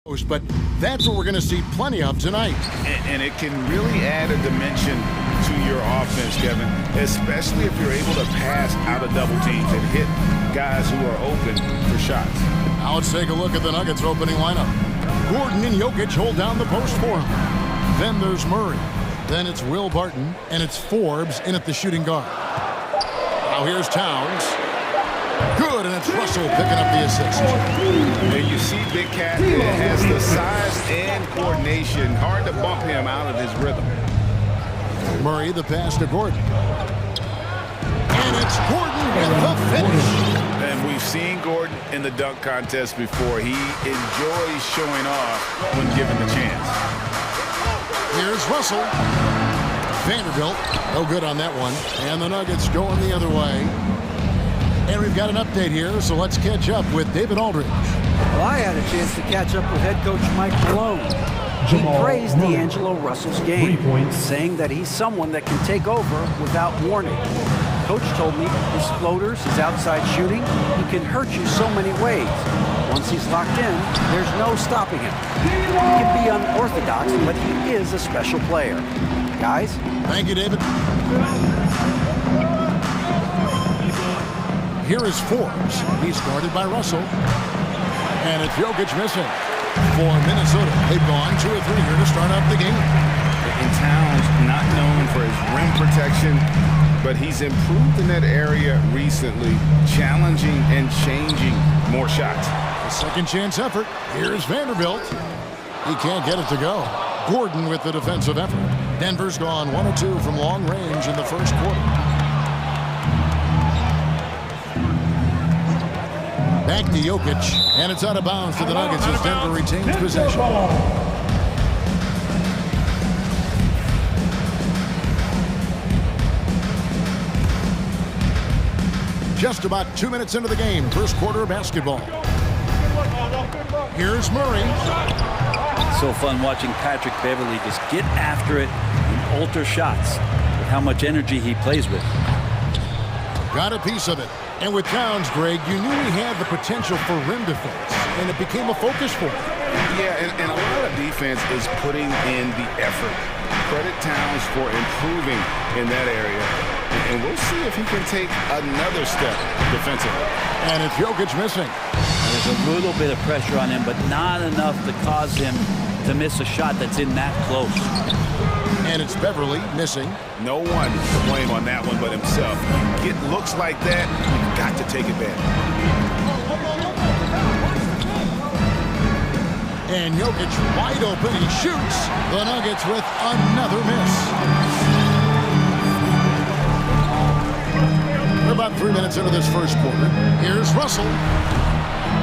But that's what we're going to see plenty of tonight. And it can really add a dimension to your offense, Kevin, especially if you're able to pass out of double teams and hit guys who are open for shots. Now let's take a look at the Nuggets opening lineup. Gordon and Jokic hold down the post for him. Then there's Murray. Then it's Will Barton, and it's Forbes in at the shooting guard. Now here's Towns. Good, and it's Russell picking up the assist. And you see Big Cat has the size and coordination. Hard to bump him out of his rhythm. Murray, the pass to Gordon. And it's Gordon with the finish. And we've seen Gordon in the dunk contest before. He enjoys showing off when given the chance. Here's Russell. Vanderbilt, no good on that one. And the Nuggets going the other way. And we've got an update here, so let's catch up with David Aldridge. Well, I had a chance to catch up with head coach Mike Malone. He praised D'Angelo Russell's game, saying that he's someone that can take over without warning. Coach told me his floaters, his outside shooting, he can hurt you so many ways. Once he's locked in, there's no stopping him. He can be unorthodox, but he is a special player. Guys? Thank you, David. Here is Forbes. He's guarded by Russell. And it's Jokic missing. For Minnesota, they've gone 2 or 3 here to start up the game. And Towns not known for his rim protection, but he's improved in that area recently, challenging and changing more shots. A second chance effort. Here's Vanderbilt. He can't get it to go. Gordon with the defensive effort. Denver's gone 1 or 2 from long range in the first quarter. Back to Jokic, and it's out of bounds to the Nuggets as Denver retains possession. Just about 2 minutes into the game, first quarter of basketball. Here's Murray. So fun watching Patrick Beverley just get after it and alter shots with how much energy he plays with. Got a piece of it. And with Towns, Greg, you knew he had the potential for rim defense, and it became a focus for him. Yeah, and a lot of defense is putting in the effort. Credit Towns for improving in that area, and we'll see if he can take another step defensively. And it's Jokic missing. There's a little bit of pressure on him, but not enough to cause him to miss a shot that's in that close. And it's Beverley missing. No one to blame on that one but himself. Get looks like that, you've got to take advantage. And Jokic wide open, he shoots. The Nuggets with another miss. We're about 3 minutes into this first quarter. Here's Russell.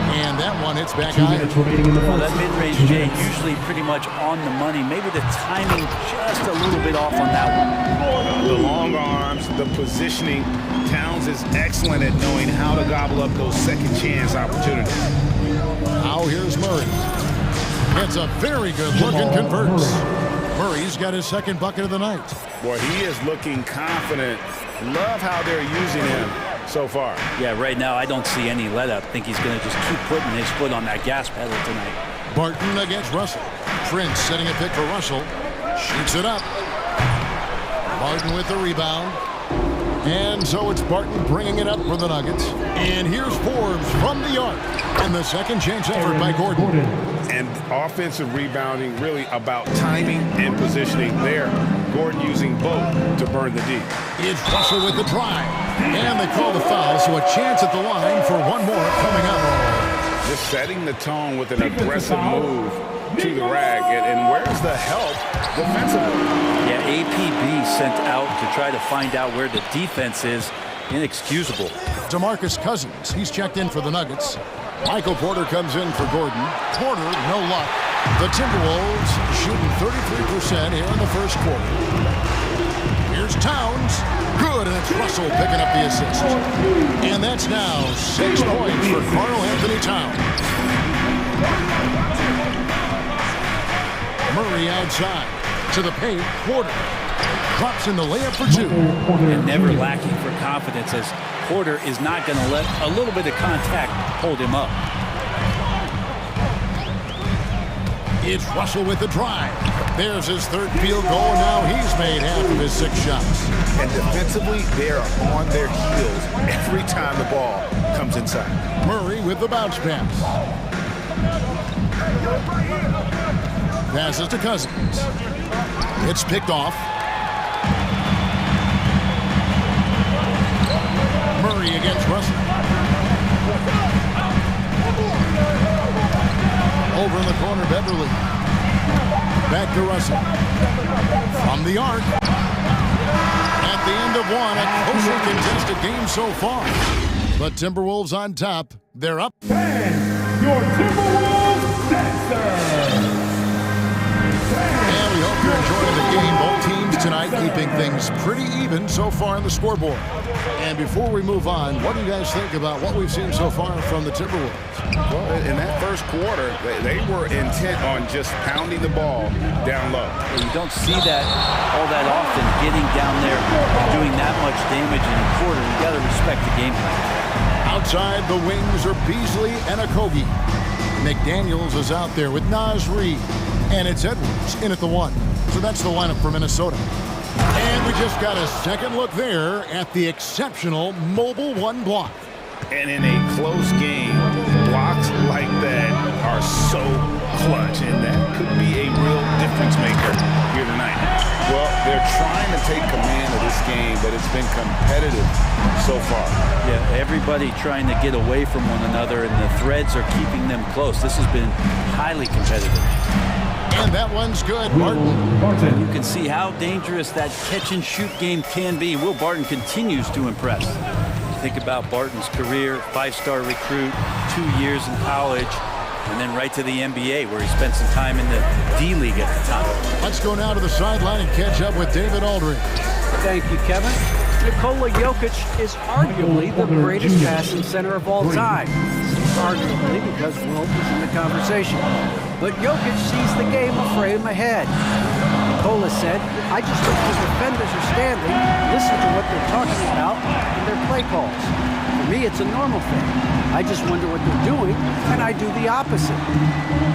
And that one hits back high. Well, that mid-range Jay usually pretty much on the money. Maybe the timing just a little bit off on that one. The long arms, the positioning. Towns is excellent at knowing how to gobble up those second chance opportunities. Now here's Murray. It's a very good look and converts. Murray's got his second bucket of the night. Boy, he is looking confident. Love how they're using him so far. Yeah, right now I don't see any let-up. I think he's going to just keep putting his foot on that gas pedal tonight. Barton against Russell. Prince setting a pick for Russell. Shoots it up. Barton with the rebound. And so it's Barton bringing it up for the Nuggets. And here's Forbes from the arc. And the second chance effort by Gordon. And offensive rebounding really about timing and positioning there. Gordon using both to burn the D. It's Russell with the drive. And they call the foul, so a chance at the line for one more coming up. Just setting the tone with an aggressive move to the rag. And where's the help defensively? Yeah, APB sent out to try to find out where the defense is. Inexcusable. DeMarcus Cousins, he's checked in for the Nuggets. Michael Porter comes in for Gordon. Porter, no luck. The Timberwolves shooting 33% here in the first quarter. Here's Towns. Good, and it's Russell picking up the assist. And that's now 6 points for Karl Anthony Towns. Murray outside to the paint. Porter drops in the layup for 2. And never lacking for confidence, as Porter is not going to let a little bit of contact hold him up. It's Russell with the drive. There's his third field goal, and now he's made half of his 6 shots. And defensively, they are on their heels every time the ball comes inside. Murray with the bounce pass. Passes to Cousins. It's picked off. Murray against Russell. Over in the corner, Beverly. Back to Russell. From the arc. At the end of one, a closely contested game so far. But Timberwolves on top. They're up. And your Timberwolves dancer. And we hope you're enjoying the game. Both teams tonight keeping things pretty even so far on the scoreboard. And before we move on, what do you guys think about what we've seen so far from the Timberwolves? Well, in that first quarter, they were intent on just pounding the ball down low. You don't see that all that often, getting down there and doing that much damage in a quarter. You got to respect the game plan. Outside the wings are Beasley and Okogie. McDaniels is out there with Naz Reid. And it's Edwards in at the 1. So that's the lineup for Minnesota. And we just got a second look there at the exceptional mobile 1 block. And in a close game, blocks like that are so clutch, and that could be a real difference maker here tonight. Well, they're trying to take command of this game, but it's been competitive so far. Yeah, everybody trying to get away from one another, and the threads are keeping them close. This has been highly competitive. And that one's good, Barton. You can see how dangerous that catch-and-shoot game can be. Will Barton continues to impress. Think about Barton's career, 5-star recruit, 2 years in college, and then right to the NBA, where he spent some time in the D-League at the time. Let's go now to the sideline and catch up with David Aldridge. Thank you, Kevin. Nikola Jokic is arguably the greatest passing center of all time. Arguably because Wilt is in the conversation. But Jokic sees the game a frame ahead. Nikola said, I just look at the defenders are standing, listen to what they're talking about in their play calls. For me, it's a normal thing. I just wonder what they're doing, and I do the opposite.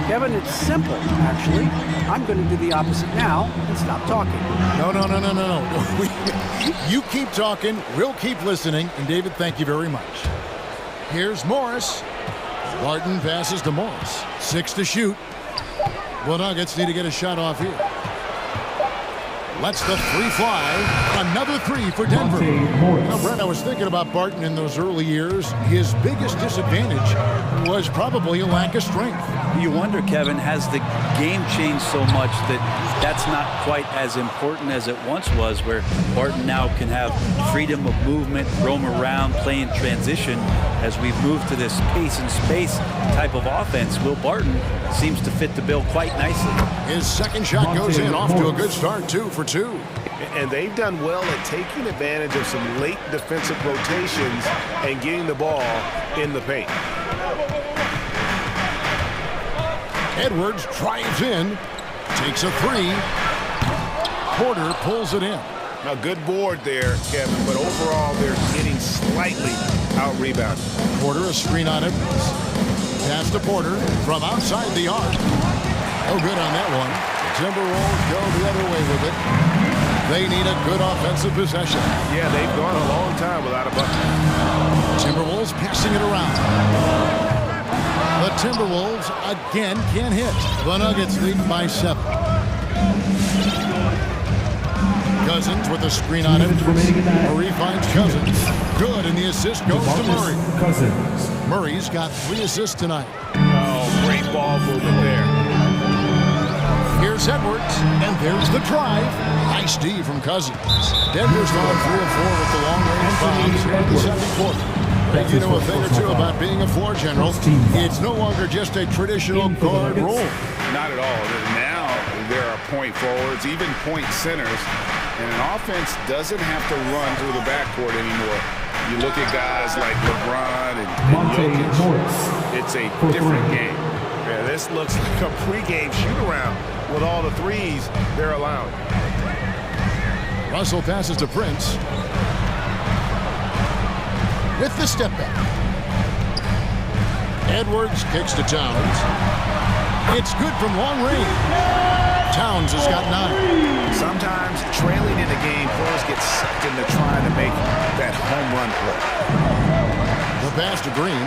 Kevin, it's simple, actually. I'm going to do the opposite now and stop talking. No. You keep talking, we'll keep listening, and David, thank you very much. Here's Morris. Barton passes to Morris. 6 to shoot. The Nuggets need to get a shot off here. Lets the 3 fly. Another 3 for Denver. Now, Brent, I was thinking about Barton in those early years. His biggest disadvantage was probably a lack of strength. You wonder, Kevin, has the game changed so much that that's not quite as important as it once was, where Barton now can have freedom of movement, roam around, play in transition. As we've moved to this pace and space type of offense, Will Barton seems to fit the bill quite nicely. His second shot goes in, off to a good start, 2 for 2. And they've done well at taking advantage of some late defensive rotations and getting the ball in the paint. Edwards drives in, takes a 3. Porter pulls it in. Now, good board there, Kevin, but overall they're getting slightly out-rebounded. Porter, a screen on Edwards. Pass to Porter from outside the arc. No good on that one. The Timberwolves go the other way with it. They need a good offensive possession. Yeah, they've gone a long time without a bucket. Timberwolves passing it around. The Timberwolves again can't hit. The Nuggets lead by 7. Cousins with a screen on it. Murray finds Cousins. Good, and the assist goes to Murray. Murray's got 3 assists tonight. Oh, great ball movement there. Here's Edwards, and there's the drive. Nice D from Cousins. Denver's gone 3 of 4 with the long-range bombs here in the second quarter. You know a thing or two about being a floor general. It's no longer just a traditional guard role. Not at all. Now there are point forwards, even point centers, and an offense doesn't have to run through the backcourt anymore. You look at guys like LeBron and Jokic, it's a different game. Yeah, this looks like a pregame shoot-around with all the threes they're allowing. Russell passes to Prince. With the step back. Edwards kicks to Towns. It's good from long range. Towns has got 9. Sometimes trailing in a game, players get sucked into trying to make that home run play. The pass to Green.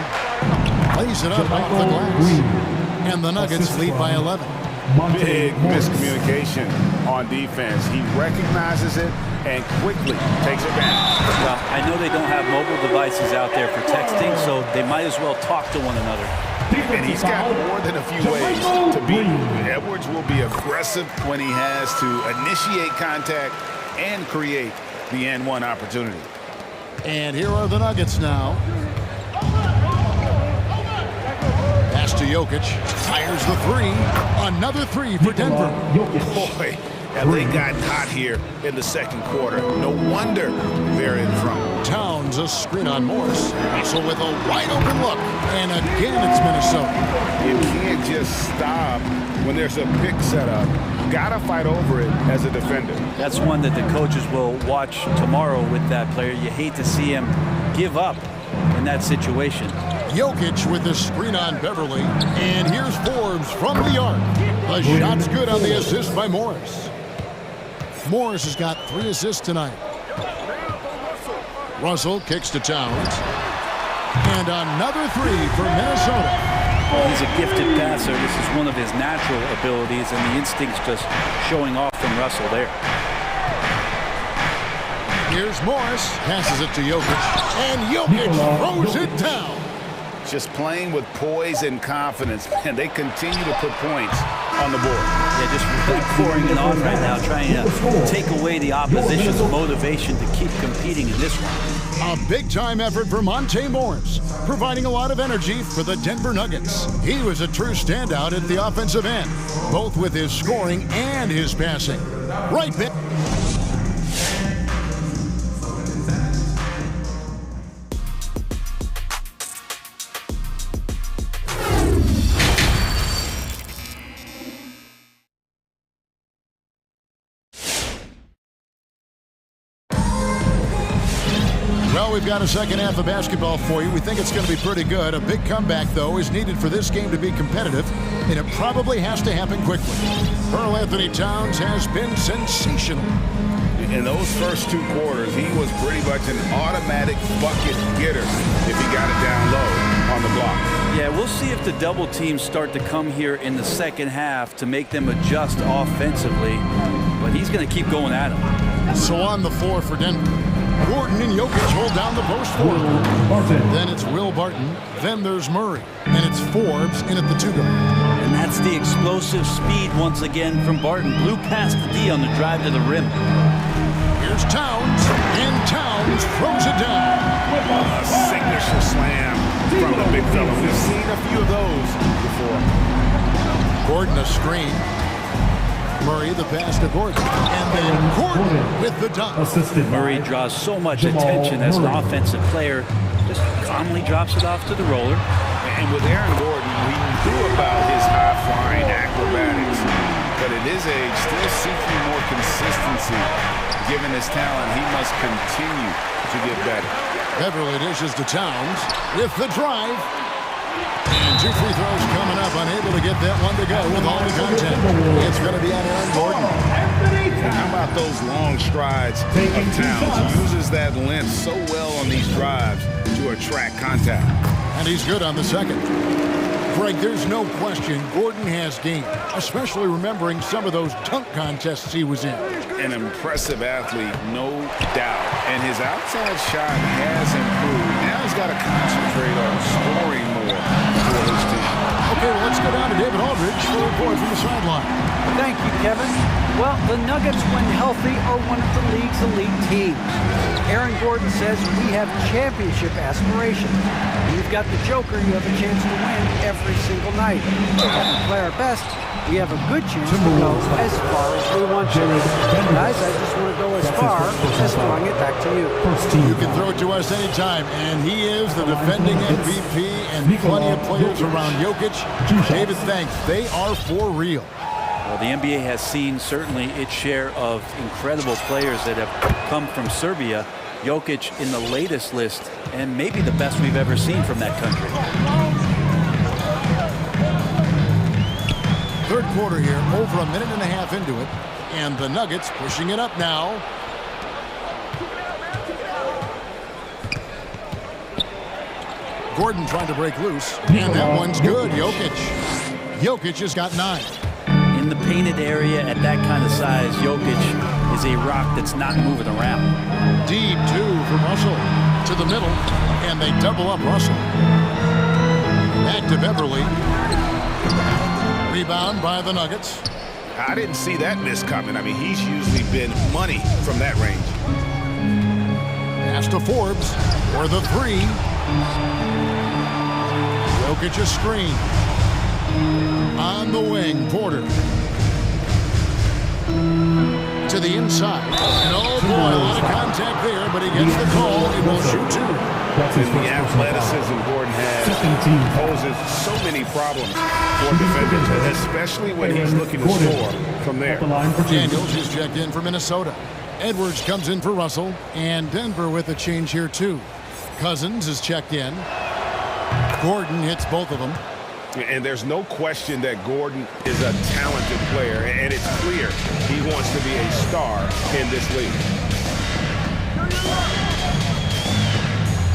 Lays it up off the glass. And the Nuggets lead by 11. Big miscommunication on defense. He recognizes it and quickly takes it back. Well, I know they don't have mobile devices out there for texting, so they might as well talk to one another. And he's got more than a few ways to beat. Edwards will be aggressive when he has to initiate contact and create the N1 opportunity. And here are the Nuggets now. Pass to Jokic. Fires the 3. Another 3 for Denver. Boy, have they gotten hot here in the second quarter. No wonder they're in front. Towns a screen on Morris. So with a wide open look. And again it's Minnesota. You can't just stop when there's a pick set up. Gotta fight over it as a defender. That's one that the coaches will watch tomorrow with that player. You hate to see him give up in that situation. Jokic with the screen on Beverly. And here's Forbes from the arc. The shot's good on the assist by Morris. Morris has got 3 assists tonight. Russell kicks to Towns. And another 3 for Minnesota. He's a gifted passer. This is one of his natural abilities, and the instinct's just showing off from Russell there. Here's Morris. Passes it to Jokic. And Jokic throws it down. Just playing with poise and confidence, and they continue to put points on the board. Yeah, just pouring it on right now, trying to take away the opposition's motivation to keep competing in this one. A big-time effort for Monte Morris, providing a lot of energy for the Denver Nuggets. He was a true standout at the offensive end, both with his scoring and his passing. Right, Vic? Well, we've got a second half of basketball for you. We think it's going to be pretty good. A big comeback, though, is needed for this game to be competitive, and it probably has to happen quickly. Karl Anthony Towns has been sensational. In those first 2 quarters, he was pretty much an automatic bucket getter if he got it down low on the block. Yeah, we'll see if the double teams start to come here in the second half to make them adjust offensively, but he's going to keep going at him. So on the floor for Denver, Gordon and Jokic hold down the post for him. Then it's Will Barton. Then there's Murray. And it's Forbes in at the 2 guard. And that's the explosive speed once again from Barton. Blew past the D on the drive to the rim. Here's Towns. And Towns throws it down. A signature slam from the big fella. We've seen a few of those before. Gordon a screen. Murray the pass to Gordon. And then Gordon with the dunk. Murray draws so much attention as an offensive player. Just calmly drops it off to the roller. And with Aaron Gordon, we knew about his high-flying acrobatics. But at his age, still seeking more consistency. Given his talent, he must continue to get better. Beverly dishes to Towns with the drive. And 2 free throws coming up, unable to get that one to go with all the contact. It's going to be on Aaron Gordon. How about those long strides of Towns? He uses that length so well on these drives to attract contact. And he's good on the second. Greg, there's no question Gordon has game, especially remembering some of those dunk contests he was in. An impressive athlete, no doubt. And his outside shot has improved. Now he's got to concentrate on scoring more for his team. Okay, well, let's go down to David Aldridge for a report from the sideline. Thank you, Kevin. Well, the Nuggets, when healthy, are one of the league's elite teams. Aaron Gordon says we have championship aspirations. We've got the Joker, you have a chance to win every single night. If we play our best, we have a good chance to go as far as we want to. Guys, I just want to go as far as throwing it back to you. You can throw it to us anytime, and he is the defending MVP, and plenty of players around Jokic. David, thanks. They are for real. Well, the NBA has seen certainly its share of incredible players that have come from Serbia. Jokic in the latest list, and maybe the best we've ever seen from that country. Third quarter here, over a minute and a half into it. And the Nuggets pushing it up now. Gordon trying to break loose. And that one's good. Jokic has got 9. In the painted area at that kind of size, Jokic is a rock that's not moving around. Deep 2 from Russell to the middle, and they double up Russell. Back to Beverly. Rebound by the Nuggets. I didn't see that miss coming. I mean, he's usually been money from that range. Pass to Forbes for the 3. Jokic a screen. On the wing, Porter. To the inside. And oh boy, a lot of contact there, but he gets the call. He will shoot 2. And the athleticism Gordon has poses so many problems for defenders, especially when he's looking to score from there. Daniels is checked in for Minnesota. Edwards comes in for Russell, and Denver with a change here too. Cousins is checked in. Gordon hits both of them. And there's no question that Gordon is a talented player, and it's clear he wants to be a star in this league.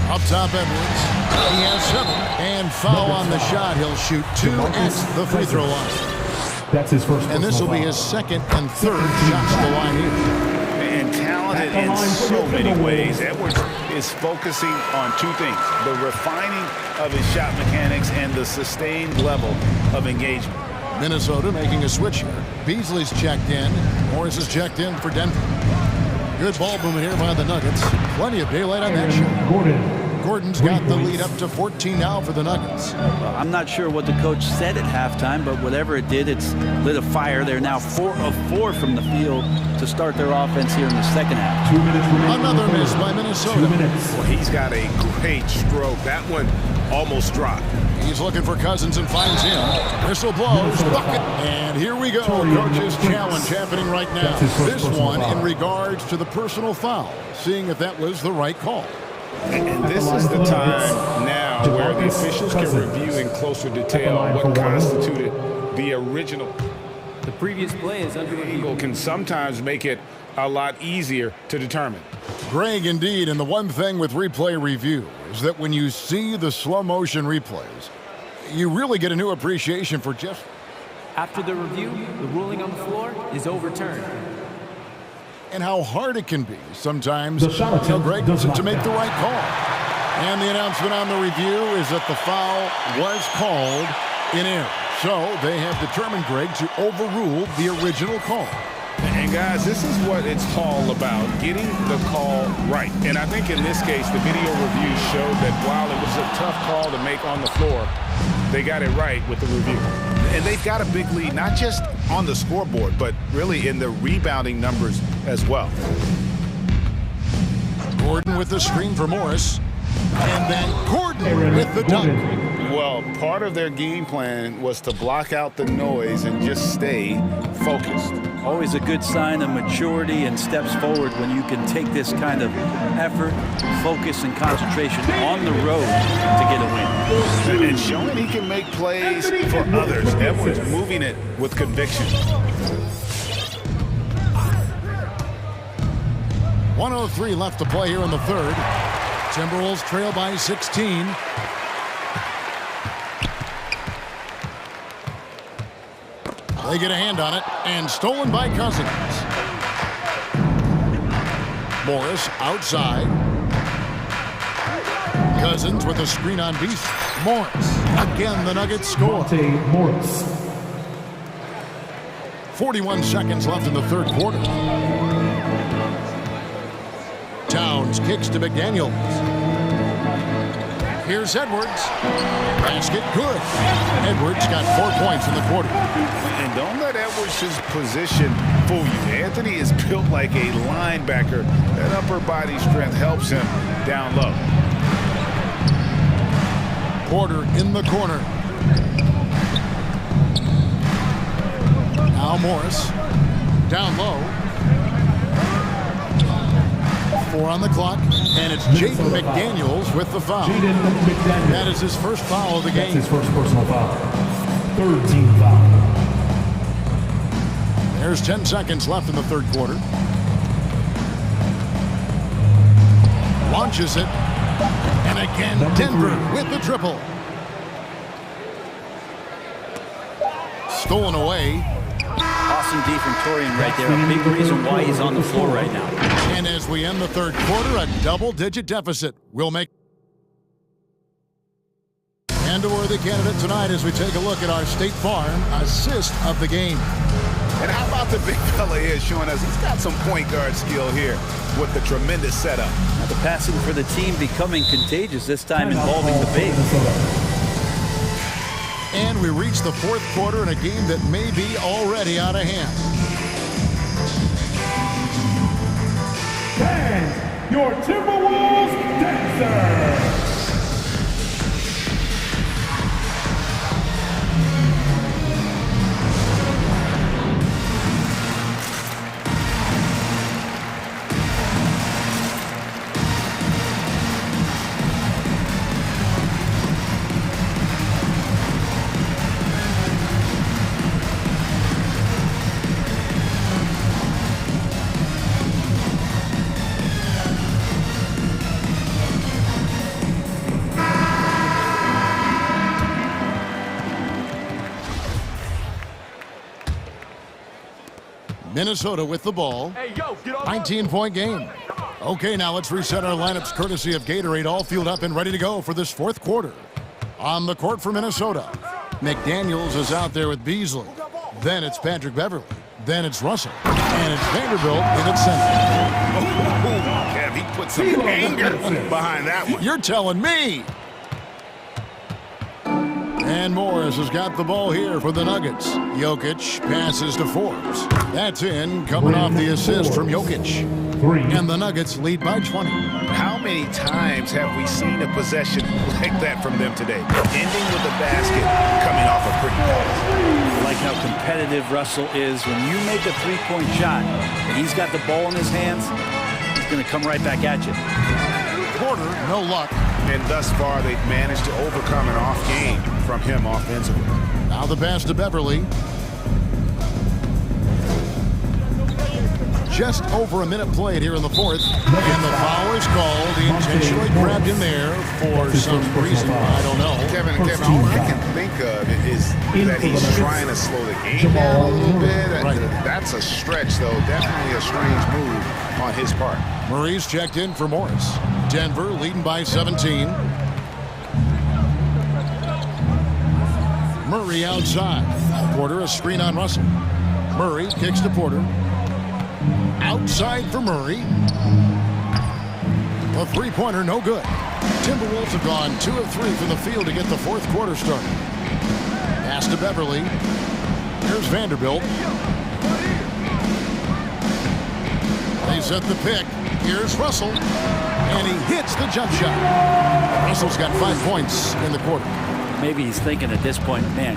Up top, Edwards. He has 7. And foul on the shot. He'll shoot 2 at the free throw line. That's his first. And this will be his second and third shots to the line here. And talented in so many ways. Edwards is focusing on 2 things: the refining of his shot mechanics and the sustained level of engagement. Minnesota making a switch here. Beasley's checked in. Morris is checked in for Denver. Good ball movement here by the Nuggets. Plenty of daylight on that shot. Gordon's got the lead up to 14 now for the Nuggets. Well, I'm not sure what the coach said at halftime, but whatever it did, it's lit a fire. They're now 4 of 4 from the field to start their offense here in the second half. 2 minutes remaining. Another miss by Minnesota. 2 minutes. Well, he's got a great stroke. That one almost dropped. He's looking for Cousins and finds him. Whistle blows. Bucket. And here we go. Coach's challenge happening right now. This one in regards to the personal foul. Seeing if that was the right call. And this is the time now where the officials can review in closer detail what constituted the original. The previous play is under review. Angle can sometimes make it a lot easier to determine. Greg, indeed, and the one thing with replay review is that when you see the slow motion replays, you really get a new appreciation for just... After the review, the ruling on the floor is overturned. And how hard it can be sometimes, Greg, to make the right call. And the announcement on the review is that the foul was called in error. So they have determined, Greg, to overrule the original call. And guys, this is what it's all about, getting the call right. And I think in this case, the video review showed that while it was a tough call to make on the floor, they got it right with the review. And they've got a big lead, not just on the scoreboard, but really in the rebounding numbers as well. Gordon with the screen for Morris. And then Gordon with the dunk. Well, part of their game plan was to block out the noise and just stay focused. Always a good sign of maturity and steps forward when you can take this kind of effort, focus, and concentration on the road to get a win. And showing he can make plays for others. Edwards moving it with conviction. 1:03 left to play here in the third. Timberwolves trail by 16. They get a hand on it, and stolen by Cousins. Morris outside. Cousins with a screen on Beast. Morris. Again, the Nuggets score. Morris. 41 seconds left in the third quarter. Towns kicks to McDaniels. Here's Edwards. Basket good. Edwards got 4 points in the quarter. And don't let Edwards' position fool you. Anthony is built like a linebacker. That upper body strength helps him down low. Porter in the corner. Now Morris. Down low. 4 on the clock, and it's Jaden McDaniels with the foul. That is his first foul of the game. That's his first personal foul. Third team foul. There's 10 seconds left in the third quarter. Launches it. And again, Denver with the triple. Stolen away. Awesome D from Torian right there. A big reason why he's on the floor right now. And as we end the third quarter, a double-digit deficit will make. And a worthy candidate tonight as we take a look at our State Farm assist of the game. And how about the big fella here showing us he's got some point guard skill here with the tremendous setup. Now the passing for the team becoming contagious, this time involving the big. And we reach the fourth quarter in a game that may be already out of hand. And your Timberwolves dancer. Minnesota with the ball. 19-point game. Okay, now let's reset our lineups courtesy of Gatorade, all fueled up and ready to go for this fourth quarter. On the court for Minnesota, McDaniels is out there with Beasley. Then it's Patrick Beverly. Then it's Russell. And it's Vanderbilt in its center. Kev, he put some anger behind that one. You're telling me. And Morris has got the ball here for the Nuggets. Jokic passes to Forbes. That's in, coming off the assist from Jokic. And the Nuggets lead by 20. How many times have we seen a possession like that from them today? Ending with a basket, coming off a pretty pass. I like how competitive Russell is. When you make a three-point shot and he's got the ball in his hands, he's going to come right back at you. Porter, no luck. And thus far, they've managed to overcome an off game from him offensively. Now the pass to Beverly. Just over a minute played here in the fourth. And the foul is called. He intentionally grabbed him there for some reason. I don't know. Kevin, all I can think of is that he's trying to slow the game down a little bit. Right. That's a stretch, though. Definitely a strange move on his part. Murray's checked in for Morris. Denver leading by 17. Murray outside. Porter a screen on Russell. Murray kicks to Porter. Outside for Murray. A three-pointer, no good. Timberwolves have gone 2 of 3 from the field to get the fourth quarter started. Pass to Beverly. Here's Vanderbilt. They set the pick. Here's Russell. And he hits the jump shot. Russell's got 5 points in the quarter. Maybe he's thinking at this point, man,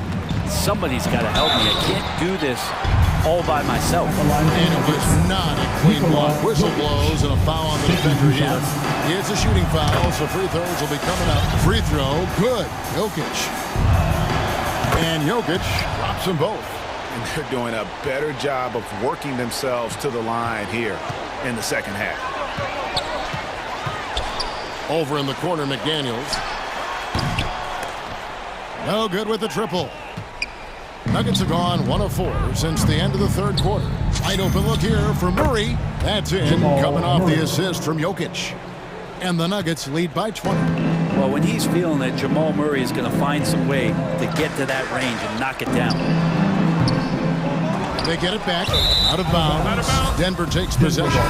somebody's got to help me. I can't do this all by myself. And it was not a clean block. Whistle blows and a foul on the defender here. It's a shooting foul, so free throws will be coming up. Free throw, good. Jokic. And Jokic drops them both. And they're doing a better job of working themselves to the line here in the second half. Over in the corner, McDaniels. No good with the triple. Nuggets have gone 1 of 4 since the end of the third quarter. Wide open look here for Murray. That's in, coming off the assist from Jokic. And the Nuggets lead by 20. Well, when he's feeling it, Jamal Murray is going to find some way to get to that range and knock it down. They get it back, out of bounds. Denver takes possession.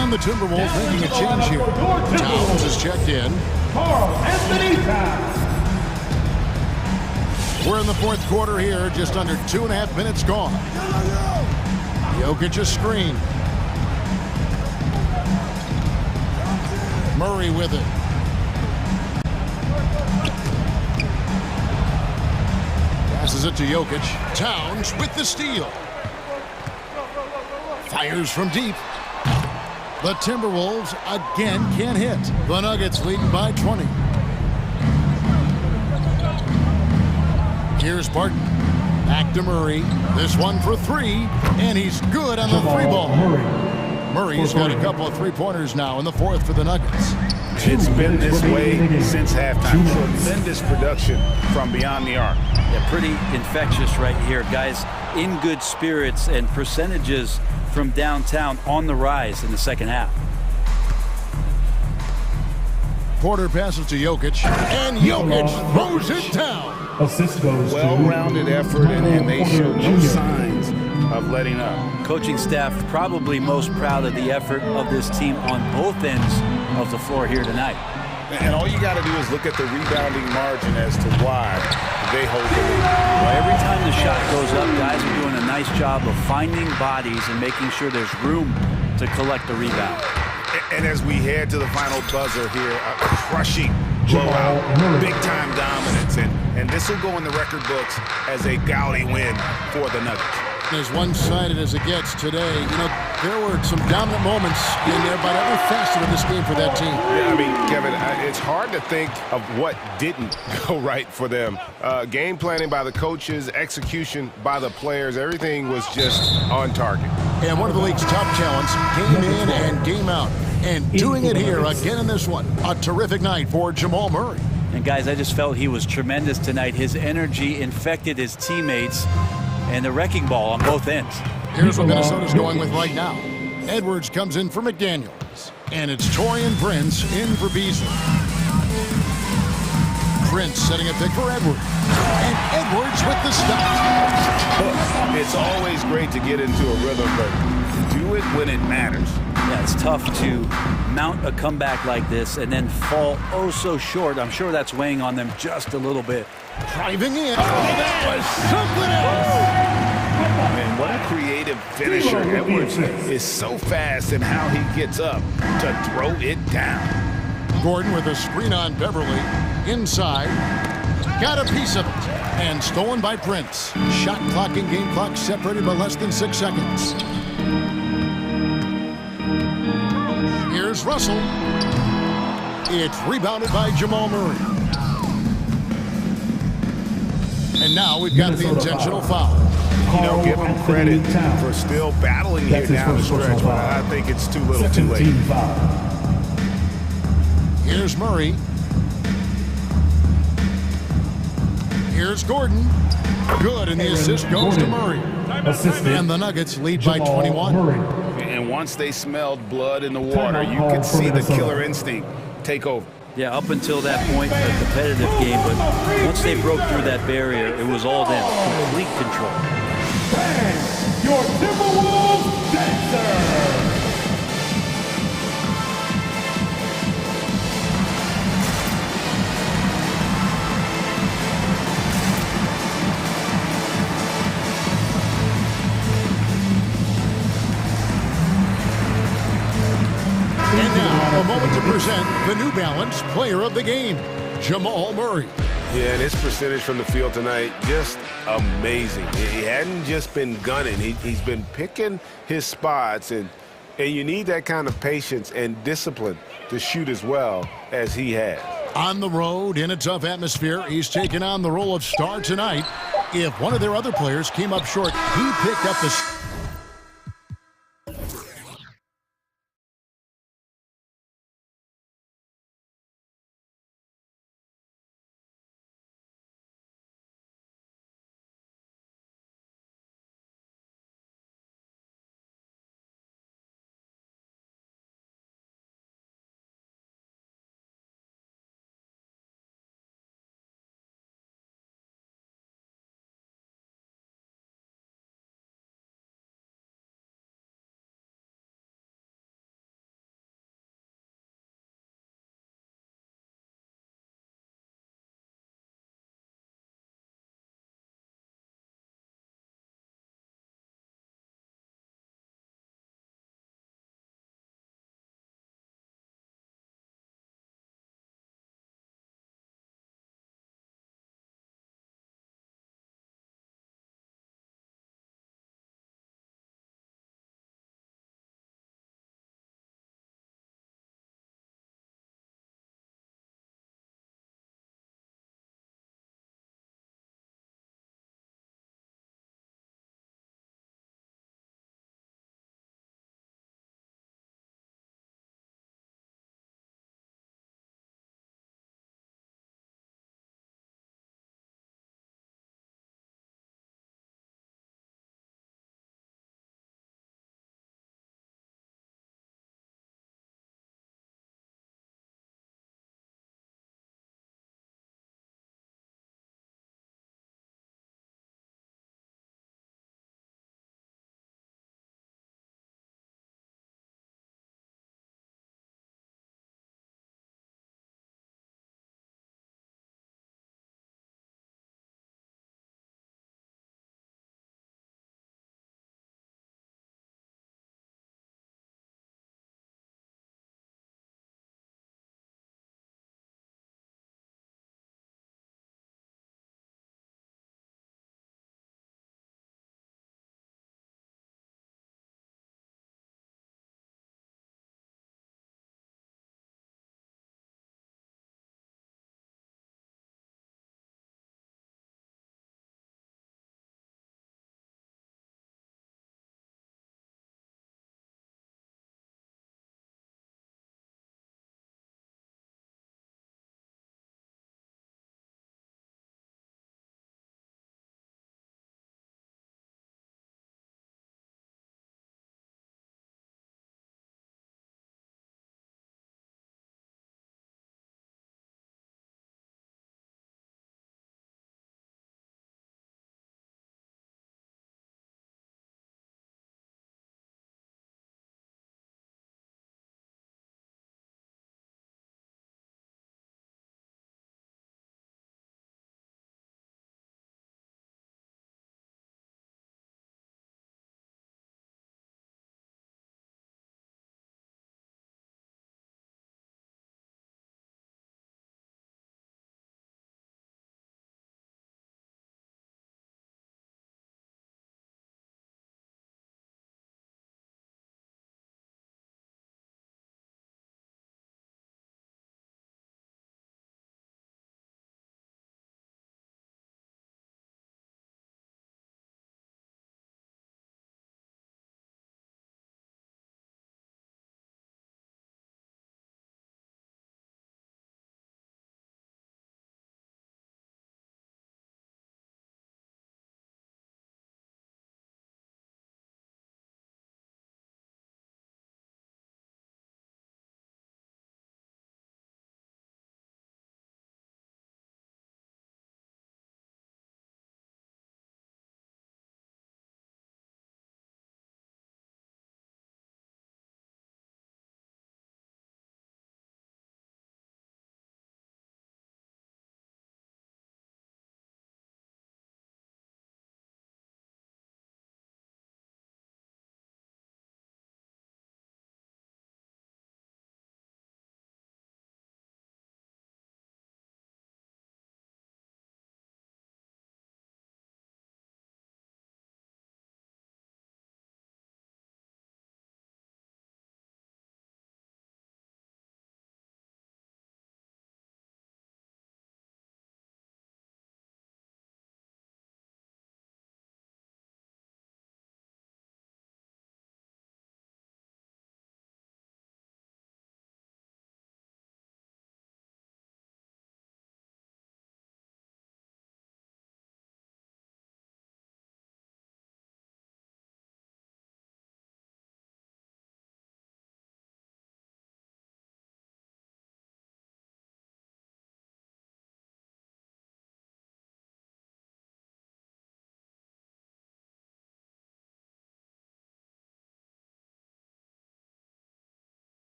And the Timberwolves making a change here. Towns is checked in. We're in the fourth quarter here, just under 2.5 minutes gone. Jokic a screen. Murray with it. Passes it to Jokic. Towns with the steal. Fires from deep. The Timberwolves again can't hit. The Nuggets leading by 20. Here's Barton. Back to Murray. This one for three, and he's good on the three ball. Murray's got a couple of three-pointers now in the fourth for the Nuggets. It's been this way since halftime. Tremendous production from beyond the arc. Yeah, pretty infectious right here. Guys in good spirits and percentages from downtown on the rise in the second half. Porter passes to Jokic, and Jokic throws it down. Assist goes well-rounded effort, and they show no signs of letting up. Coaching staff probably most proud of the effort of this team on both ends of the floor here tonight. And all you got to do is look at the rebounding margin as to why they hold the lead. Well, every time the shot goes up, guys are doing a nice job of finding bodies and making sure there's room to collect the rebound. And as we head to the final buzzer here, a crushing blowout, big-time dominance, and this will go in the record books as a gaudy win for the Nuggets. As one-sided as it gets today, you know, there were some dominant moments in there about every facet of this game for that team. Yeah, I mean, Kevin, it's hard to think of what didn't go right for them. Game planning by the coaches, execution by the players, everything was just on target. And one of the league's top talents, game in and game out. And doing it here again in this one. A terrific night for Jamal Murray. And guys, I just felt he was tremendous tonight. His energy infected his teammates, and the wrecking ball on both ends. Here's what Minnesota's going with right now. Edwards comes in for McDaniels. And it's Torian Prince in for Beasley. Prince setting a pick for Edwards. And Edwards with the stop. Look, it's always great to get into a rhythm, but do it when it matters. Yeah, it's tough to mount a comeback like this and then fall oh so short. I'm sure that's weighing on them just a little bit. Driving in. Oh, that was something else. And what a creative finisher. Edwards is so fast in how he gets up to throw it down. Gordon with a screen on Beverly. Inside. Got a piece of it. And stolen by Prince. Shot clock and game clock separated by less than 6 seconds. Here's Russell. It's rebounded by Jamal Murray. And now we've got the intentional foul. You know, give him credit for still battling here down the stretch, but I think it's too little too late. Here's Murray. Here's Gordon. Good, and the assist goes to Murray. And the Nuggets lead by 21. And once they smelled blood in the water, you could see the killer instinct take over. Yeah, up until that point, a competitive game, but once they broke through that barrier, it was all them, complete control. And your Timberwolves dancer. And now, a moment to present the New Balance Player of the Game, Jamal Murray. Yeah, and his percentage from the field tonight, just amazing. He hadn't just been gunning. He's been picking his spots, and you need that kind of patience and discipline to shoot as well as he had. On the road, in a tough atmosphere, he's taken on the role of star tonight. If one of their other players came up short, he picked up the...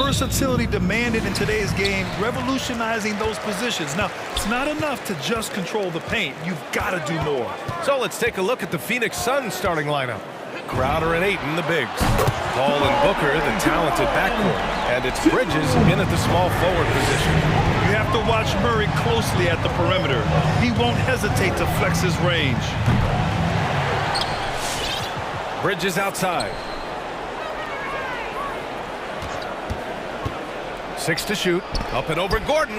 versatility demanded in today's game, revolutionizing those positions. Now, it's not enough to just control the paint. You've got to do more. So let's take a look at the Phoenix Suns starting lineup. Crowder and Ayton, the bigs. Paul and Booker, the talented backcourt. And it's Bridges in at the small forward position. You have to watch Murray closely at the perimeter. He won't hesitate to flex his range. Bridges outside. 6 to shoot. Up and over Gordon.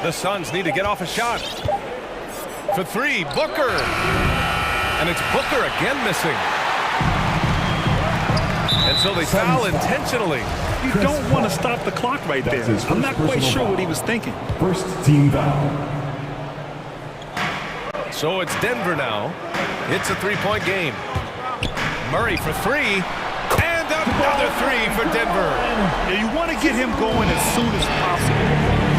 The Suns need to get off a shot. For 3, Booker. And it's Booker again missing. And so they foul intentionally. You don't want to stop the clock right there. I'm not quite sure what he was thinking. First team foul. So it's Denver now. It's a 3-point game. Murray for 3. And another 3 for Denver. Yeah, you want to get him going as soon as possible.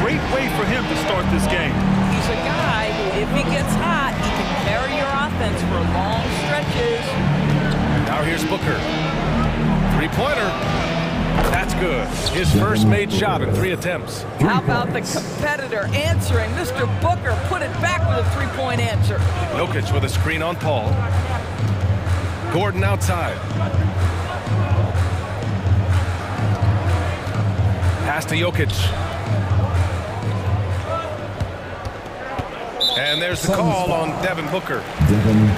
Great way for him to start this game. He's a guy who, if he gets hot, he can carry your offense for long stretches. Now here's Booker. 3-pointer. That's good. His first made shot in 3 attempts. How about the competitor answering? Mr. Booker put it back with a 3-point answer. Jokic with a screen on Paul. Gordon outside. Pass to Jokic. And there's the call on Devin Booker.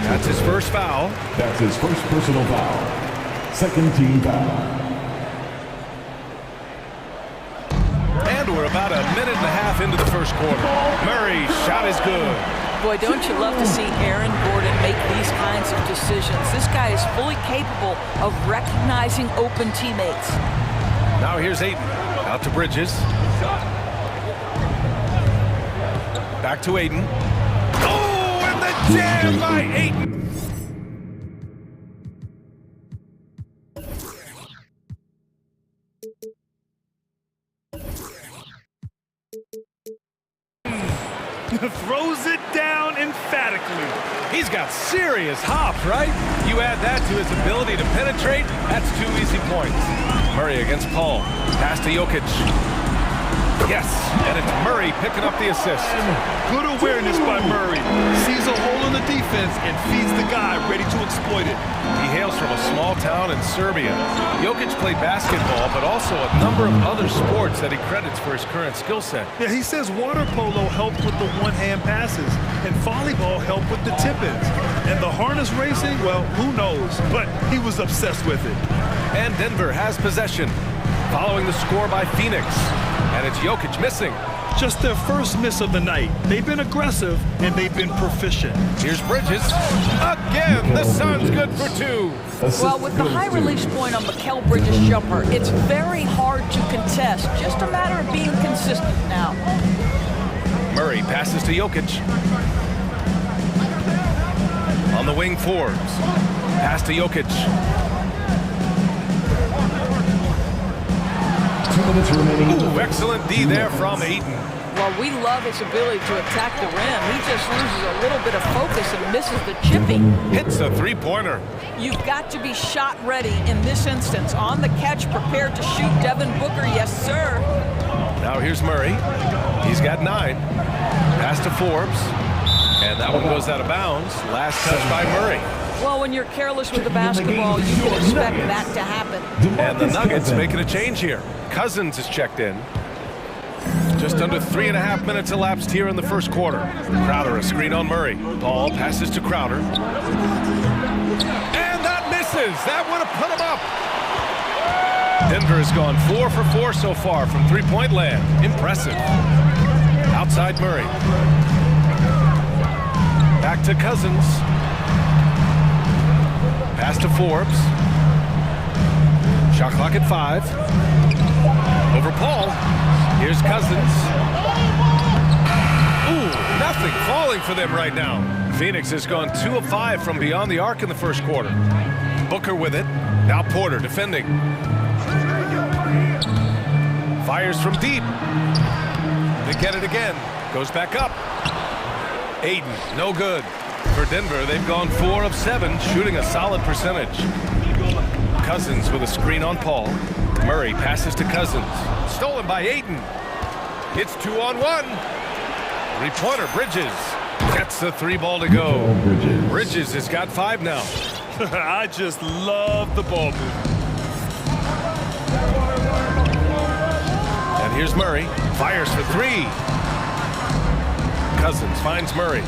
That's his first foul. That's his first personal foul. Second team foul. And we're about a minute and a half into the first quarter. Murray, shot is good. Boy, don't you love to see Aaron Gordon make these kinds of decisions. This guy is fully capable of recognizing open teammates. Now here's Ayton. Out to Bridges. Back to Ayton. Oh, and the jam by Ayton. Throws it down emphatically. He's got serious hops, right? You add that to his ability to penetrate, that's 2 easy points. Murray against Paul. Pass to Jokic. Yes, and it's Murray picking up the assist. Good awareness by Murray. Sees a hole in the defense and feeds the guy ready to exploit it. He hails from a small town in Serbia. Jokic played basketball, but also a number of other sports that he credits for his current skill set. Yeah, he says water polo helped with the one-hand passes, and volleyball helped with the tip-ins. And the harness racing, well, who knows? But he was obsessed with it. And Denver has possession, following the score by Phoenix. And it's Jokic missing. Just their first miss of the night. They've been aggressive, and they've been proficient. Here's Bridges. Again, the Suns good for 2. Well, with the high release point on Mikal Bridges' jumper, it's very hard to contest. Just a matter of being consistent now. Murray passes to Jokic. On the wing, Forbes. Pass to Jokic. 2 minutes remaining. Ooh, excellent D there from Ayton. Well, we love his ability to attack the rim. He just loses a little bit of focus and misses the chipping. Hits a 3-pointer. You've got to be shot ready in this instance. On the catch, prepared to shoot. Devin Booker, yes, sir. Now here's Murray. He's got 9. Pass to Forbes. And that one goes out of bounds. Last touch by Murray. Well, when you're careless with the basketball, you can expect that to happen. And the Nuggets making a change here. Cousins is checked in. Just under 3.5 minutes elapsed here in the first quarter. Crowder a screen on Murray. Paul passes to Crowder. And that misses. That would have put him up. Denver has gone 4 for 4 so far from 3-point land. Impressive. Outside Murray. Back to Cousins. Pass to Forbes. Shot clock at 5. Over Paul. Here's Cousins. Ooh, nothing falling for them right now. Phoenix has gone 2 of 5 from beyond the arc in the first quarter. Booker with it. Now Porter defending. Fires from deep. They get it again. Goes back up. Ayton, no good. For Denver, they've gone 4 of 7, shooting a solid percentage. Cousins with a screen on Paul. Murray passes to Cousins. Stolen by Ayton. It's 2-on-1. Three-pointer, Bridges. Gets the 3 ball to go. Bridges has got 5 now. I just love the ball movement. And here's Murray. Fires for 3. Cousins finds Murray.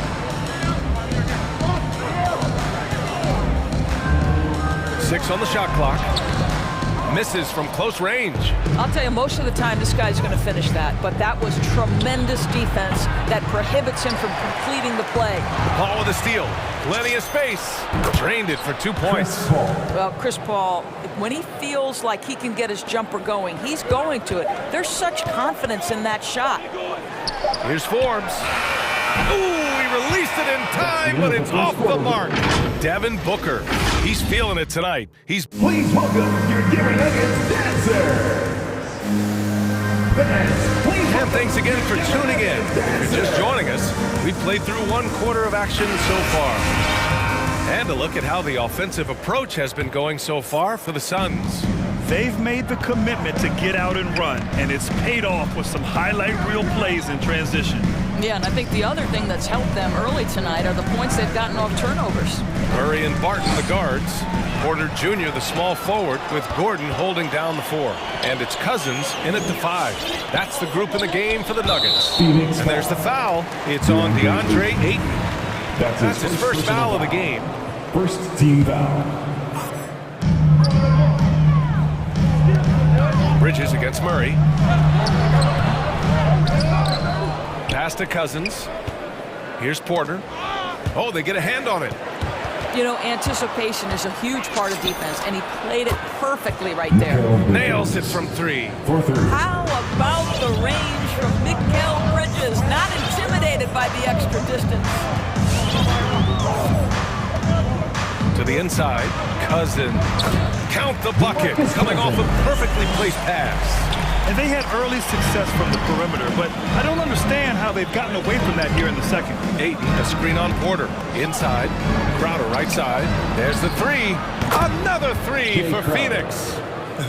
Six on the shot clock. Misses from close range. I'll tell you, most of the time this guy's going to finish that, but that was tremendous defense that prohibits him from completing the play. Paul with a steal. Plenty of space. Drained it for 2 points. Well, Chris Paul, when he feels like he can get his jumper going, he's going to it. There's such confidence in that shot. Here's Forbes. Ooh, he released it in time, but it's off the mark. Devin Booker. He's feeling it tonight. He's... Please welcome your Denver Nuggets dancers. And thanks again for tuning in. If you're just joining us, we've played through 1 quarter of action so far. And a look at how the offensive approach has been going so far for the Suns. They've made the commitment to get out and run, and it's paid off with some highlight reel plays in transition. Yeah, and I think the other thing that's helped them early tonight are the points they've gotten off turnovers. Murray and Barton, the guards. Porter Jr., the small forward, with Gordon holding down the 4. And it's Cousins in at the 5. That's the group in the game for the Nuggets. And there's the foul. It's on DeAndre Ayton. That's his first foul of the game. First team foul. Bridges against Murray. Pass to Cousins. Here's Porter. Oh, they get a hand on it. You know, anticipation is a huge part of defense, and he played it perfectly right there. Nails it from 3. How about the range from Mikal Bridges? Not intimidated by the extra distance. To the inside, Cousins. Count the bucket, coming off a perfectly placed pass. And they had early success from the perimeter, but I don't understand how they've gotten away from that here in the second. Ayton, a screen on Porter. Inside, Crowder right side. There's the 3. Another 3 for Phoenix.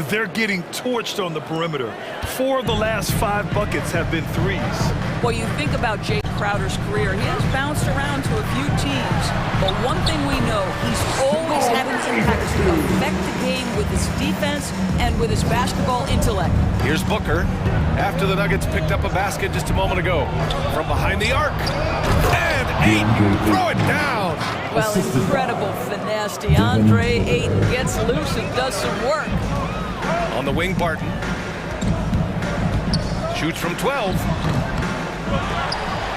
They're getting torched on the perimeter. 4 of the last 5 buckets have been 3s. Well, you think about Jay Crowder's career, he has bounced around to a few teams, but one thing we know, he's always had an impact to affect the game with his defense and with his basketball intellect. Here's Booker, after the Nuggets picked up a basket just a moment ago. From behind the arc, and Ayton, throw it down! Well, incredible finesse. DeAndre Ayton gets loose and does some work. On the wing, Barton. Shoots from 12.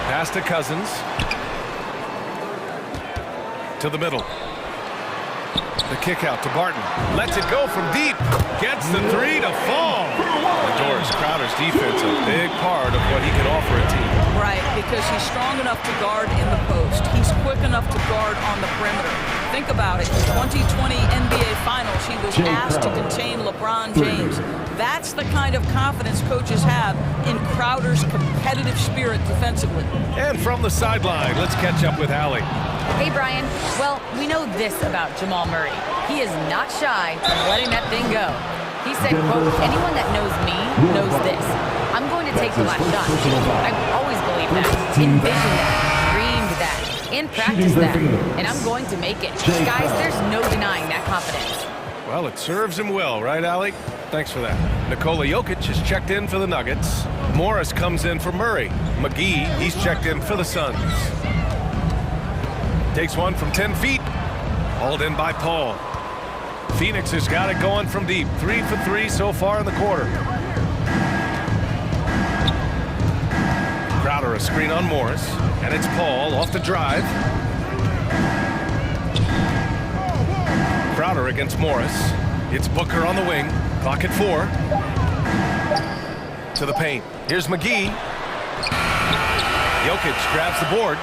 Pass to Cousins. To the middle. The kick out to Barton. Lets it go from deep. Gets the 3 to fall. Doris Crowder's defense a big part of what he can offer a team. Right, because he's strong enough to guard in the post. He's quick enough to guard on the perimeter. Think about it. In the 2020 NBA Finals, he was asked to contain LeBron James. That's the kind of confidence coaches have in Crowder's competitive spirit defensively. And from the sideline, let's catch up with Allie. Hey, Brian. Well, we know this about Jamal Murray. He is not shy of letting that thing go. He said, quote, anyone that knows me knows this. I'm going to take the last shot. I've always believed that, envisioned that, dreamed that, and practiced that, and I'm going to make it. Guys, there's no denying that confidence. Well, it serves him well, right, Allie? Thanks for that. Nikola Jokic has checked in for the Nuggets. Morris comes in for Murray. McGee, he's checked in for the Suns. Takes one from 10 feet. Hauled in by Paul. Phoenix has got it going from deep. 3 for 3 so far in the quarter. Crowder a screen on Morris. And it's Paul off the drive. Crowder against Morris. It's Booker on the wing. Clock at 4. To the paint. Here's McGee. Jokic grabs the board.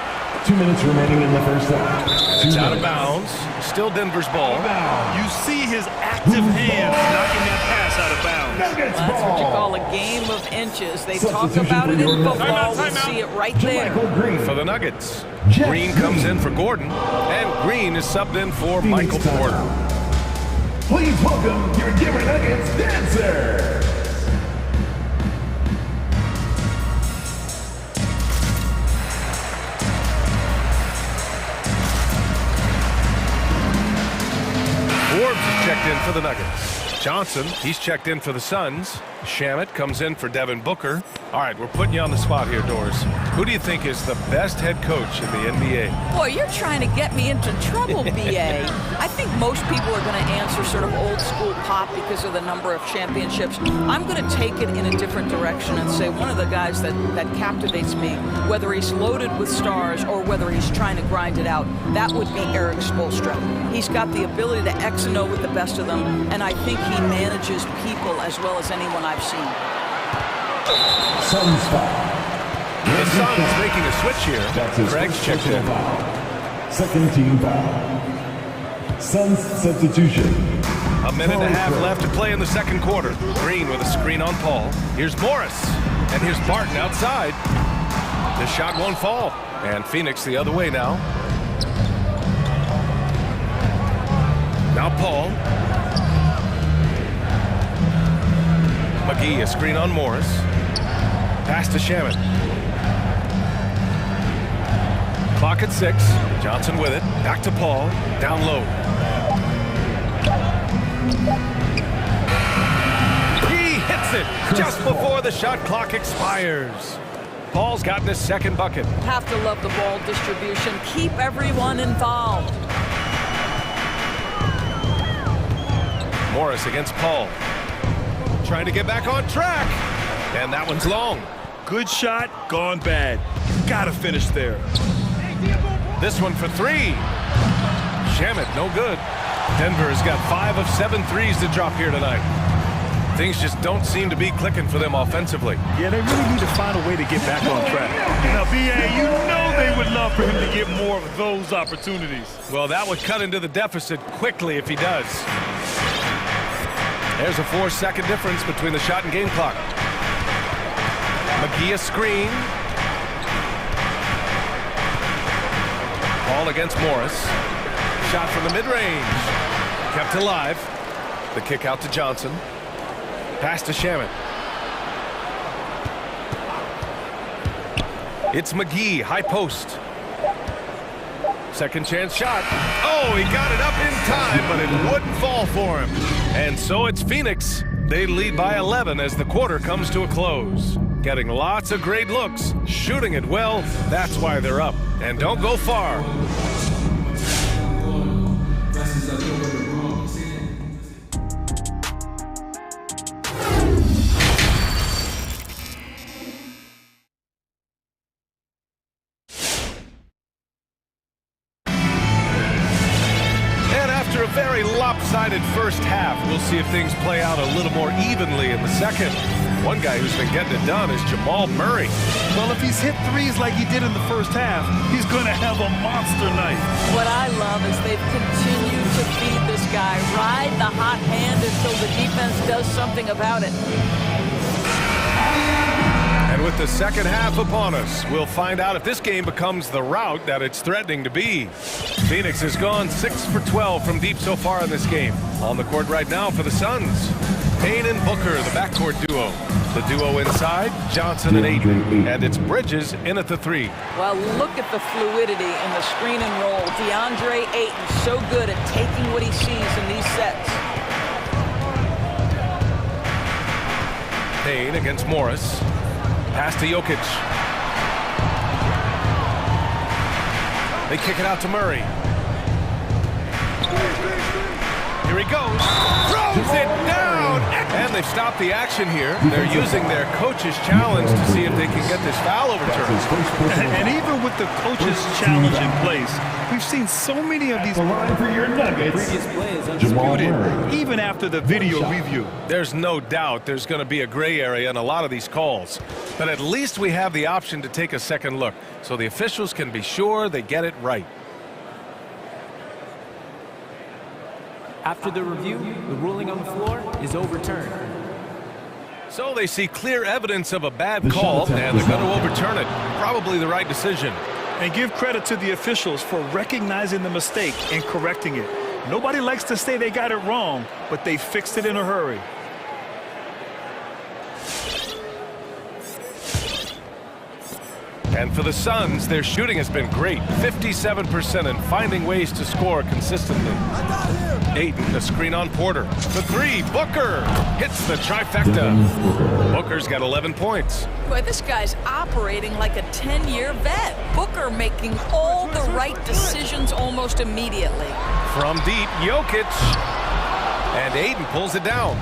2 minutes remaining in the first half. It's out of bounds. Still Denver's ball. You see his active hands knocking that pass out of bounds. That's what you call a game of inches. They talk about it in football. We see it right there. For the Nuggets, Green comes in for Gordon, and Green is subbed in for Michael Porter. Please welcome your Denver Nuggets dancers. Forbes is checked in for the Nuggets. Johnson, he's checked in for the Suns. Shamet comes in for Devin Booker. All right, we're putting you on the spot here, Doris. Who do you think is the best head coach in the NBA? Boy, you're trying to get me into trouble, BA. I think most people are going to answer sort of old school Pop because of the number of championships. I'm going to take it in a different direction and say one of the guys that captivates me, whether he's loaded with stars or whether he's trying to grind it out, that would be Eric Spoelstra. He's got the ability to X and O with the best of them, and I think he manages people as well as anyone I've seen. Suns foul. The Suns making a switch here. That's his Craig's first checked in. foul. Second team foul. Suns substitution. A minute and a half left to play in the second quarter. Green with a screen on Paul. Here's Morris. And here's Barton outside. The shot won't fall. And Phoenix the other way now. Now Paul. McGee, a screen on Morris. Pass to Shamet. Clock at 6. Johnson with it. Back to Paul. Down low. He hits it just before the shot clock expires. Paul's gotten his second bucket. Have to love the ball distribution. Keep everyone involved. Morris against Paul. Trying to get back on track. And that one's long. Good shot, gone bad. Gotta finish there. This one for 3. Shamet, no good. Denver has got 5 of 7 threes to drop here tonight. Things just don't seem to be clicking for them offensively. Yeah, they really need to find a way to get back on track. Now, BA, you know they would love for him to get more of those opportunities. Well, that would cut into the deficit quickly if he does. There's a 4-second difference between the shot and game clock. McGee a screen. Paul against Morris. Shot from the mid-range. Kept alive. The kick out to Johnson. Pass to Shamet. It's McGee, high post. Second chance shot. Oh, he got it up in time, but it wouldn't fall for him. And so it's Phoenix. They lead by 11 as the quarter comes to a close. Getting lots of great looks, shooting it well, that's why they're up. And don't go far. After a very lopsided first half, we'll see if things play out a little more evenly in the second. One guy who's been getting it done is Jamal Murray. Well, if he's hit threes like he did in the first half, he's going to have a monster night. What I love is they've continued to feed this guy, ride the hot hand until the defense does something about it. And with the second half upon us, we'll find out if this game becomes the rout that it's threatening to be. Phoenix has gone 6 for 12 from deep so far in this game. On the court right now for the Suns, Payne and Booker, the backcourt duo. The duo inside, Johnson and Ayton. And it's Bridges in at the 3. Well, look at the fluidity in the screen and roll. DeAndre Ayton so good at taking what he sees in these sets. Payne against Morris. Pass to Jokic. They kick it out to Murray. Here he goes. Throws it down. And they've stopped the action here. They're using their coach's challenge to see if they can get this foul overturned. And even with the coach's challenge in place, we've seen so many of these line for your Nuggets. Previous play is undisputed. Even after the video review. There's no doubt there's going to be a gray area in a lot of these calls. But at least we have the option to take a second look, so the officials can be sure they get it right. After the review, the ruling on the floor is overturned. So they see clear evidence of a bad call, and they're going to overturn it. Probably the right decision. And give credit to the officials for recognizing the mistake and correcting it. Nobody likes to say they got it wrong, but they fixed it in a hurry. And for the Suns, their shooting has been great. 57% and finding ways to score consistently. Ayton, a screen on Porter. The three, Booker hits the trifecta. Booker's got 11 points. Boy, this guy's operating like a 10-year vet. Booker making all the right decisions almost immediately. From deep, Jokic. And Ayton pulls it down.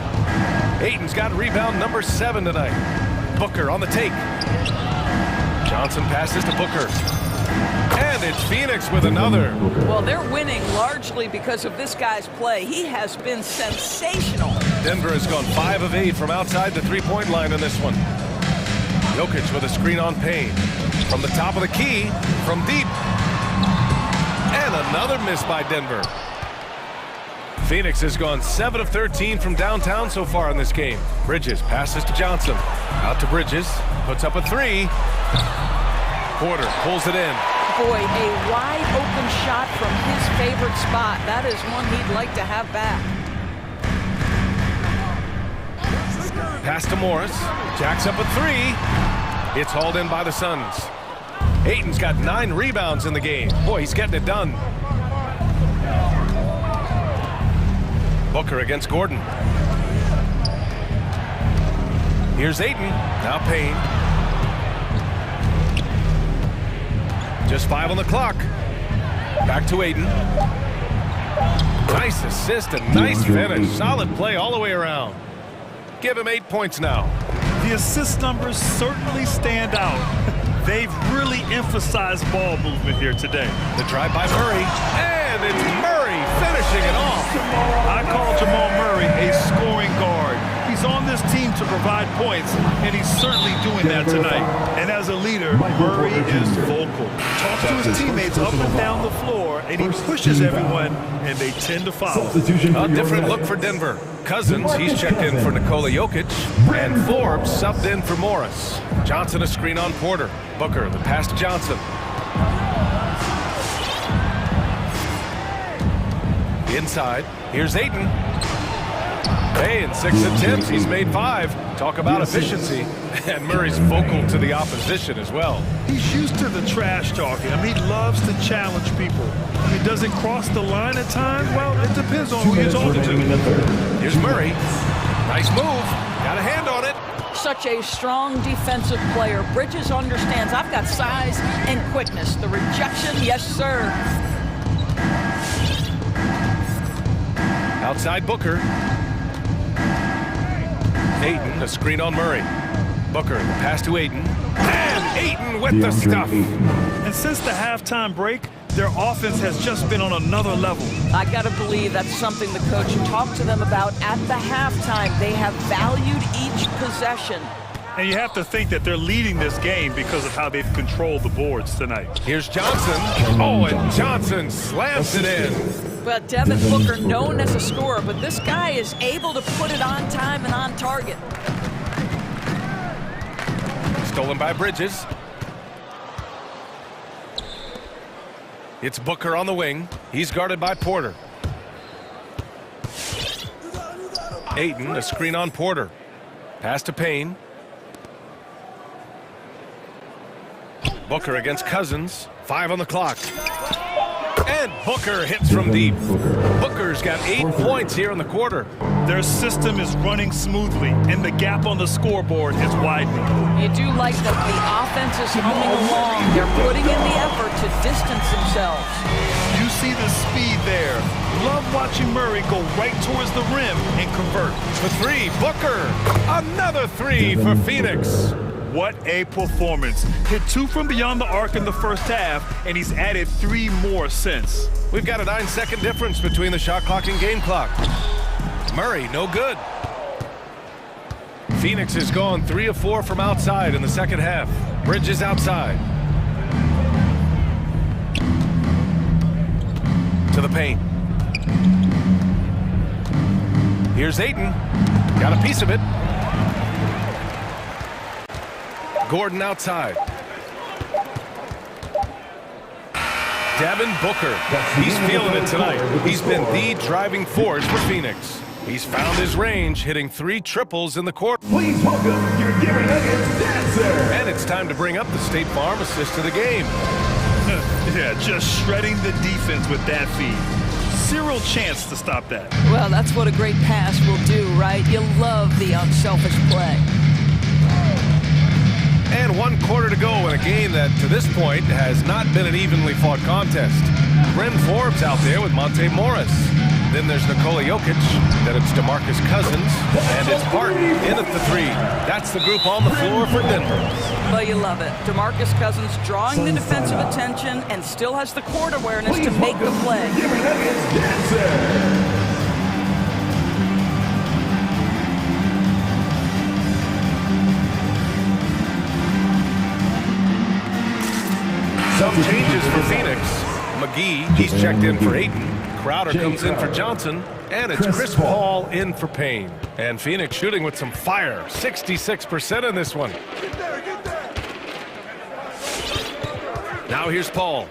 Ayton's got rebound number 7 tonight. Booker on the take. Johnson passes to Booker. And it's Phoenix with another. Well, they're winning largely because of this guy's play. He has been sensational. Denver has gone 5 of 8 from outside the three-point line in this one. Jokic with a screen on Payne. From the top of the key, from deep. And another miss by Denver. Phoenix has gone 7 of 13 from downtown so far in this game. Bridges passes to Johnson. Out to Bridges. Puts up a 3. Porter pulls it in. Boy, a wide open shot from his favorite spot. That is one he'd like to have back. Pass to Morris. Jacks up a 3. It's hauled in by the Suns. Ayton's got 9 rebounds in the game. Boy, he's getting it done. Booker against Gordon. Here's Ayton. Now Payne. Just 5 on the clock. Back to Ayton. Nice assist and nice finish. Solid play all the way around. Give him 8 points now. The assist numbers certainly stand out. They've really emphasized ball movement here today. The drive by Murray. And it's Murray finishing it off. I call Jamal Murray a scoring guard. He's on this team to provide points, and he's certainly doing that tonight. And as a leader, Murray is vocal. Talks to his teammates up and down the floor, and he pushes everyone, and they tend to follow. A different look for Denver. Cousins, he's checked in for Nikola Jokic, and Forbes subbed in for Morris. Johnson a screen on Porter. Booker, the pass to Johnson. Inside, here's Ayton. Hey, in 6 attempts, he's made 5. Talk about efficiency. And Murray's vocal to the opposition as well. He's used to the trash talking. I mean, he loves to challenge people. He doesn't cross the line at times. Well, it depends on who you're talking to. Here's Murray. Nice move. Got a hand on it. Such a strong defensive player. Bridges understands I've got size and quickness. The rejection, yes, sir. Outside Booker. Ayton, a screen on Murray. Booker, the pass to Ayton. And Ayton with the stuff. And since the halftime break, their offense has just been on another level. I got to believe that's something the coach talked to them about at the halftime. They have valued each possession. And you have to think that they're leading this game because of how they've controlled the boards tonight. Here's Johnson. Oh, and Johnson slams it in. But Devin Booker, known as a scorer, but this guy is able to put it on time and on target. Stolen by Bridges. It's Booker on the wing. He's guarded by Porter. Ayton, a screen on Porter. Pass to Payne. Booker against Cousins. 5 on the clock. And Booker hits from deep. Booker's got 8 points here in the quarter. Their system is running smoothly, and the gap on the scoreboard is widening. You do like that the offense is humming along. They're putting in the effort to distance themselves. You see the speed there. Love watching Murray go right towards the rim and convert. The 3, Booker. Another 3 for Phoenix. What a performance. Hit 2 from beyond the arc in the first half, and he's added 3 more since. We've got a 9-second difference between the shot clock and game clock. Murray, no good. Phoenix has gone 3 of 4 from outside in the second half. Bridges outside. To the paint. Here's Ayton. Got a piece of it. Gordon outside. Devin Booker. He's feeling it tonight. He's been the driving force for Phoenix. He's found his range, hitting 3 triples in the quarter. Please welcome your Denver Nuggets dancer. And it's time to bring up the State Farm assist of the game. Yeah, just shredding the defense with that feed. Zero chance to stop that. Well, that's what a great pass will do, right? You love the unselfish play. And 1 quarter to go in a game that, to this point, has not been an evenly fought contest. Bryn Forbes out there with Monte Morris. Then there's Nikola Jokic. Then it's DeMarcus Cousins. And it's Barton in at the 3. That's the group on the floor for Denver. Well, you love it. DeMarcus Cousins drawing the defensive attention and still has the court awareness to make the play. Some changes for Phoenix. McGee, he's checked in for Ayton. Crowder comes in for Johnson. And it's Chris Paul in for Payne. And Phoenix shooting with some fire. 66% in this one. Now here's Paul.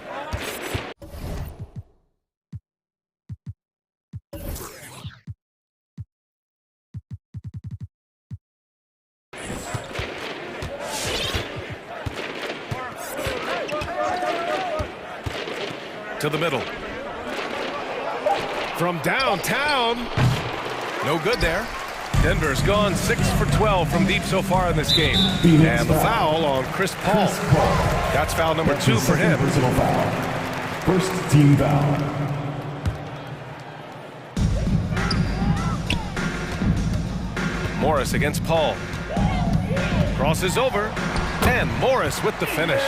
To the middle. From downtown. No good there. Denver's gone 6 for 12 from deep so far in this game. And the foul on Chris Paul. That's foul number 2 for him. First team foul. Morris against Paul. Crosses over. 10. Morris with the finish.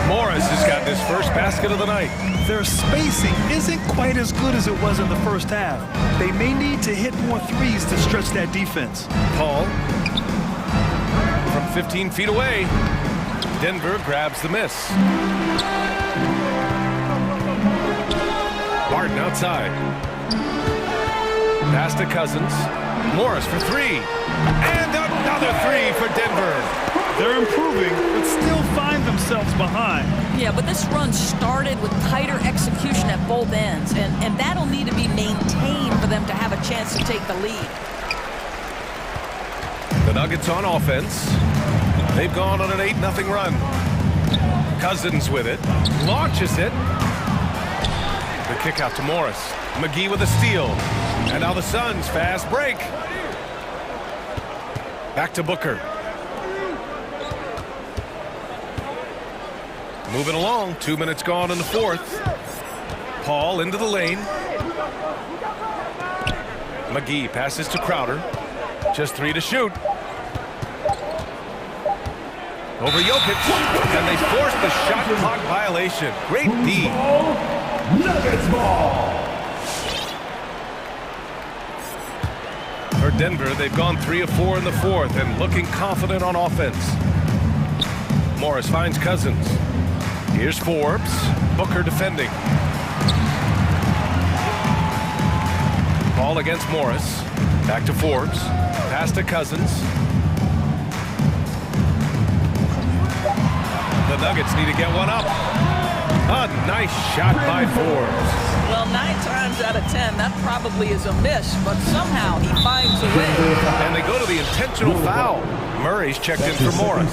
Morris has got his first basket of the night. Their spacing isn't quite as good as it was in the first half. They may need to hit more threes to stretch that defense. Paul from 15 feet away. Denver grabs the miss. Barton outside. Pass to Cousins. Morris for 3. And another 3 for Denver. They're improving, but still find themselves behind. Yeah, but this run started with tighter execution at both ends, and that'll need to be maintained for them to have a chance to take the lead. The Nuggets on offense. They've gone on an 8-0 run. Cousins with it. Launches it. The kick out to Morris. McGee with a steal. And now the Suns fast break. Back to Booker. Moving along, 2 minutes gone in the 4th. Paul into the lane. McGee passes to Crowder. Just 3 to shoot. Over Jokic. And they force the shot clock violation. Great D. Nuggets ball. For Denver, they've gone 3 of 4 in the 4th and looking confident on offense. Morris finds Cousins. Here's Forbes. Booker defending. Ball against Morris. Back to Forbes. Pass to Cousins. The Nuggets need to get one up. A nice shot by Forbes. Well, 9 times out of 10, that probably is a miss, but somehow he finds a way. And they go to the intentional foul. Murray's checked in for Morris.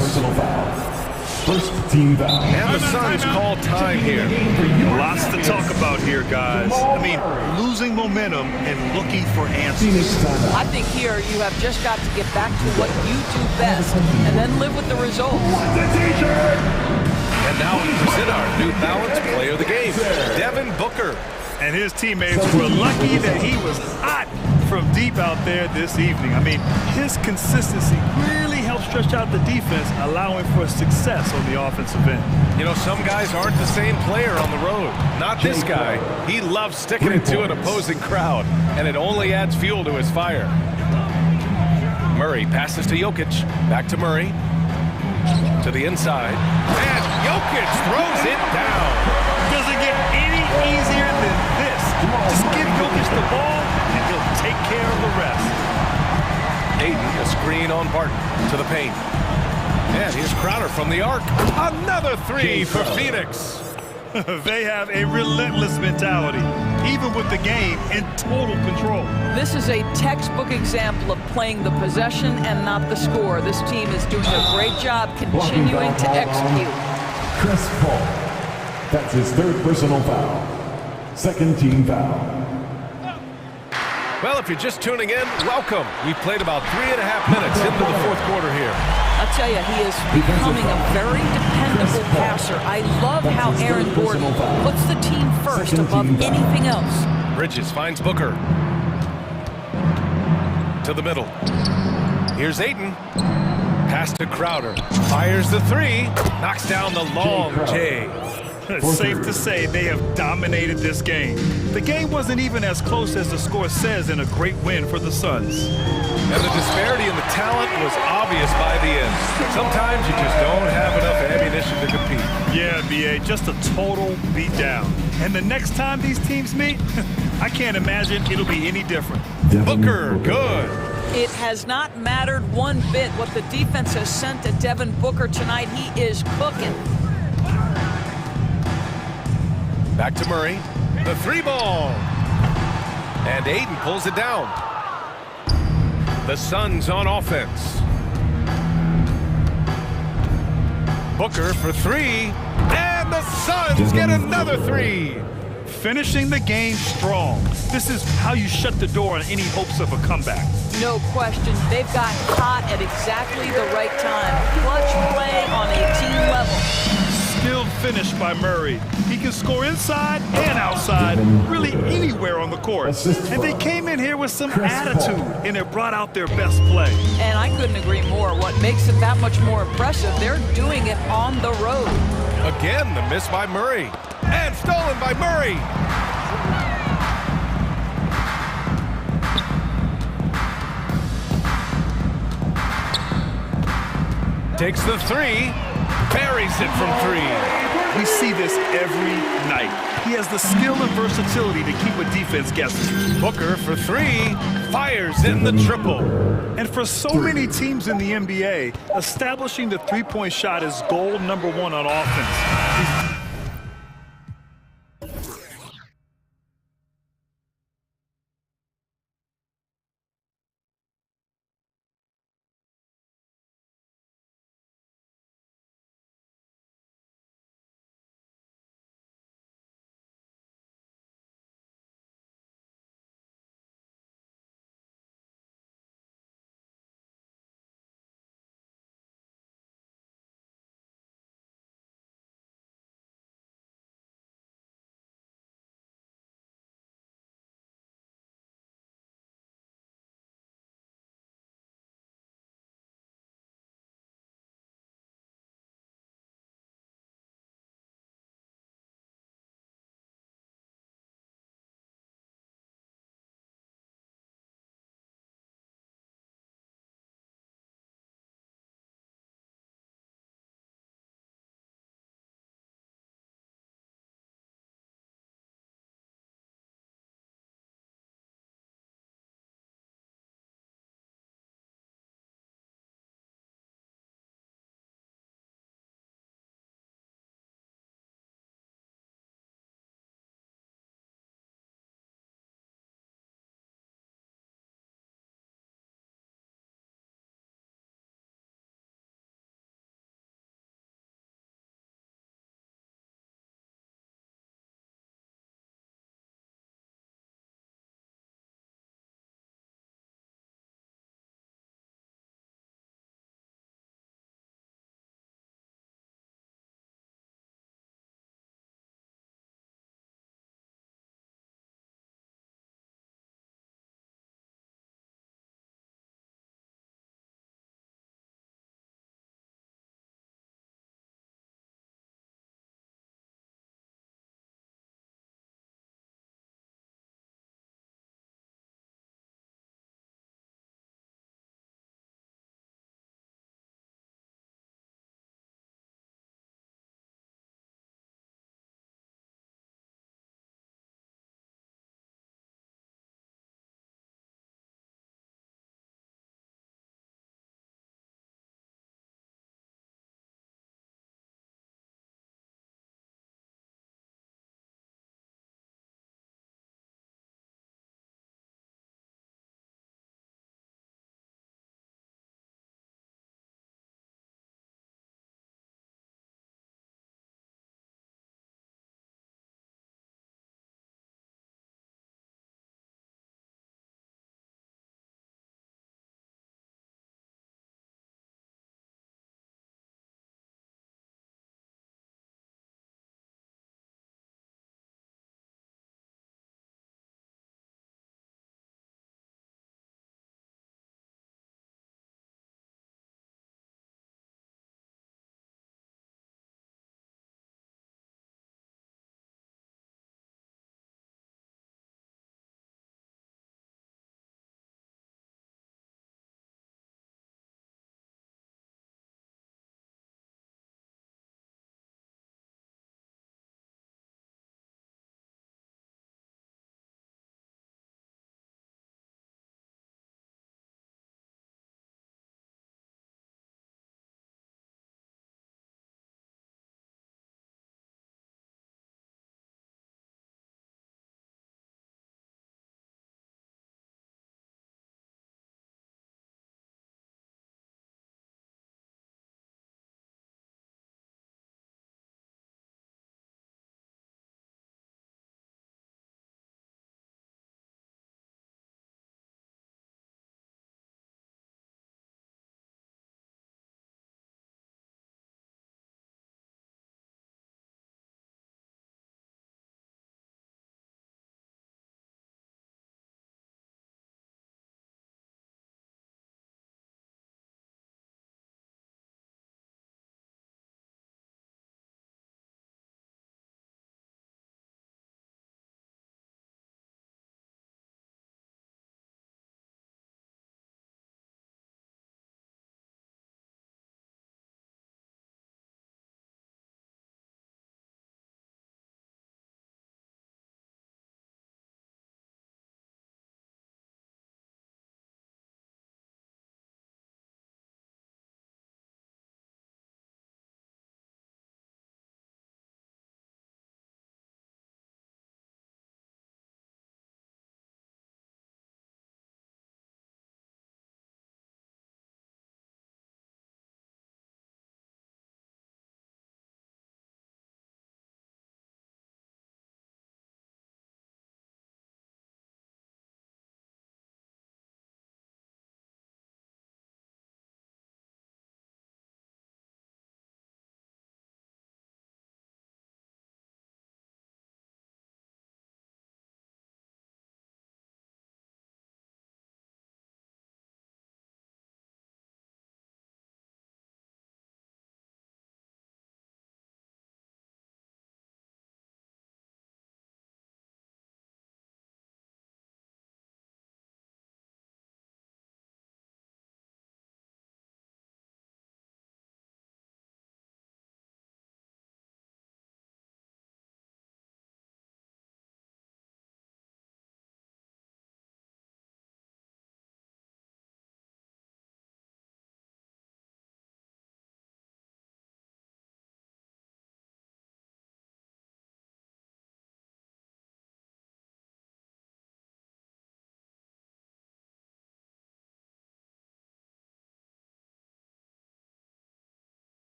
First team foul. And the Suns call time here. Lots to talk about here, guys. I mean, losing momentum and looking for answers. I think here you have just got to get back to what you do best and then live with the results. And now we present our New Balance player of the game, Devin Booker. And his teammates were lucky that he was hot from deep out there this evening. I mean, his consistency really helped stretch out the defense, allowing for success on the offensive end. You know, some guys aren't the same player on the road. Not this guy. He loves sticking it to an opposing crowd, and it only adds fuel to his fire. Murray passes to Jokic. Back to Murray. To the inside. And Jokic throws it down. Doesn't get any easier than this. Just give Jokic the ball, and he'll take care of the rest. Ayton, a screen on Barton to the paint. And here's Crowder from the arc. Another 3 for Phoenix. They have a relentless mentality, even with the game in total control. This is a textbook example of playing the possession and not the score. This team is doing a great job continuing to execute. Chris Paul. That's his third personal foul. Second team foul. Well, if you're just tuning in, welcome. We've played about 3.5 minutes into the fourth quarter here. I'll tell you, he is becoming a very dependable passer. I love how Aaron Gordon puts the team first above anything else. Bridges finds Booker. To the middle. Here's Ayton. Pass to Crowder. Fires the three. Knocks down the long J. It's safe to say they have dominated this game. The game wasn't even as close as the score says in a great win for the Suns. And the disparity in the talent was obvious by the end. Sometimes you just don't have enough ammunition to compete. Yeah, BA, just a total beatdown. And the next time these teams meet, I can't imagine it'll be any different. Booker, good. It has not mattered one bit what the defense has sent to Devin Booker tonight. He is cooking. Back to Murray. The three ball. And Ayton pulls it down. The Suns on offense. Booker for three. And the Suns get another three. Finishing the game strong. This is how you shut the door on any hopes of a comeback. No question. They've got hot at exactly the right time. Clutch play on a team level. Skilled finish by Murray. He can score inside and outside, really anywhere on the court. And they came in here with some attitude, and it brought out their best play. And I couldn't agree more. What makes it that much more impressive, they're doing it on the road. Again, the miss by Murray. And stolen by Murray. Takes the three. Buries it from three. We see this every night. He has the skill and versatility to keep a defense guessing. Booker for three. Fires in the triple. And for so many teams in the NBA, establishing the three-point shot is goal number one on offense.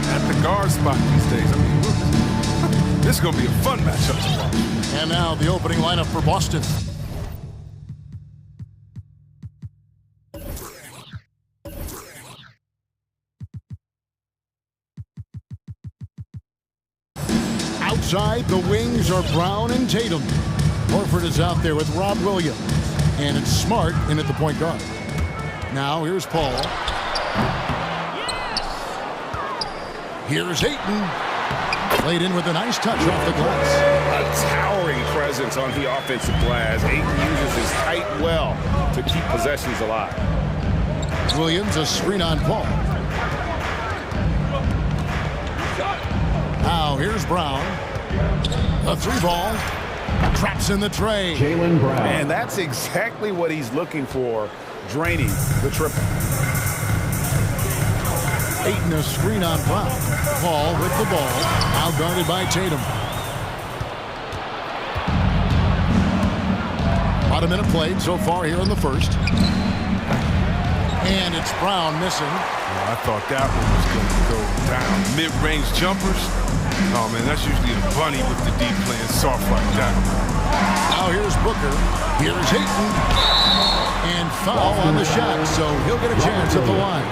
game at the guard spot these days. I mean, this is going to be a fun matchup to watch. And now the opening lineup for Boston. Outside, the wings are Brown and Tatum. Horford is out there with Rob Williams. And it's Smart in at the point guard. Now here's Paul. Here's Ayton. Played in with a nice touch off the glass. A towering presence on the offensive glass. Ayton uses his height well to keep possessions alive. Williams, a screen on Paul. Now here's Brown. A three ball. Traps in the tray. Jaylen Brown. And that's exactly what he's looking for, draining the triple. Ayton, a screen on Brown. Paul with the ball. Now guarded by Tatum. About a minute played so far here in the first. And it's Brown missing. Well, I thought that one was going to go down. Mid-range jumpers. Oh, man, that's usually a bunny with the deep playing soft like that. Now here's Booker. Here's Ayton. And foul on the shot, so he'll get a chance at the line.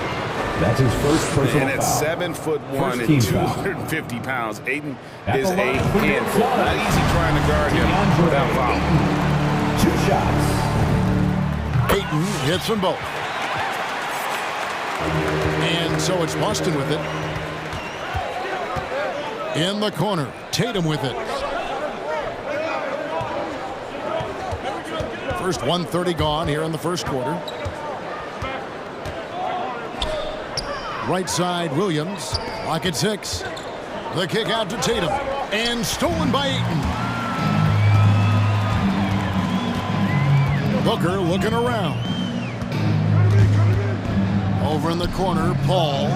That's his first personal And at foul. 7'1" and 250 pounds, Ayton is a handful. Not easy trying to guard him without foul. 2 shots. Ayton hits them both. And so it's Boston with it. In the corner, Tatum with it. First 1:30 gone here in the first quarter. Right side, Williams. Lock at 6. The kick out to Tatum. And stolen by Ayton. Booker looking around. Over in the corner, Paul.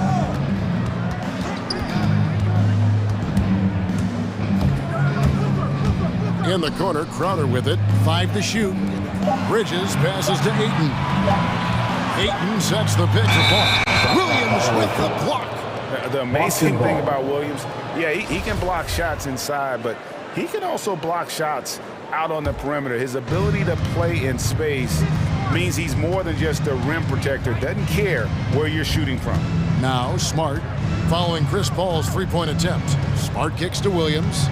In the corner, Crowder with it. 5 to shoot. Bridges passes to Ayton. Ayton sets the pitch for Paul. Williams with the block. The amazing thing about Williams, yeah, he can block shots inside, but he can also block shots out on the perimeter. His ability to play in space means he's more than just a rim protector. Doesn't care where you're shooting from. Now Smart following Chris Paul's three-point attempt. Smart kicks to Williams.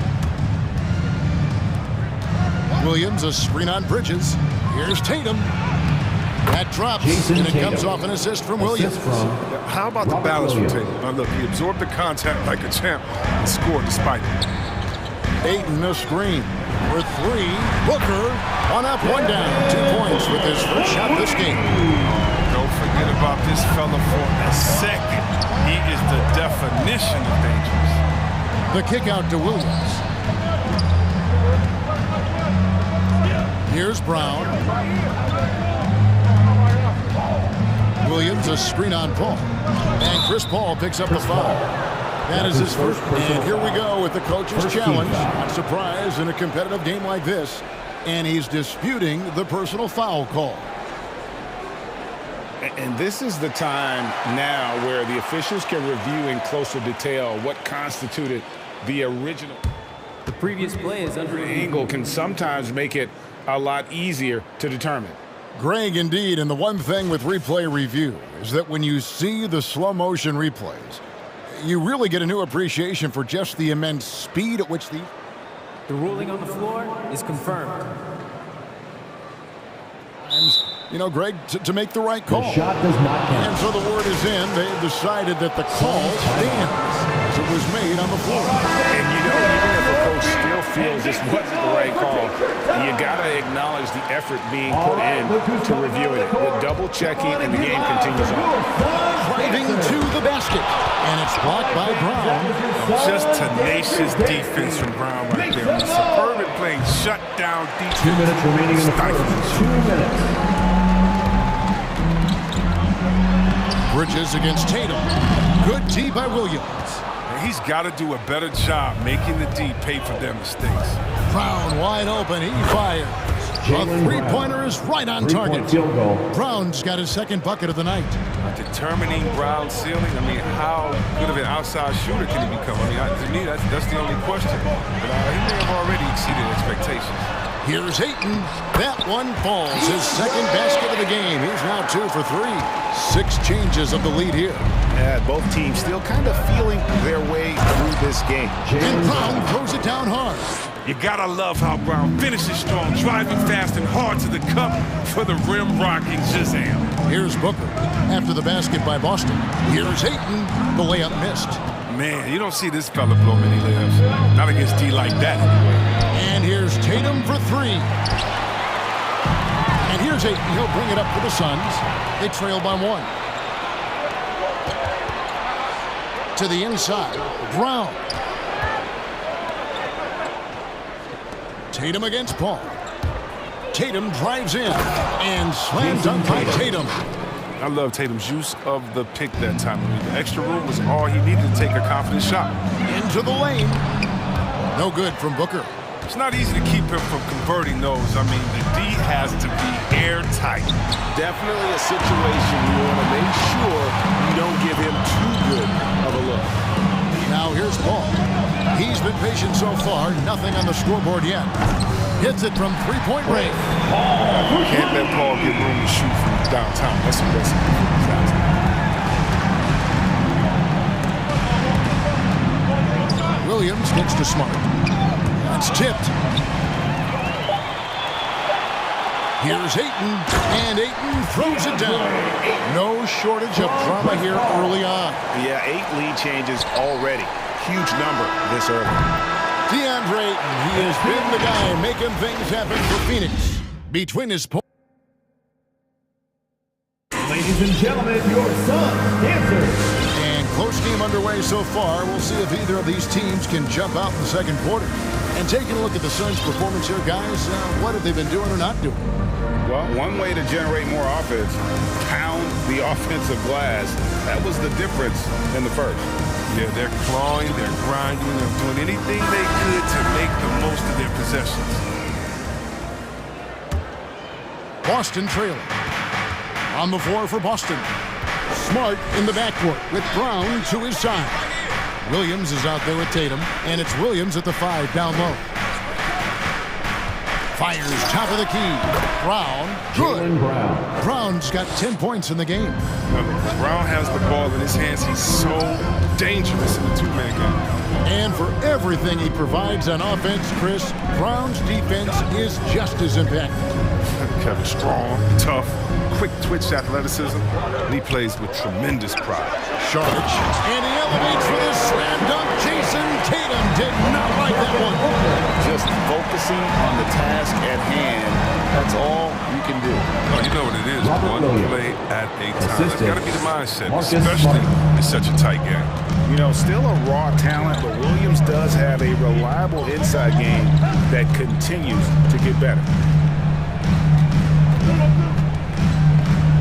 Williams, a screen on Bridges. Here's Tatum. That drops, and it comes off an assist from Williams. How about the balance from Tatum? Now look, he absorbed the contact like a champ and scored despite it. Ayton, a screen for 3. Booker, 1 up, 1 down. 2 points with his first shot this game. Don't forget about this fella for a second. He is the definition of dangerous. The kick out to Williams. Here's Brown. Williams, a screen on Paul. And Chris Paul picks up the foul. That is his first. And here we go with the coach's challenge. Not surprised in a competitive game like this. And he's disputing the personal foul call. And this is the time now where the officials can review in closer detail what constituted the original. The previous play is under angle can sometimes make it a lot easier to determine. Greg, indeed, and the one thing with replay review is that when you see the slow motion replays, you really get a new appreciation for just the immense speed at which the ruling on the floor is confirmed. You know, Greg, to make the right call. The shot does not count. And so the word is in. They've decided that the call stands as it was made on the floor. And you know, even if a coach still feels this wasn't the right call, you got to acknowledge the effort being put in to reviewing it. The double checking, and the game continues on. Driving to the basket. And it's blocked by Brown. Just tenacious defense from Brown right there. Superb playing shutdown defense. 2 minutes remaining in the first. 2 minutes. Bridges against Tatum. Good D by Williams. He's got to do a better job making the D pay for their mistakes. Brown wide open. He fires. A three-pointer is right on target. Brown's got his second bucket of the night. Determining Brown's ceiling, I mean, how good of an outside shooter can he become? I mean, to me, that's the only question. But he may have already exceeded expectations. Here's Ayton. That one falls. His second basket of the game. He's now 2 for 3. 6 changes of the lead here. Yeah, both teams still kind of feeling their way through this game. And Brown throws it down hard. You gotta love how Brown finishes strong, driving fast and hard to the cup for the rim-rocking Shazam. Here's Booker after the basket by Boston. Here's Ayton. The layup missed. Man, you don't see this fella blow many layups. Not against D like that, anyway. And here's Tatum for 3. And here's Ayton. He'll bring it up for the Suns. They trail by 1. To the inside. Brown. Tatum against Paul. Tatum drives in and slam dunk by Tatum. I love Tatum's use of the pick that time. I mean, the extra room was all he needed to take a confident shot. Into the lane. No good from Booker. It's not easy to keep him from converting those. I mean, the D has to be airtight. Definitely a situation you want to make sure you don't give him too good of a look. Now here's Paul. He's been patient so far. Nothing on the scoreboard yet. Hits it from three-point range. Can't let Paul get room to shoot from downtown. That's the best. Williams gets to Smart. It's tipped. Here's Ayton, and Ayton throws it down. No shortage of drama here early on. Yeah, 8 lead changes already. Huge number this early. DeAndre Ayton, he has been the guy making things happen for Phoenix. Between his points. Ladies and gentlemen, your Suns dancers. And close game underway so far. We'll see if either of these teams can jump out in the second quarter. And taking a look at the Suns' performance here, guys, what have they been doing or not doing? Well, one way to generate more offense, pound the offensive glass. That was the difference in the first. Yeah, they're clawing, they're grinding, they're doing anything they could to make the most of their possessions. Boston trailing. On the floor for Boston. Smart in the backcourt with Brown to his side. Williams is out there with Tatum, and it's Williams at the 5 down low. Fires top of the key. Brown, good. Brown's got 10 points in the game. Brown has the ball in his hands. He's so dangerous in the two-man game. And for everything he provides on offense, Chris, Brown's defense is just as impactful. Kevin strong, tough, quick twitch athleticism, and he plays with tremendous pride. Sharge, and he elevates for the slam dunk. Jason Tatum did not like that one. Just focusing on the task at hand, that's all you can do. Oh, you know what it is, one play at a time. That's got to be the mindset, especially in such a tight game. You know, still a raw talent, but Williams does have a reliable inside game that continues to get better.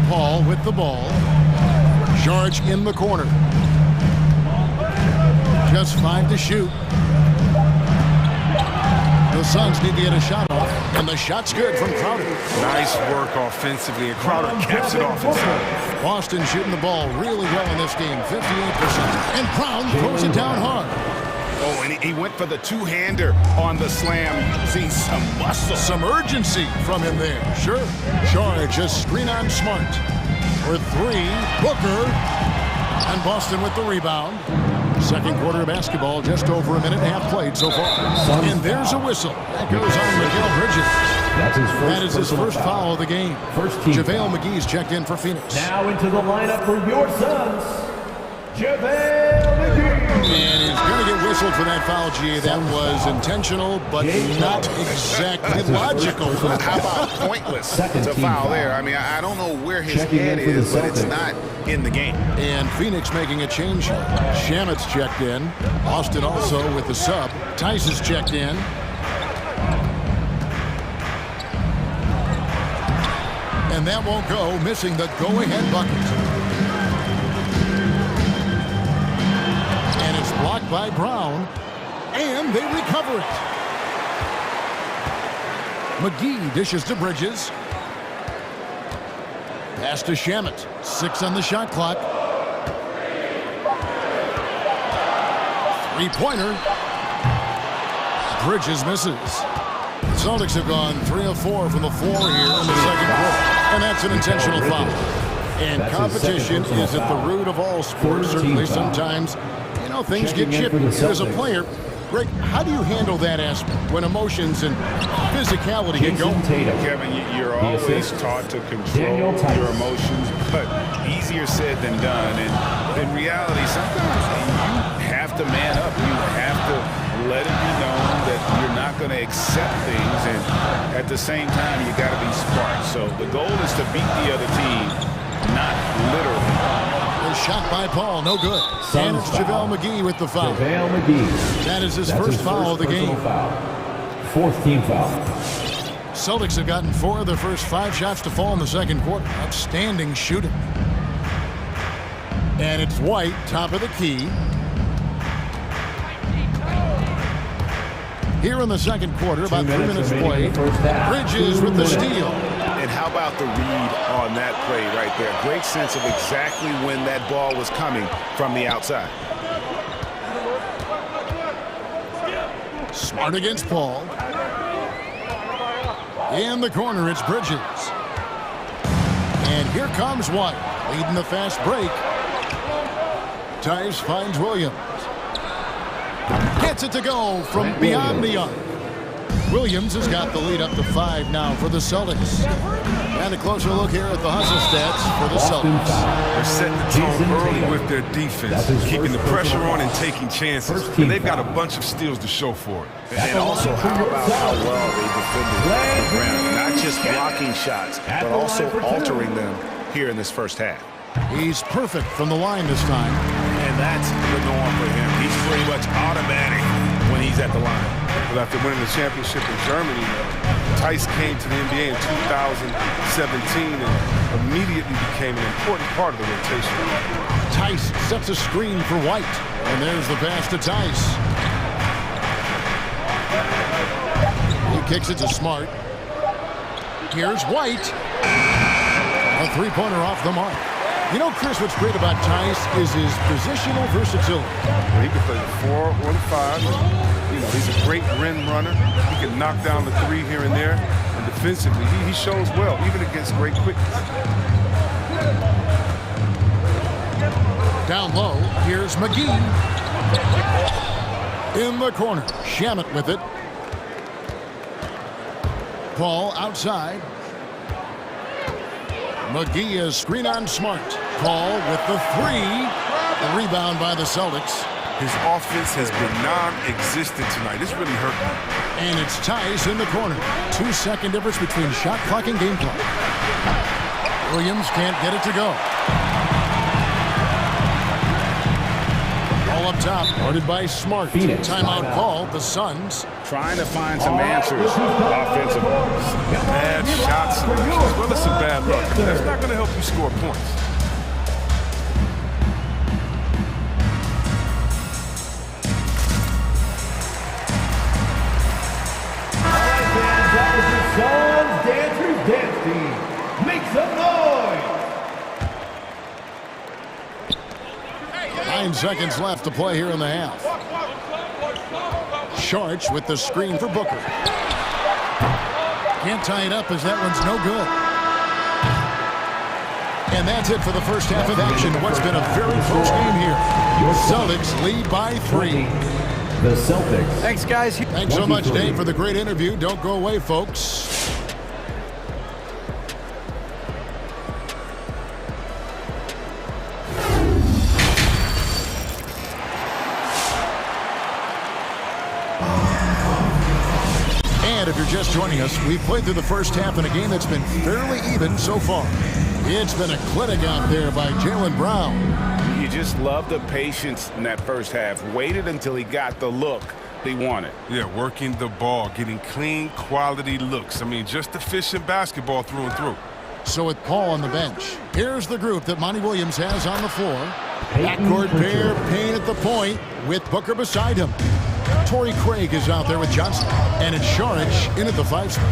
Paul with the ball. Charge in the corner. Just 5 to shoot. The Suns need to get a shot off, and the shot's good from Crowder. Nice work offensively, and Crowder caps it off inside. Boston shooting the ball really well in this game, 58%. And Brown throws it down hard. Oh, and he went for the two-hander on the slam. See some muscle. Some urgency from him there. Sure. Charge a screen on Smart. For 3, Booker. And Boston with the rebound. Second quarter of basketball, just over a minute and a half played so far. And there's a whistle. That goes on Miguel Bridges. That is his first foul of the game. JaVale McGee's checked in for Phoenix. Now into the lineup for your Suns, JaVale McGee. And he's going to get whistled for that foul, G. That was intentional, but not exactly logical. How about pointless to foul there? I mean, I don't know where his head is, but it's not in the game. And Phoenix making a change here. Shamet's checked in. Austin also with the sub. Tice is checked in. And that won't go, missing the go-ahead bucket. blocked by Brown, and they recover it. McGee dishes to Bridges. Pass to Shamet. 6 on the shot clock. Three-pointer. Bridges misses. The Celtics have gone 3 of 4 from the floor here in the second quarter, and that's an intentional foul. And competition is at the root of all sports. Certainly sometimes, you know, things get chippy. As a player, Greg, how do you handle that aspect when emotions and physicality get going? Kevin, you're always taught to control your emotions, but easier said than done. And in reality, sometimes you have to man up. You have to let it be known that you're not going to accept things, and at the same time, you got to be smart. So the goal is to beat the other team, not literally. A shot by Paul, no good. And it's JaVale McGee with the foul. JaVale McGee. That is his first foul of the game. Fourth team foul. Celtics have gotten 4 of their first 5 shots to fall in the second quarter. Outstanding shooting. And it's White, top of the key. Here in the second quarter, about 3 minutes played. Bridges with the steal. And how about the read on that play right there? Great sense of exactly when that ball was coming from the outside. Smart against Paul. In the corner, it's Bridges. And here comes White, leading the fast break. Tice finds Williams. Gets it to go from beyond the arc. Williams has got the lead up to 5 now for the Celtics. And a closer look here at the hustle stats for the Celtics. They're setting the tone early with their defense, keeping the pressure on and taking chances. And they've got a bunch of steals to show for it. And also, how about how well they defended the ground? Not just blocking shots, but also altering them here in this first half. He's perfect from the line this time. And that's the norm for him. He's pretty much automatic when he's at the line. But after winning the championship in Germany, Tice came to the NBA in 2017 and immediately became an important part of the rotation. Tice sets a screen for White. And there's the pass to Tice. He kicks it to Smart. Here's White. A three-pointer off the mark. You know, Chris, what's great about Tice is his positional versatility. Well, he can play the 4 or the 5. You know, he's a great rim runner. He can knock down the 3 here and there. And defensively, he shows well, even against great quickness. Down low, here's McGee. In the corner, Shamet with it. Paul outside. McGee is screen on Smart. Paul with the 3. The rebound by the Celtics. His offense has been non-existent tonight. It's really hurt me. And it's Tice in the corner. 2-second difference between shot clock and game clock. Williams can't get it to go. All up top, guarded by Smart. Timeout call, the Suns. Trying to find some answers offensively. Bad shots, as well as some bad luck. That's not going to help you score points. Suns Dancers Dance Team. Make some noise! 9 seconds left to play here in the half. Sharch with the screen for Booker. Can't tie it up as that one's no good. And that's it for the first half of action. What's been a very close game here. Celtics lead by 3. The Celtics. Thanks, guys. Thanks so much, Dave, for the great interview. Don't go away, folks. And if you're just joining us, we've played through the first half in a game that's been fairly even so far. It's been a clinic out there by Jaylen Brown. You just love the patience in that first half. Waited until he got the look he wanted. Yeah, working the ball, getting clean, quality looks. I mean, just efficient basketball through and through. So with Paul on the bench, here's the group that Monty Williams has on the floor. Backcourt pair, Payne at the point with Booker beside him. Torrey Craig is out there with Johnson. And it's Saric in at the 5 spot.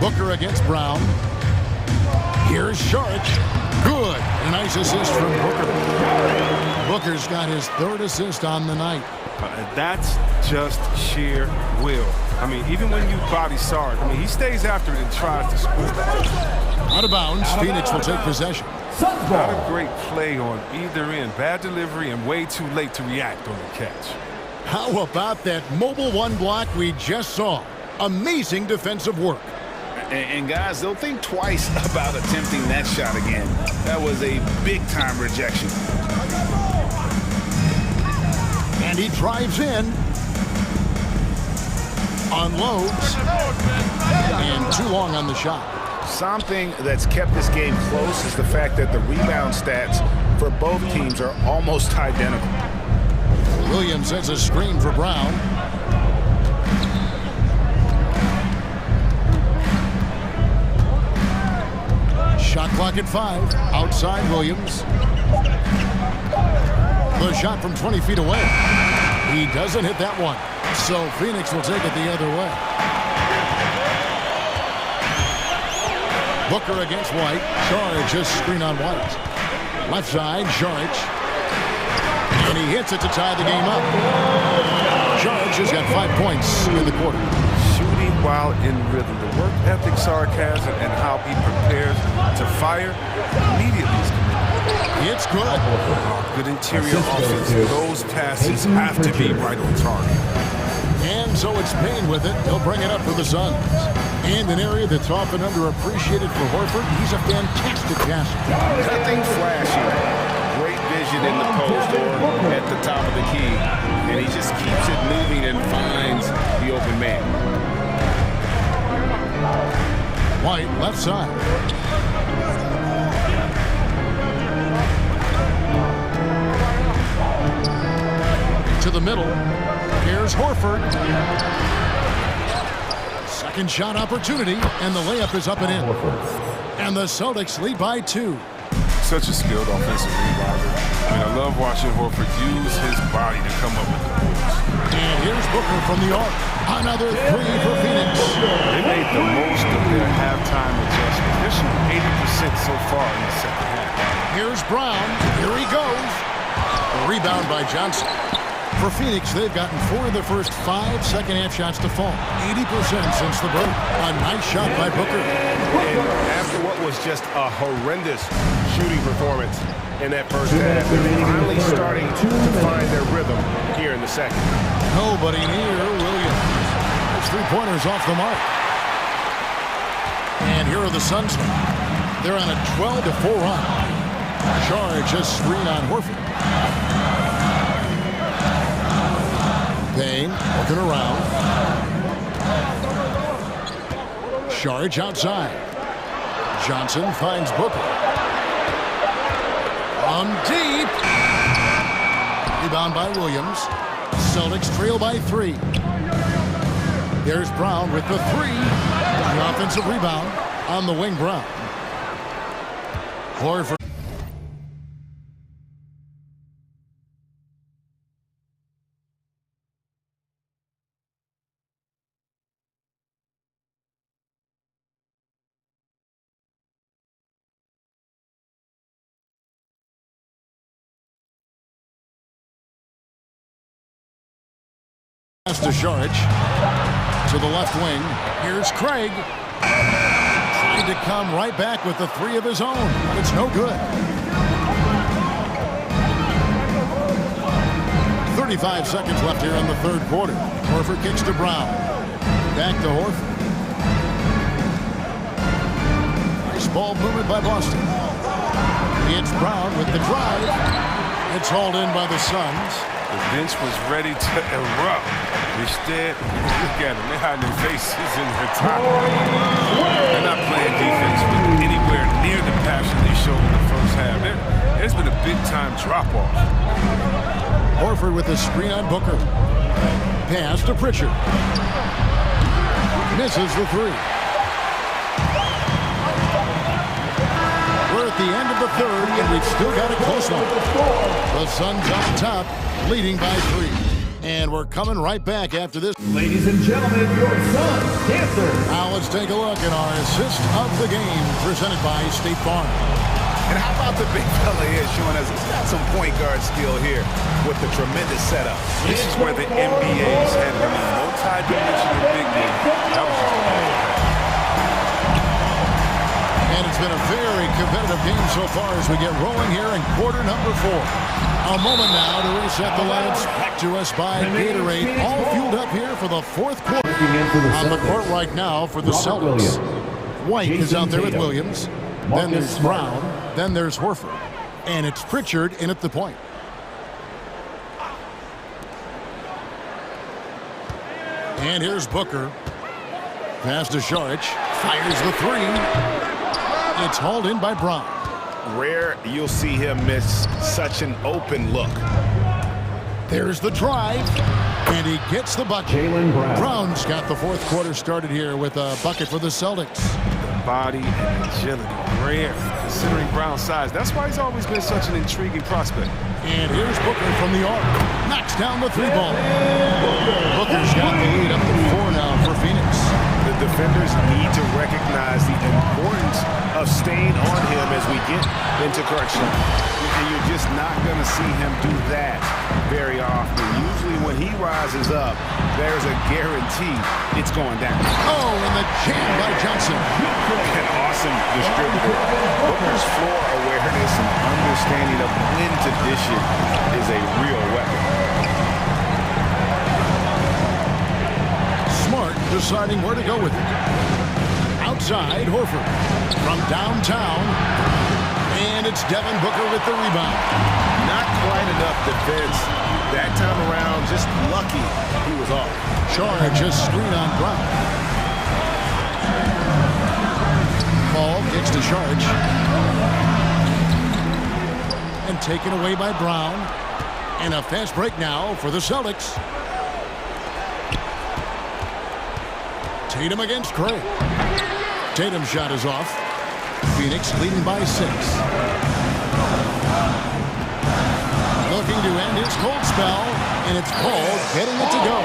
Booker against Brown. Here's Saric. Good. A nice assist from Booker. Booker's got his 3rd assist on the night. That's just sheer will. I mean, even when you body Sarge, I mean, he stays after it and tries to score. Out of bounds, Phoenix will take possession. Not a great play on either end. Bad delivery and way too late to react on the catch. How about that mobile 1 block we just saw? Amazing defensive work. And guys, they'll think twice about attempting that shot again. That was a big-time rejection. And he drives in. Unloads. And too long on the shot. Something that's kept this game close is the fact that the rebound stats for both teams are almost identical. Williams sets a screen for Brown. Shot clock at 5. Outside Williams. The shot from 20 feet away. He doesn't hit that one. So Phoenix will take it the other way. Booker against White. Saric just screen on White. Left side, Saric. And he hits it to tie the game up. Saric has got 5 points in the quarter. Shooting while in rhythm. The work ethic Sarge has and how he prepares to fire immediately is committed. It's good. Good interior offense. Those passes have to be right on target. And so it's Payne with it. He'll bring it up for the Suns. In an area that's often underappreciated for Horford, he's a fantastic passer. Nothing flashy. Great vision in the post or at the top of the key. And he just keeps it moving and finds the open man. White, left side. To the middle. Here's Horford. Second shot opportunity, and the layup is up and in. And the Celtics lead by 2. Such a skilled offensive rebounder. I mean, I love watching Horford use his body to come up with the boards. And here's Booker from the arc. Another 3 for Phoenix. They made the most of their halftime adjustments. They're shooting 80% so far in the second half. Here's Brown. Here he goes. A rebound by Johnson. For Phoenix, they've gotten 4 of the first 5 second-half shots to fall. 80% since the break. A nice shot by Booker. And after what was just a horrendous shooting performance in that first half, they're finally starting to find their rhythm here in the second. Nobody near Williams. His 3-pointers off the mark. And here are the Suns. They're on a 12-4 run. Charge a screen on Horford. Payne looking around. Saric outside. Johnson finds Booker. Deep. Rebound by Williams. Celtics trail by 3. There's Brown with the 3. The offensive rebound on the wing. Brown. Horford. To Saric. To the left wing. Here's Craig. Trying to come right back with the 3 of his own. It's no good. 35 seconds left here in the 3rd quarter. Horford kicks to Brown. Back to Horford. Nice ball movement by Boston. It's Brown with the drive. It's hauled in by the Suns. The bench was ready to erupt. Instead, look at them. They're hiding their faces in their time. They're not playing defense with anywhere near the passion they showed in the first half. There's been a big-time drop-off. Horford with a screen on Booker. Pass to Pritchard. Misses the three. We're at the end of the third, and we've still got a close one. The Suns on top, leading by 3. And we're coming right back after this. Ladies and gentlemen, your Suns dancer. Now let's take a look at our assist of the game, presented by State Farm. And how about the big fella here showing us he's got some point guard skill here with the tremendous setup. This is where the NBA's had a multi-dimensional big game. That was just And it's been a very competitive game so far as we get rolling here in quarter number 4. A moment now to reset the lamps. Back to us by Gatorade. All fueled up here for the fourth quarter. On the court right now for the Celtics. White is out there with Williams. Then there's Brown. Then there's Horford. And it's Pritchard in at the point. And here's Booker. Pass to Šarić. Fires the three. It's hauled in by Brown. Rare you'll see him miss such an open look. There's the drive. And he gets the bucket. Jaylen Brown. Brown's got the fourth quarter started here with a bucket for the Celtics. body and agility. Rare, considering Brown's size. That's why he's always been such an intriguing prospect. And here's Booker from the arc. Knocks down the 3 ball. Booker's got the lead up to 4 now for Phoenix. The defenders need to recognize the importance of staying on him as we get into correction. And you're just not going to see him do that very often. Usually when he rises up, there's a guarantee it's going down. Oh, and the jam by Johnson. An awesome distributor. Booker's floor awareness and understanding of when to dish it is a real weapon. Smart deciding where to go with it. Outside, Horford. From downtown. And it's Devin Booker with the rebound. Not quite enough defense that time around. Just lucky he was off. Šarić just screen on Brown. Ball kicks to Šarić. And taken away by Brown. And a fast break now for the Celtics. Tatum against Craig. Tatum's shot is off. Phoenix leading by 6. Looking to end his cold spell, and it's Paul getting it to go.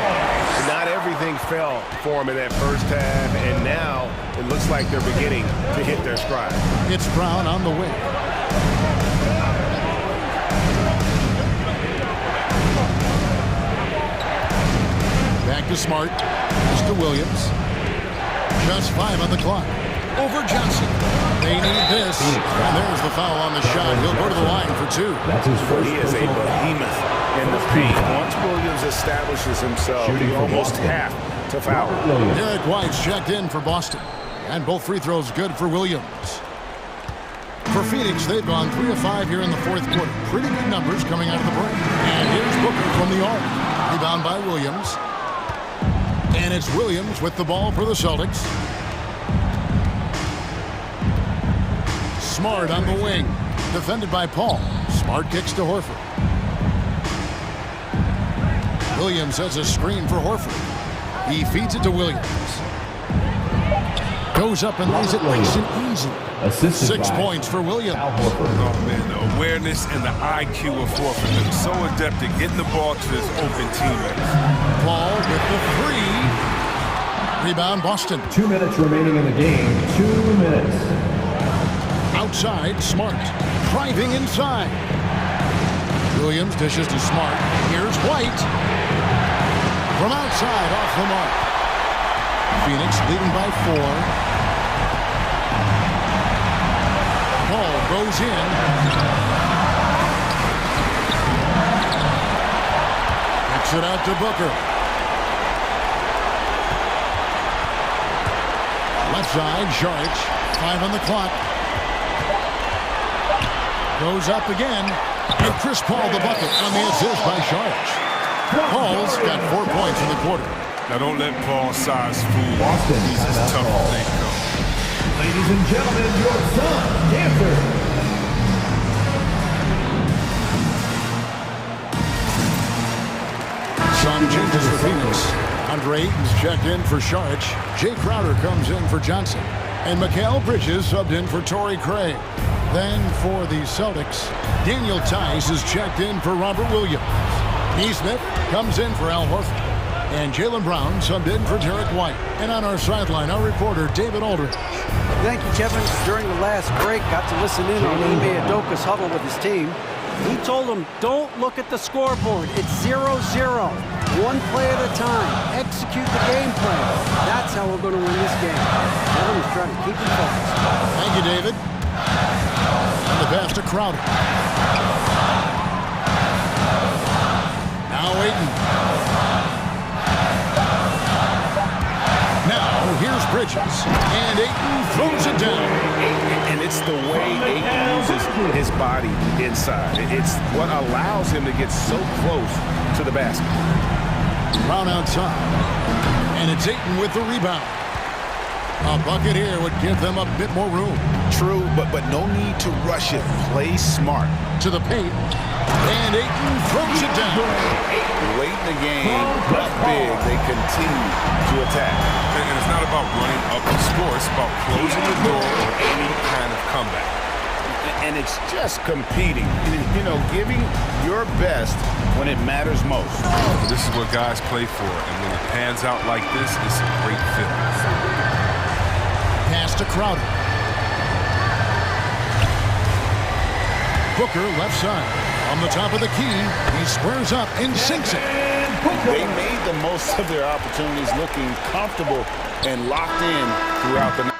Not everything fell for him in that first half, and now it looks like they're beginning to hit their stride. It's Brown on the wing. Back to Smart. Just to Williams. Just 5 on the clock. Over Johnson. They need this. And there's the foul on the shot. He'll go to the line for 2. That's his first. He is a behemoth in the paint. Once Williams establishes himself, he almost have to foul. Derek White's checked in for Boston. And both free throws good for Williams. For Phoenix, they've gone 3 of 5 here in the fourth quarter. Pretty good numbers coming out of the break. And here's Booker from the arc. Rebound by Williams. And it's Williams with the ball for the Celtics. Smart on the wing. Defended by Paul. Smart kicks to Horford. Williams has a screen for Horford. He feeds it to Williams. Goes up and lays it nice and easy. 6 points for Williams. Oh, man, the awareness and the IQ of Horford. So adept at getting the ball to his open teammates. Paul with the 3. Rebound, Boston. 2 minutes remaining in the game. 2 minutes. Outside, Smart. Driving inside. Williams dishes to Smart. Here's White. From outside, off the mark. Phoenix leading by 4. Paul goes in. Kicks it out to Booker. Left side, Šarić. 5 on the clock. Goes up again. And Chris Paul the bucket on the assist by Šarić. Paul's got 4 points in the quarter. Now don't let Paul's size fool. Boston. He's as tough as they come. Ladies and gentlemen, your son, dancer. Some changes for Phoenix. Andre Ayton's checked in for Sharich. Jay Crowder comes in for Johnson. And Mikal Bridges subbed in for Torrey Craig. Then for the Celtics, Daniel Tice is checked in for Robert Williams. Neesmith comes in for Al Horford. And Jaylen Brown subbed in for Derek White. And on our sideline, our reporter, David Aldridge. Thank you, Kevin. During the last break, got to listen in on Ime Udoka's huddle with his team. He told them, don't look at the scoreboard. It's 0-0. One play at a time. Execute the game plan. That's how we're going to win this game. Kevin is trying to keep him focused. Thank you, David. And the pass to Crowder. Now Ayton. Now here's Bridges. And Ayton throws it down. And it's the way Ayton uses his body inside. It's what allows him to get so close to the basket. Brown outside. And it's Ayton with the rebound. A bucket here would give them a bit more room. True, but no need to rush it. Play smart. To the paint. And Ayton throws it down. Late in the game, up big, they continue to attack. And it's not about running up the score. It's about closing the door on any kind of comeback. And it's just competing. You know, giving your best when it matters most. This is what guys play for. And when it pans out like this, it's a great feeling. Pass to Crowder. Booker left side. On the top of the key, he squares up and sinks it. They made the most of their opportunities, looking comfortable and locked in throughout the night.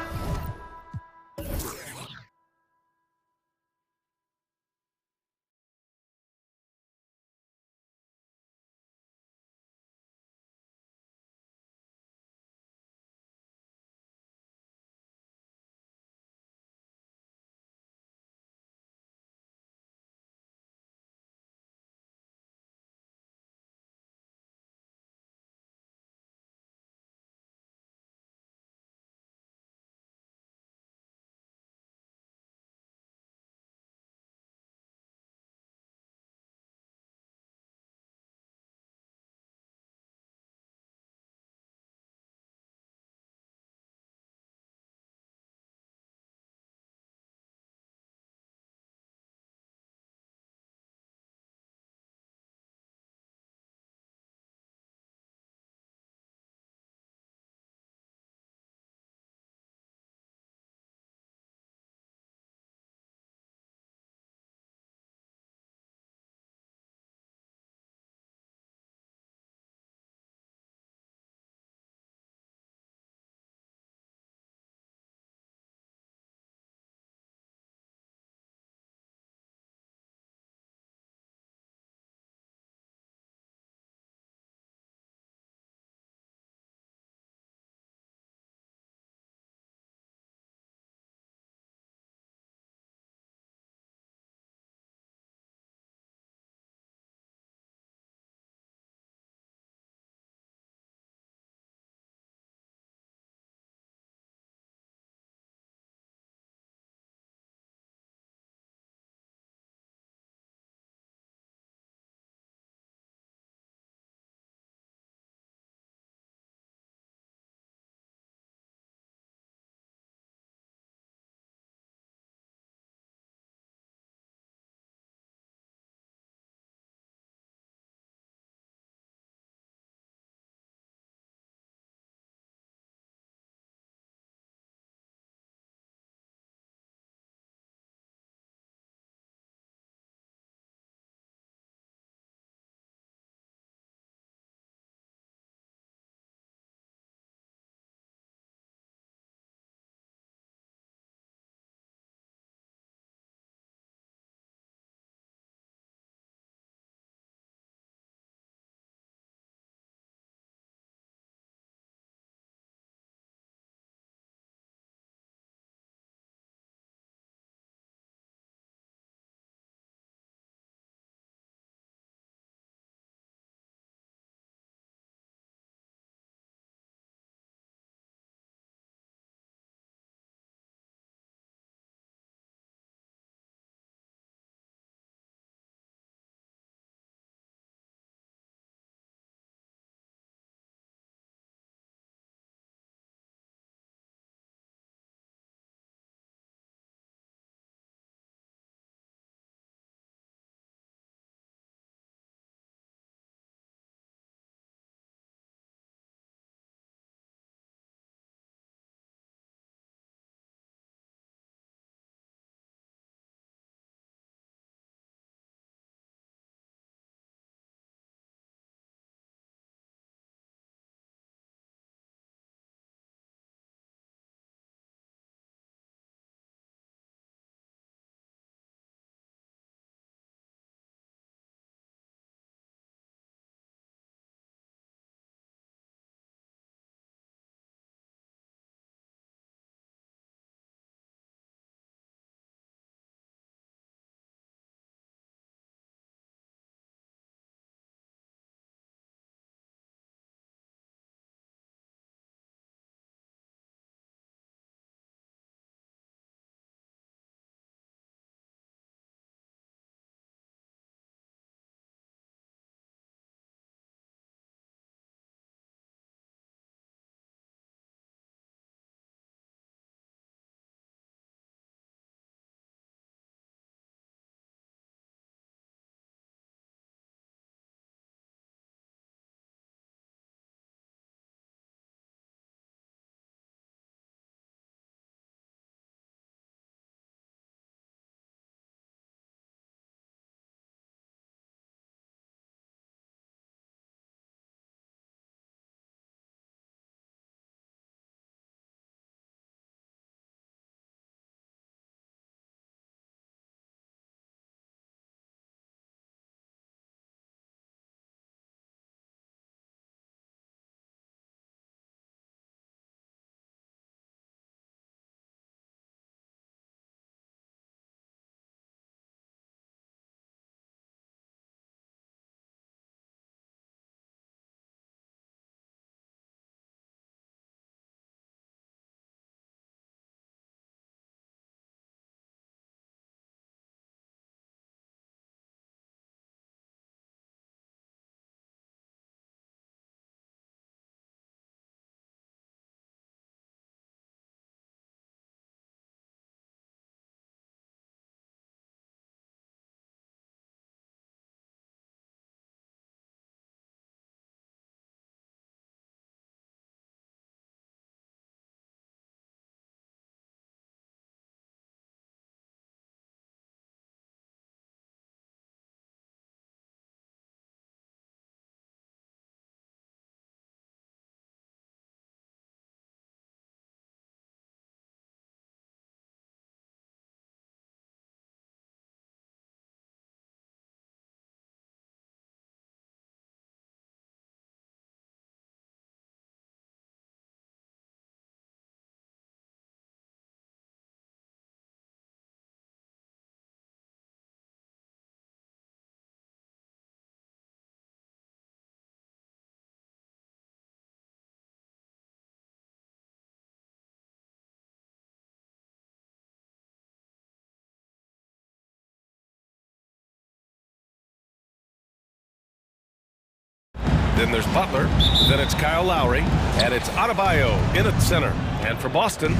Then there's Butler. Then it's Kyle Lowry. And it's Adebayo in at center. And for Boston,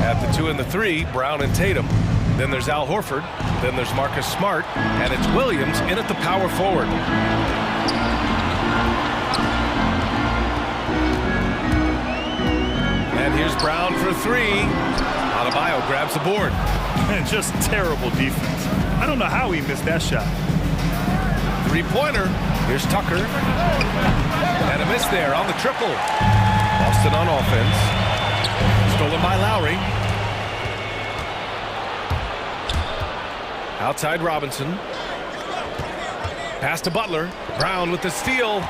at the 2 and the 3, Brown and Tatum. Then there's Al Horford. Then there's Marcus Smart. And it's Williams in at the power forward. And here's Brown for 3. Adebayo grabs the board. And just terrible defense. I don't know how he missed that shot. Three-pointer. Here's Tucker. And a miss there on the triple. Boston on offense. Stolen by Lowry. Outside Robinson. Pass to Butler. Brown with the steal.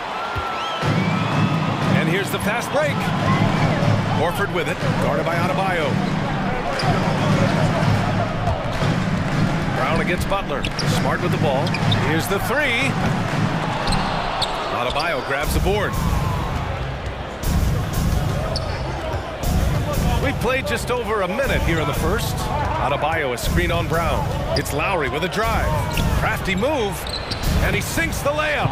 And here's the fast break. Horford with it. Guarded by Adebayo. Brown against Butler. Smart with the ball. Here's the 3. Adebayo grabs the board. We played just over a minute here in the first. Adebayo, a screen on Brown. It's Lowry with a drive. Crafty move. And he sinks the layup.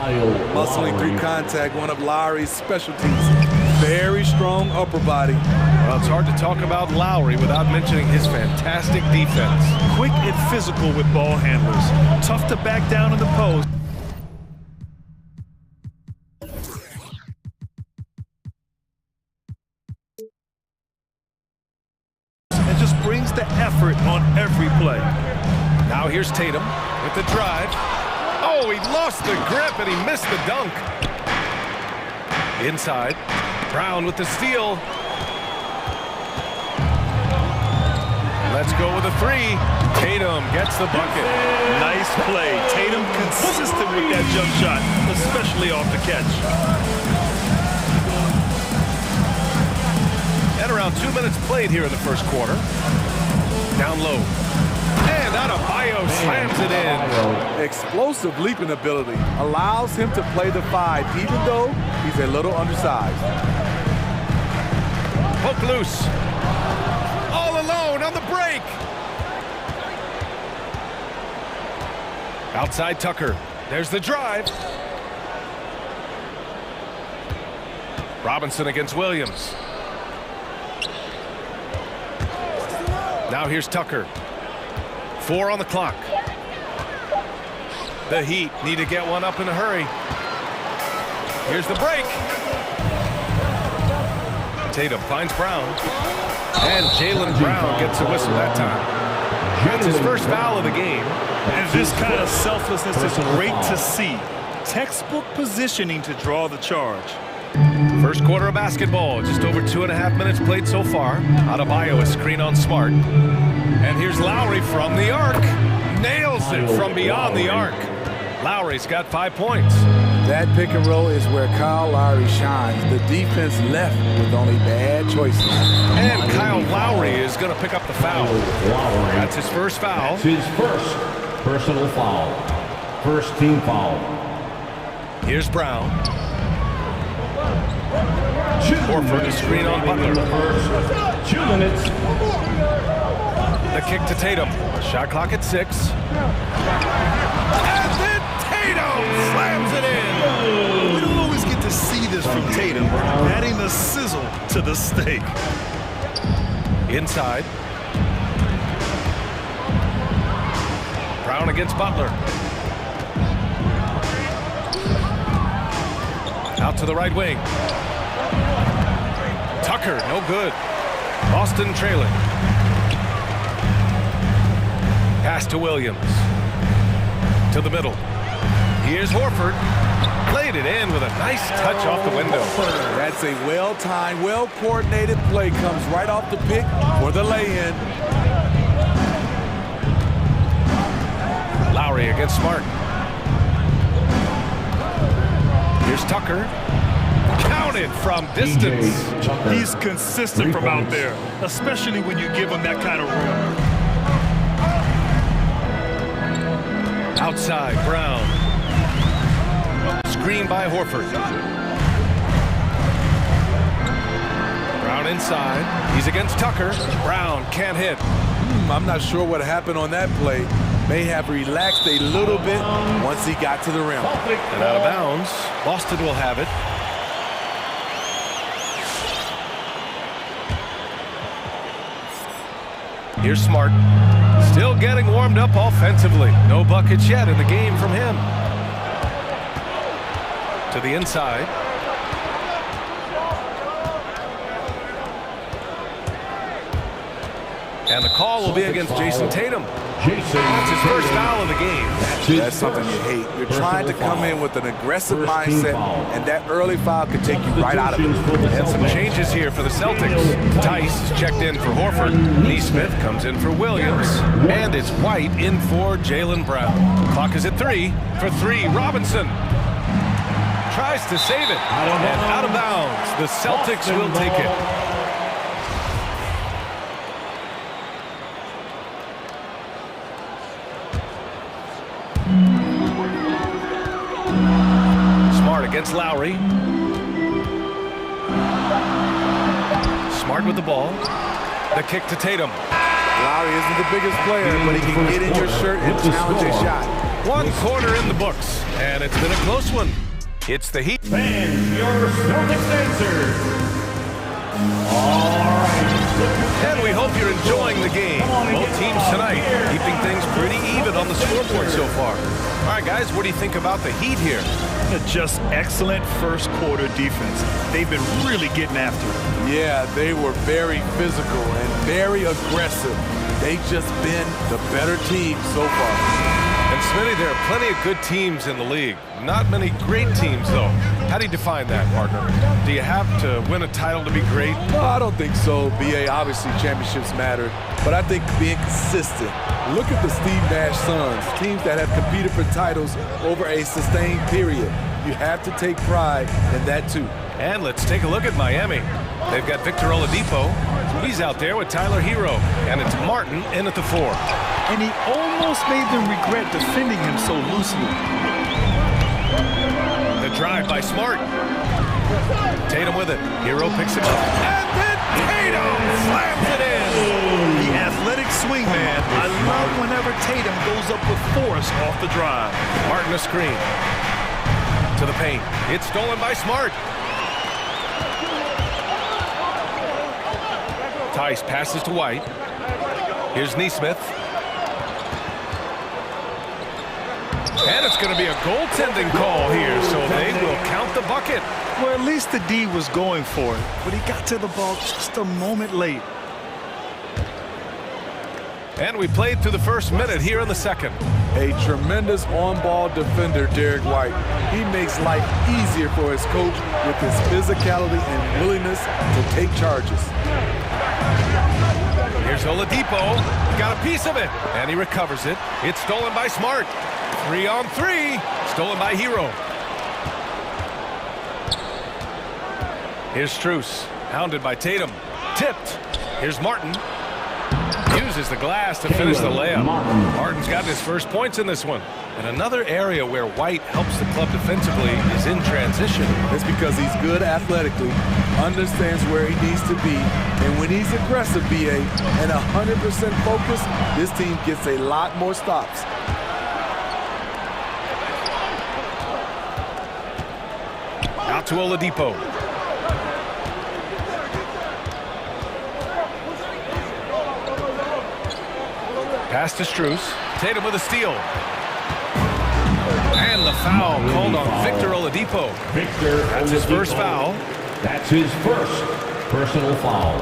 Muscling through contact, one of Lowry's specialties. Very strong upper body. Well, it's hard to talk about Lowry without mentioning his fantastic defense. Quick and physical with ball handlers. Tough to back down in the post. And just brings the effort on every play. Now here's Tatum with the drive. Oh, he lost the grip and he missed the dunk. Inside. Brown with the steal. Let's go with a 3. Tatum gets the bucket. Nice play. Tatum consistent with that jump shot, especially off the catch. And around 2 minutes played here in the first quarter. Down low. And Adebayo slams it in. Explosive leaping ability allows him to play the 5, even though he's a little undersized. Poke loose. All alone on the break. Outside Tucker. There's the drive. Robinson against Williams. Now here's Tucker. 4 on the clock. The Heat need to get one up in a hurry. Here's the break. Tatum finds Brown. And Jaylen Brown gets a whistle that time. That's his first foul of the game. And this kind of selflessness is great to see. Textbook positioning to draw the charge. First quarter of basketball, just over 2.5 minutes played so far. Adebayo, a screen on Smart. And here's Lowry from the arc. Nails it from beyond the arc. Lowry's got 5 points. That pick and roll is where Kyle Lowry shines. The defense left with only bad choices. And Kyle Lowry is going to pick up the foul. That's his first foul. That's his first personal foul. First team foul. Here's Brown. Horford to screen on Butler. 2 minutes. The kick to Tatum. Shot clock at 6. And then Tatum slams it in. We don't always get to see this from Tatum, adding the sizzle to the steak. Inside. Brown against Butler. Out to the right wing. Tucker, no good. Boston trailing. Pass to Williams. To the middle. Here's Horford. Played it in with a nice touch off the window. That's a well-timed, well-coordinated play. Comes right off the pick for the lay-in. Lowry against Smart. Here's Tucker. Counted from distance. He's consistent from out there, especially when you give him that kind of room. Outside, Brown. Screen by Horford. Brown inside. He's against Tucker. Brown can't hit. I'm not sure what happened on that play. May have relaxed a little bit once he got to the rim. And out of bounds. Boston will have it. Here's Smart. Still getting warmed up offensively. No buckets yet in the game from him. To the inside. And the call will be against Jason Tatum. It's his first foul of the game. That's something you hate. You're trying to come in with an aggressive mindset, and that early foul could take you right out of it. And some changes here for the Celtics. Tice is checked in for Horford. Neesmith comes in for Williams. And it's White in for Jaylen Brown. Clock is at 3. For 3, Robinson. Tries to save it. And out of bounds. The Celtics will take it. Against Lowry. Smart with the ball. The kick to Tatum. Lowry isn't the biggest player, but he can get in your shirt and challenge a shot. 1 quarter in the books, and it's been a close one. It's the Heat. Fans, your Celtics answers. All right. And we hope you're enjoying the game. Both teams tonight keeping things pretty even on the scoreboard so far. All right, guys, what do you think about the Heat here? Just excellent first quarter defense. They've been really getting after it. Yeah, they were very physical and very aggressive. They've just been the better team so far. And Smitty, there are plenty of good teams in the league. Not many great teams, though. How do you define that, partner? Do you have to win a title to be great? No, I don't think so. BA, obviously championships matter, but I think being consistent. Look at the Steve Nash Suns, teams that have competed for titles over a sustained period. You have to take pride in that, too. And let's take a look at Miami. They've got Victor Oladipo. He's out there with Tyler Hero. And it's Martin in at the 4. And he almost made them regret defending him so loosely. The drive by Smart. Tatum with it. Hero picks it up. And then Tatum slams it in. The athletic swing man. I love whenever Tatum goes up with force off the drive. Martin a screen. To the paint. It's stolen by Smart. Tice passes to White. Here's Neesmith. And it's going to be a goaltending call here, so they will count the bucket. Well, at least the D was going for it, but he got to the ball just a moment late. And we played through the first minute here in the second. A tremendous on-ball defender, Derek White. He makes life easier for his coach with his physicality and willingness to take charges. Here's Oladipo. Got a piece of it, and he recovers it. It's stolen by Smart. 3-on-3. Stolen by Hero. Here's Strus. Hounded by Tatum. Tipped. Here's Martin. Uses the glass to finish the layup. Martin's got his first points in this one. And another area where White helps the club defensively is in transition. It's because he's good athletically, understands where he needs to be, and when he's aggressive, BA, and 100% focused, this team gets a lot more stops. Out to Oladipo. Pass to Strus. Tatum with a steal. And the foul called on Victor Oladipo. That's his first foul. That's his first personal foul.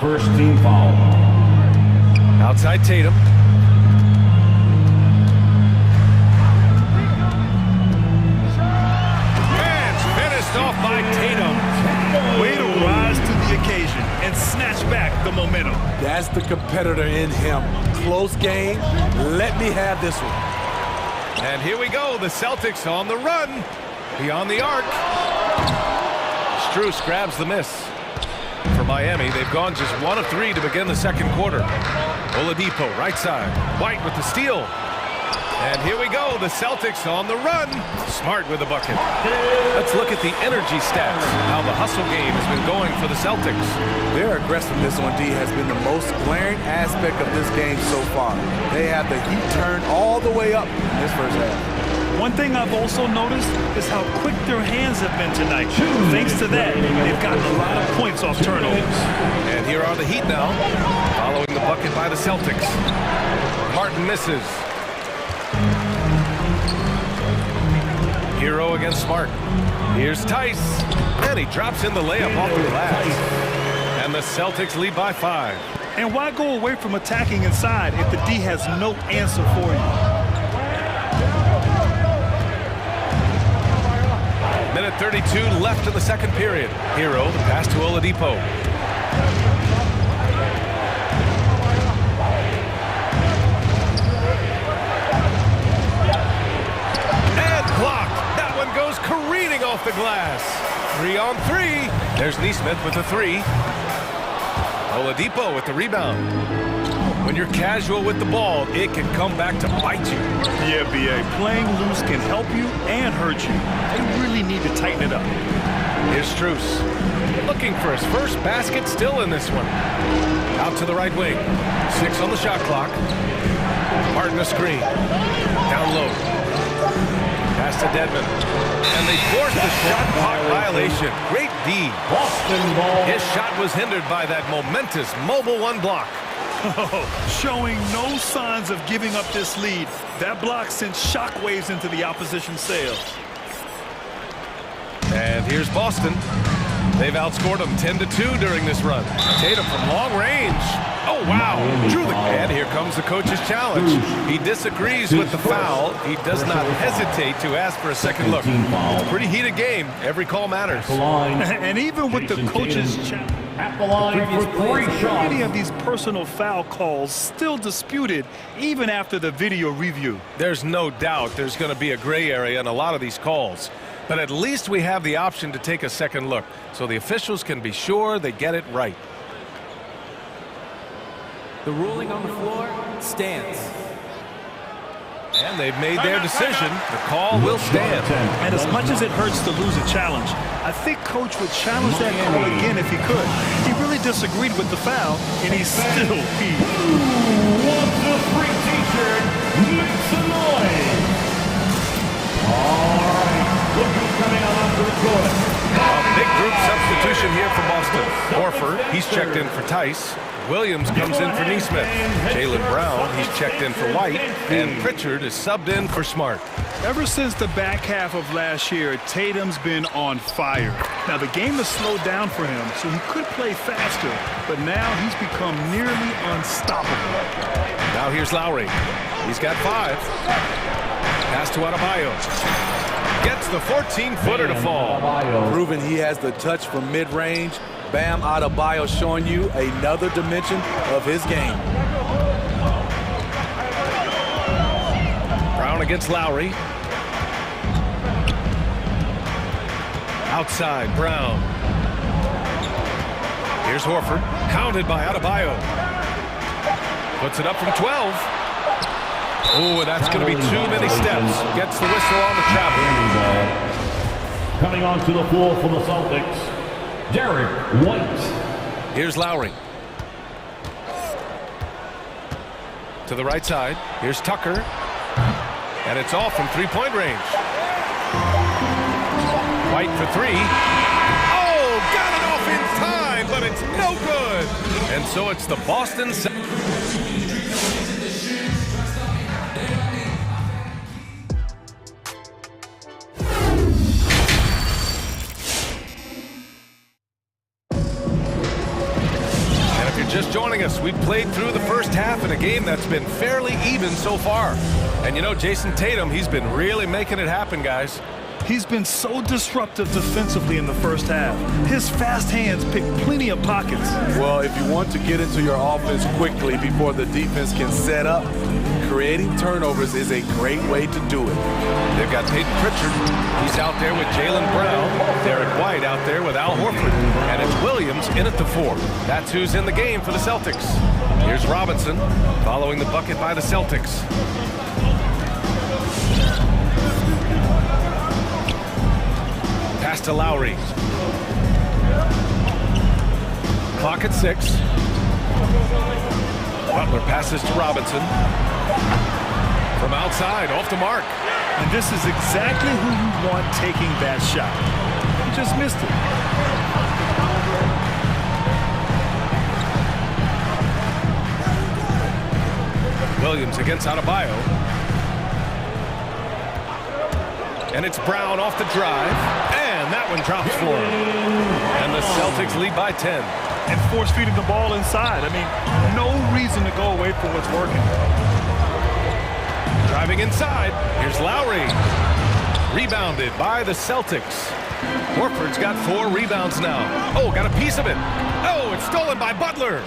First team foul. Outside Tatum. And finished off by Tatum. Way to rise to the occasion and snatch back the momentum. That's the competitor in him. Close game. Let me have this one. And here we go. The Celtics on the run. Beyond the arc. Strus grabs the miss. For Miami, they've gone just 1 of 3 to begin the second quarter. Oladipo, right side. White with the steal. And here we go. The Celtics on the run. Smart with the bucket. Let's look at the energy stats. How the hustle game has been going for the Celtics. Their aggressiveness on D has been the most glaring aspect of this game so far. They have the heat turned all the way up in this first half. One thing I've also noticed is how quick their hands have been tonight. Thanks to that, they've gotten a lot of points off turnovers. And here are the Heat now, following the bucket by the Celtics. Martin misses. Hero against Smart. Here's Tice, and he drops in the layup off the glass. And the Celtics lead by 5. And why go away from attacking inside if the D has no answer for you? Minute 32 left in the second period. Hero, the pass to Oladipo. And blocked. That one goes careening off the glass. 3 on 3. There's Neesmith with the 3. Oladipo with the rebound. When you're casual with the ball, it can come back to bite you. Yeah, B.A. Playing loose can help you and hurt you. They really need to tighten it up. Here's Strus. Looking for his first basket, still in this one. Out to the right wing. 6 on the shot clock. Martin a screen. Down low. Pass to Dedmon. And they forced the shot clock violation. Great D. His shot was hindered by that momentous mobile 1 block. Showing no signs of giving up this lead. That block sent shockwaves into the opposition sails. And here's Boston. They've outscored them 10-2 during this run. Tatum from long range. Oh, wow. Drew the... And here comes the coach's challenge. He disagrees with the foul. He does not hesitate to ask for a second look. It's a pretty heated game. Every call matters. And even with the coach's challenge, at the line for 3 shots. Many of these personal foul calls still disputed even after the video review. There's no doubt there's going to be a gray area in a lot of these calls. But at least we have the option to take a second look, so the officials can be sure they get it right. The ruling on the floor stands. And they've made their decision. The call will stand. And as much as it hurts to lose a challenge, I think Coach would challenge that call again if he could. He really disagreed with the foul, and he's still peeved. Who wants a free t-shirt? Make some noise. All right. Look who's coming on after the court. A big group substitution here for Boston. Horford, he's checked in for Tice. Williams comes in for Neesmith. Jaylen Brown, he's checked in for White. And Pritchard is subbed in for Smart. Ever since the back half of last year, Tatum's been on fire. Now, the game has slowed down for him, so he could play faster. But now he's become nearly unstoppable. Now here's Lowry. He's got 5. Pass to Adebayo. Gets the 14-footer to fall. Proving he has the touch from mid-range. Bam Adebayo showing you another dimension of his game. Brown against Lowry. Outside, Brown. Here's Horford. Counted by Adebayo. Puts it up from 12. Oh, that's going to be too many steps. Gets the whistle on the travel. Coming onto the floor for the Celtics, Derek White. Here's Lowry. To the right side. Here's Tucker. And it's off from three-point range. White for 3. Oh, got it off in time, but it's no good. And so it's the Boston Celtics. Just joining us, we've played through the first half in a game that's been fairly even so far. And you know, Jason Tatum, he's been really making it happen, guys. He's been so disruptive defensively in the first half. His fast hands pick plenty of pockets. Well, if you want to get into your offense quickly before the defense can set up, creating turnovers is a great way to do it. They've got Peyton Pritchard. He's out there with Jaylen Brown. Derek White out there with Al Horford. And it's Williams in at the 4. That's who's in the game for the Celtics. Here's Robinson following the bucket by the Celtics. Pass to Lowry. Clock at 6. Butler passes to Robinson. From outside, off the mark. And this is exactly who you want taking that shot. He just missed it. Williams against Adebayo. And it's Brown off the drive. And that one drops for him. And the Celtics lead by 10. And force feeding the ball inside. I mean, no reason to go away from what's working. Driving inside. Here's Lowry. Rebounded by the Celtics. Horford's got 4 rebounds now. Oh, got a piece of it. Oh, it's stolen by Butler.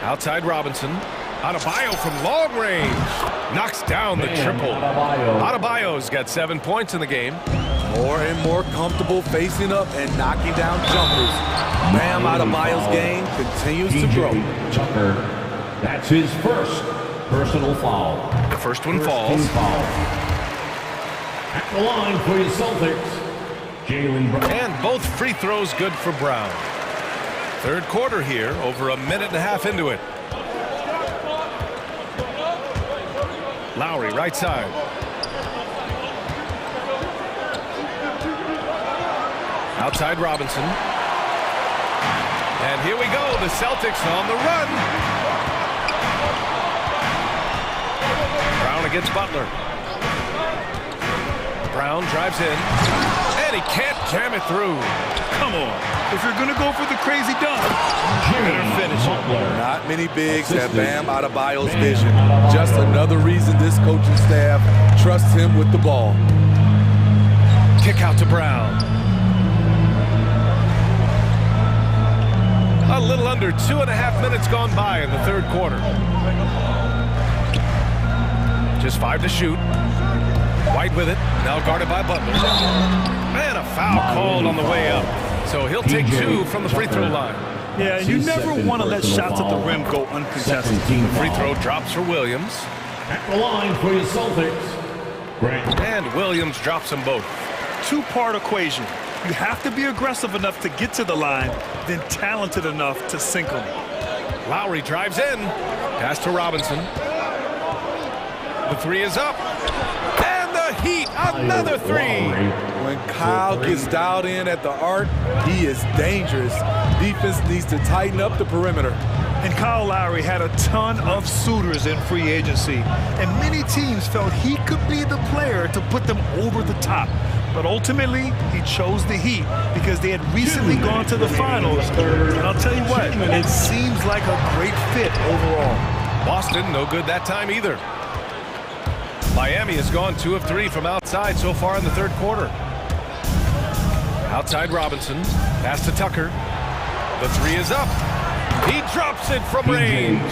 Outside Robinson. Adebayo from long range. Knocks down the triple. Adebayo's got 7 points in the game. More and more comfortable facing up and knocking down jumpers. Bam Adebayo's game continues to grow. Tucker, that's his first personal foul. The first one falls. At the line for your Celtics, Jaylen Brown. And both free throws good for Brown. Third quarter here, over a minute and a half into it. Lowry, right side. Outside Robinson. And here we go, the Celtics on the run. Brown against Butler. Brown drives in. And he can't jam it through. Come on. If you're going to go for the crazy dunk, you're going to finish it. Not many bigs have Bam Adebayo's vision. Just another reason this coaching staff trusts him with the ball. Kick out to Brown. A little under 2.5 minutes gone by in the third quarter. Just 5 to shoot. White with it, now guarded by Butler. And a foul called on the way up. So he'll take 2 from the free throw line. Yeah, and you never want to let shots at the rim go uncontested. Free throw drops for Williams. At the line for your Celtics, Grant. And Williams drops them both. Two-part equation. You have to be aggressive enough to get to the line, then talented enough to sink them. Lowry drives in. Pass to Robinson. The 3 is up. And the Heat, another 3. When Kyle gets dialed in at the arc, he is dangerous. Defense needs to tighten up the perimeter. And Kyle Lowry had a ton of suitors in free agency, and many teams felt he could be the player to put them over the top. But ultimately, he chose the Heat because they had recently gone to the finals. And I'll tell you what, it seems like a great fit overall. Boston, no good that time either. Miami has gone 2 of 3 from outside so far in the third quarter. Outside Robinson, pass to Tucker. The 3 is up. He drops it from range.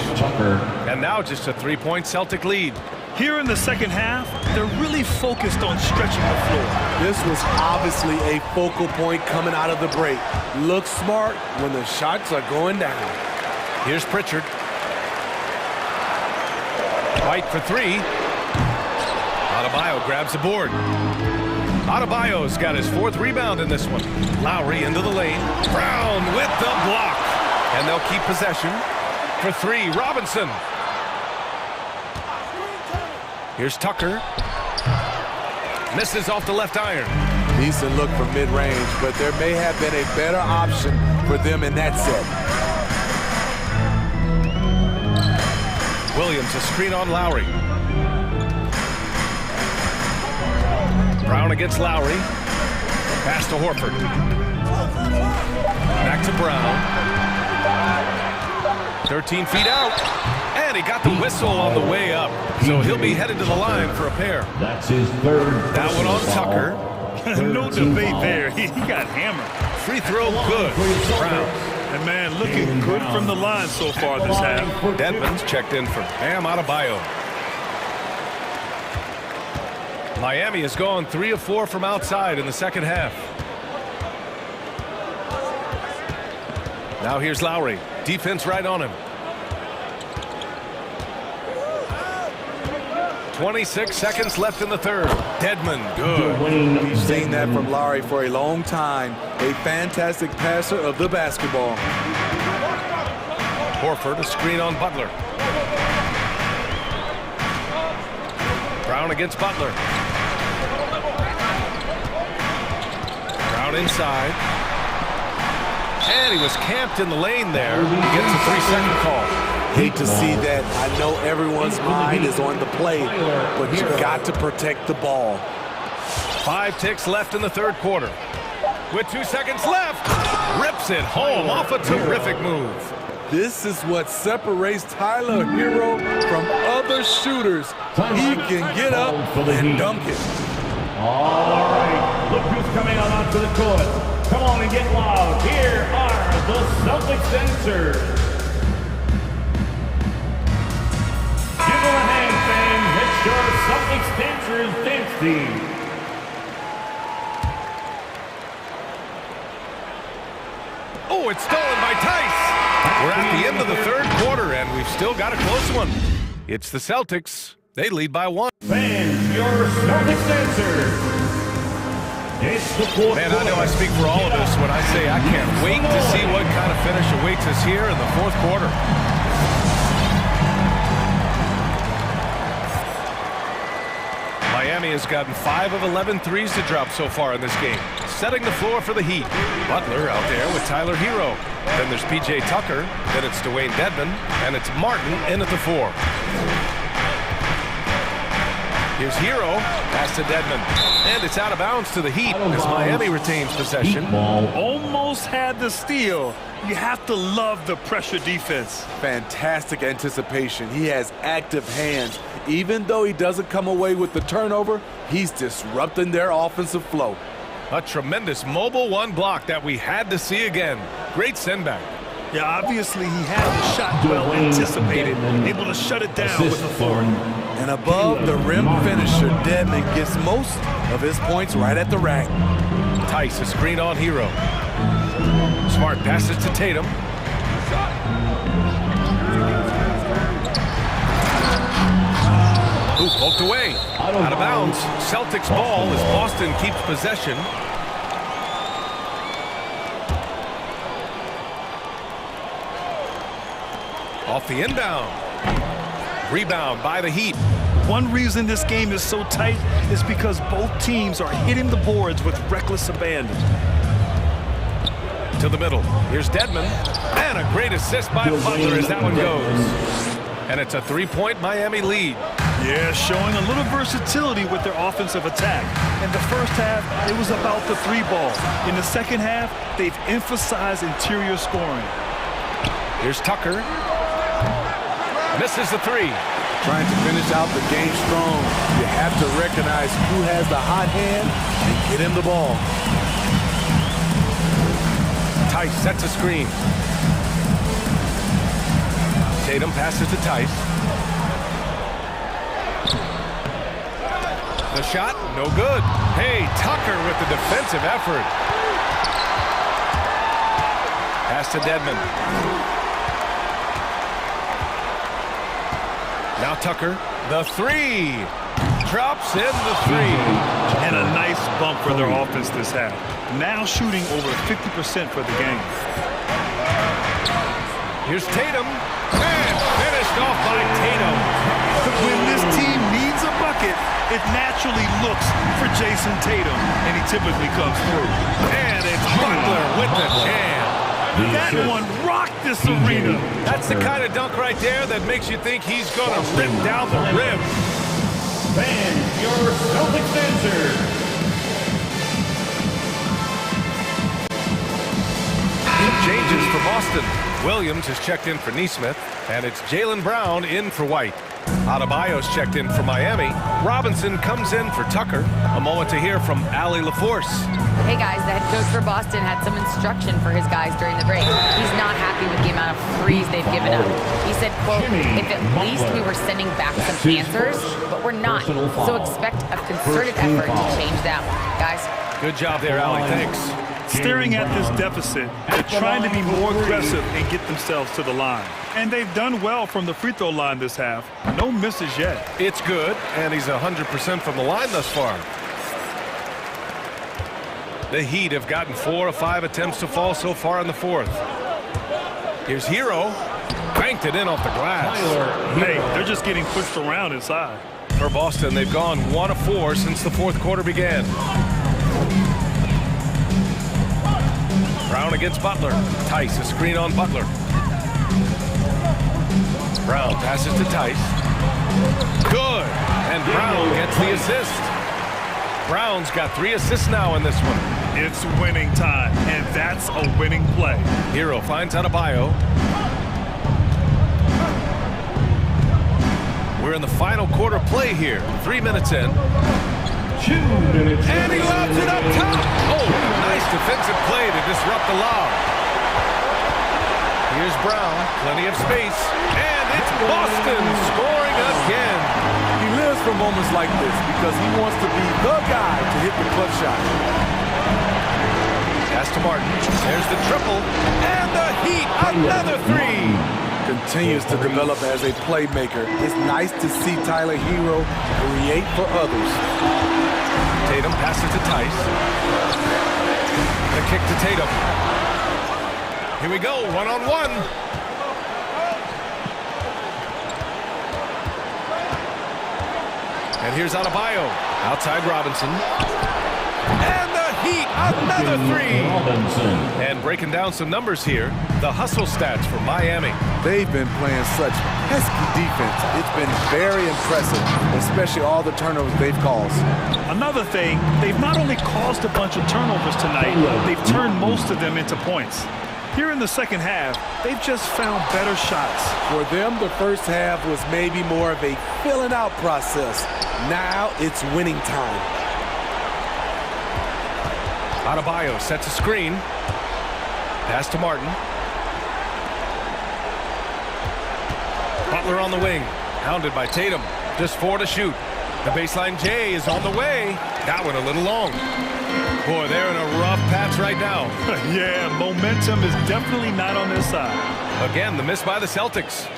And now just a 3-point Celtic lead. Here in the second half, they're really focused on stretching the floor. This was obviously a focal point coming out of the break. Look smart when the shots are going down. Here's Pritchard. White for 3. Adebayo grabs the board. Adebayo's got his 4th rebound in this one. Lowry into the lane. Brown with the block. And they'll keep possession. For 3, Robinson. Here's Tucker. Misses off the left iron. Decent look from mid-range, but there may have been a better option for them in that set. Williams, a screen on Lowry. Brown against Lowry. Pass to Horford. Back to Brown. 13 feet out. And he got the whistle on the way up. So he'll be headed to the line for a pair. That's his 3rd. That one on Tucker. No debate there. He got hammered. Free throw good. Brown. And man, looking good from the line so far this half. Dedmon's checked in for Bam Adebayo. Miami has gone 3 of 4 from outside in the second half. Now here's Lowry. Defense right on him. 26 seconds left in the third. Dedmon, good. We've seen that from Lowry for a long time. A fantastic passer of the basketball. Horford, a screen on Butler. Brown against Butler. Brown inside. And he was camped in the lane there. He gets a 3-second call. Hate to see that. I know everyone's mind is on the play, but you got to protect the ball. 5 ticks left in the third quarter. With 2 seconds left, rips it home off a terrific move. This is what separates Tyler Hero from other shooters. He can get up and dunk it. All right, look who's coming on onto the court. Come on and get loud. Here are the Celtics dancers. Give them a hand, fans. It's your Celtics dancers dance team. Oh, it's stolen by Tice. We're at the end of the third quarter, and we've still got a close one. It's the Celtics. They lead by 1. Fans, your Celtics dancers. It's the fourth Man, I know I speak for all of us when I say I can't wait to see what kind of finish awaits us here in the fourth quarter. Miami has gotten 5 of 11 threes to drop so far in this game, setting the floor for the Heat. Butler out there with Tyler Hero. Then there's P.J. Tucker. Then it's Dwayne Dedmon. And it's Martin in at the 4. Here's Hero. Pass to Dedmon. And it's out of bounds to the Heat as Miami retains possession. Almost had the steal. You have to love the pressure defense. Fantastic anticipation. He has active hands. Even though he doesn't come away with the turnover, he's disrupting their offensive flow. A tremendous mobile 1 block that we had to see again. Great send back. Yeah, obviously he had the shot well anticipated, able to shut it down with the forward. And above the rim finisher, Dedmon gets most of his points right at the rack. Tice, a screen on Hero. Smart passes to Tatum. Ooh, poked away. Out of bounds. Celtics ball as Boston keeps possession. Off the inbound. Rebound by the Heat. One reason this game is so tight is because both teams are hitting the boards with reckless abandon. To the middle. Here's Dedmon. And a great assist by Butler as that one goes. And it's a 3-point Miami lead. Yeah, showing a little versatility with their offensive attack. In the first half, it was about the 3 ball. In the second half, they've emphasized interior scoring. Here's Tucker. Misses the 3. Trying to finish out the game strong, you have to recognize who has the hot hand and get him the ball. Tice sets a screen. Tatum passes to Tice. The shot, no good. Hey, Tucker with the defensive effort. Pass to Dedmon. Now Tucker, the 3. Drops in the 3. And a nice bump for their offense this half. Now shooting over 50% for the game. Here's Tatum. And finished off by Tatum. When this team needs a bucket, it naturally looks for Jason Tatum, and he typically comes through. And it's Butler with the jam. That one rocked this arena. That's the kind of dunk right there that makes you think he's going to rip down the rim. Fans, your Celtics dancers. Changes for Boston. Williams has checked in for Nesmith, and it's Jaylen Brown in for White. Adebayo's checked in for Miami. Robinson comes in for Tucker. A moment to hear from Allie LaForce. Hey guys, the head coach for Boston had some instruction for his guys during the break. He's not happy with the amount of threes they've given up. He said, quote, if at least we were sending back some answers, but we're not. So expect a concerted effort to change that one. Guys. Good job there, Allie. Thanks. Staring at this deficit, they're trying to be more aggressive and get themselves to the line. And they've done well from the free throw line this half. No misses yet. It's good, and he's 100% from the line thus far. The Heat have gotten 4 of 5 attempts to fall so far in the fourth. Here's Hero. Banked it in off the glass. Hey, they're just getting pushed around inside. For Boston, they've gone 1 of 4 since the fourth quarter began. Brown against Butler. Tice, a screen on Butler. Brown passes to Tice. Good. And Brown gets the assist. Brown's got 3 assists now in this one. It's winning time, and that's a winning play. Hero finds Adebayo. We're in the final quarter play here. 3 minutes in. 2 minutes. And he lobs it up top. Oh, nice defensive play to disrupt the lob. Here's Brown, plenty of space, and it's Boston scoring again. He lives for moments like this because he wants to be the guy to hit the clutch shot. Pass to Martin. There's the triple, and the Heat, another 3. Continues to develop as a playmaker. It's nice to see Tyler Hero create for others. Tatum passes to Tice. The kick to Tatum. Here we go, one-on-one. And here's Adebayo. Outside Robinson. And the Heat, another 3. And breaking down some numbers here, the hustle stats for Miami. They've been playing such pesky defense. It's been very impressive, especially all the turnovers they've caused. Another thing, they've not only caused a bunch of turnovers tonight, they've turned most of them into points. Here in the second half, they've just found better shots. For them, the first half was maybe more of a filling out process. Now it's winning time. Adebayo sets a screen. Pass to Martin. Butler on the wing. Hounded by Tatum. Just 4 to shoot. The baseline J is on the way. That one a little long. Boy, they're in a rough patch right now. Yeah, momentum is definitely not on their side. Again, the miss by the Celtics.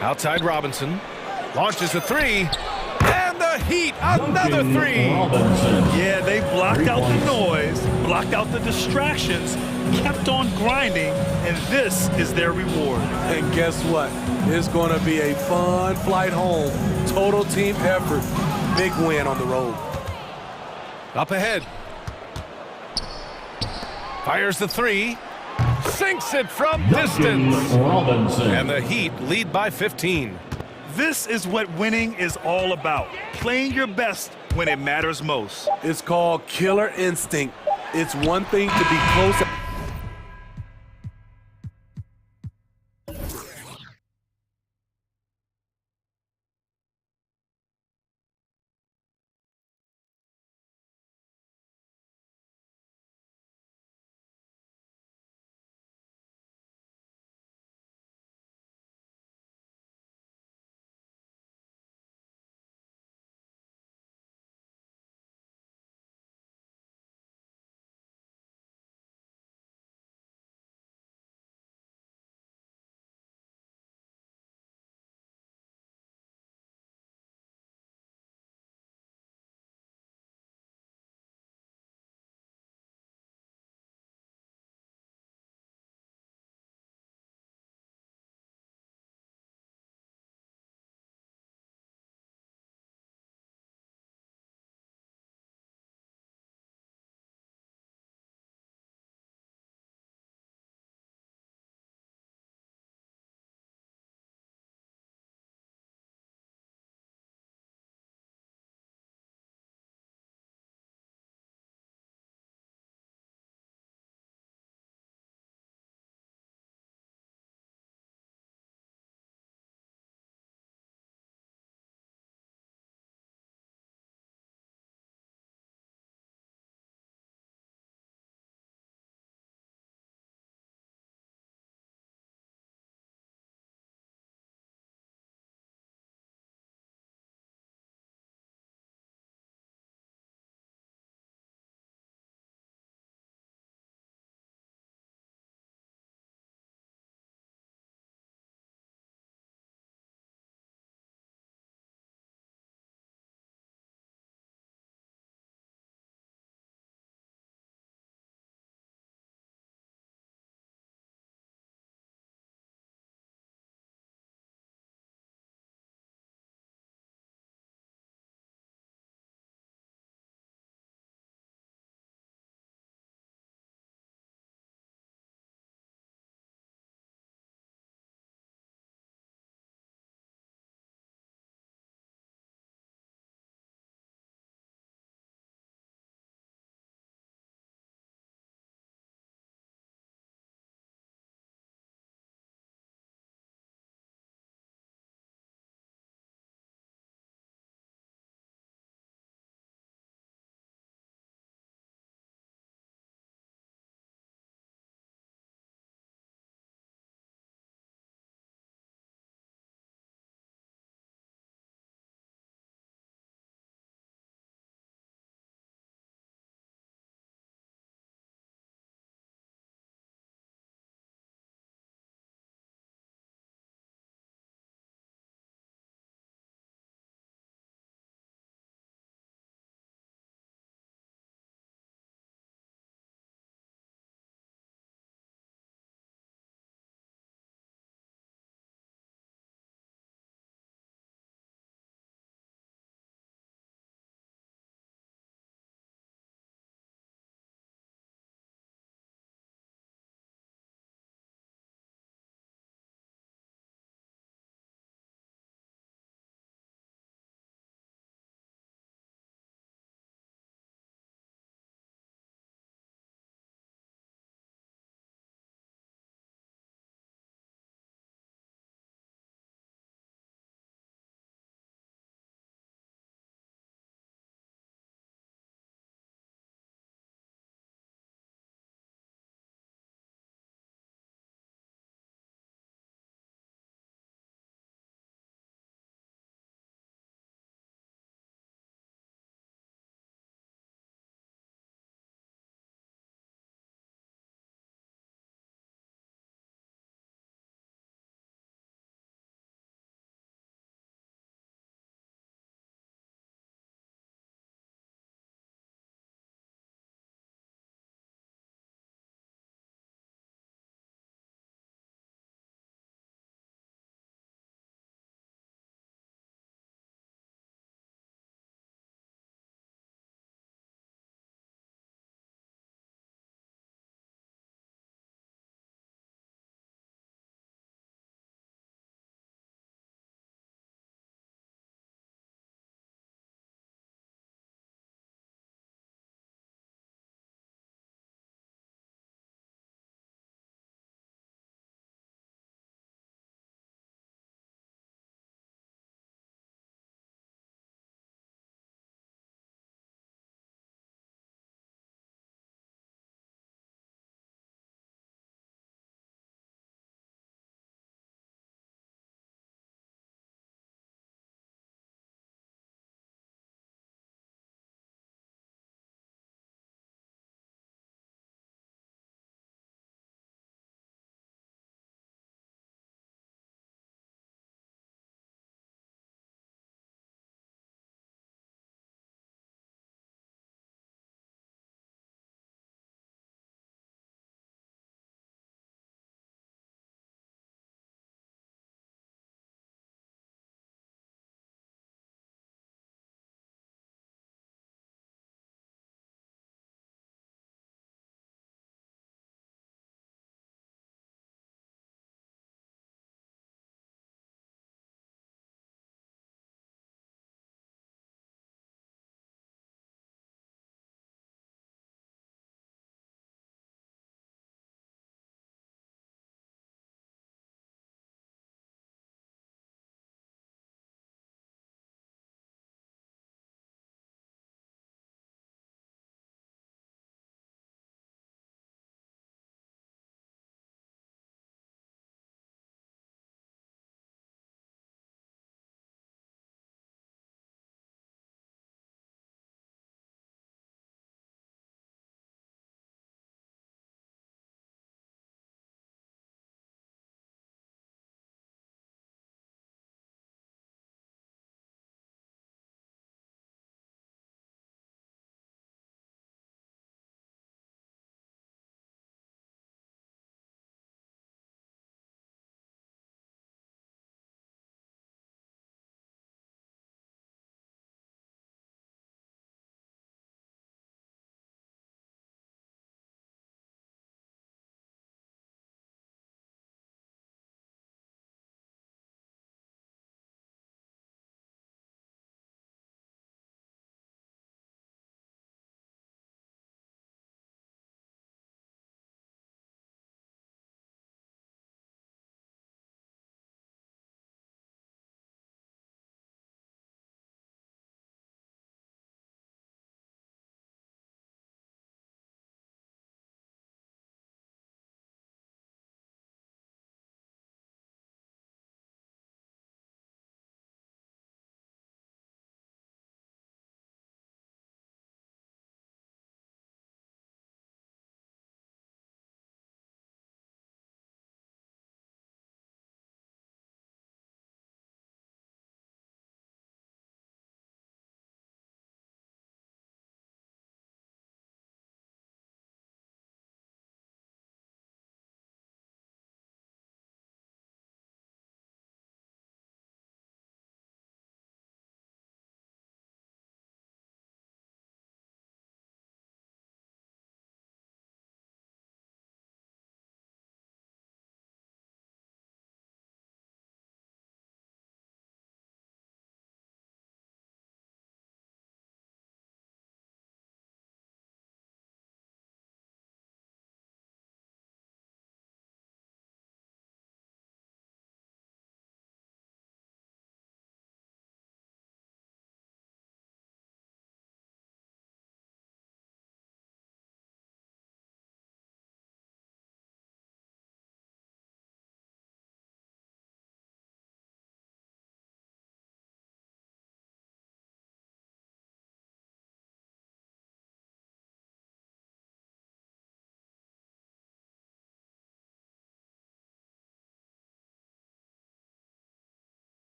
Outside Robinson. Launches a 3. And the Heat, another 3. Yeah, they blocked out the noise, blocked out the distractions, kept on grinding, and this is their reward. And guess what? It's going to be a fun flight home. Total team effort. Big win on the road. Up ahead. Fires the 3. Sinks it from distance. And the Heat lead by 15. This is what winning is all about. Playing your best when it matters most. It's called killer instinct. It's one thing to be close.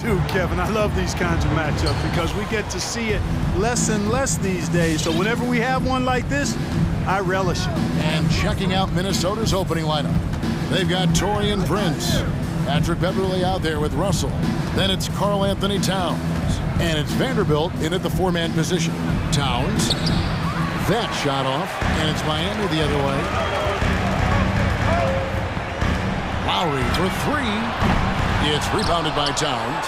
too, Kevin. I love these kinds of matchups because we get to see it less and less these days. So whenever we have one like this, I relish it. And checking out Minnesota's opening lineup, they've got Torian Prince, Patrick Beverly out there with Russell. Then it's Karl Anthony Towns. And it's Vanderbilt in at the four-man position. Towns. That shot off. And it's Miami the other way. Lowry for three. It's rebounded by Towns.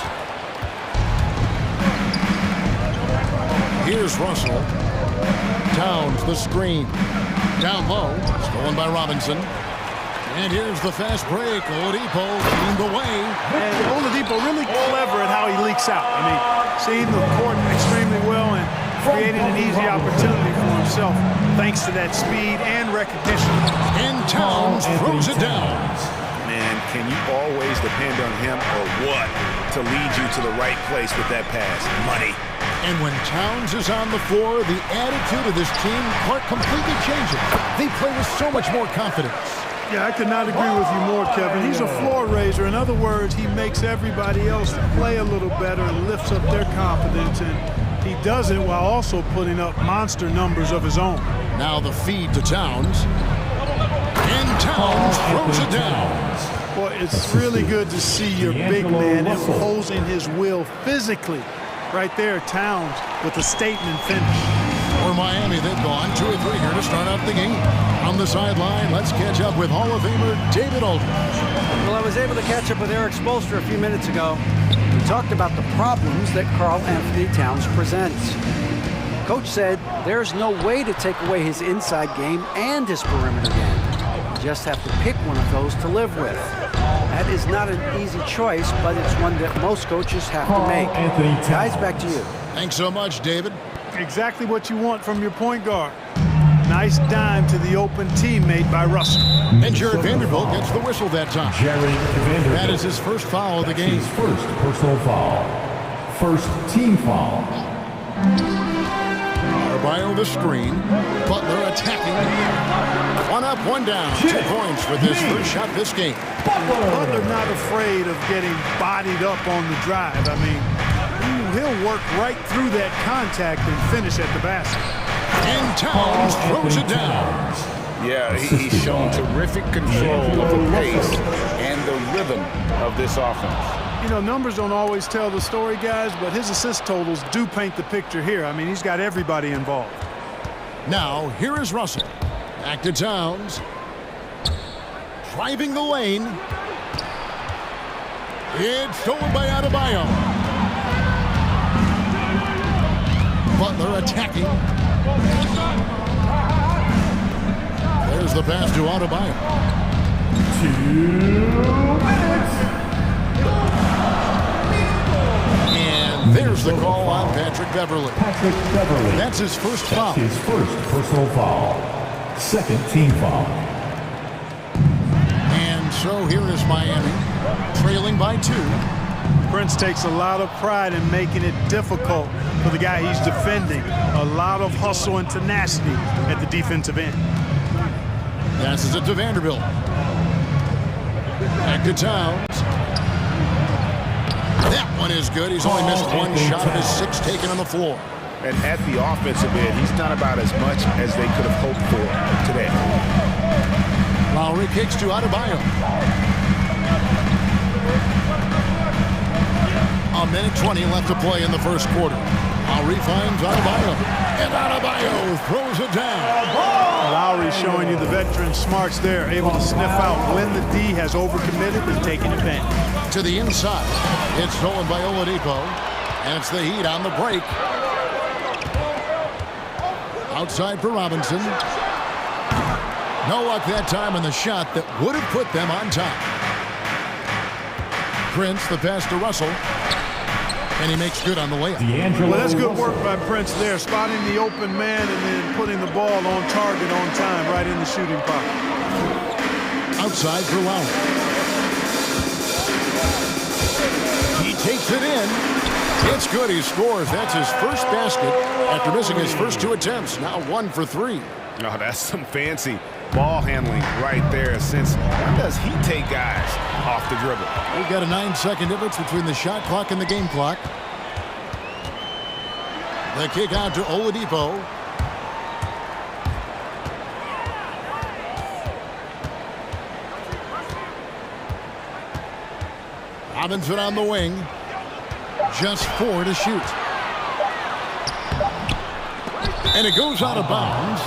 Here's Russell. Towns, the screen. Down low. Stolen by Robinson. And here's the fast break. Oladipo leading the way. And Oladipo really clever at how he leaks out. I mean, seeing the court extremely well and creating an easy opportunity for himself thanks to that speed and recognition. And Towns throws it down. Man, can you always depend on him or what to lead you to the right place with that pass? Money. And when Towns is on the floor, the attitude of this team completely changes. They play with so much more confidence. Yeah, I could not agree with you more, Kevin. He's a floor raiser. In other words, he makes everybody else play a little better and lifts up their confidence. And he does it while also putting up monster numbers of his own. Now the feed to Towns. And Towns throws it down. Well, it's really good to see your big man imposing his will physically. Right there, Towns with a statement finish. For Miami, they've gone 2 or 3 here to start out the game. On the sideline, let's catch up with Hall of Famer David Aldridge. Well, I was able to catch up with Eric Spoelstra a few minutes ago. We talked about the problems that Karl Anthony Towns presents. Coach said there's no way to take away his inside game and his perimeter game. You just have to pick one of those to live with. That is not an easy choice, but it's one that most coaches have to make. Guys, back to you. Thanks so much, David. Exactly what you want from your point guard. Nice dime to the open teammate by Russell. And Jared Vanderbilt gets the whistle that time. That is his first foul of the game. His first personal foul. First team foul. Arbayo the screen. Butler attacking. 1 up, 1 down. 2 points for this first shot this game. Butler not afraid of getting bodied up on the drive. I mean, he'll work right through that contact and finish at the basket. And Towns throws it down. Yeah, he's shown terrific control of the pace and the rhythm of this offense. You know, numbers don't always tell the story, guys, but his assist totals do paint the picture here. I mean, he's got everybody involved. Now, here is Russell. Back to Towns. Driving the lane. It's stolen by Adebayo. Butler attacking. There's the pass to Adebayo. 2 minutes. And there's the call on Patrick Beverly. That's his first foul. His first personal foul. Second team foul. And so here is Miami, trailing by 2. Prince takes a lot of pride in making it difficult for the guy he's defending. A lot of hustle and tenacity at the defensive end. Passes it to Vanderbilt. Back to Towns. That one is good. He's only missed 1 shot of his 6 taken on the floor. And at the offensive end, he's done about as much as they could have hoped for today. Lowry kicks to Adebayo. 1:20 left to play in the first quarter. Lowry finds Adebayo. And Adebayo throws it down. Lowry showing you the veteran smarts there, able to sniff out when the D has overcommitted and taken advantage. To the inside. It's stolen by Oladipo. And it's the Heat on the break. Outside for Robinson. No luck that time on the shot that would have put them on top. Prince, the pass to Russell. And he makes good on the layup. Well, that's good work by Prince there, spotting the open man and then putting the ball on target on time right in the shooting pocket. Outside for Lowry. He takes it in. It's good. He scores. That's his first basket after missing his first 2 attempts. Now 1 for 3. Oh, that's some fancy ball handling right there. Since when does he take guys off the dribble? We've got a 9-second difference between the shot clock and the game clock. The kick out to Oladipo. Robinson on the wing. Just 4 to shoot. And it goes out of bounds.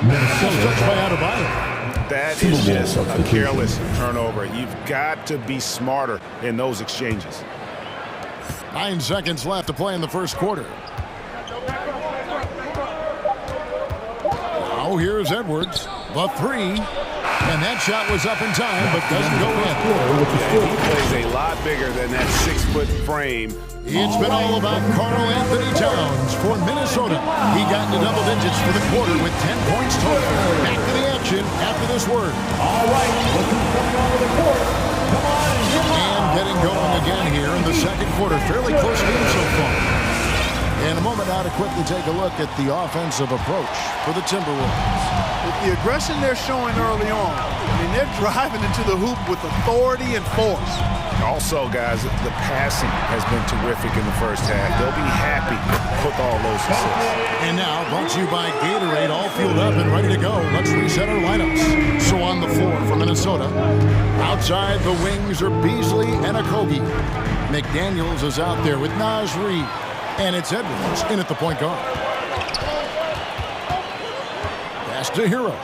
Touched by Adebayo. That is just a careless turnover. You've got to be smarter in those exchanges. 9 seconds left to play in the first quarter. Now here's Edwards. The 3. And that shot was up in time, but doesn't go in. Yeah, he plays a lot bigger than that 6-foot frame. It's been all about Karl Anthony Towns for Minnesota. He got into double digits for the quarter with 10 points total. Back to the action after this word. All right, look who's coming onto the court. Come on and get loud. And getting going again here in the second quarter. Fairly close game so far. In a moment now to quickly take a look at the offensive approach for the Timberwolves. With the aggression they're showing early on, I mean, they're driving into the hoop with authority and force. Also, guys, the passing has been terrific in the first half. They'll be happy with all those assists. And now, brought to you by Gatorade, all fueled up and ready to go. Let's reset our lineups. So on the floor for Minnesota, outside the wings are Beasley and Okogie. McDaniels is out there with Naz Reid. And it's Edwards in at the point guard. Pass to Hero.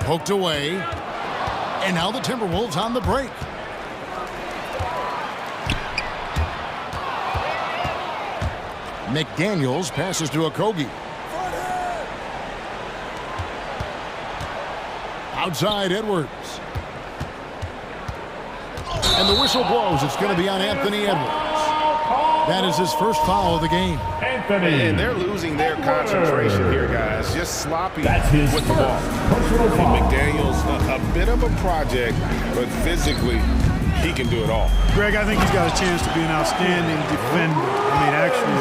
Poked away. And now the Timberwolves on the break. McDaniels passes to Okogie. Outside Edwards. And the whistle blows. It's going to be on Anthony Edwards. That is his first foul of the game. And they're losing their concentration here, guys. Just sloppy with the ball. McDaniels, a bit of a project, but physically, he can do it all. Greg, I think he's got a chance to be an outstanding defender. I mean, actually,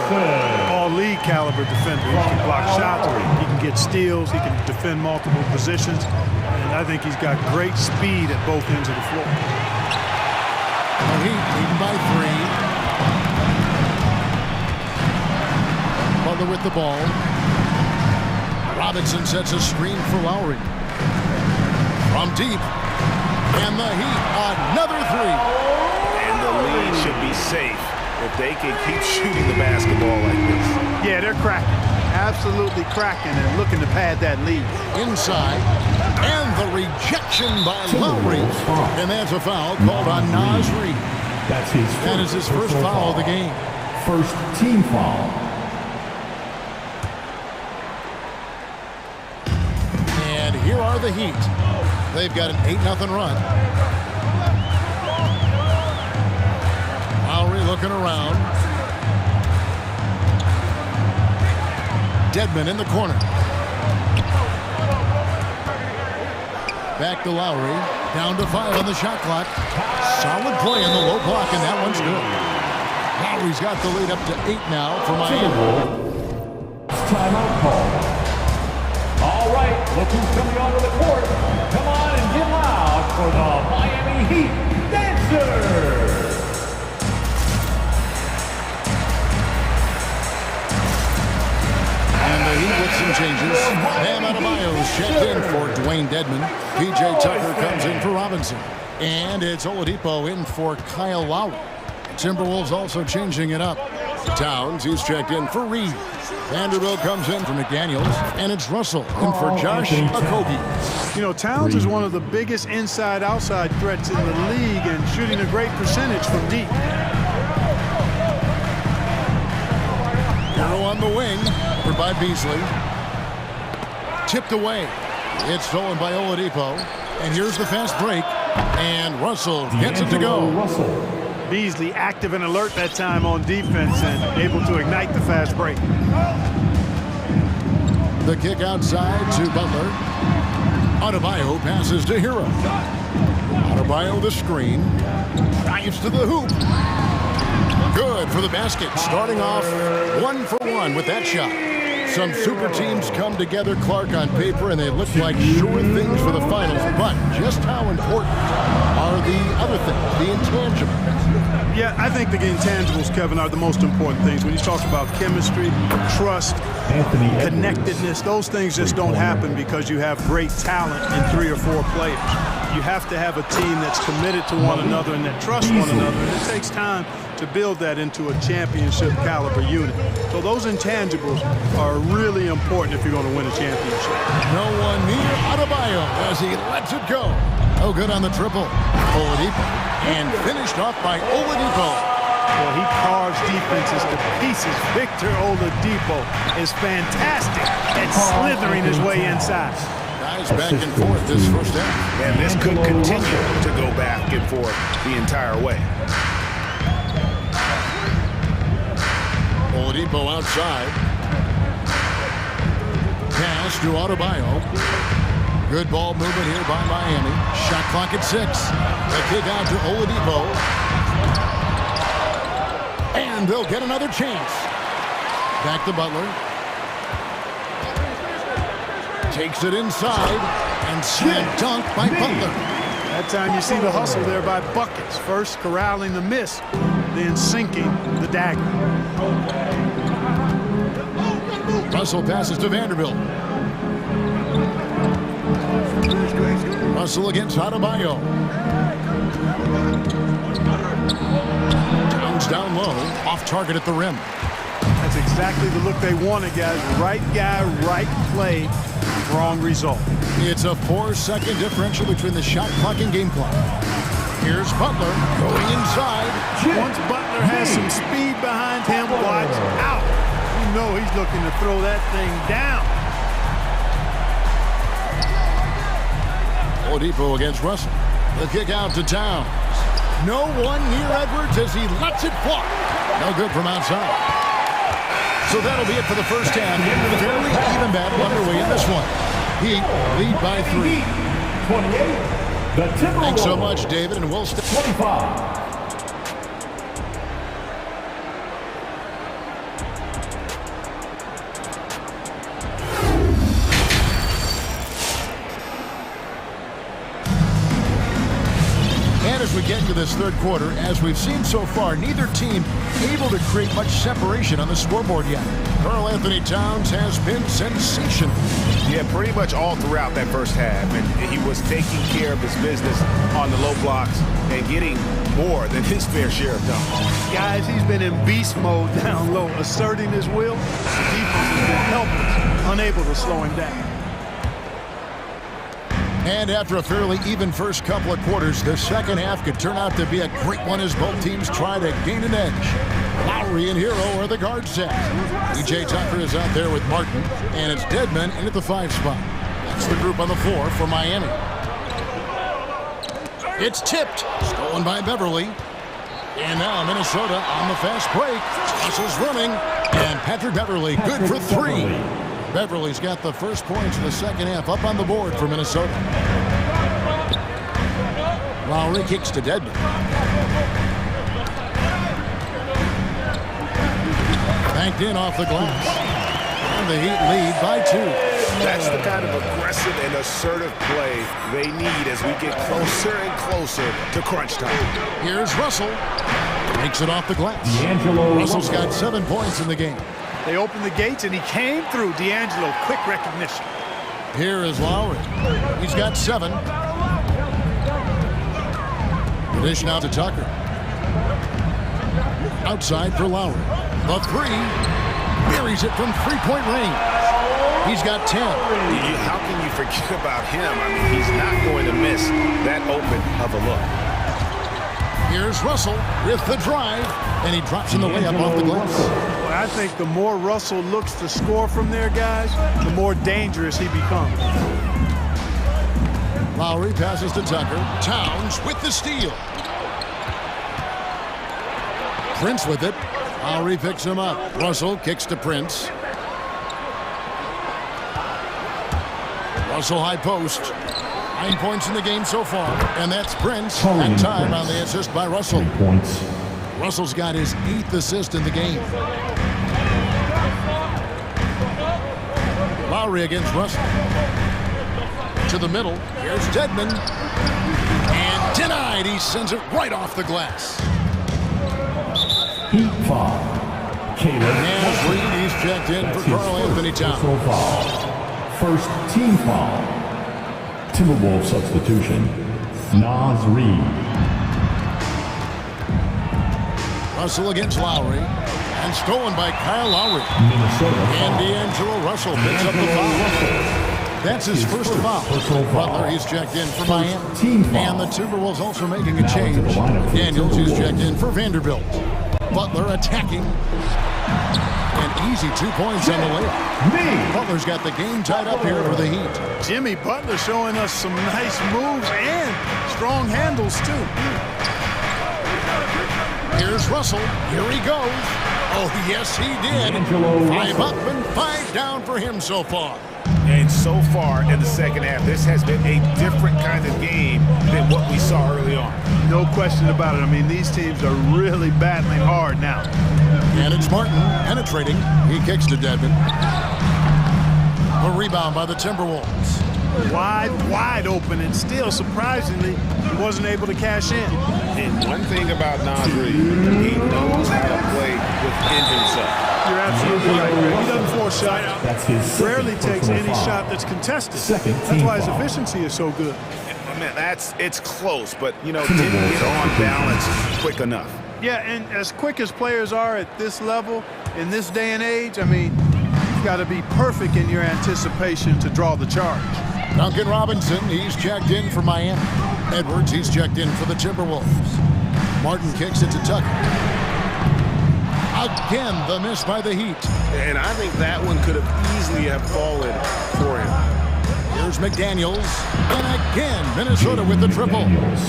all-league caliber defender. He can block shots, he can get steals, he can defend multiple positions, and I think he's got great speed at both ends of the floor. Heat leading by 3. Butler with the ball. Robinson sets a screen for Lowry. From deep. And the Heat, another 3. And the lead should be safe if they can keep shooting the basketball like this. Yeah, they're cracking. Absolutely cracking and looking to pad that lead. Inside. And the rejection by Lowry. And that's a foul called on Naz Reid. That is his first foul of the game. First team foul. And here are the Heat. They've got an 8-0 run. Lowry looking around. Dedmon in the corner. Back to Lowry. Down to 5 on the shot clock. Solid play in the low block, and that one's good. Lowry's got the lead up to 8 now for Miami. Timeout call. All right, look who's coming onto the court. Come on and get loud for the Miami Heat Dancers. And the Heat with some changes. Bam Adebayo's checked in for Dwayne Dedmon. P.J. Tucker comes in for Robinson. And it's Oladipo in for Kyle Lowry. Timberwolves also changing it up. Towns, he's checked in for Reed. Vanderbilt comes in for McDaniels. And it's Russell in for Josh Okogie. You know, Towns is one of the biggest inside-outside threats in the league and shooting a great percentage from deep. Hero on the wing, covered by Beasley. Tipped away. It's stolen by Oladipo. And here's the fast break. And Russell gets it to go. Beasley active and alert that time on defense and able to ignite the fast break. The kick outside to Butler. Adebayo passes to Hero. Adebayo the screen. Drives to the hoop. Good for the basket. Starting off 1 for 1 with that shot. Some super teams come together, Clark, on paper, and they look like sure things for the finals. But just how important are the other things, the intangibles? Yeah, I think the intangibles, Kevin, are the most important things. When you talk about chemistry, trust, connectedness, those things just don't happen because you have great talent in 3 or 4 players. You have to have a team that's committed to one another and that trusts one another, and it takes time to build that into a championship caliber unit. So those intangibles are really important if you're going to win a championship. No one near Adebayo as he lets it go. No good on the triple. Oladipo, and finished off by Oladipo. Well, he carves defenses to pieces. Victor Oladipo is fantastic at slithering his way inside. Guys back and forth this first half. And this could continue to go back and forth the entire way. Oladipo outside. Pass to Adebayo. Good ball movement here by Miami. Shot clock at 6. The kick out to Oladipo. And they'll get another chance. Back to Butler. Takes it inside. And slam dunk by Butler. That time you see the hustle there by buckets. First corralling the miss, then sinking the dagger. Russell passes to Vanderbilt. Russell against Adebayo. Towns down low, off target at the rim. That's exactly the look they wanted, guys. Right guy, right play, wrong result. It's a 4-second differential between the shot clock and game clock. Here's Butler going inside. Once Butler has some speed behind him, watch out. You know he's looking to throw that thing down. Oladipo against Russell. The kick out to Towns. No one near Edwards as he lets it fly. No good from outside. So that'll be it for the first half. Fairly even battle underway in this one. Heat lead by 3. 28. Thanks so much, David, and we'll stay. 25. As we get into this third quarter, as we've seen so far, neither team able to create much separation on the scoreboard yet. Karl Anthony Towns has been sensational. Yeah, pretty much all throughout that first half. And he was taking care of his business on the low blocks and getting more than his fair share of dunks. Guys, he's been in beast mode down low, asserting his will. The defense has been helpless, unable to slow him down. And after a fairly even first couple of quarters, the second half could turn out to be a great one as both teams try to gain an edge. Lowry and Hero are the guard set. PJ Tucker is out there with Martin, and it's Deadman in at the 5 spot. That's the group on the floor for Miami. It's tipped, stolen by Beverly. And now Minnesota on the fast break. Russell's running, and Patrick Beverly good for 3. Beverly's got the first points in the second half up on the board for Minnesota. Lowry kicks to Deadman. Banked in off the glass. And the Heat lead by 2. That's the kind of aggressive and assertive play they need as we get closer and closer to crunch time. Here's Russell. Takes it off the glass. Russell's got 7 points in the game. They opened the gates, and he came through. D'Angelo, quick recognition. Here is Lowry. He's got 7. The dish now to Tucker. Outside for Lowry. The 3. Buries it from 3-point range. He's got 10. How can you forget about him? I mean, he's not going to miss that open of a look. Here's Russell with the drive, and he drops in the layup off the glass. Well, I think the more Russell looks to score from there, guys, the more dangerous he becomes. Lowry passes to Tucker. Towns with the steal. Prince with it. Lowry picks him up. Russell kicks to Prince. Russell high post. 9 points in the game so far, and that's Prince. And time on the assist by Russell. 3 points. Russell's got his 8th assist in the game. Lowry against Russell. To the middle. Here's Dedmon. And denied. He sends it right off the glass. Heat foul. As Reed, he's checked in for Karl Anthony Towns. First team foul. Timberwolves substitution. Naz Reid. Russell against Lowry. And stolen by Kyle Lowry. Minnesota. And D'Angelo Russell picks up the foul. That's his first foul. Butler, he's checked in for Miami. And the Timberwolves also making a change. Daniels, who's checked in for Vanderbilt. Butler attacking. An easy 2 points on the layup. Butler's got the game tied up here for the Heat. Jimmy Butler showing us some nice moves and strong handles, too. Here's Russell. Here he goes. Oh, yes, he did. 5 up and 5 down for him so far. And so far in the second half, this has been a different kind of game than what we saw early on. No question about it. I mean, these teams are really battling hard now. And it's Martin penetrating. He kicks to Dedmon. A rebound by the Timberwolves. Wide open, and still, surprisingly, he wasn't able to cash in. And one thing about Naz Reid, he knows how to play within himself. You're absolutely right, Greg. He doesn't force shots. That's his rarely takes any shot that's contested. That's why his efficiency is so good. Man, it's close, but, you know, didn't get on balance quick enough. Yeah, and as quick as players are at this level, in this day and age, I mean, you've got to be perfect in your anticipation to draw the charge. Duncan Robinson, he's checked in for Miami. Edwards, he's checked in for the Timberwolves. Martin kicks it to Tucker. Again, the miss by the Heat. And I think that one could have easily have fallen for him. Here's McDaniels. And again, Minnesota with the triple.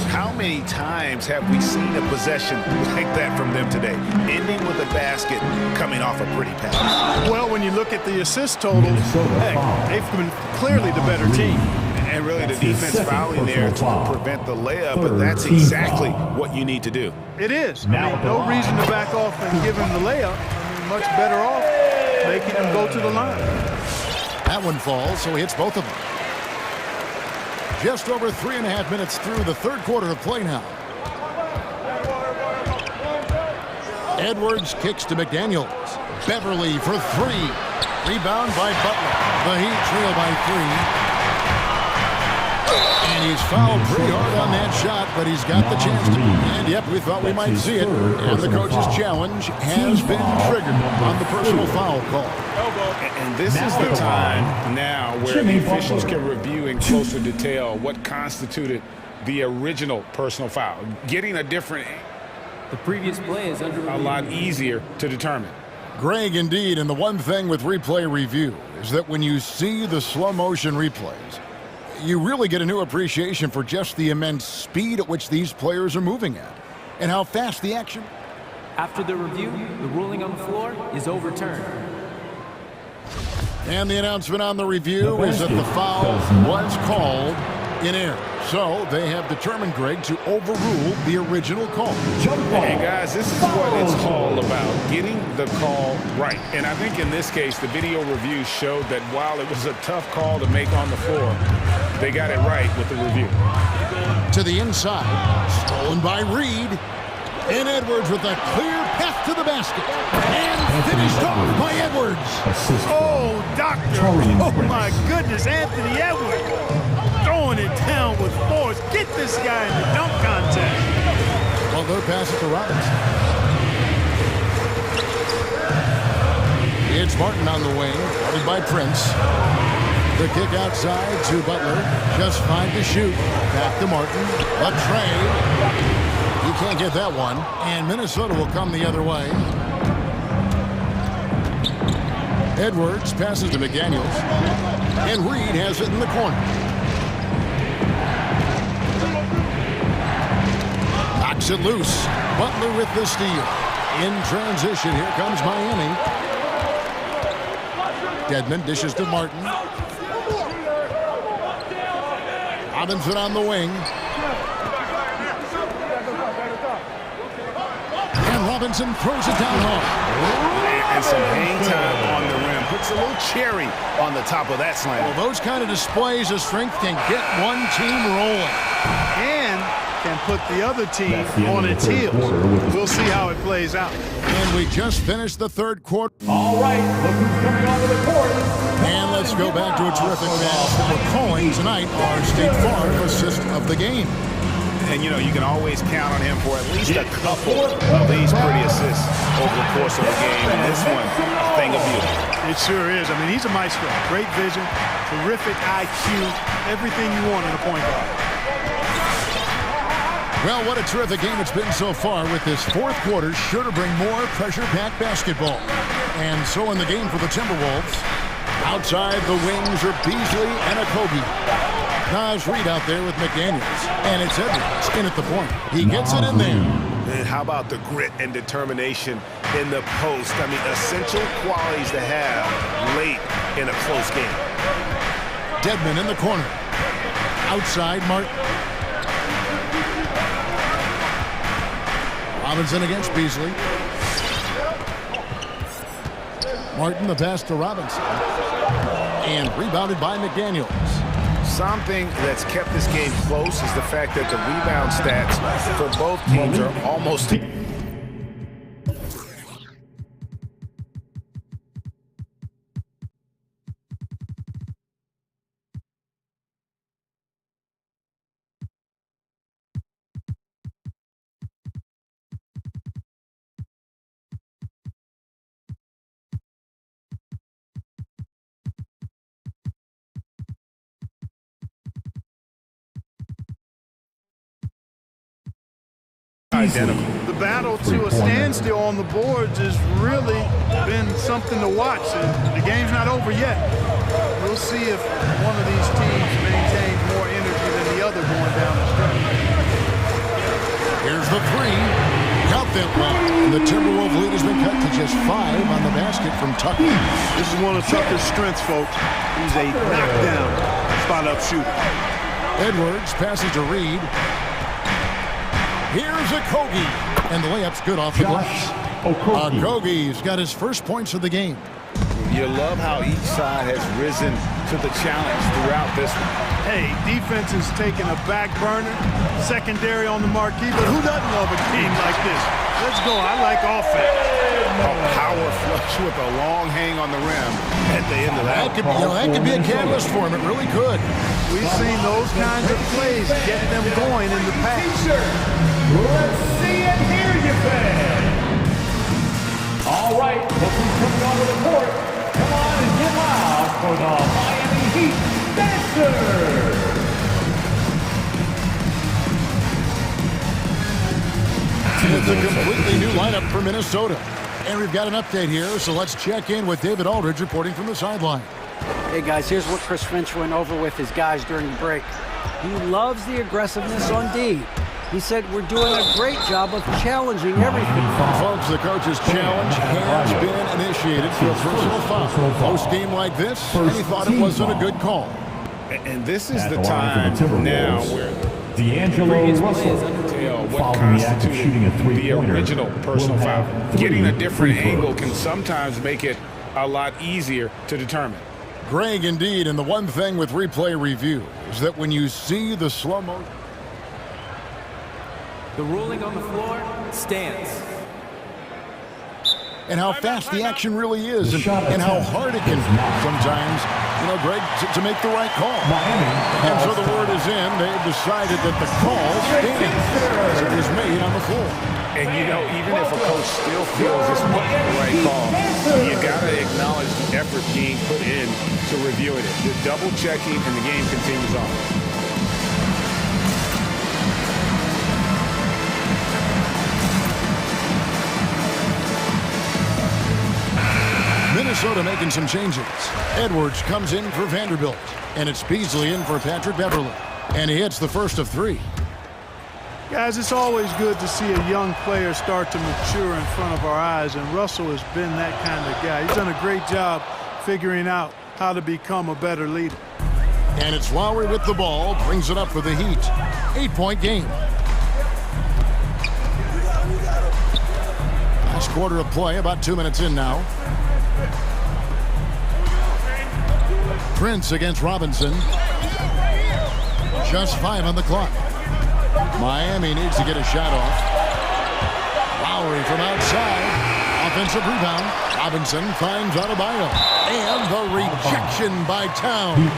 How many times have we seen a possession like that from them today? Ending with a basket, coming off a pretty pass. Well, when you look at the assist totals, heck, they've been clearly the better team. And really the defense fouling there to prevent the layup, but that's exactly what you need to do. It is. I mean, no reason to back off and give him the layup. I mean, much better off making him go to the line. That one falls, so he hits both of them. Just over 3.5 minutes through the third quarter of play now. Edwards kicks to McDaniels. Beverly for 3. Rebound by Butler. The Heat trail by 3. And he's fouled pretty hard on that shot, but he's got the chance to. And yep, we thought we might see it. And the coach's challenge has been triggered on the personal foul call. And this is the time now where the officials can review in closer detail what constituted the original personal foul. Getting a different, The previous play is under review. a lot easier to determine. Greg, indeed, and the one thing with replay review is that when you see the slow motion replays, you really get a new appreciation for just the immense speed at which these players are moving at and how fast the action. After the review, the ruling on the floor is overturned. And the announcement on the review is that the foul was called in error. So they have determined, Greg, to overrule the original call. And guys, this is what it's all about, getting the call right. And I think in this case, the video review showed that while it was a tough call to make on the floor, they got it right with the review. To the inside, stolen by Reed. And Edwards with a clear path to the basket. And finished off by Edwards. Oh, doctor. Oh, my goodness, Anthony Edwards. Throwing it down with force. Get this guy in the dunk contest. Well, they'll pass it to Robinson. It's Martin on the wing, guarded by Prince. The kick outside to Butler. Just 5 to shoot. Back to Martin. A tray. He can't get that one. And Minnesota will come the other way. Edwards passes to McDaniels. And Reed has it in the corner. Knocks it loose. Butler with the steal. In transition, here comes Miami. Dedmon dishes to Martin. Robinson on the wing. And Robinson throws it down hard. and some hang time on the rim. Puts a little cherry on the top of that slam. Well, those kind of displays of strength can get one team rolling. And can put the other team on its heels. We'll see how it plays out. And we just finished the third quarter. All right, look who's coming onto the court. And let's go back to a terrific match that we're calling tonight our State Farm assist of the game. And, you know, you can always count on him for at least a couple of these pretty assists over the course of the game. And this one, a thing of beauty. It sure is. I mean, he's a maestro. Great vision, terrific IQ, everything you want in a point guard. Well, what a terrific game it's been so far, with this fourth quarter sure to bring more pressure-packed basketball. And so in the game for the Timberwolves, outside the wings are Beasley and Okogie. Nas Reed out there with McDaniels. And it's Edwards in at the point. He gets it in there. And how about the grit and determination in the post? I mean, essential qualities to have late in a close game. Dedmon in the corner. Outside, Martin. Robinson against Beasley. Martin the pass to Robinson. And rebounded by McDaniels. Something that's kept this game close is the fact that the rebound stats for both teams are almost... identical. The battle to a standstill on the boards has really been something to watch. And the game's not over yet. We'll see if one of these teams maintains more energy than the other going down the stretch. Here's the three. Count that one. And the Timberwolves lead has been cut to just 5 on the basket from Tucker. This is one of Tucker's strengths, folks. He's a knockdown spot-up shooter. Edwards passes to Reed. Here's Okogie. And the layup's good off the glass. Okogie's got his first points of the game. You love how each side has risen to the challenge throughout this one. Hey, defense is taking a back burner, secondary on the marquee, but who doesn't love a game like this? Let's go. I like offense. A power flush with a long hang on the rim at the end of that. That could be a catalyst for him. It really could. We've seen those kinds of plays get them going in the past. Let's see it here, you fans. All right, look who's coming onto the court. Come on and get loud for the Miami Heat Dancers. It's a completely new lineup for Minnesota. And we've got an update here, so let's check in with David Aldridge reporting from the sideline. Hey guys, here's what Chris Finch went over with his guys during the break. He loves the aggressiveness on D. He said we're doing a great job of challenging everything. Folks, the coach's challenge has been initiated for a personal foul. Post-game like this, and he thought it wasn't a good call. And this is the time now where D'Angelo Russell what constituted the original personal foul. Getting a different angle can sometimes make it a lot easier to determine. Greg, indeed, and the one thing with replay review is that when you see the slow-mo... The ruling on the floor stands. And how fast the action really is, and how hard it can sometimes, Greg, to make the right call. And so the word is in. They've decided that the call stands. It was made on the floor. And, even if a coach still feels this wasn't the right call, you got to acknowledge the effort being put in to reviewing it. The double-checking, and the game continues on. Minnesota making some changes. Edwards comes in for Vanderbilt, and it's Beasley in for Patrick Beverly. And he hits the first of 3. Guys, it's always good to see a young player start to mature in front of our eyes, and Russell has been that kind of guy. He's done a great job figuring out how to become a better leader. And it's Lowry with the ball, brings it up for the Heat. 8-point game. Last quarter of play, about 2 minutes in now. Prince against Robinson. Just 5 on the clock. Miami needs to get a shot off. Lowry from outside. Offensive rebound. Robinson finds Adebayo. And the rejection by Towns.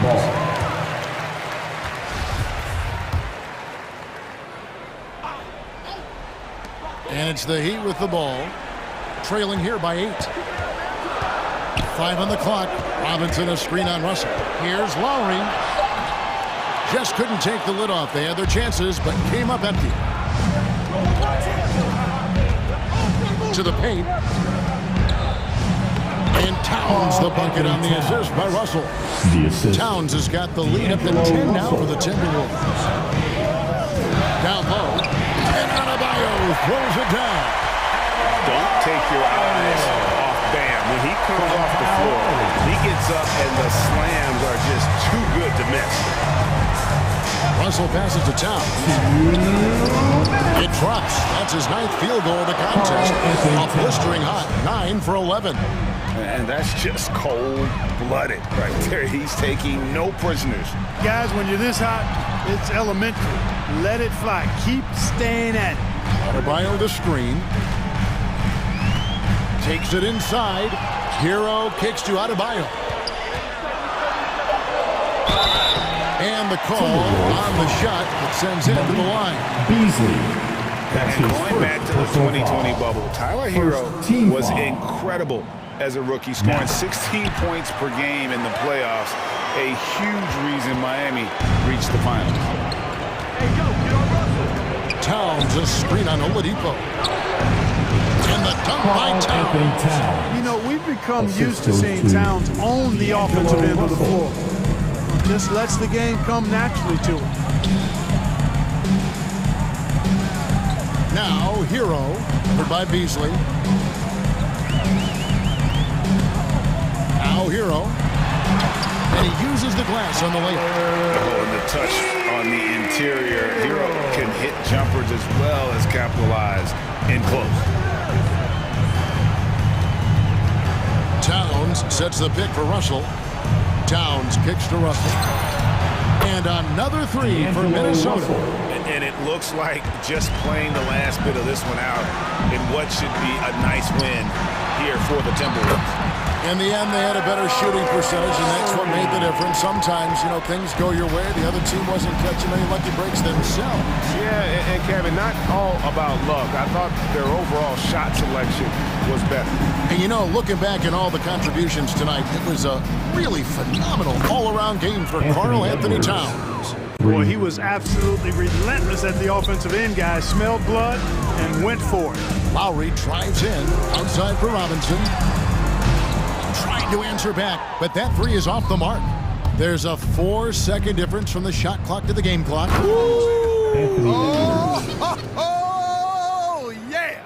And it's the Heat with the ball. Trailing here by 8. 5 on the clock. Robinson a screen on Russell. Here's Lowry. Just couldn't take the lid off. They had their chances, but came up empty. To the paint. And Towns the bucket on the assist by Russell. Towns has got the lead up to 10 now for the Timberwolves. Down low. And Adebayo throws it down. Don't take your eyes off Bam. When he comes off the floor, he gets up and the slams are just too good to miss. Russell passes to Towns. It drops. That's his 9th field goal of the contest. A blistering hot 9 for 11. And that's just cold-blooded right there. He's taking no prisoners. Guys, when you're this hot, it's elementary. Let it fly. Keep staying at it. Adebayo the screen. Takes it inside. Hero kicks to Adebayo. And the call on the shot that sends him to the line. And going back to the 2020 bubble, Tyler Hero was incredible as a rookie, scoring 16 points per game in the playoffs. A huge reason Miami reached the finals. Towns a screen on Oladipo. And the dunk by Towns. You know, we've become used to seeing Towns own the offensive end of the floor. Just lets the game come naturally to him. Now, Hero, covered by Beasley. Now, Hero. And he uses the glass on the layup. Oh, and the touch on the interior. Hero can hit jumpers as well as capitalize in close. Towns sets the pick for Russell. Towns kicks to Russell. And another 3 for Minnesota. And it looks like just playing the last bit of this one out in what should be a nice win here for the Timberwolves. In the end, they had a better shooting percentage, and that's what made the difference. Sometimes, you know, things go your way. The other team wasn't catching any lucky breaks themselves. Yeah, and Kevin, not all about luck. I thought their overall shot selection was better. And, you know, looking back at all the contributions tonight, it was a really phenomenal all-around game for Karl Anthony Towns. Boy, he was absolutely relentless at the offensive end, guys. Smelled blood and went for it. Lowry drives in, outside for Robinson. Trying to answer back, but that 3 is off the mark. There's a 4-second difference from the shot clock to the game clock. Oh, yeah!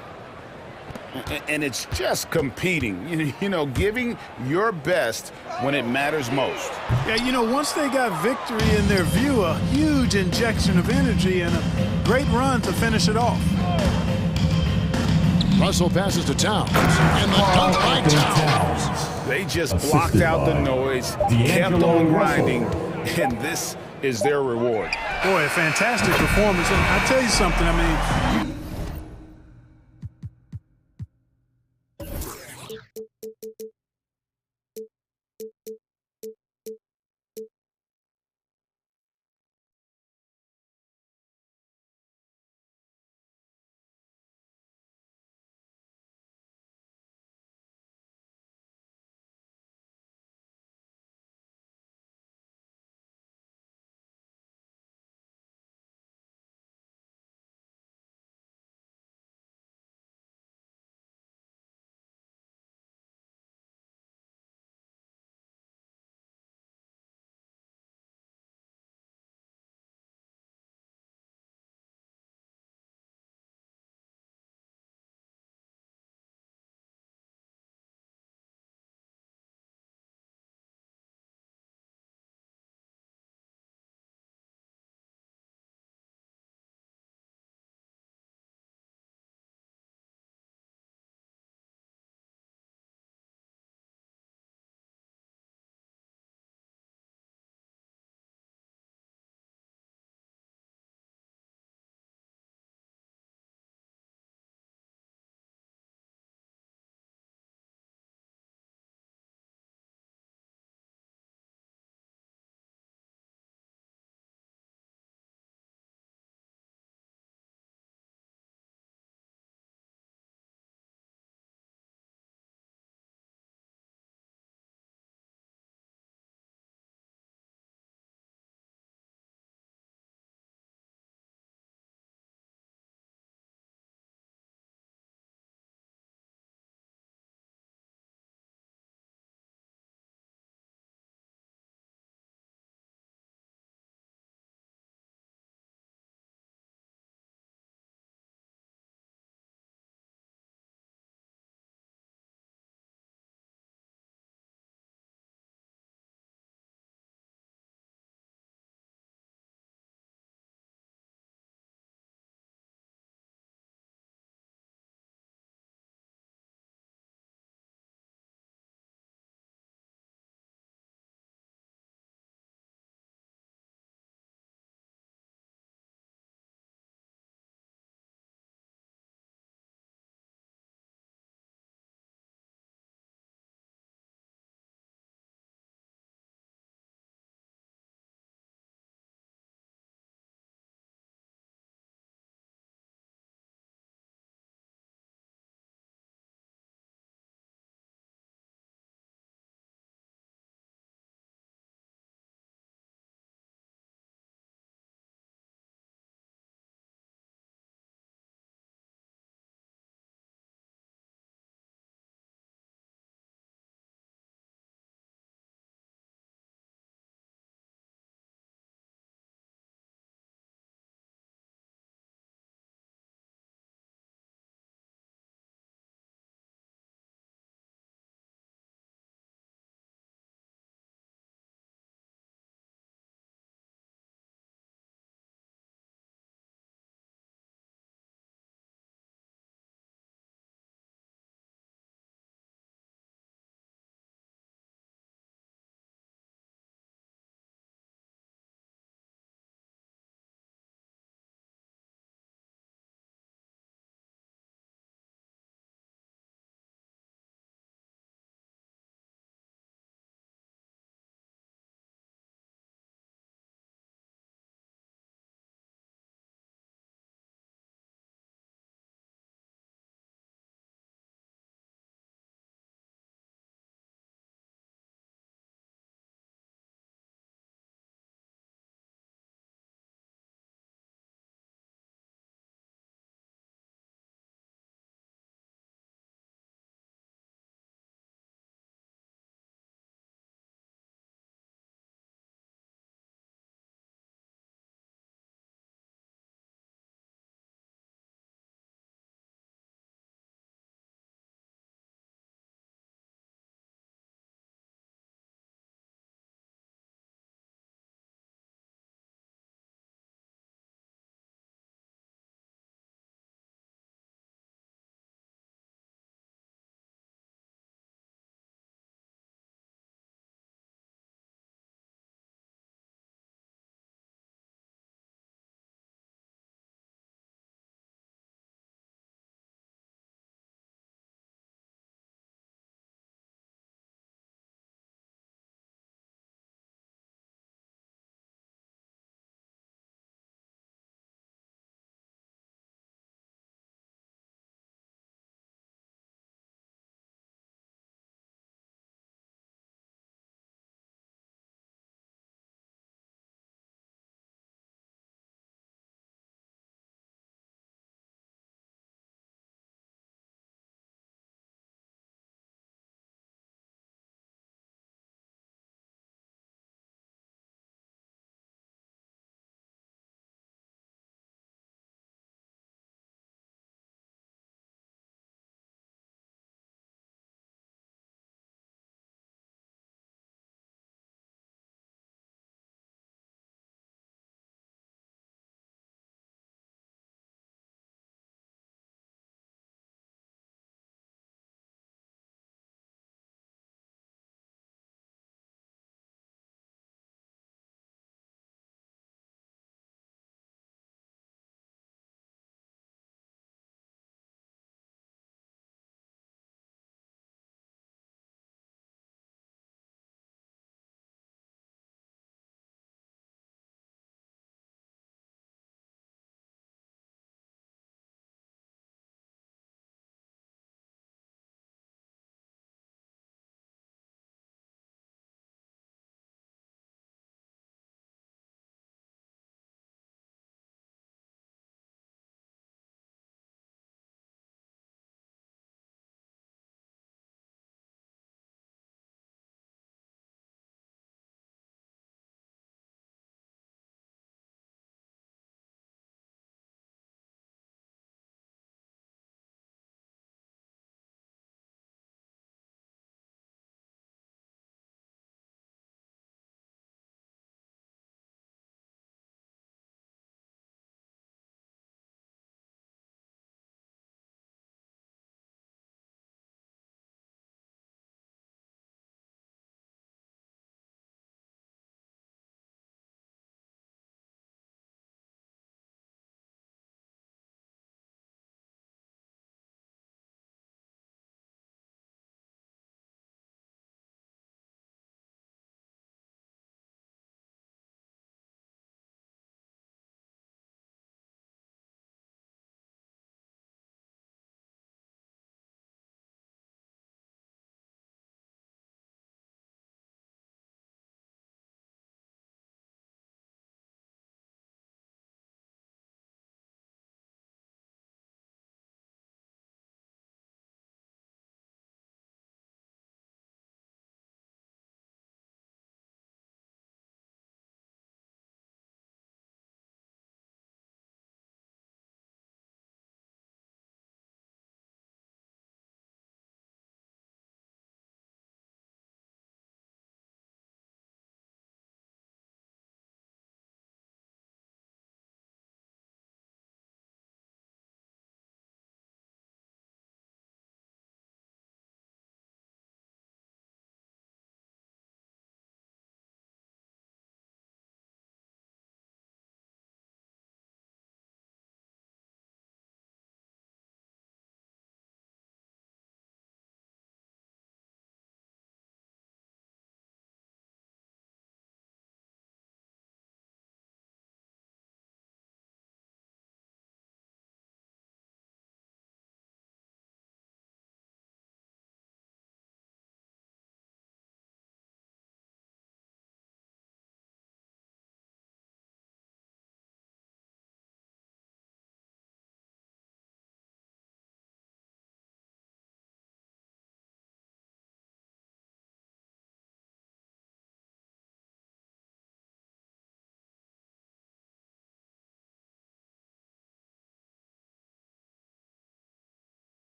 And it's just competing, you know, giving your best when it matters most. Yeah, you know, once they got victory in their view, a huge injection of energy and a great run to finish it off. Russell passes to Towns, and the dunk by Towns. They just blocked out the noise, kept on grinding, and this is their reward. Boy, a fantastic performance. And I tell you something, I mean,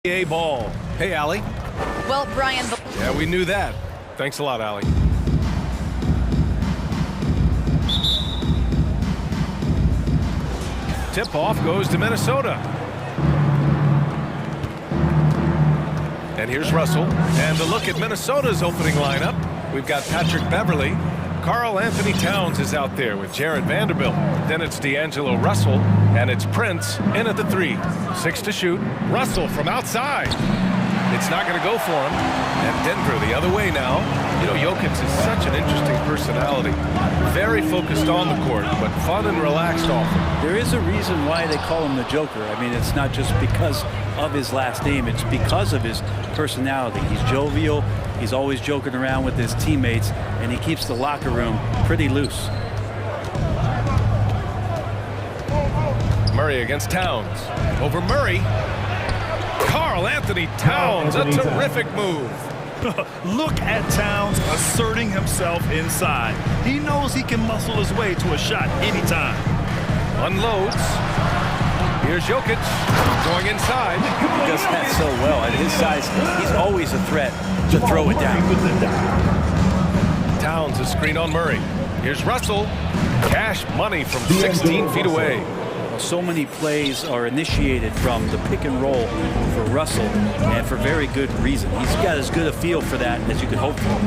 NBA ball. Hey, Allie. Well, Brian... Yeah, we knew that. Thanks a lot, Allie. Tip-off goes to Minnesota. And here's Russell. And a look at Minnesota's opening lineup. We've got Patrick Beverley. Karl Anthony Towns is out there with Jared Vanderbilt. Then it's D'Angelo Russell. And it's Prince in at the 3. 6 to shoot. Russell from outside. It's not going to go for him. And Denver the other way now. You know, Jokic is such an interesting personality. Very focused on the court, but fun and relaxed often. There is a reason why they call him the Joker. I mean, it's not just because of his last name. It's because of his personality. He's jovial. He's always joking around with his teammates, and he keeps the locker room pretty loose. Murray against Towns. Over Murray. Karl Anthony Towns, a terrific move. Look at Towns asserting himself inside. He knows he can muscle his way to a shot anytime. Unloads. Here's Jokic going inside. He does that so well. At his size, he's always a threat to throw it down. Towns a screen on Murray. Here's Russell. Cash money from 16 feet away. Well, so many plays are initiated from the pick and roll for Russell, and for very good reason. He's got as good a feel for that as you could hope for.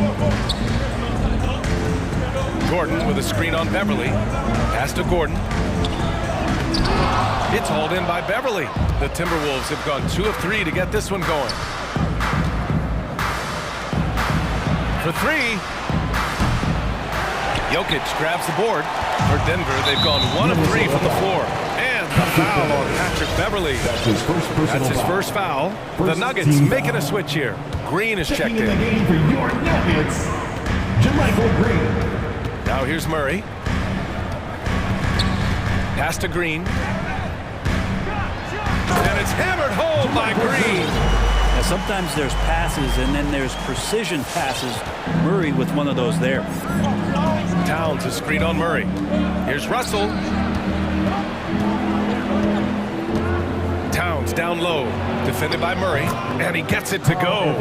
Gordon with a screen on Beverly. Pass to Gordon. It's hauled in by Beverly. The Timberwolves have gone 2 of 3 to get this one going. For 3. Jokic grabs the board. For Denver, they've gone 1 of 3 from the floor. And a foul on Patrick Beverly. That's his first foul. The Nuggets making a switch here. Green is checked in. Now here's Murray. Pass to Green. And it's hammered home by Green. Now, sometimes there's passes and then there's precision passes. Murray with one of those there. Towns a screen on Murray. Here's Russell. Towns down low. Defended by Murray. And he gets it to go.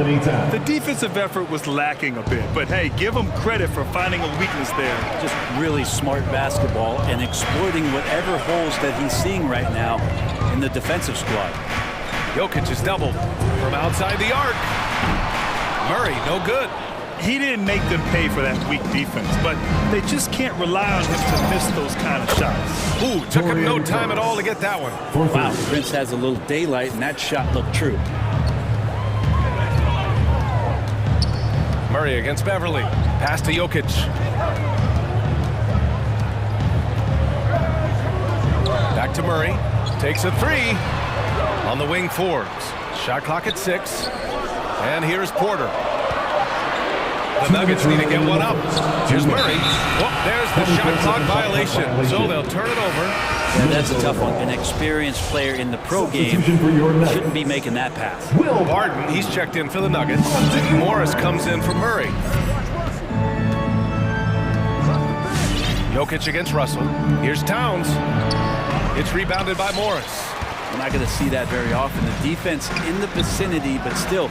The defensive effort was lacking a bit, but hey, give him credit for finding a weakness there. Just really smart basketball and exploiting whatever holes that he's seeing right now in the defensive squad. Jokic is doubled from outside the arc. Murray, no good. He didn't make them pay for that weak defense, but they just can't rely on him to miss those kind of shots. Ooh, took him no time at all to get that one. Wow, Prince has a little daylight, and that shot looked true. Murray against Beverly. Pass to Jokic. Back to Murray. Takes a 3 on the wing Forbes. Shot clock at 6. And here's Porter. The Nuggets need to get one up. Here's Murray. Oh, there's the shot clock violation. So they'll turn it over. Yeah, that's a tough one. An experienced player in the pro game shouldn't be making that pass. Barton, he's checked in for the Nuggets. Morris comes in for Murray. Jokic against Russell. Here's Towns. It's rebounded by Morris. We're not going to see that very often. The defense in the vicinity, but still,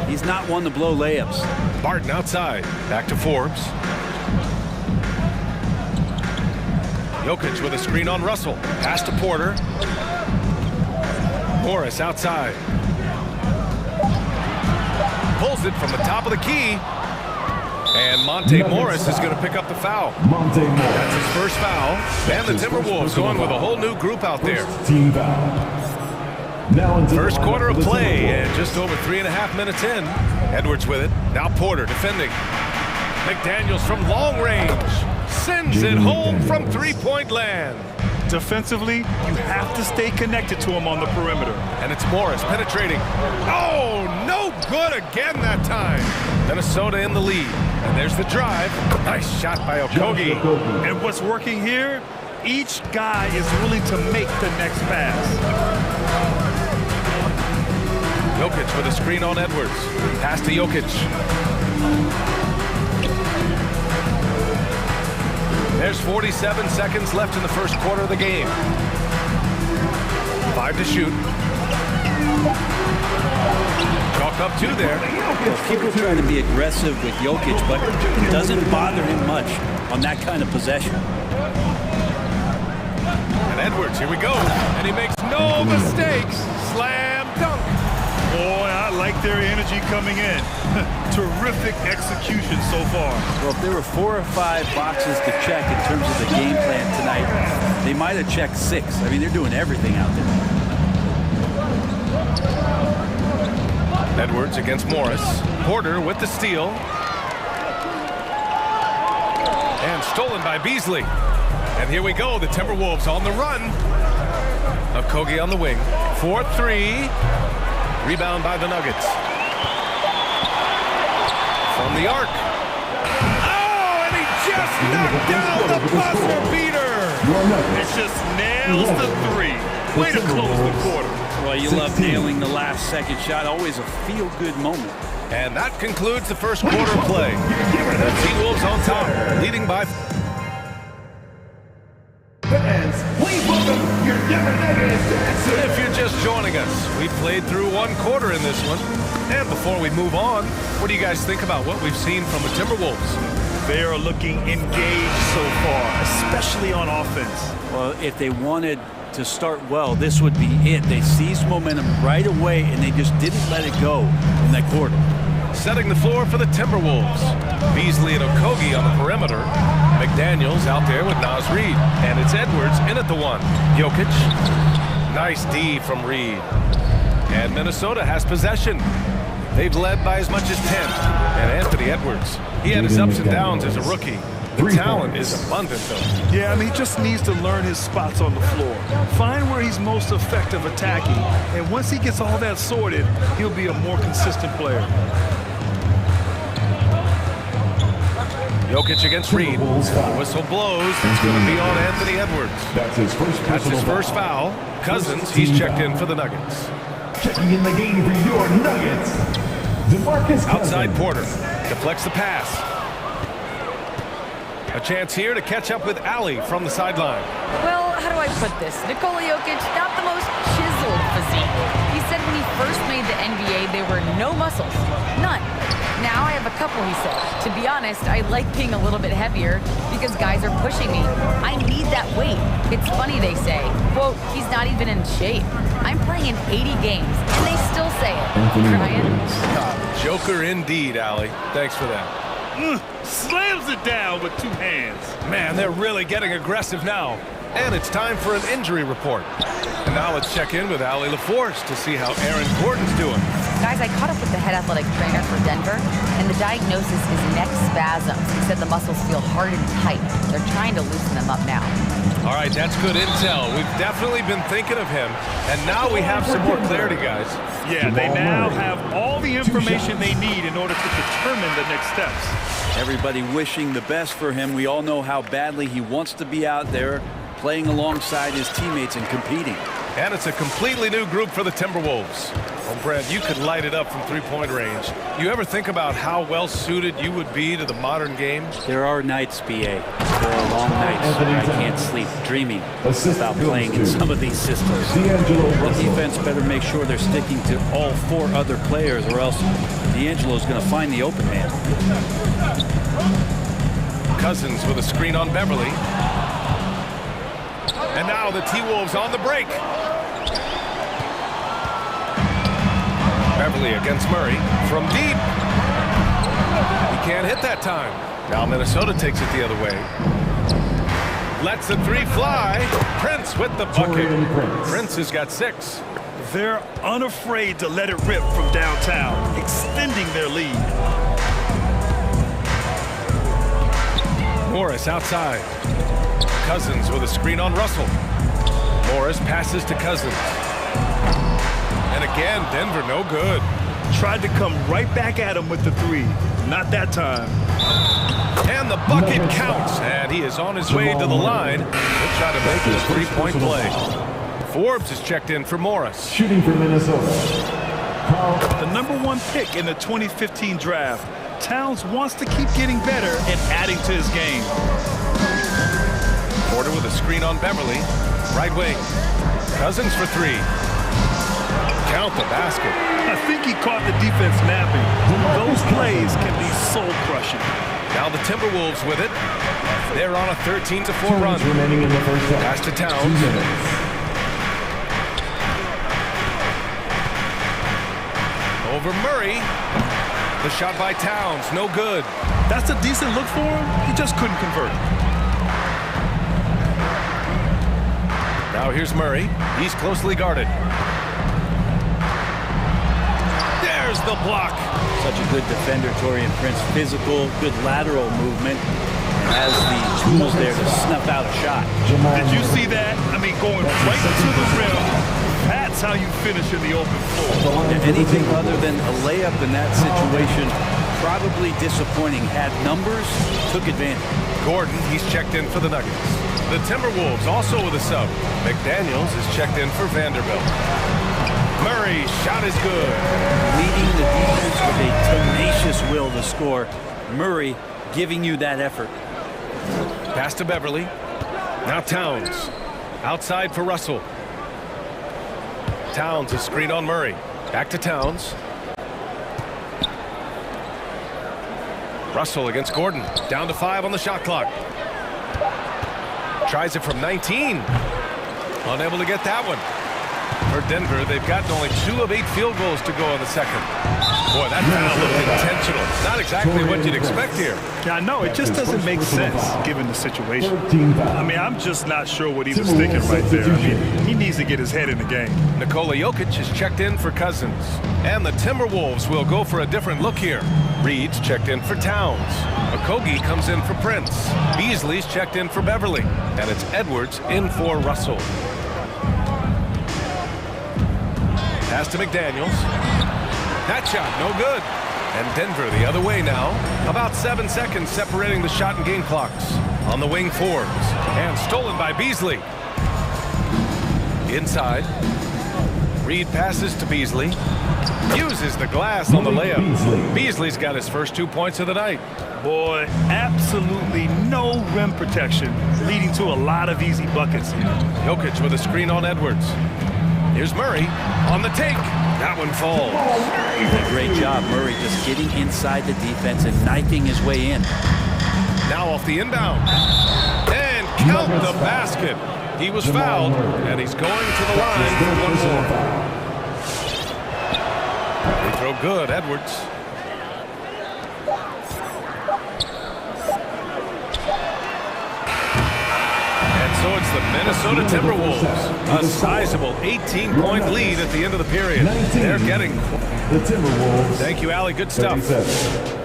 he's not one to blow layups. Barton outside. Back to Forbes. Jokic with a screen on Russell. Pass to Porter. Morris outside. Pulls it from the top of the key. And Monte Morris is going to pick up the foul. That's his first foul. And the Timberwolves going with a whole new group out there. First quarter of play, and just over 3.5 minutes in. Edwards with it. Now Porter defending. McDaniels from long range. Sends it home from three-point land. Defensively, you have to stay connected to him on the perimeter. And it's Morris penetrating. Oh, no good again that time. Minnesota in the lead. And there's the drive. Nice shot by Okogie. And what's working here? Each guy is willing to make the next pass. Jokic with a screen on Edwards. Pass to Jokic. There's 47 seconds left in the first quarter of the game. 5 to shoot. Chalk up two there. People try to be aggressive with Jokic, but it doesn't bother him much on that kind of possession. And Edwards, here we go. And he makes no mistakes. Slam dunk. Boy, I like their energy coming in. Terrific execution so far. Well, if there were 4 or 5 boxes to check in terms of the game plan tonight, they might have checked 6. I mean, they're doing everything out there. Edwards against Morris. Porter with the steal. And stolen by Beasley. And here we go, the Timberwolves on the run. Okogie on the wing. 4-3. Rebound by the Nuggets. From the arc. Oh, and he just knocked down the buzzer beater. It just nails the 3. Way to close the quarter. Well, you love nailing the last second shot. Always a feel-good moment. And that concludes the first quarter play. The T-Wolves on top, leading by... If you're just joining us, we played through 1 quarter in this one. And before we move on, what do you guys think about what we've seen from the Timberwolves? They are looking engaged so far, especially on offense. Well, if they wanted to start well, this would be it. They seized momentum right away, and they just didn't let it go in that quarter. Setting the floor for the Timberwolves. Beasley and Okogie on the perimeter. McDaniels out there with Naz Reid. And it's Edwards in at the 1. Jokic. Nice D from Reid. And Minnesota has possession. They've led by as much as 10. And Anthony Edwards, he had his ups and downs as a rookie. The talent is abundant, though. Yeah, I mean, he just needs to learn his spots on the floor. Find where he's most effective attacking. And once he gets all that sorted, he'll be a more consistent player. Jokic against Reid. Whistle blows. It's going to be on Anthony Edwards. That's his first foul. Cousins, he's checked in for the Nuggets. Checking in the game for your Nuggets, DeMarcus Cousins. Outside Porter. Deflects the pass. A chance here to catch up with Ali from the sideline. Well, how do I put this? Nikola Jokic, not the most chiseled physique. He said when he first made the NBA, there were no muscles. None. Now I have a couple, he said. To be honest, I like being a little bit heavier because guys are pushing me. I need that weight. It's funny they say, quote, he's not even in shape. I'm playing in 80 games, and they still say it. Ryan? Joker indeed, Ali. Thanks for that. Slams it down with 2 hands. Man, they're really getting aggressive now. And it's time for an injury report. And now let's check in with Allie LaForce to see how Aaron Gordon's doing. Guys, I caught up with the head athletic trainer for Denver, and the diagnosis is neck spasms. He said the muscles feel hard and tight. They're trying to loosen them up now. All right, that's good intel. We've definitely been thinking of him, and now we have some more clarity, guys. Yeah, they now have all the information they need in order to determine the next steps. Everybody wishing the best for him. We all know how badly he wants to be out there playing alongside his teammates and competing. And it's a completely new group for the Timberwolves. Well, Brad, you could light it up from three-point range. You ever think about how well-suited you would be to the modern game? There are nights, BA. There are long nights where I can't sleep, dreaming about playing in some of these systems. The defense better make sure they're sticking to all 4 other players, or else D'Angelo's going to find the open man. Cousins with a screen on Beverly. And now the T-Wolves on the break. Beverly against Murray from deep. He can't hit that time. Now Minnesota takes it the other way. Lets the 3 fly. Prince with the bucket. Prince has got 6. They're unafraid to let it rip from downtown, extending their lead. Morris outside. Cousins with a screen on Russell. Morris passes to Cousins. And again, Denver no good. Tried to come right back at him with the 3. Not that time. And the bucket counts. And he is on his way to the line. He'll try to make this 3-point play. Forbes is checked in for Morris. Shooting for Minnesota. The #1 pick in the 2015 draft. Towns wants to keep getting better and adding to his game. Porter with a screen on Beverly. Right wing. Cousins for 3. Count the basket. I think he caught the defense napping. Those plays can be soul-crushing. Now the Timberwolves with it. They're on a 13-4 run. Remaining in the first half. Pass to 2 Towns. minutes. Over Murray. The shot by Towns, no good. That's a decent look for him. He just couldn't convert. Now here's Murray. He's closely guarded. There's the block. Such a good defender, Torian Prince. Physical, good lateral movement. And has the tools there to snuff out a shot. Did you see that? I mean, going right to the rim. That's how you finish in the open floor. Anything other than a layup in that situation, probably disappointing. Had numbers, took advantage. Gordon, he's checked in for the Nuggets. The Timberwolves also with a sub. McDaniels is checked in for Vanderbilt. Murray, shot is good. Leading the defense with a tenacious will to score. Murray giving you that effort. Pass to Beverly. Now Towns. Outside for Russell. Towns is screen on Murray. Back to Towns. Russell against Gordon. Down to 5 on the shot clock. Tries it from 19. Unable to get that one. For Denver, they've gotten only 2 of 8 field goals to go in the second. Boy, that foul looked intentional. Not exactly what you'd expect here. Yeah, I know. It just doesn't make sense given the situation. I mean, I'm just not sure what he was thinking right there. I mean, he needs to get his head in the game. Nikola Jokic is checked in for Cousins. And the Timberwolves will go for a different look here. Reed's checked in for Towns. Okogie comes in for Prince. Beasley's checked in for Beverly. And it's Edwards in for Russell. Pass to McDaniels. That shot, no good. And Denver the other way now. About 7 seconds separating the shot and game clocks. On the wing Forbes. And stolen by Beasley. Inside. Reed passes to Beasley. Uses the glass on the layup. Beasley's got his first 2 points of the night. Boy, absolutely no rim protection, leading to a lot of easy buckets. Jokic with a screen on Edwards. Here's Murray on the take. That one falls. Great job, Murray, just getting inside the defense and knifing his way in. Now off the inbound. And count the basket. He was fouled, and he's going to the line for one more. Free throw good, Edwards. So it's the Minnesota Timberwolves. A sizable 18-point lead at the end of the period. They're getting the Timberwolves. Thank you, Allie. Good stuff. 37.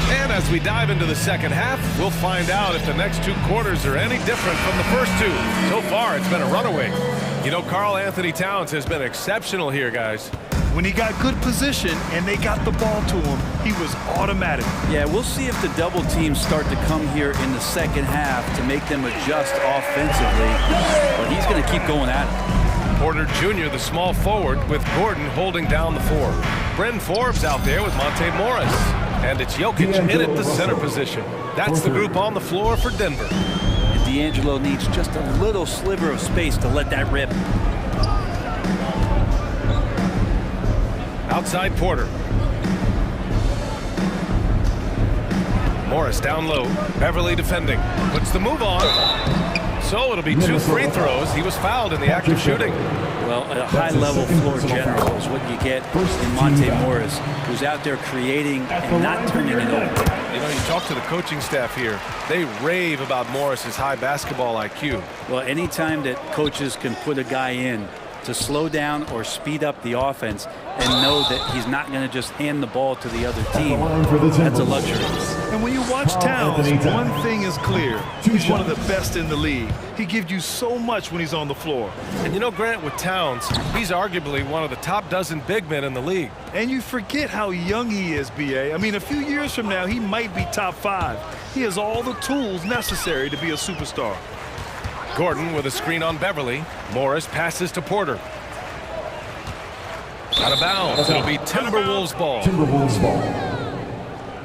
And as we dive into the second half, we'll find out if the next 2 quarters are any different from the first 2. So far, it's been a runaway. You know, Karl Anthony Towns has been exceptional here, guys. When he got good position and they got the ball to him, he was automatic. Yeah, we'll see if the double teams start to come here in the second half to make them adjust offensively. But he's going to keep going at it. Porter Jr., the small forward, with Gordon holding down the 4. Bryn Forbes out there with Monte Morris. And it's Jokic in at the center position. That's the group on the floor for Denver. D'Angelo needs just a little sliver of space to let that rip. Outside Porter. Morris down low. Beverly defending. Puts the move on. So it'll be 2 free throws. He was fouled in the act of shooting. Well, a high-level floor general is what you get in Monte Morris, who's out there creating and not turning it over. You know, you talk to the coaching staff here. They rave about Morris's high basketball IQ. Well, anytime that coaches can put a guy in to slow down or speed up the offense and know that he's not going to just hand the ball to the other team, that's a luxury. And when you watch Towns, one thing is clear. He's one of the best in the league. He gives you so much when he's on the floor. And you know, Grant, with Towns, he's arguably one of the top dozen big men in the league. And you forget how young he is, B.A. I mean, a few years from now, he might be top 5. He has all the tools necessary to be a superstar. Gordon with a screen on Beverly. Morris passes to Porter. Out of bounds. It'll be Timberwolves ball.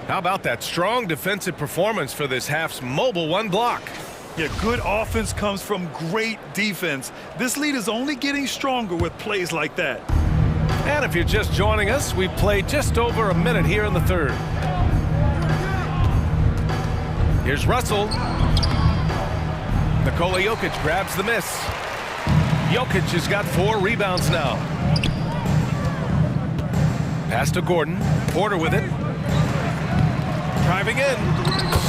How about that strong defensive performance for this half's mobile one block? Yeah, good offense comes from great defense. This lead is only getting stronger with plays like that. And if you're just joining us, we've played just over a minute here in the third. Here's Russell. Nikola Jokic grabs the miss. Jokic has got 4 rebounds now. Pass to Gordon. Porter with it. Driving in.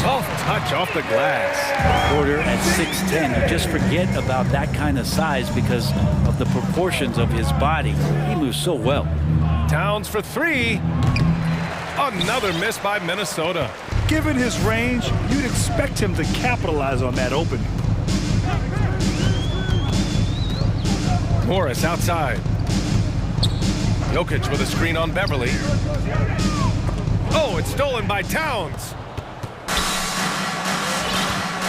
Soft touch off the glass. Porter at 6'10". You just forget about that kind of size because of the proportions of his body. He moves so well. Towns for 3. Another miss by Minnesota. Given his range, you'd expect him to capitalize on that opening. Morris outside. Jokic with a screen on Beverly. Oh, it's stolen by Towns.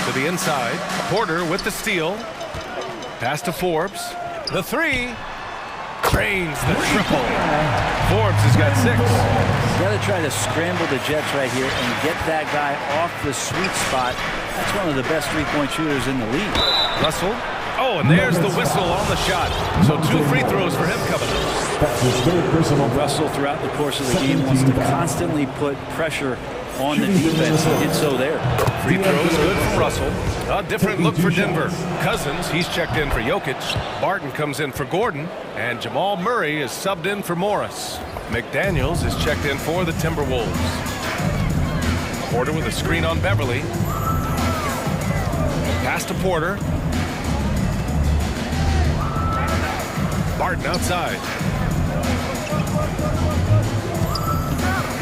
To the inside. Porter with the steal. Pass to Forbes. The 3. Drains the triple. Forbes has got 6. You got to try to scramble the Jets right here and get that guy off the sweet spot. That's one of the best three-point shooters in the league. Russell. Oh, and there's the whistle on the shot. So 2 free throws for him coming up. That's his third personal. Russell, throughout the course of the game, wants to constantly put pressure on the defense. He did so there. Free throws good from Russell. A different look for Denver. Cousins, he's checked in for Jokic. Barton comes in for Gordon. And Jamal Murray is subbed in for Morris. McDaniels is checked in for the Timberwolves. Porter with a screen on Beverly. Pass to Porter. Barton outside.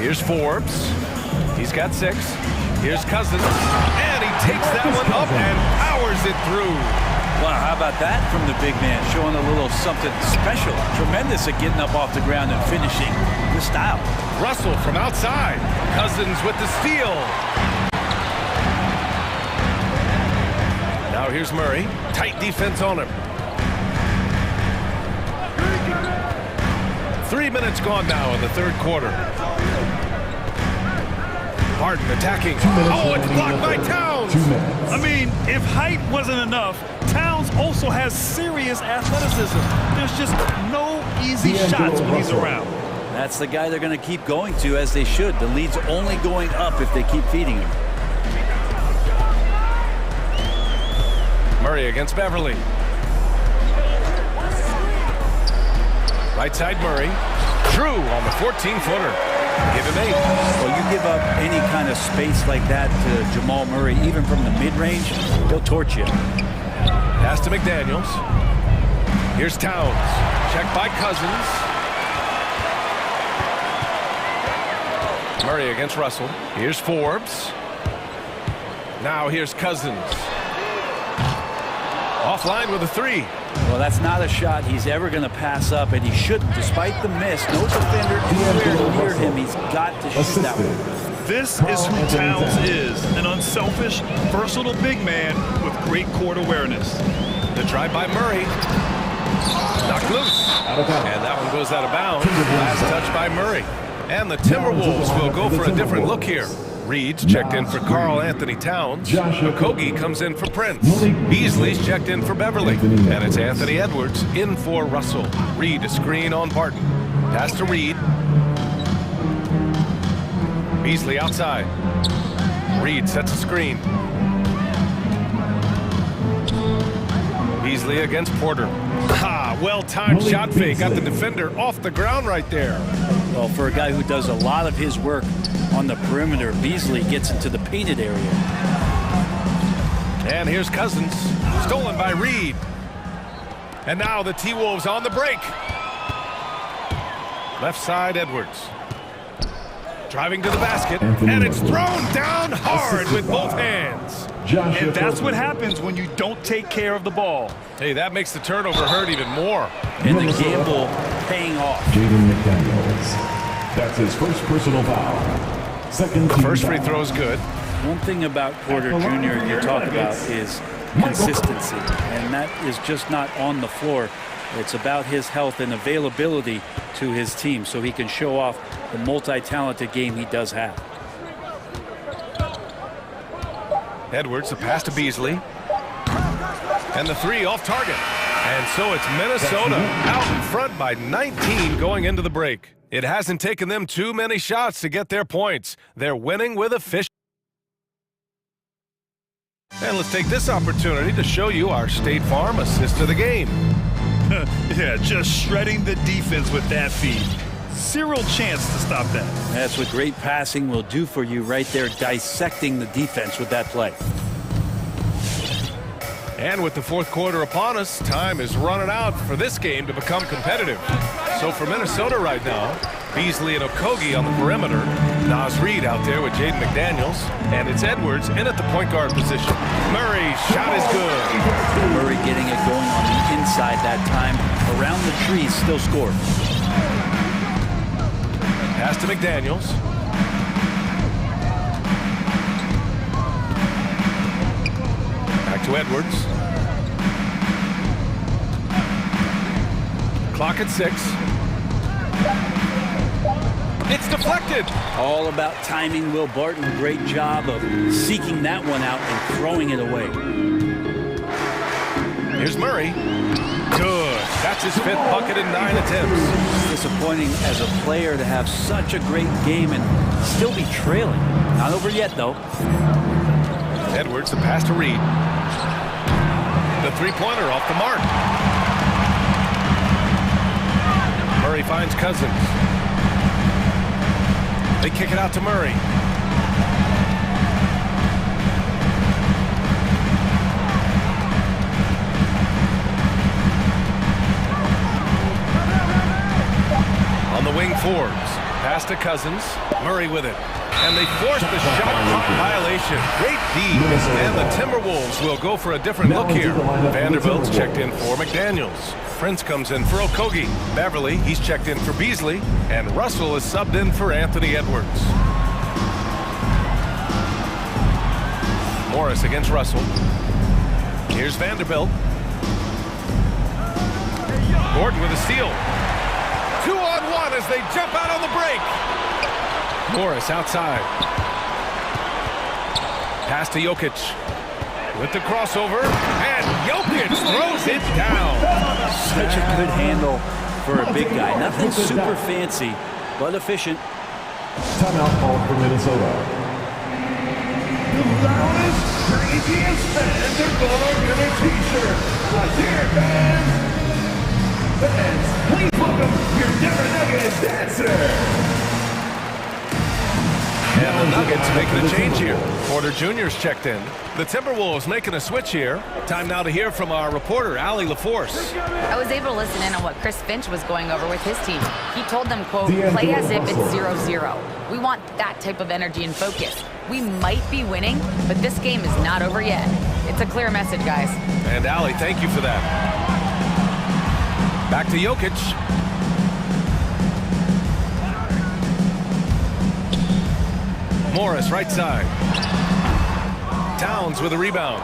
Here's Forbes. He's got 6. Here's Cousins. And he takes that one up and powers it through. Wow, how about that from the big man? Showing a little something special. Tremendous at getting up off the ground and finishing the style. Russell from outside. Cousins with the steal. Now here's Murray. Tight defense on him. 3 minutes gone now in the third quarter. Barton attacking. Oh, it's blocked by Towns. I mean, if height wasn't enough, Towns also has serious athleticism. There's just no easy shots when he's around. That's the guy they're going to keep going to, as they should. The lead's only going up if they keep feeding him. Murray against Beverly. Right side Murray. Drew on the 14-footer. Give him 8. Well, you give up any kind of space like that to Jamal Murray, even from the mid-range, he'll torch you. Pass to McDaniels. Here's Towns. Checked by Cousins. Murray against Russell. Here's Forbes. Now here's Cousins. Offline with a 3. Well, that's not a shot he's ever going to pass up, and he shouldn't. Despite the miss, no defender anywhere near him. He's got to shoot that one. This is who Towns is, an unselfish, versatile big man with great court awareness. The drive by Murray. Knocked loose. And that one goes out of bounds. Last touch by Murray. And the Timberwolves will go for a different look here. Reed's checked in for Karl Anthony Towns. Okogie comes in for Prince. Beasley's checked in for Beverly. And it's Anthony Edwards in for Russell. Reed a screen on Barton. Pass to Reed. Beasley outside. Reed sets a screen. Beasley against Porter. Ha! Well-timed shot fake. Got the defender off the ground right there. Well, for a guy who does a lot of his work on the perimeter, Beasley gets into the painted area. And here's Cousins. Stolen by Reed. And now the T-Wolves on the break. Left side, Edwards. Driving to the basket. And it's thrown down hard with both hands. And that's what happens when you don't take care of the ball. Hey, that makes the turnover hurt even more. And the gamble paying off. Jaden McDaniels. That's his first personal foul. Second first free throw is good. One thing about Porter Jr. you talk about is consistency, and that is just not on the floor. It's about his health and availability to his team so he can show off the multi-talented game he does have. Edwards, the pass to Beasley. And the three off target. And so it's Minnesota out in front by 19 going into the break. It hasn't taken them too many shots to get their points. They're winning with efficiency. And let's take this opportunity to show you our State Farm assist of the game. Yeah, just shredding the defense with that feed. Zero chance to stop that. That's what great passing will do for you right there, dissecting the defense with that play. And with the fourth quarter upon us, time is running out for this game to become competitive. So for Minnesota right now, Beasley and Okogie on the perimeter, Naz Reid out there with Jaden McDaniels, and it's Edwards in at the point guard position. Murray's shot is good. Murray getting it going on the inside that time. Around the trees, still scored. Pass to McDaniels. Back to Edwards. Clock at 6. It's deflected. All about timing. Will Barton, great job of seeking that one out and throwing it away. Here's Murray. Good. That's his 5th bucket in 9 attempts. Disappointing as a player to have such a great game and still be trailing. Not over yet, though. Edwards, the pass to Reid. The three-pointer off the mark. Murray finds Cousins. They kick it out to Murray. On the wing forwards. Pass to Cousins. Murray with it. And they force the shot clock violation. Great D. And the Timberwolves will go for a different look here. Vanderbilt's checked in for McDaniels. Prince comes in for Okogie. Beverly, he's checked in for Beasley. And Russell is subbed in for Anthony Edwards. Morris against Russell. Here's Vanderbilt. Gordon with a steal. 2-on-1 as they jump out on the break. Morris outside. Pass to Jokic. With the crossover. And Jokic throws it down. Such a good handle for a big guy. Nothing super fancy, but efficient. Timeout called for Minnesota. The loudest, craziest fans are gonna get a t-shirt. Let's hear it, fans. Fans, please welcome your Denver Nuggets dancer. And the Nuggets making a change here. Porter Jr.'s checked in. The Timberwolves making a switch here. Time now to hear from our reporter, Allie LaForce. I was able to listen in on what Chris Finch was going over with his team. He told them, quote, play as if it's 0-0. We want that type of energy and focus. We might be winning, but this game is not over yet. It's a clear message, guys. And Allie, thank you for that. Back to Jokic. Morris, right side. Towns with a rebound.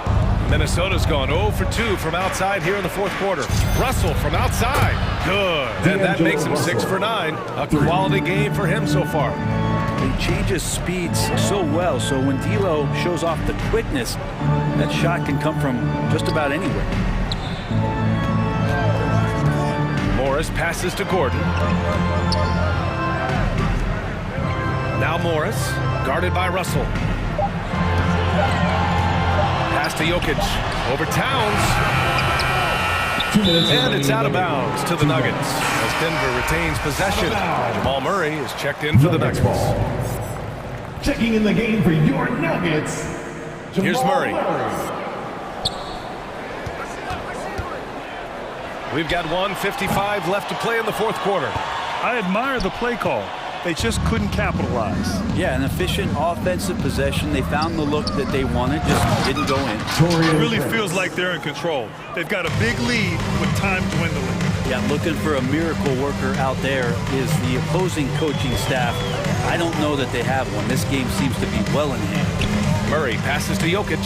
Minnesota's gone 0 for 2 from outside here in the fourth quarter. Russell from outside. Good. And that makes him 6 for 9. A quality game for him so far. He changes speeds so well, so when D'Lo shows off the quickness, that shot can come from just about anywhere. Morris passes to Gordon. Now Morris, guarded by Russell. Pass to Jokic, over Towns. And it's out of bounds to the Nuggets as Denver retains possession. Jamal Murray is checked in for the Nuggets. Checking in the game for your Nuggets. Here's Murray. We've got 1:55 left to play in the fourth quarter. I admire the play call. They just couldn't capitalize. Yeah, an efficient offensive possession. They found the look that they wanted, just didn't go in. It really feels like they're in control. They've got a big lead with time dwindling. Yeah, looking for a miracle worker out there is the opposing coaching staff. I don't know that they have one. This game seems to be well in hand. Murray passes to Jokic.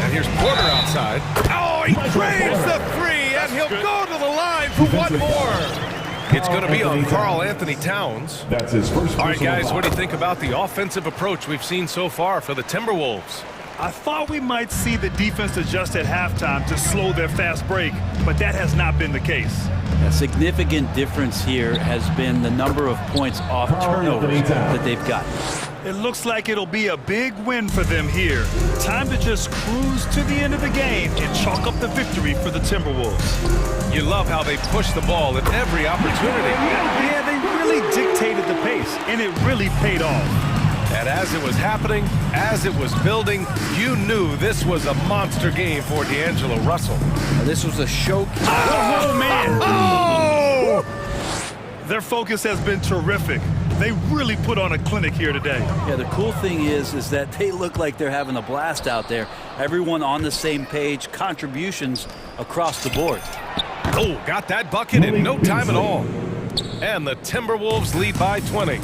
And here's Porter outside. Oh, he craves the three, and he'll go to the line for one more. It's going to be on Karl Anthony Towns. That's his first. All right, guys, what do you think about the offensive approach we've seen so far for the Timberwolves? I thought we might see the defense adjust at halftime to slow their fast break, but that has not been the case. A significant difference here has been the number of points off turnovers that they've got. It looks like it'll be a big win for them here. Time to just cruise to the end of the game and chalk up the victory for the Timberwolves. You love how they push the ball at every opportunity. Yeah, they really dictated the pace, and it really paid off. And as it was happening, as it was building, you knew this was a monster game for D'Angelo Russell. This was a show. Oh, man! Oh! Their focus has been terrific. They really put on a clinic here today. Yeah, the cool thing is that they look like they're having a blast out there. Everyone on the same page, contributions across the board. Oh, got that bucket in no time at all. And the Timberwolves lead by 20.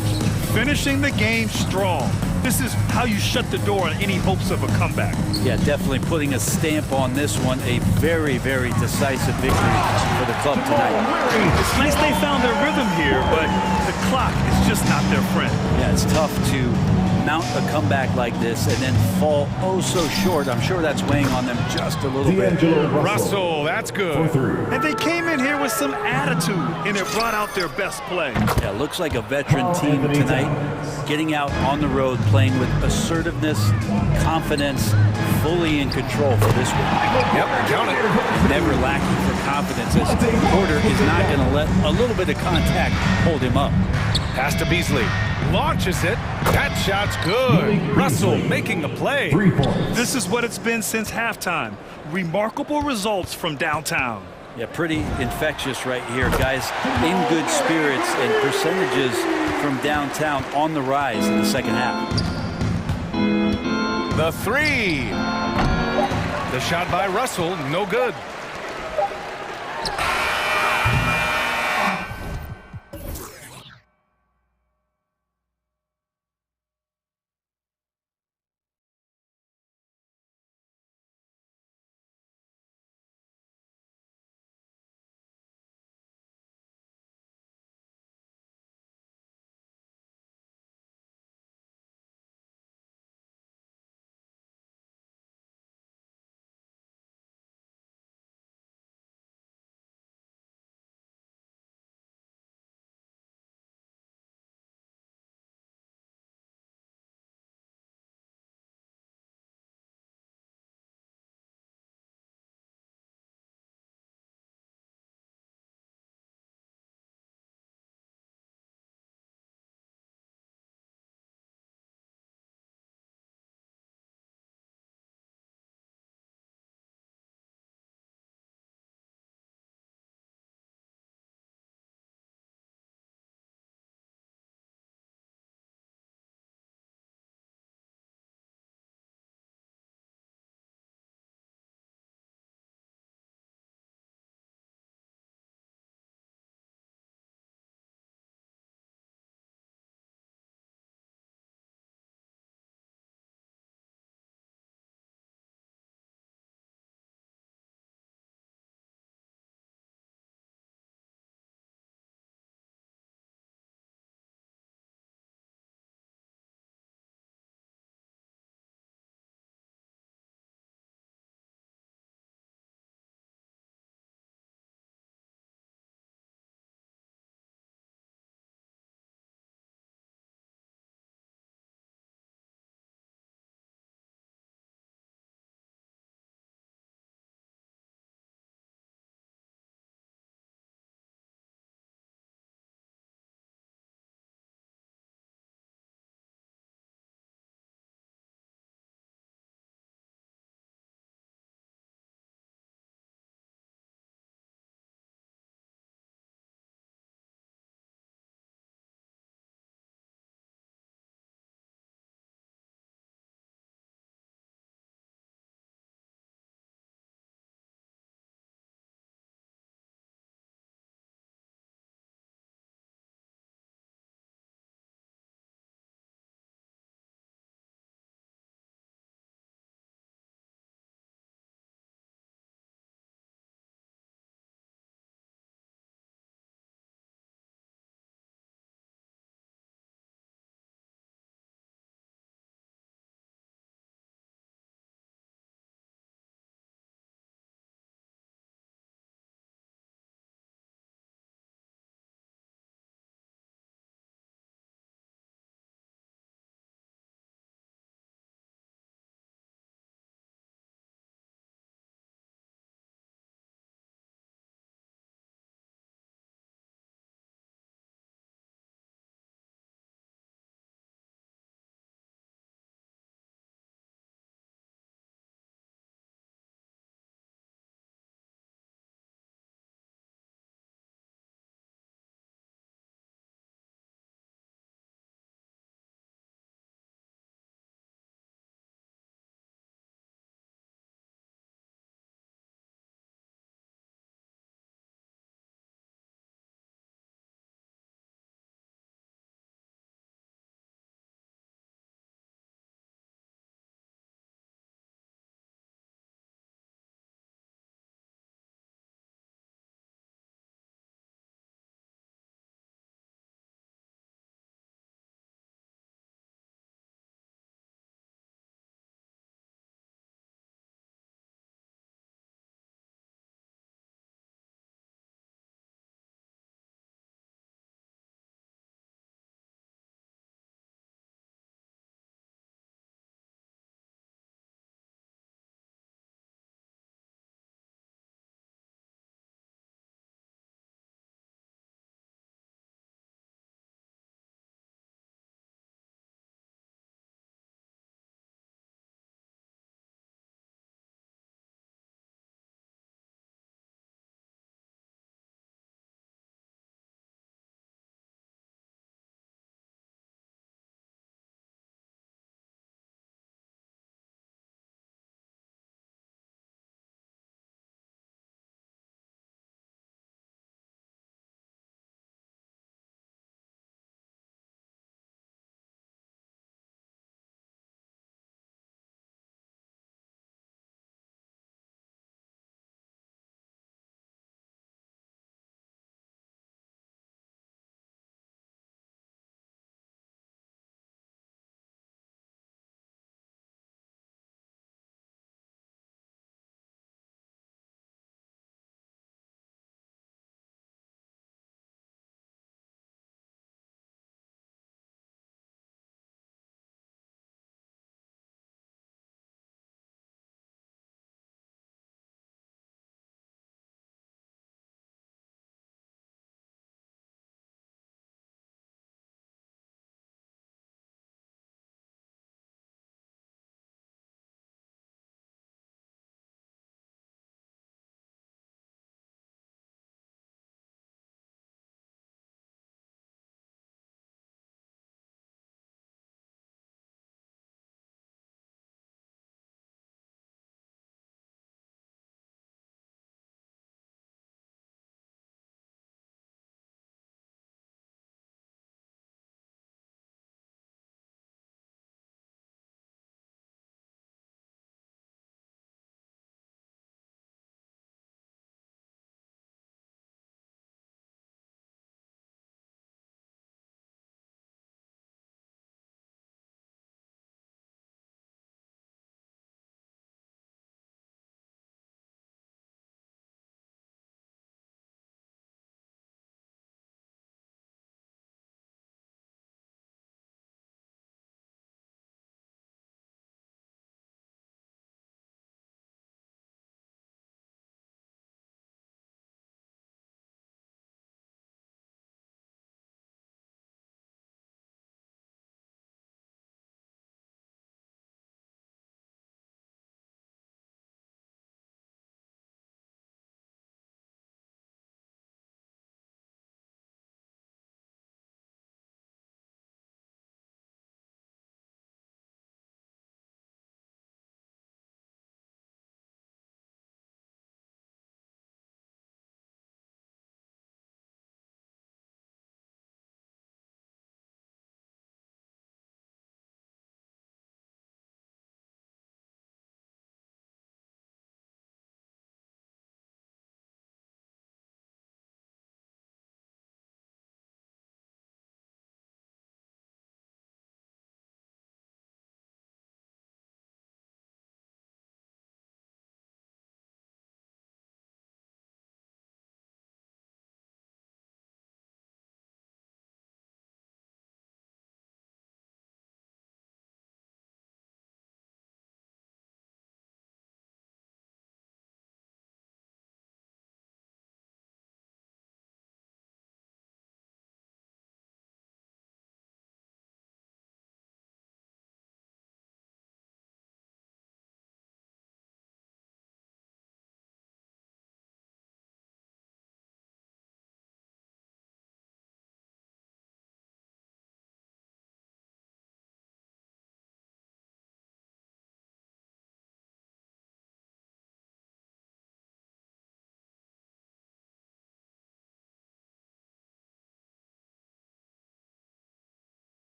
Finishing the game strong. This is how you shut the door on any hopes of a comeback. Yeah, definitely putting a stamp on this one. A very, very decisive victory for the club tonight. It's nice they found their rhythm here, but the clock is just not their friend. Yeah, it's tough to mount a comeback like this and then fall oh so short. I'm sure that's weighing on them just a little bit. Russell, that's good. And they came in here with some attitude, and it brought out their best play. Yeah, looks like a veteran team tonight, getting out on the road, playing with assertiveness, confidence, fully in control for this one. Yep, count it. Never lacking for confidence, as Porter is not going to let a little bit of contact hold him up. Pass to Beasley. Launches it. That shot's good. Russell making the play. 3 points. This is what it's been since halftime. Remarkable results from downtown. Yeah, pretty infectious right here, guys. In good spirits and percentages from downtown on the rise in the second half. The three. The shot by Russell, no good.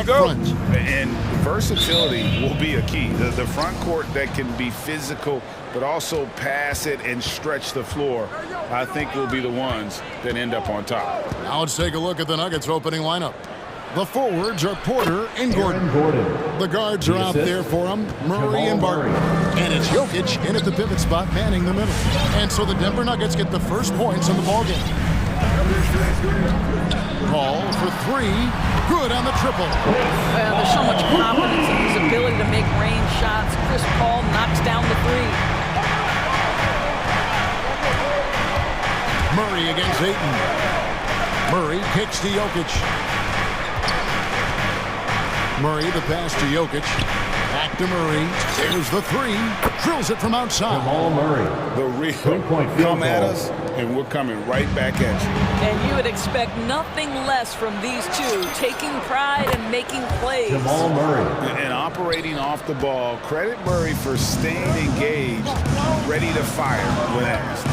up front. And versatility will be a key. The front court that can be physical, but also pass it and stretch the floor, I think will be the ones that end up on top. Now let's take a look at the Nuggets opening lineup. The forwards are Porter and Gordon. The guards are out there for them, Murray and Barton. And it's Jokic in at the pivot spot, manning the middle. And so the Denver Nuggets get the first points in the ballgame. Paul for three. Good on the triple. Well, there's so much confidence in his ability to make range shots. Chris Paul knocks down the three. Murray against Ayton. Murray kicks to Jokic. Murray, the pass to Jokic. Back to Murray. There's the three. Drills it from outside. Jamal Murray. The real come at us, and we're coming right back at you. And you would expect nothing less from these two, taking pride and making plays. Jamal Murray. And operating off the ball. Credit Murray for staying engaged, ready to fire when asked.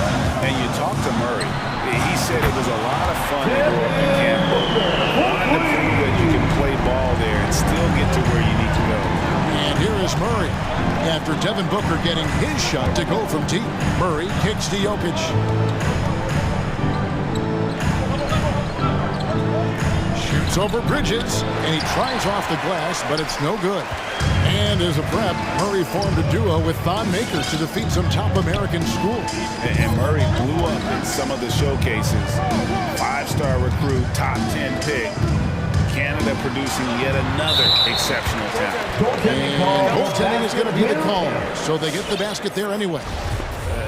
And you talk to Murray. He said it was a lot of fun to go up to camp. Wanted to prove that you can play ball there and still get to where you need to go. And here is Murray. After Devin Booker getting his shot to go from deep, Murray kicks to Jokic. Shoots over Bridges, and he tries off the glass, but it's no good. And as a prep, Murray formed a duo with Thon Makers to defeat some top American schools. And Murray blew up in some of the showcases. Five-star recruit, top 10 pick. Canada producing yet another exceptional talent. And goaltending is going to be the call, so they get the basket there anyway.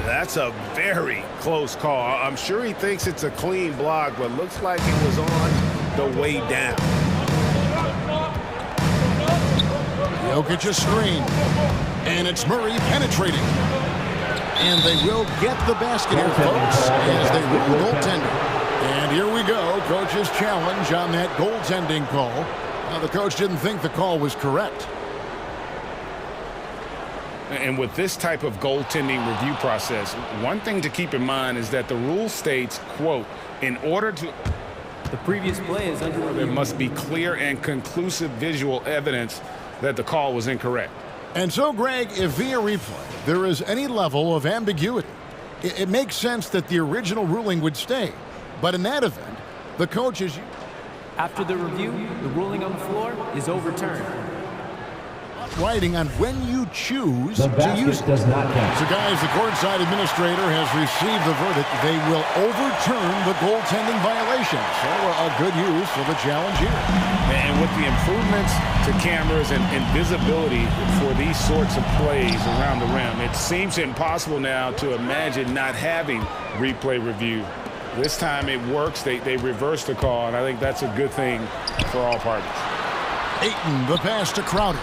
That's a very close call. I'm sure he thinks it's a clean block, but looks like it was on the way down. Jokic a screen, and it's Murray penetrating. And they will get the basket here, folks, as they rule goaltender. And here we go, coach's challenge on that goaltending call. Now, the coach didn't think the call was correct. And with this type of goaltending review process, one thing to keep in mind is that the rule states, quote, in order to... The previous play is under review. There must be clear and conclusive visual evidence that the call was incorrect. And so, Greg, if via replay there is any level of ambiguity, it makes sense that the original ruling would stay. But in that event, the coach is... After the review, the ruling on the floor is overturned. Writing on when you choose The to use basket it. does not count. So, guys, the courtside administrator has received the verdict. They will overturn the goaltending violation. So, a good use for the challenge here. And with the improvements to cameras and visibility for these sorts of plays around the rim, it seems impossible now to imagine not having replay review. This time it works. They reversed the call, and I think that's a good thing for all parties. Ayton, the pass to Crowder.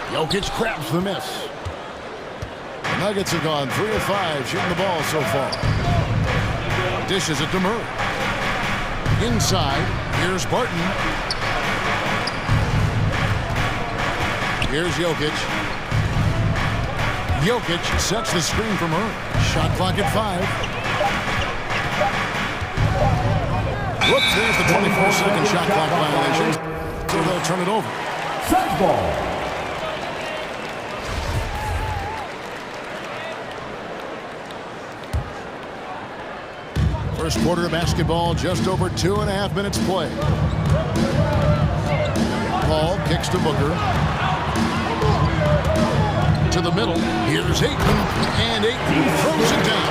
Jokic grabs the miss. The Nuggets have gone 3 of 5 shooting the ball so far. Dishes it to Murray. Inside, here's Barton. Here's Jokic. Jokic sets the screen for Murray. Shot clock at 5. Whoops, there's the 24-second shot clock violation. So they'll turn it over. Suns ball. First quarter of basketball, just over 2.5 minutes played. Paul kicks to Booker. To the middle. Here's Ayton. And Ayton throws it down.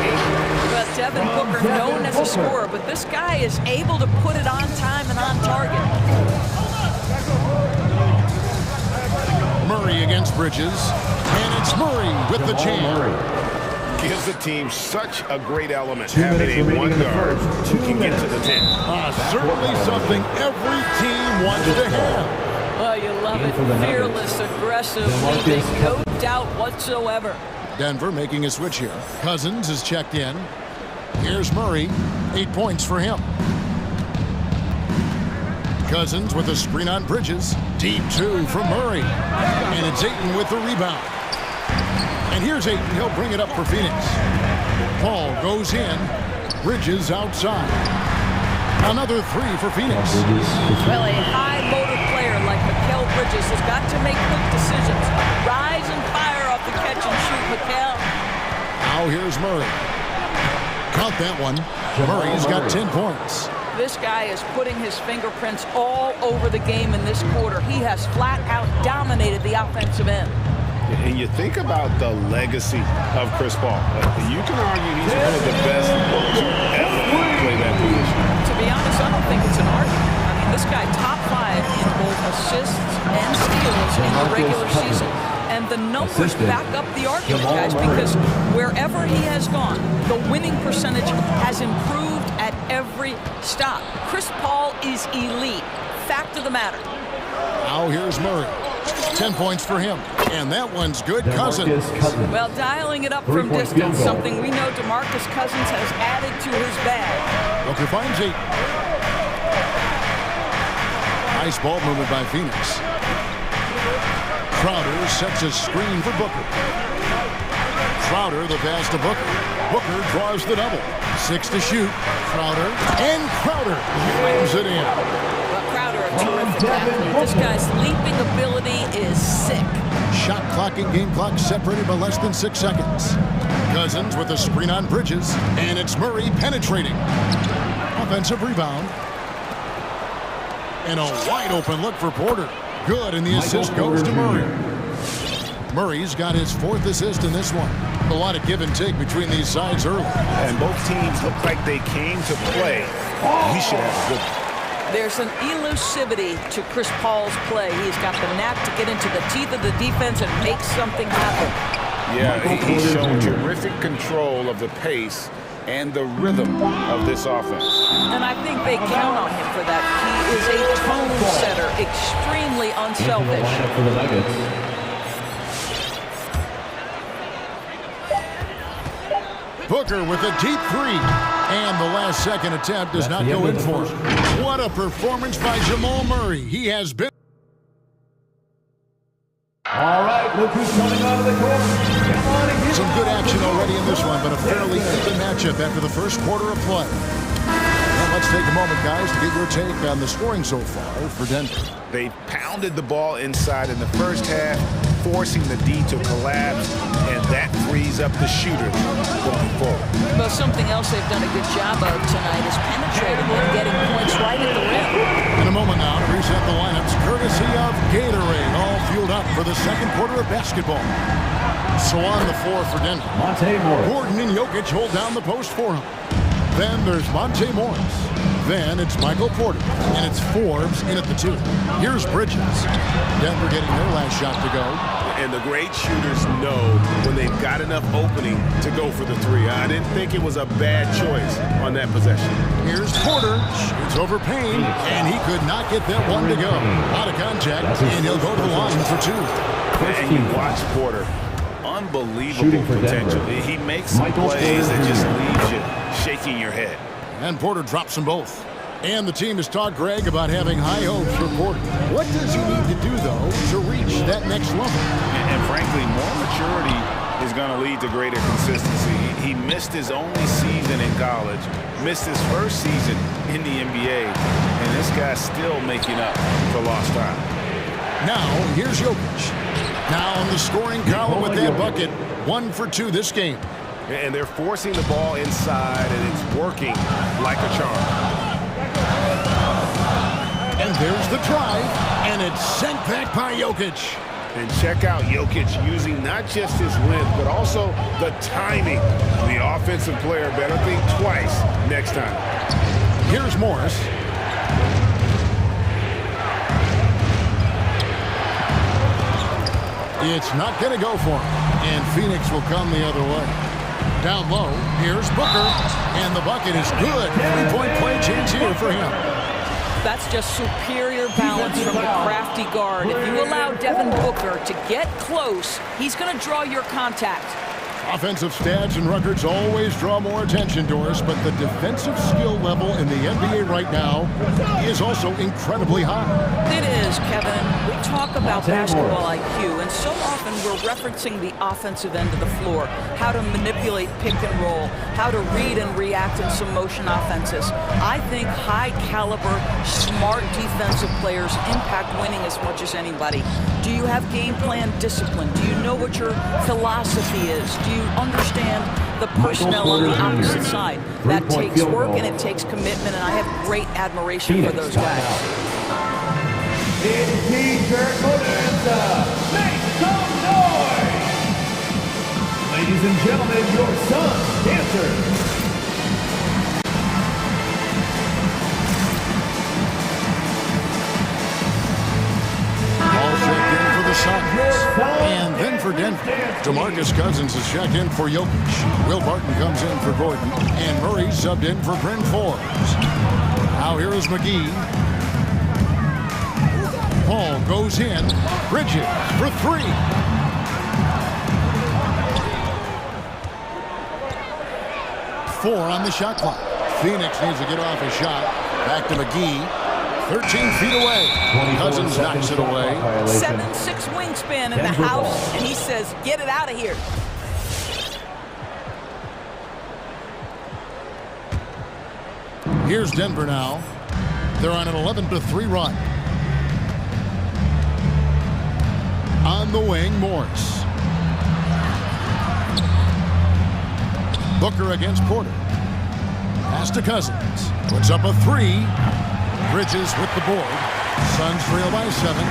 But Devin Booker, known as a scorer, but this guy is able to put it on time and on target. Murray against Bridges. And it's Murray with the jam. Gives the team such a great element, having a one guard who can get to the 10. Certainly something every team wants to have. Oh, you love it. Fearless, aggressive, leaving no doubt whatsoever. Denver making a switch here. Cousins is checked in. Here's Murray. 8 points for him. Cousins with a screen on Bridges. Deep 2 from Murray. And it's Ayton with the rebound. And here's Ayton. He'll bring it up for Phoenix. Paul goes in. Bridges outside. Another 3 for Phoenix. Well, a high motor player like Bridges has got to make quick decisions. Rise and fire off the catch and shoot, McHale. Now here's Murray. Count that one. Murray's got 10 points. This guy is putting his fingerprints all over the game in this quarter. He has flat out dominated the offensive end. And you think about the legacy of Chris Paul. You can argue he's one of the best to ever play that position. To be honest, I don't think it's an argument. I mean, this guy top 5 in both assists and steals in the regular season. And the numbers back up the argument, guys, because wherever he has gone, the winning percentage has improved at every stop. Chris Paul is elite. Fact of the matter. Now here's Murray. 10 points for him. And that one's good. Cousins. Well, dialing it up from distance, something we know DeMarcus Cousins has added to his bag. Booker finds 8. Nice ball movement by Phoenix. Crowder sets a screen for Booker. Crowder, the pass to Booker. Booker draws the double. 6 to shoot. Crowder. And Crowder slams it in. Well, Crowder, a terrific athlete. This guy's leaping ability is sick. Shot clock and game clock separated by less than 6 seconds. Cousins with a screen on Bridges. And it's Murray penetrating. Offensive rebound. And a wide open look for Porter. Good, and the assist goes to Murray. Murray's got his 4th assist in this one. A lot of give and take between these sides early. And both teams look like they came to play. We should have a good one. There's an elusivity to Chris Paul's play. He's got the knack to get into the teeth of the defense and make something happen. Yeah, he's shown terrific control of the pace and the rhythm of this offense. And I think they count on him for that. He is a tone setter, extremely unselfish. Booker with a deep 3. And the last second attempt does not go in for him. What a performance by Jamal Murray. He has been... All right, look who's coming out of the court. Come on and get some good action already in this one, but a fairly even matchup after the first quarter of play. Well, let's take a moment, guys, to get your take on the scoring so far for Denver. They pounded the ball inside in the first half, forcing the D to collapse, and that frees up the shooters going forward. Well, something else they've done a good job of tonight is penetrating and getting points right at the rim. In a moment now, to reset the lineups, courtesy of Gatorade, all fueled up for the second quarter of basketball. So on the floor for Denver, Gordon and Jokic hold down the post for him. Then there's Monte Morris. Then it's Michael Porter. And it's Forbes in at the 2. Here's Bridges. Denver getting their last shot to go. And the great shooters know when they've got enough opening to go for the 3. I didn't think it was a bad choice on that possession. Here's Porter. Shoots over Payne. And he could not get that one to go. Out of contact. And he'll go to the line for 2. And you watch Porter. Unbelievable potential. He makes some plays that just leaves you shaking your head. And Porter drops them both. And the team has taught Greg about having high hopes for Porter. What does he need to do, though, to reach that next level? And frankly, more maturity is going to lead to greater consistency. He missed his only season in college, missed his first season in the NBA, and this guy's still making up for lost time. Now, here's Jokic. Now on the scoring column with that bucket. 1 for 2 this game. And they're forcing the ball inside, and it's working like a charm. And there's the drive, and it's sent back by Jokic. And check out Jokic using not just his length, but also the timing. The offensive player better think twice next time. Here's Morris. It's not going to go for him. And Phoenix will come the other way. Down low, here's Booker. And the bucket is good. 3-point play chance here for him. That's just superior balance from the crafty guard. If you allow Devin Booker to get close, he's going to draw your contact. Offensive stats and records always draw more attention to us, but the defensive skill level in the NBA right now is also incredibly high. It is, Kevin. We talk about basketball IQ, and so often we're referencing the offensive end of the floor, how to manipulate pick and roll, how to read and react in some motion offenses. I think high-caliber, smart defensive players impact winning as much as anybody. Do you have game plan discipline? Do you know what your philosophy is? Do you understand the personnel on the opposite side? That takes work and it takes commitment, and I have great admiration for those guys. In T-shirt bonanza, make some noise! Ladies and gentlemen, your son, dancer. And then for Denver, DeMarcus Cousins is checked in for Jokic. Will Barton comes in for Gordon, and Murray subbed in for Bryn Forbes. Now here is McGee. Paul goes in. Bridges for three. Four on the shot clock. Phoenix needs to get off a shot. Back to McGee. 13 feet away. Cousins knocks it away. 7'6" wingspan in the house, and he says, get it out of here. Here's Denver now. They're on an 11-3 run. On the wing, Morris. Booker against Porter. Pass to Cousins. Puts up a three. Bridges with the board. Suns trail by 7.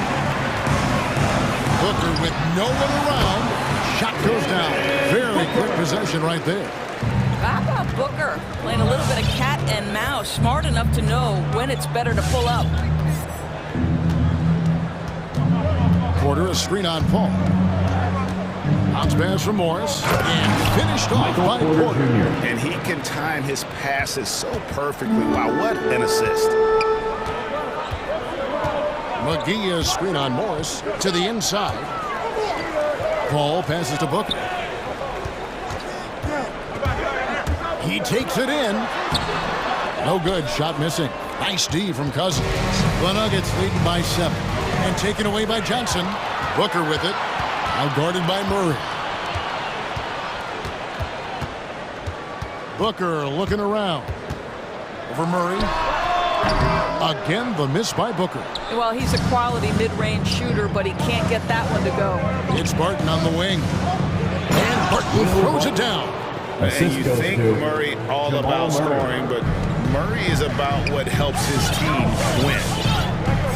Booker with no one around. Shot goes down. Very quick possession right there. How about Booker playing a little bit of cat and mouse, smart enough to know when it's better to pull up. Porter a screen on Paul. Bounce pass from Morris and finished off by Porter. And he can time his passes so perfectly. Wow, what an assist. McGee is screen on Morris to the inside. Paul passes to Booker. He takes it in. No good. Shot missing. Nice D from Cousins. The Nuggets leading by 7. And taken away by Johnson. Booker with it. Now guarded by Murray. Booker looking around. Over Murray. Again, the miss by Booker. Well, he's a quality mid-range shooter, but he can't get that one to go. It's Barton on the wing. And Barton throws it down. And you think Murray all about scoring, but Murray is about what helps his team win.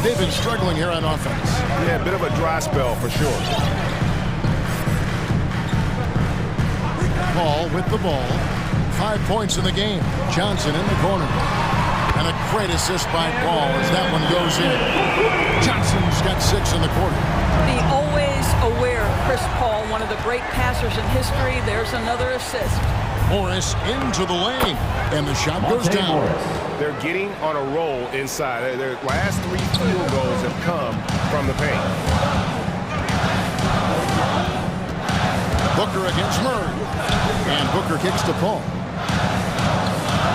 They've been struggling here on offense. Yeah, a bit of a dry spell for sure. Paul with the ball. 5 points in the game. Johnson in the corner. And a great assist by Paul as that one goes in. Johnson's got 6 in the quarter. Be always aware, Chris Paul, one of the great passers in history. There's another assist. Morris into the lane, and the shot goes down. They're getting on a roll inside. Their last 3 field goals have come from the paint. Booker against Murray, and Booker kicks to Paul.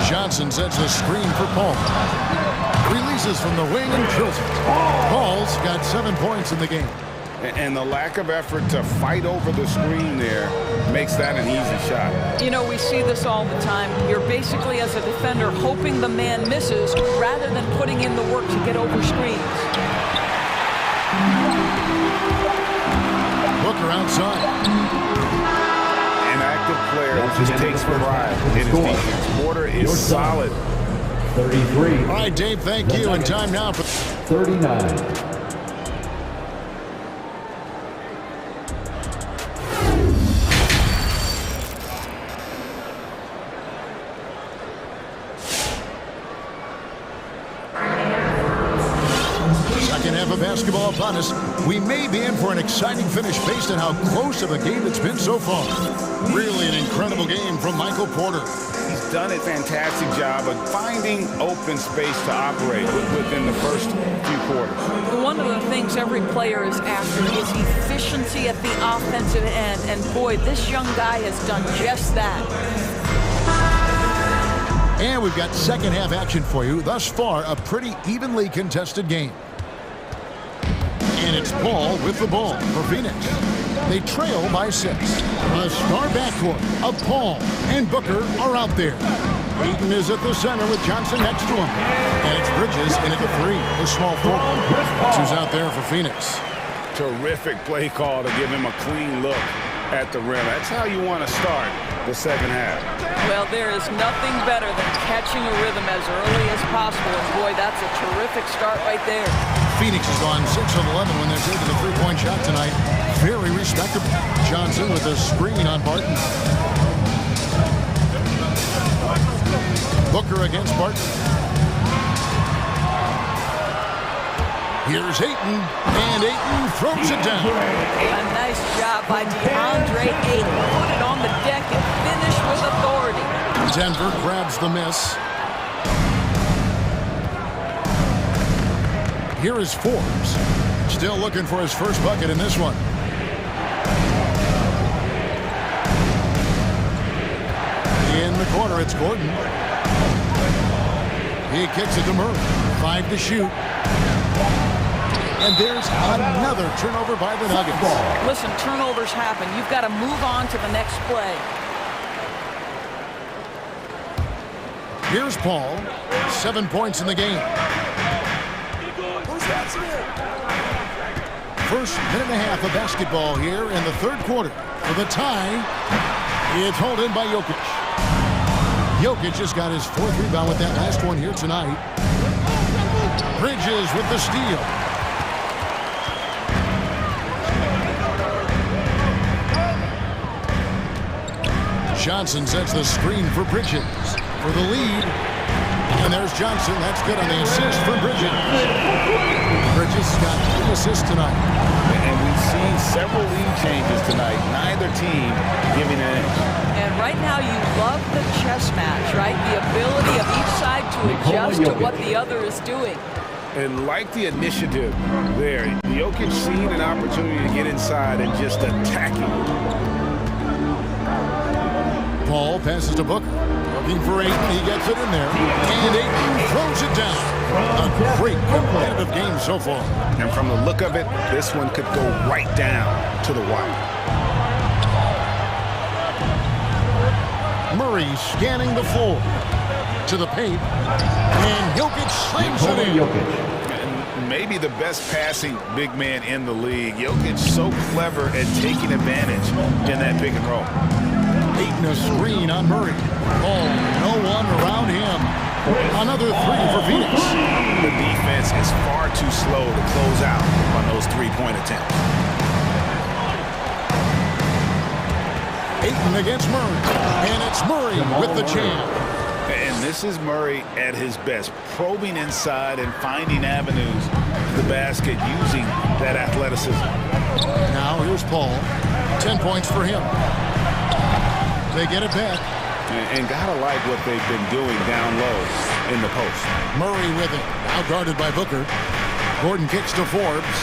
Johnson sets the screen for Paul. Releases from the wing and drills it. Paul's got 7 points in the game. And the lack of effort to fight over the screen there makes that an easy shot. You know, we see this all the time. You're basically, as a defender, hoping the man misses rather than putting in the work to get over screens. Booker outside. An active player who just takes pride in his defense. Porter is solid. 33. All right, Dave, thank you. And time now for 39. basketball upon us, we may be in for an exciting finish based on how close of a game it's been so far. Really an incredible game from Michael Porter. He's done a fantastic job of finding open space to operate within the first few quarters. One of the things every player is after is efficiency at the offensive end. And boy, this young guy has done just that. And we've got second half action for you. Thus far, a pretty evenly contested game. And it's Paul with the ball for Phoenix. They trail by 6. The star backcourt of Paul and Booker are out there. Ayton is at the center with Johnson next to him. And it's Bridges in at the 3, the small forward. That's who's out there for Phoenix. Terrific play call to give him a clean look at the rim. That's how you want to start the second half. Well, there is nothing better than catching a rhythm as early as possible. And boy, that's a terrific start right there. Phoenix has gone 6 of 11 when they're taking the three-point shot tonight. Very respectable. Johnson with a screen on Barton. Booker against Barton. Here's Ayton, and Ayton throws it down. A nice job by DeAndre Ayton. Put it on the deck and finish with authority. Denver grabs the miss. Here is Forbes. Still looking for his first bucket in this one. In the corner, it's Gordon. He kicks it to Murray. 5 to shoot. And there's another turnover by the Nuggets. Listen, turnovers happen. You've got to move on to the next play. Here's Paul. 7 points in the game. First minute and a half of basketball here in the third quarter. For the tie, it's held in by Jokic. Jokic just got his 4th rebound with that last one here tonight. Bridges with the steal. Johnson sets the screen for Bridges for the lead. And there's Johnson. That's good on the assist for Bridges. Bridges got 3 assists tonight. And we've seen several lead changes tonight. Neither team giving an inch. And right now you love the chess match, right? The ability of each side to adjust to what the other is doing. And like the initiative there, Jokic seen an opportunity to get inside and just attacking. Paul passes to Booker. Looking for Ayton. He gets it in there. And Ayton throws it down. A great competitive game so far. And from the look of it, this one could go right down to the wire. Murray scanning the floor. To the paint. And Jokic slams it in. And maybe the best passing big man in the league. Jokic so clever at taking advantage in that pick and roll. Ayton a screen on Murray. Oh, no one around him. Another 3 for Phoenix. The defense is far too slow to close out on those 3-point attempts. Ayton against Murray. And it's Murray with the jam. And this is Murray at his best, probing inside and finding avenues to the basket using that athleticism. Now here's Paul. 10 points for him. They get it back. And gotta like what they've been doing down low in the post. Murray with it. Now guarded by Booker. Gordon kicks to Forbes.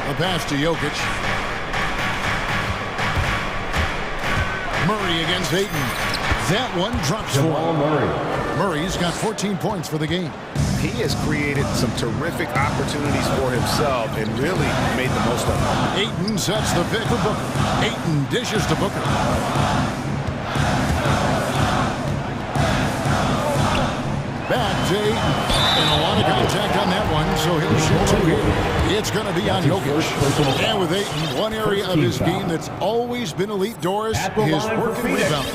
A pass to Jokic. Murray against Ayton. That one drops for him. Murray's got 14 points for the game. He has created some terrific opportunities for himself and really made the most of them. Ayton sets the pick for Booker. Ayton dishes to Booker. Back to Ayton. And a lot of contact on that one, so he'll shoot 2 here. It's going to be on Jokic. And with Ayton, one area of his game that's always been elite, Doris, his work and rebound.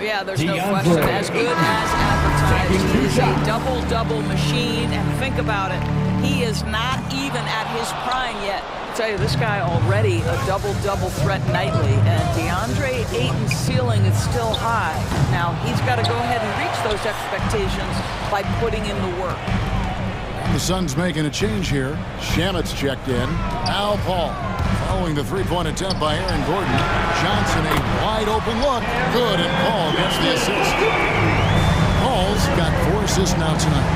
Yeah, there's no question. As good as advertised. He is a double-double machine. And think about it. He is not even at his prime yet. I'll tell you, this guy already a double-double threat nightly. And DeAndre Ayton's ceiling is still high. Now, he's got to go ahead and reach those expectations by putting in the work. The Suns making a change here. Shamet's checked in. Al Paul following the three-point attempt by Aaron Gordon. Johnson, a wide-open look. Good, and Paul gets the assist. Paul's got 4 assists now tonight.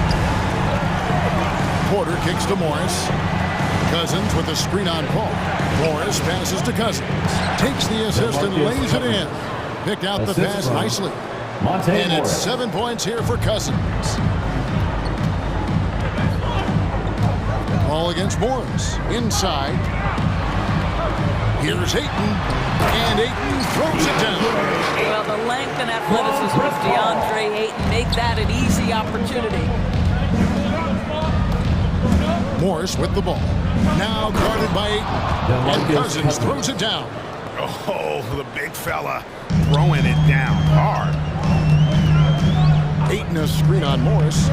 Porter kicks to Morris. Cousins with a screen on Paul. Morris passes to Cousins. Takes the assist and lays it in. Picked out the pass nicely. And it's 7 points here for Cousins. Ball against Morris. Inside. Here's Ayton. And Ayton throws it down. Well, the length and athleticism of DeAndre Ayton make that an easy opportunity. Morris with the ball. Now guarded by Ayton. And Cousins throws it down. Oh, the big fella throwing it down hard. Ayton a screen on Morris.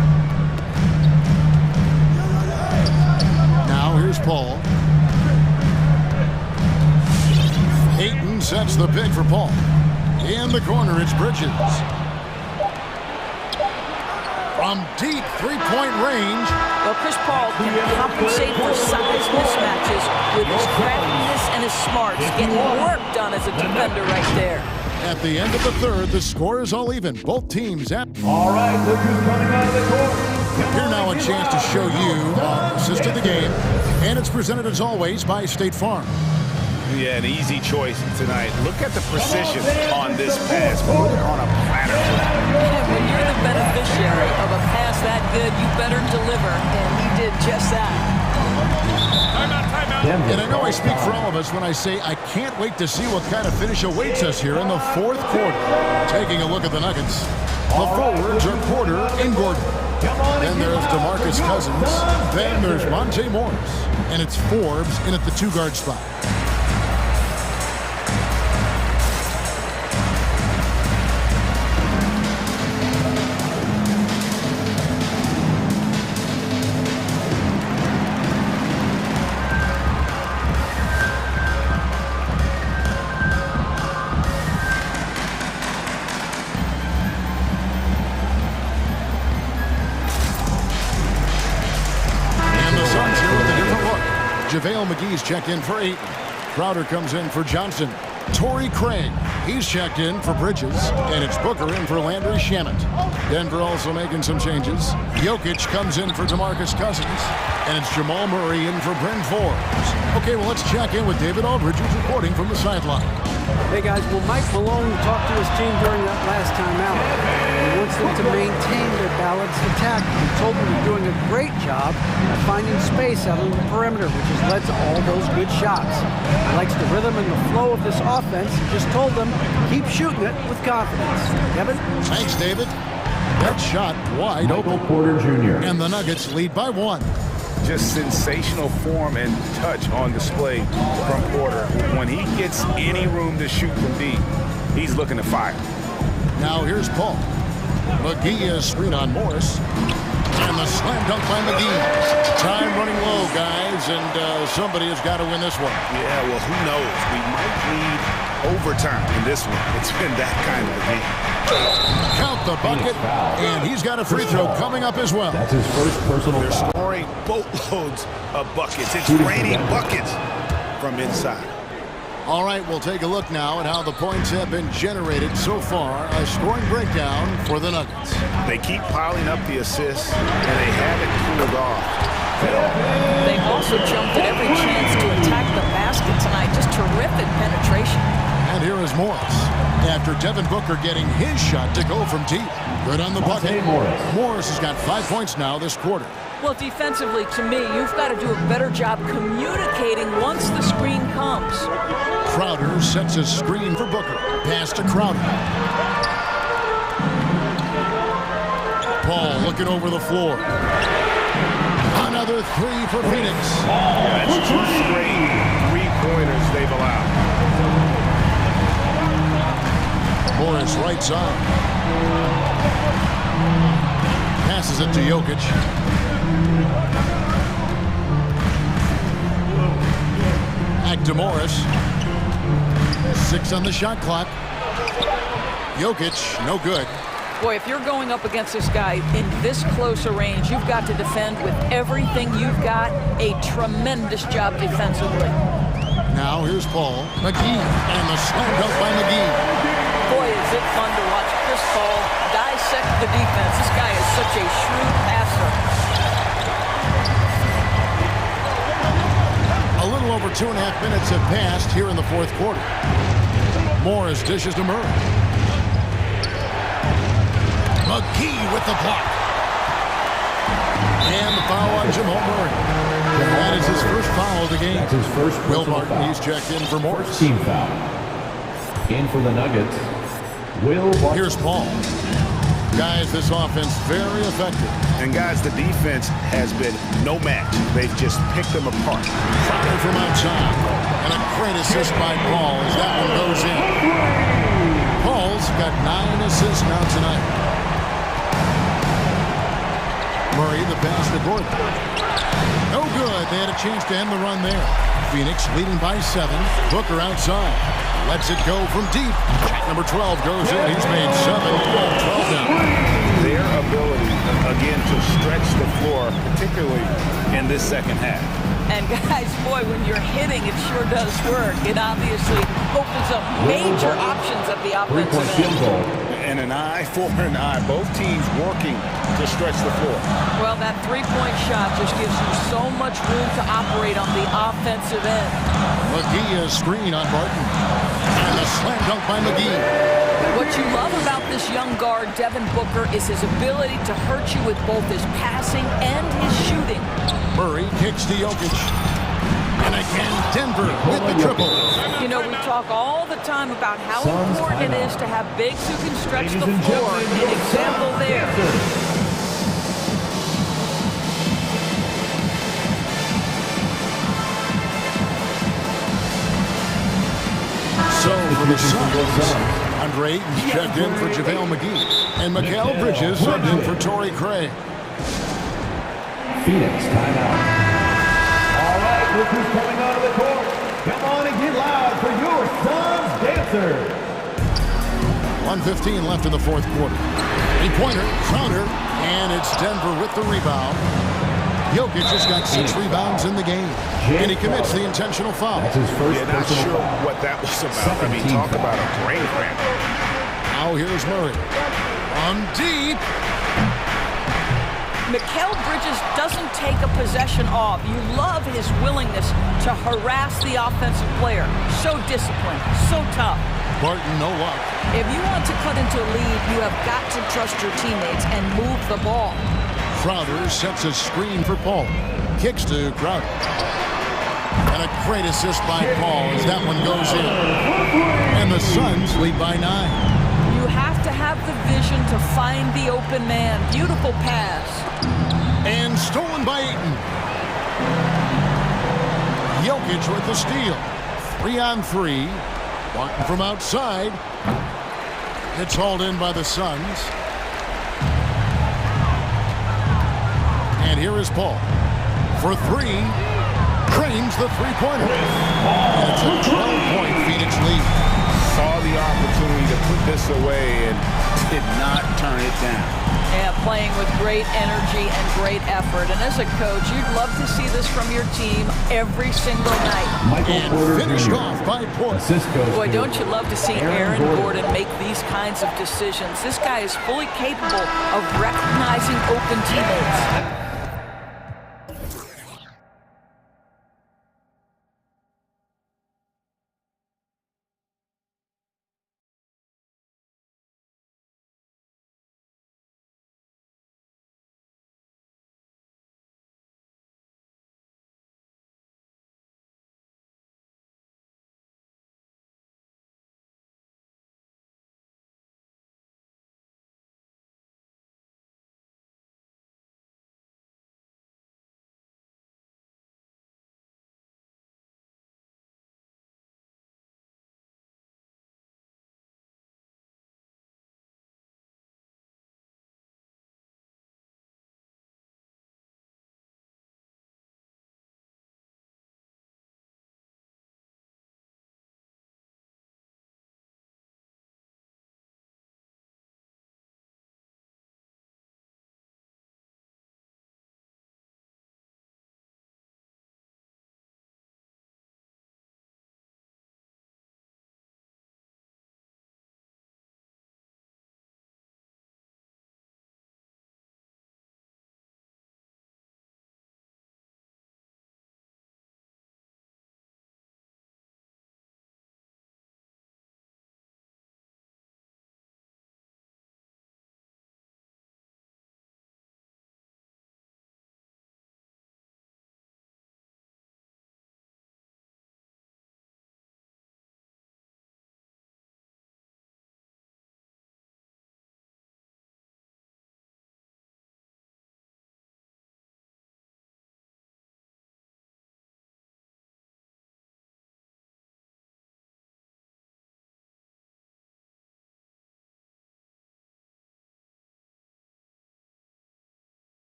Now here's Paul. Ayton sets the pick for Paul. In the corner, it's Bridges. From deep three-point range. Well, Chris Paul can compensate for size mismatches with his craftiness and his smarts, getting work done as a defender right there. At the end of the third, the score is all even. Both teams at. All right, look who's coming out of the court. Here now a chance to show you our assist of the game. And it's presented as always by State Farm. Yeah, an easy choice tonight. Look at the precision on this pass. Put it on a platter. When you're the beneficiary of a pass that good, you better deliver, and he did just that. And I know I speak for all of us when I say I can't wait to see what kind of finish awaits us here in the fourth quarter. Taking a look at the Nuggets. The forwards are Porter and Gordon. Then there's DeMarcus Cousins. Then there's Monte Morris. And it's Forbes in at the 2-guard spot. JaVale McGee's checked in for Ayton. Crowder comes in for Johnson. Torrey Craig, he's checked in for Bridges. And it's Booker in for Landry Shamet. Denver also making some changes. Jokic comes in for DeMarcus Cousins. And it's Jamal Murray in for Bryn Forbes. Okay, well, let's check in with David Aldridge, who's reporting from the sideline. Hey, guys, well, Mike Malone talked to his team during that last time out. He wants them to maintain their balanced attack. He told them they're doing a great job of finding space out on the perimeter, which has led to all those good shots. He likes the rhythm and the flow of this offense. He just told them, keep shooting it with confidence. Kevin? Thanks, David. That shot wide open. Porter Jr. And the Nuggets lead by 1. Just sensational form and touch on display from Porter. When he gets any room to shoot from deep, he's looking to fire. Now here's Paul. McGee is screen on Morris. And the slam dunk by McGee. Time running low, guys, and somebody has got to win this one. Yeah, well, who knows? We might need overtime in this one. It's been that kind of a game. Count the bucket, and he's got a free throw coming up as well. That's his first personal They're foul. scoring boatloads of buckets. It's raining buckets from inside. All right, we'll take a look now at how the points have been generated so far. A scoring breakdown for the Nuggets. They keep piling up the assists, and they haven't cooled off at all. They also jumped at every chance to attack the basket tonight. Just terrific penetration. And here is Morris. After Devin Booker getting his shot to go from deep. Good on the bucket. Morris has got 5 points now this quarter. Well, defensively, to me, you've got to do a better job communicating once the screen comes. Crowder sets a screen for Booker. Pass to Crowder. Paul looking over the floor. Another 3 for Phoenix. That's 2 straight 3-pointers they've allowed. Morris right side. Passes it to Jokic. Back to Morris. 6 on the shot clock. Jokic, no good. Boy, if you're going up against this guy in this close a range, you've got to defend with everything you've got. A tremendous job defensively. Now here's Paul. McGee, and the slam dunk by McGee. Boy, is it fun to watch Chris Paul dissect the defense. This guy is such a shrewd passer. A little over 2.5 minutes have passed here in the fourth quarter. Morris dishes to Murray. McGee with the block. And the foul on Jamal Murray. That is his first foul of the game. That's his first Will personal Barton, foul. he's checked in for Morris. First team foul. In for the Nuggets, Will Barton. Here's Paul. Guys, this offense very effective. And guys, the defense has been no match. They've just picked them apart. Firing from outside. And a great assist by Paul as that one goes in. Paul's got 9 assists now tonight. Murray, the pass to Gordon. No good. They had a chance to end the run there. Phoenix leading by 7. Booker outside. Lets it go from deep. Number 12 goes in. He's made 7. 12 down. Their ability, again, to stretch the floor, particularly in this second half. And guys, boy, when you're hitting, it sure does work. It obviously opens up major options at the offensive end. And an eye for an eye. Both teams working to stretch the floor. Well, that three-point shot just gives you so much room to operate on the offensive end. McGee is screen on Barton. And the slam dunk by McGee. What you love about this young guard, Devin Booker, is his ability to hurt you with both his passing and his shooting. Murray kicks to Jokic. And again, Denver with the triple. You know, we talk all the time about how important it is to have bigs who can stretch the floor. An example there. So for the Suns, Andre Ayton's checked in for JaVale McGee. And Mikal Bridges subbed in for Torrey Craig. Phoenix timeout. All right, look who's coming onto the court. Come on and get loud for your Suns dancer. 1:15 left in the fourth quarter. Three-pointer, Crowder, and it's Denver with the rebound. Jokic has got 6 rebounds in the game, and he commits the intentional foul. That's his first Yeah, not sure what that was about. I mean, talk about a brain cramp. Now here's Murray. On deep. Mikal Bridges doesn't take a possession off. You love his willingness to harass the offensive player. So disciplined, so tough. Barton, no luck. If you want to cut into a lead, you have got to trust your teammates and move the ball. Crowder sets a screen for Paul. Kicks to Crowder. And a great assist by Paul as that one goes in. And the Suns lead by 9. You have to have the vision to find the open man. Beautiful pass. And stolen by Ayton. Jokic with the steal. 3-on-3. Barton from outside. It's hauled in by the Suns. And here is Paul. For 3. Cranes the three-pointer. And it's a 12-point Phoenix lead. Saw the opportunity to put this away and did not turn it down. Yeah, playing with great energy and great effort. And as a coach, you'd love to see this from your team every single night. And finished off by Porter. Boy, don't you love to see Aaron Gordon make these kinds of decisions. This guy is fully capable of recognizing open teammates.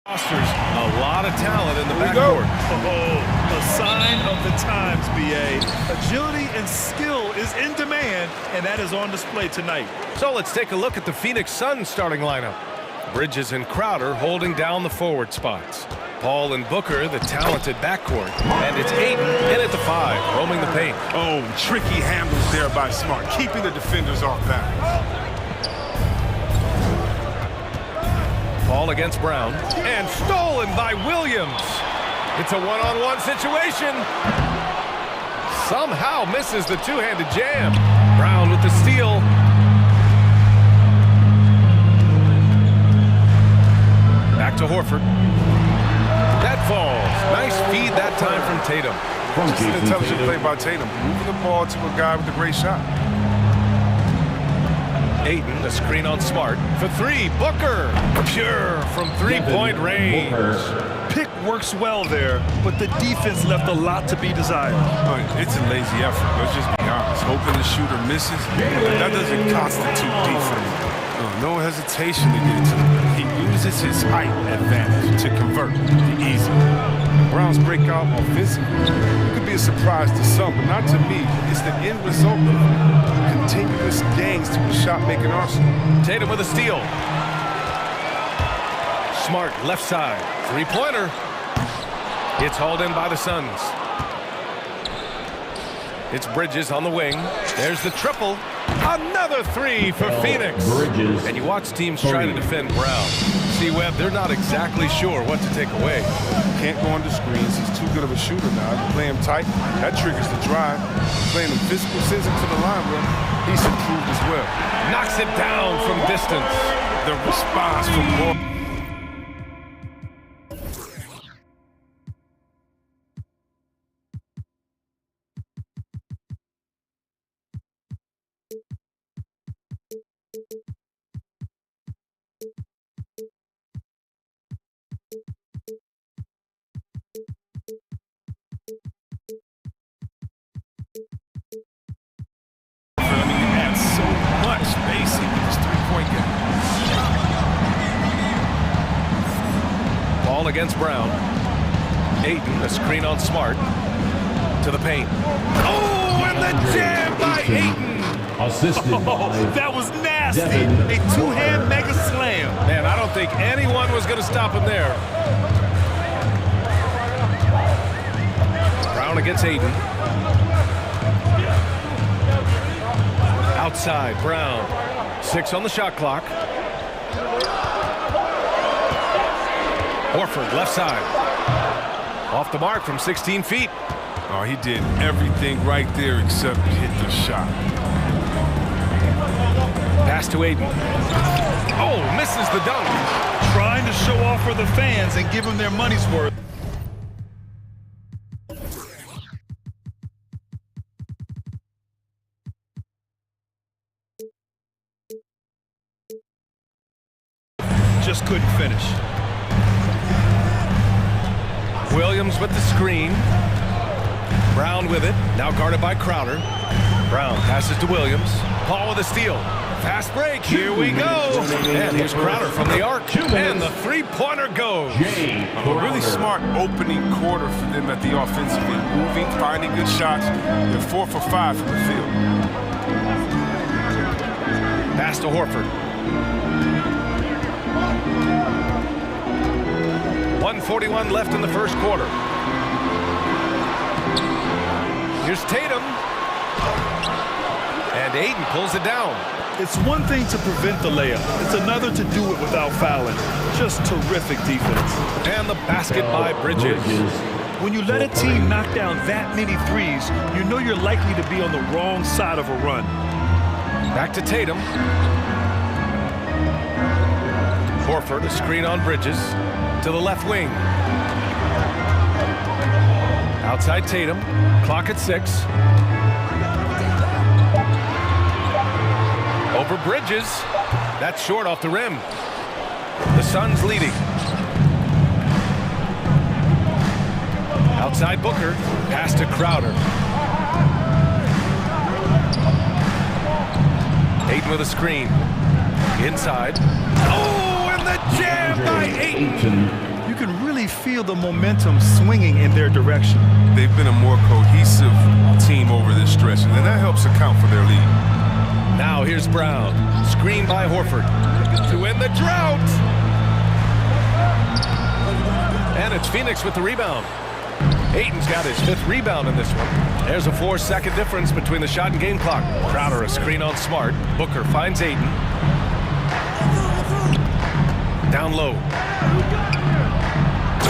Rosters, a lot of talent in the backcourt. Oh, a sign of the times, BA. Agility and skill is in demand, and that is on display tonight. So let's take a look at the Phoenix Suns starting lineup. Bridges and Crowder holding down the forward spots. Paul and Booker, the talented backcourt. And it's Ayton in at the 5, roaming the paint. Oh, tricky handles there by Smart, keeping the defenders off balance. Paul against Brown, and stolen by Williams. It's a one-on-one situation. Somehow misses the two-handed jam. Brown with the steal. Back to Horford. That falls. Nice feed that time from Tatum. Just an intelligent play by Tatum, moving the ball to a guy with a great shot. Ayton, the screen on Smart. For 3, Booker. Pure from three-point range. Pick works well there, but the defense left a lot to be desired. It's a lazy effort. Let's just be honest. Hoping the shooter misses, but that doesn't constitute defense. No hesitation to get it to him. He uses his height advantage to convert easy. Brown's breakout offensively could be a surprise to some, but not to me. It's the end result of continuous gains to a shot-making arsenal. Tatum with a steal. Smart left side. Three-pointer. It's hauled in by the Suns. It's Bridges on the wing. There's the triple. Another 3 for Phoenix. And you watch teams try to defend Brown. See, Webb, they're not exactly sure what to take away. Can't go under screens. He's too good of a shooter now. You play him tight, that triggers the drive. Playing him physical, sends him to the line, well, he's improved as well. Knocks it down from distance. The response from Moore. Ball against Brown. Ayton, a screen on Smart. To the paint. Oh, and the jam by Ayton! That was nasty. A two-hand mega slam. Man, I don't think anyone was going to stop him there. Brown against Ayton. Outside, Brown. 6 on the shot clock. Horford, left side. Off the mark from 16 feet. Oh, he did everything right there except hit the shot. Pass to Ayton. Oh, misses the dunk. Trying to show off for the fans and give them their money's worth. Just couldn't finish. Williams with the screen. Brown with it. Now guarded by Crowder. Brown passes to Williams. Paul with a steal. Fast break. Here we go. And here's Crowder from the arc. And the three-pointer goes. A really smart opening quarter for them at the offensive end. Moving, finding good shots. They're 4 for 5 from the field. Pass to Horford. 1:41 left in the first quarter. Here's Tatum. And Ayton pulls it down. It's one thing to prevent the layup. It's another to do it without fouling. Just terrific defense. And the basket by Bridges. When you let a team knock down that many threes, you know you're likely to be on the wrong side of a run. Back to Tatum. Horford, a screen on Bridges. To the left wing. Outside Tatum. Clock at 6. Over Bridges. That's short off the rim. The Suns leading. Outside Booker. Pass to Crowder. Ayton with a screen. Inside. Oh, and the jam by Ayton. feel the momentum swinging in their direction. They've been a more cohesive team over this stretch, and that helps account for their lead. Now here's Brown. Screen by Horford. To end the drought. And it's Phoenix with the rebound. Ayton's got his 5th rebound in this one. There's a 4-second difference between the shot and game clock. Crowder a screen on Smart. Booker finds Ayton. Down low.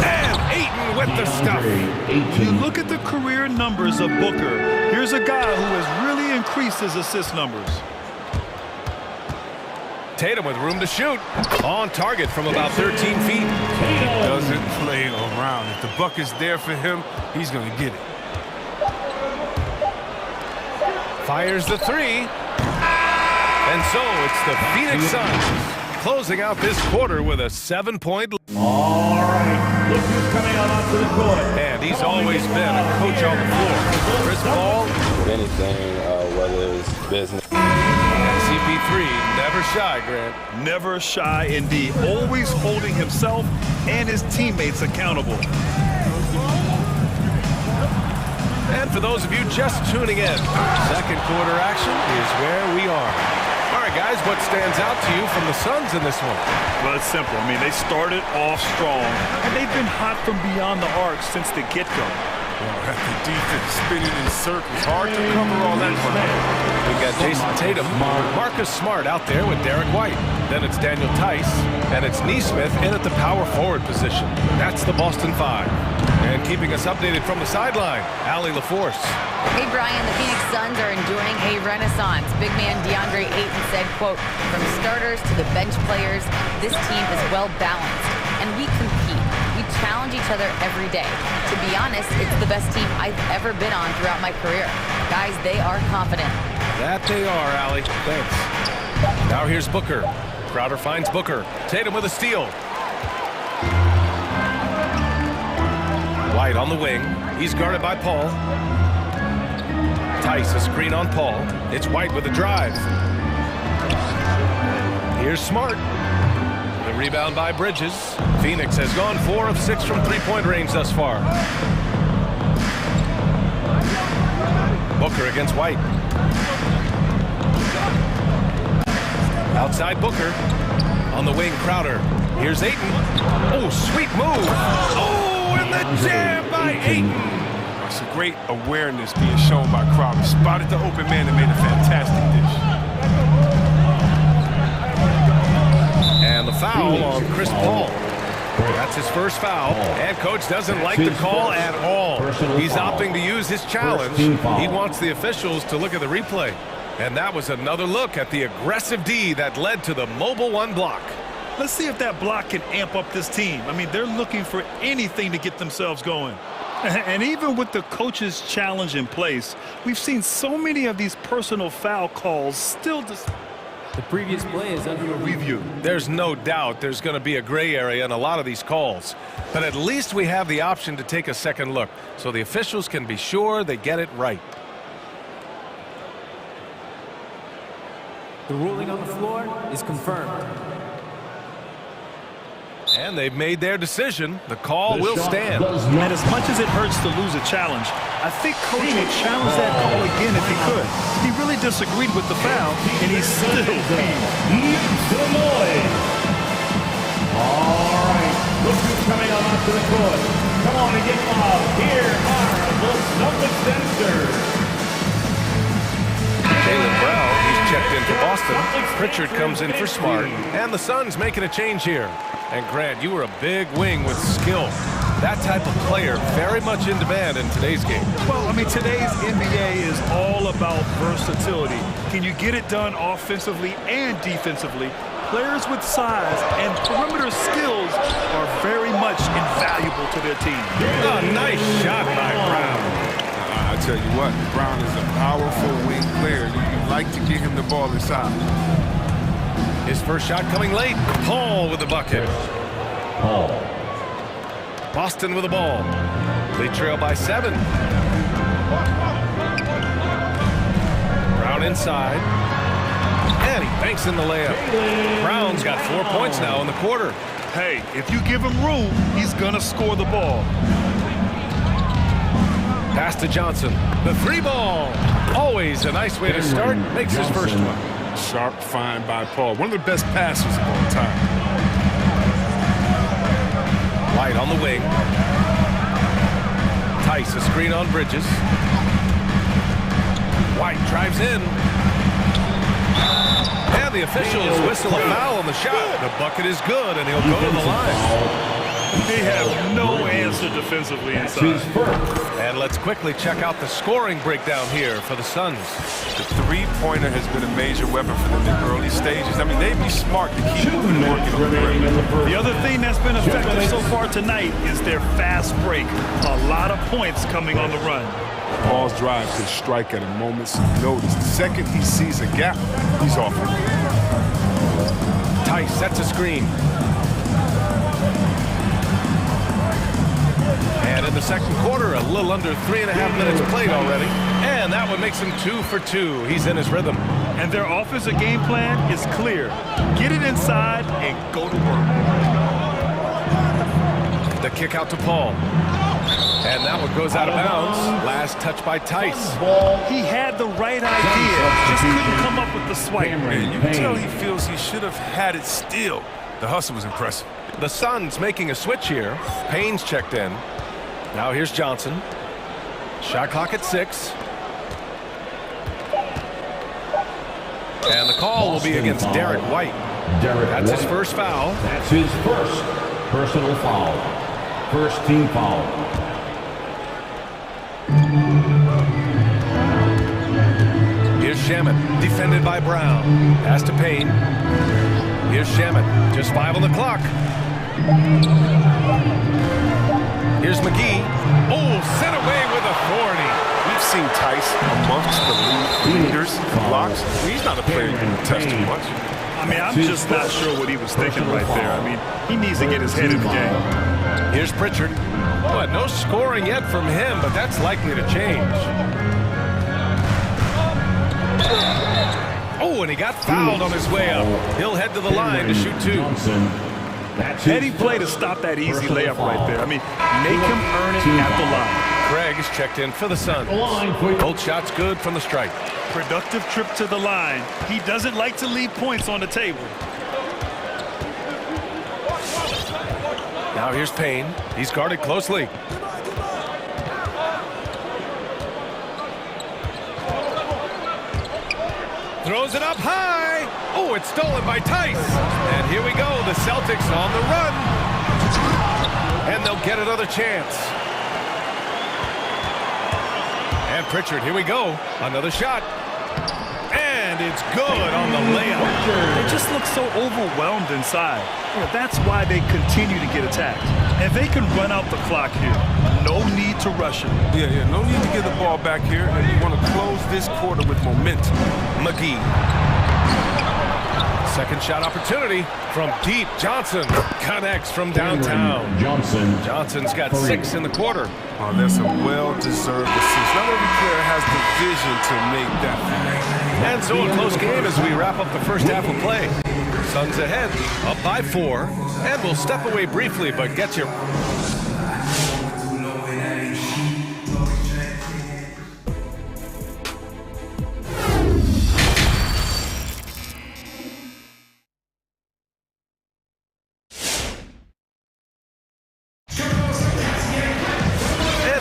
And Ayton with the stuff. You look at the career numbers of Booker. Here's a guy who has really increased his assist numbers. Tatum with room to shoot. On target from about 13 feet. He doesn't play around. If the bucket's there for him, he's going to get it. Fires the 3. And so it's the Phoenix Suns closing out this quarter with a 7-point lead. All right, look who's coming out onto the court. And he's always been a coach on the floor. Chris Paul. Anything, whether it's business. CP3, never shy, Grant. Never shy indeed. Always holding himself and his teammates accountable. And for those of you just tuning in, second quarter action is where we are. All right, guys, what stands out to you from the Suns in this one? Well, it's simple. I mean, they started off strong, and they've been hot from beyond the arc since the get-go. Well, the defense spinning in circles. Hard to cover all that ground. We've got Jason Tatum, Marcus Smart out there with Derek White. Then it's Daniel Tice, and it's Nesmith in at the power forward position. That's the Boston 5. And keeping us updated from the sideline, Allie LaForce. Hey, Brian, the Phoenix Suns are enduring a renaissance. Big man DeAndre Ayton said, quote, "From starters to the bench players, this team is well-balanced, and we compete. We challenge each other every day. To be honest, it's the best team I've ever been on throughout my career. Guys, they are confident." That they are, Allie. Thanks. Now here's Booker. Crowder finds Booker. Tatum with a steal. White on the wing. He's guarded by Paul. Tice a screen on Paul. It's White with a drive. Here's Smart. The rebound by Bridges. Phoenix has gone 4 of 6 from three-point range thus far. Booker against White. Outside Booker. On the wing, Crowder. Here's Ayton. Oh, sweet move. Oh, and the jam by Ayton. It's a great awareness being shown by Crowder. Spotted the open man and made a fantastic dish. And the foul on Chris Paul. That's his first foul, and coach doesn't like the call at all. He's opting to use his challenge. He wants the officials to look at the replay. And that was another look at the aggressive D that led to the mobile 1 block. Let's see if that block can amp up this team. I mean, they're looking for anything to get themselves going. And even with the coach's challenge in place, we've seen so many of these personal foul calls still The previous play is under review. There's no doubt there's going to be a gray area in a lot of these calls. But at least we have the option to take a second look, so the officials can be sure they get it right. The ruling on the floor is confirmed. And they've made their decision. The call will stand. And as much as it hurts to lose a challenge, I think coach would challenge that call again if he could. He really disagreed with the foul, and he's still being. All right, look who's coming on onto the court. Come on and get loud. Here are the Suns Sensors. Jaylen Brown, he's checked in for Boston. Pritchard comes in for Smart. And the Suns making a change here. And Grant, you were a big wing with skill. That type of player very much in demand in today's game. Well, I mean, today's NBA is all about versatility. Can you get it done offensively and defensively? Players with size and perimeter skills are very much invaluable to their team. Oh, nice shot by Brown. I tell you what, Brown is a powerful wing player. You like to get him the ball inside. His first shot coming late. Paul with the bucket. Paul. Boston with the ball. They trail by 7. Brown inside. And he banks in the layup. Brown's got 4 points now in the quarter. Hey, if you give him room, he's going to score the ball. Pass to Johnson. The three ball. Always a nice way to start. Makes his first one. Sharp find by Paul. One of the best passes of all time. White on the wing. Tice, a screen on Bridges. White drives in. And the officials whistle a foul on the shot. The bucket is good, and he'll go to the line. They have no answer defensively inside. And let's quickly check out the scoring breakdown here for the Suns. The three-pointer has been a major weapon for them in the early stages. I mean, they'd be smart to keep moving and working on the perimeter. The other thing that's been effective so far tonight is their fast break. A lot of points coming on the run. Paul's drive can strike at a moment's notice. The second he sees a gap, he's off it. Tice sets a screen. And in the second quarter, a little under 3.5 minutes played already. And that one makes him 2 for 2. He's in his rhythm. And their offensive game plan is clear. Get it inside and go to work. The kick out to Paul. And that one goes out of bounds. Last touch by Tice. He had the right idea, just couldn't come up with the swipe. Man, you can tell he feels he should have had it still. The hustle was impressive. The Suns making a switch here. Payne's checked in. Now here's Johnson. Shot clock at 6. And the call will be against Derek White. That's his first foul. That's his first personal foul. First team foul. Here's Shaman, defended by Brown. Pass to Payne. Here's Shaman, just 5 on the clock. Here's McGee. Oh, sent away with authority. We've seen Tice amongst the leaders in blocks. He's not a player you can test too much. I mean, I'm just not sure what he was thinking right there. I mean, he needs to get his head in the game. Here's Pritchard. But no scoring yet from him, but that's likely to change. Oh, and he got fouled on his way up. He'll head to the line to shoot 2. Heady play to stop that easy layup right there. I mean, make him earn it at the line. Craig is checked in for the Suns. Both shots good from the strike. Productive trip to the line. He doesn't like to leave points on the table. Now here's Payne. He's guarded closely. Throws it up high. Oh, it's stolen by Tice. And here we go. The Celtics on the run. And they'll get another chance. And Pritchard, here we go. Another shot. And it's good on the layup. They just look so overwhelmed inside. Well, that's why they continue to get attacked. And they can run out the clock here. No need to rush it. Yeah, no need to get the ball back here. And you want to close this quarter with momentum. McGee. Second shot opportunity from deep. Johnson connects from downtown. Johnson's got 6 in the quarter. Oh, that's a well-deserved assist. Not every player has the vision to make that. And so a close game as we wrap up the first half of play. Suns ahead, up by 4, and we'll step away briefly, but get you.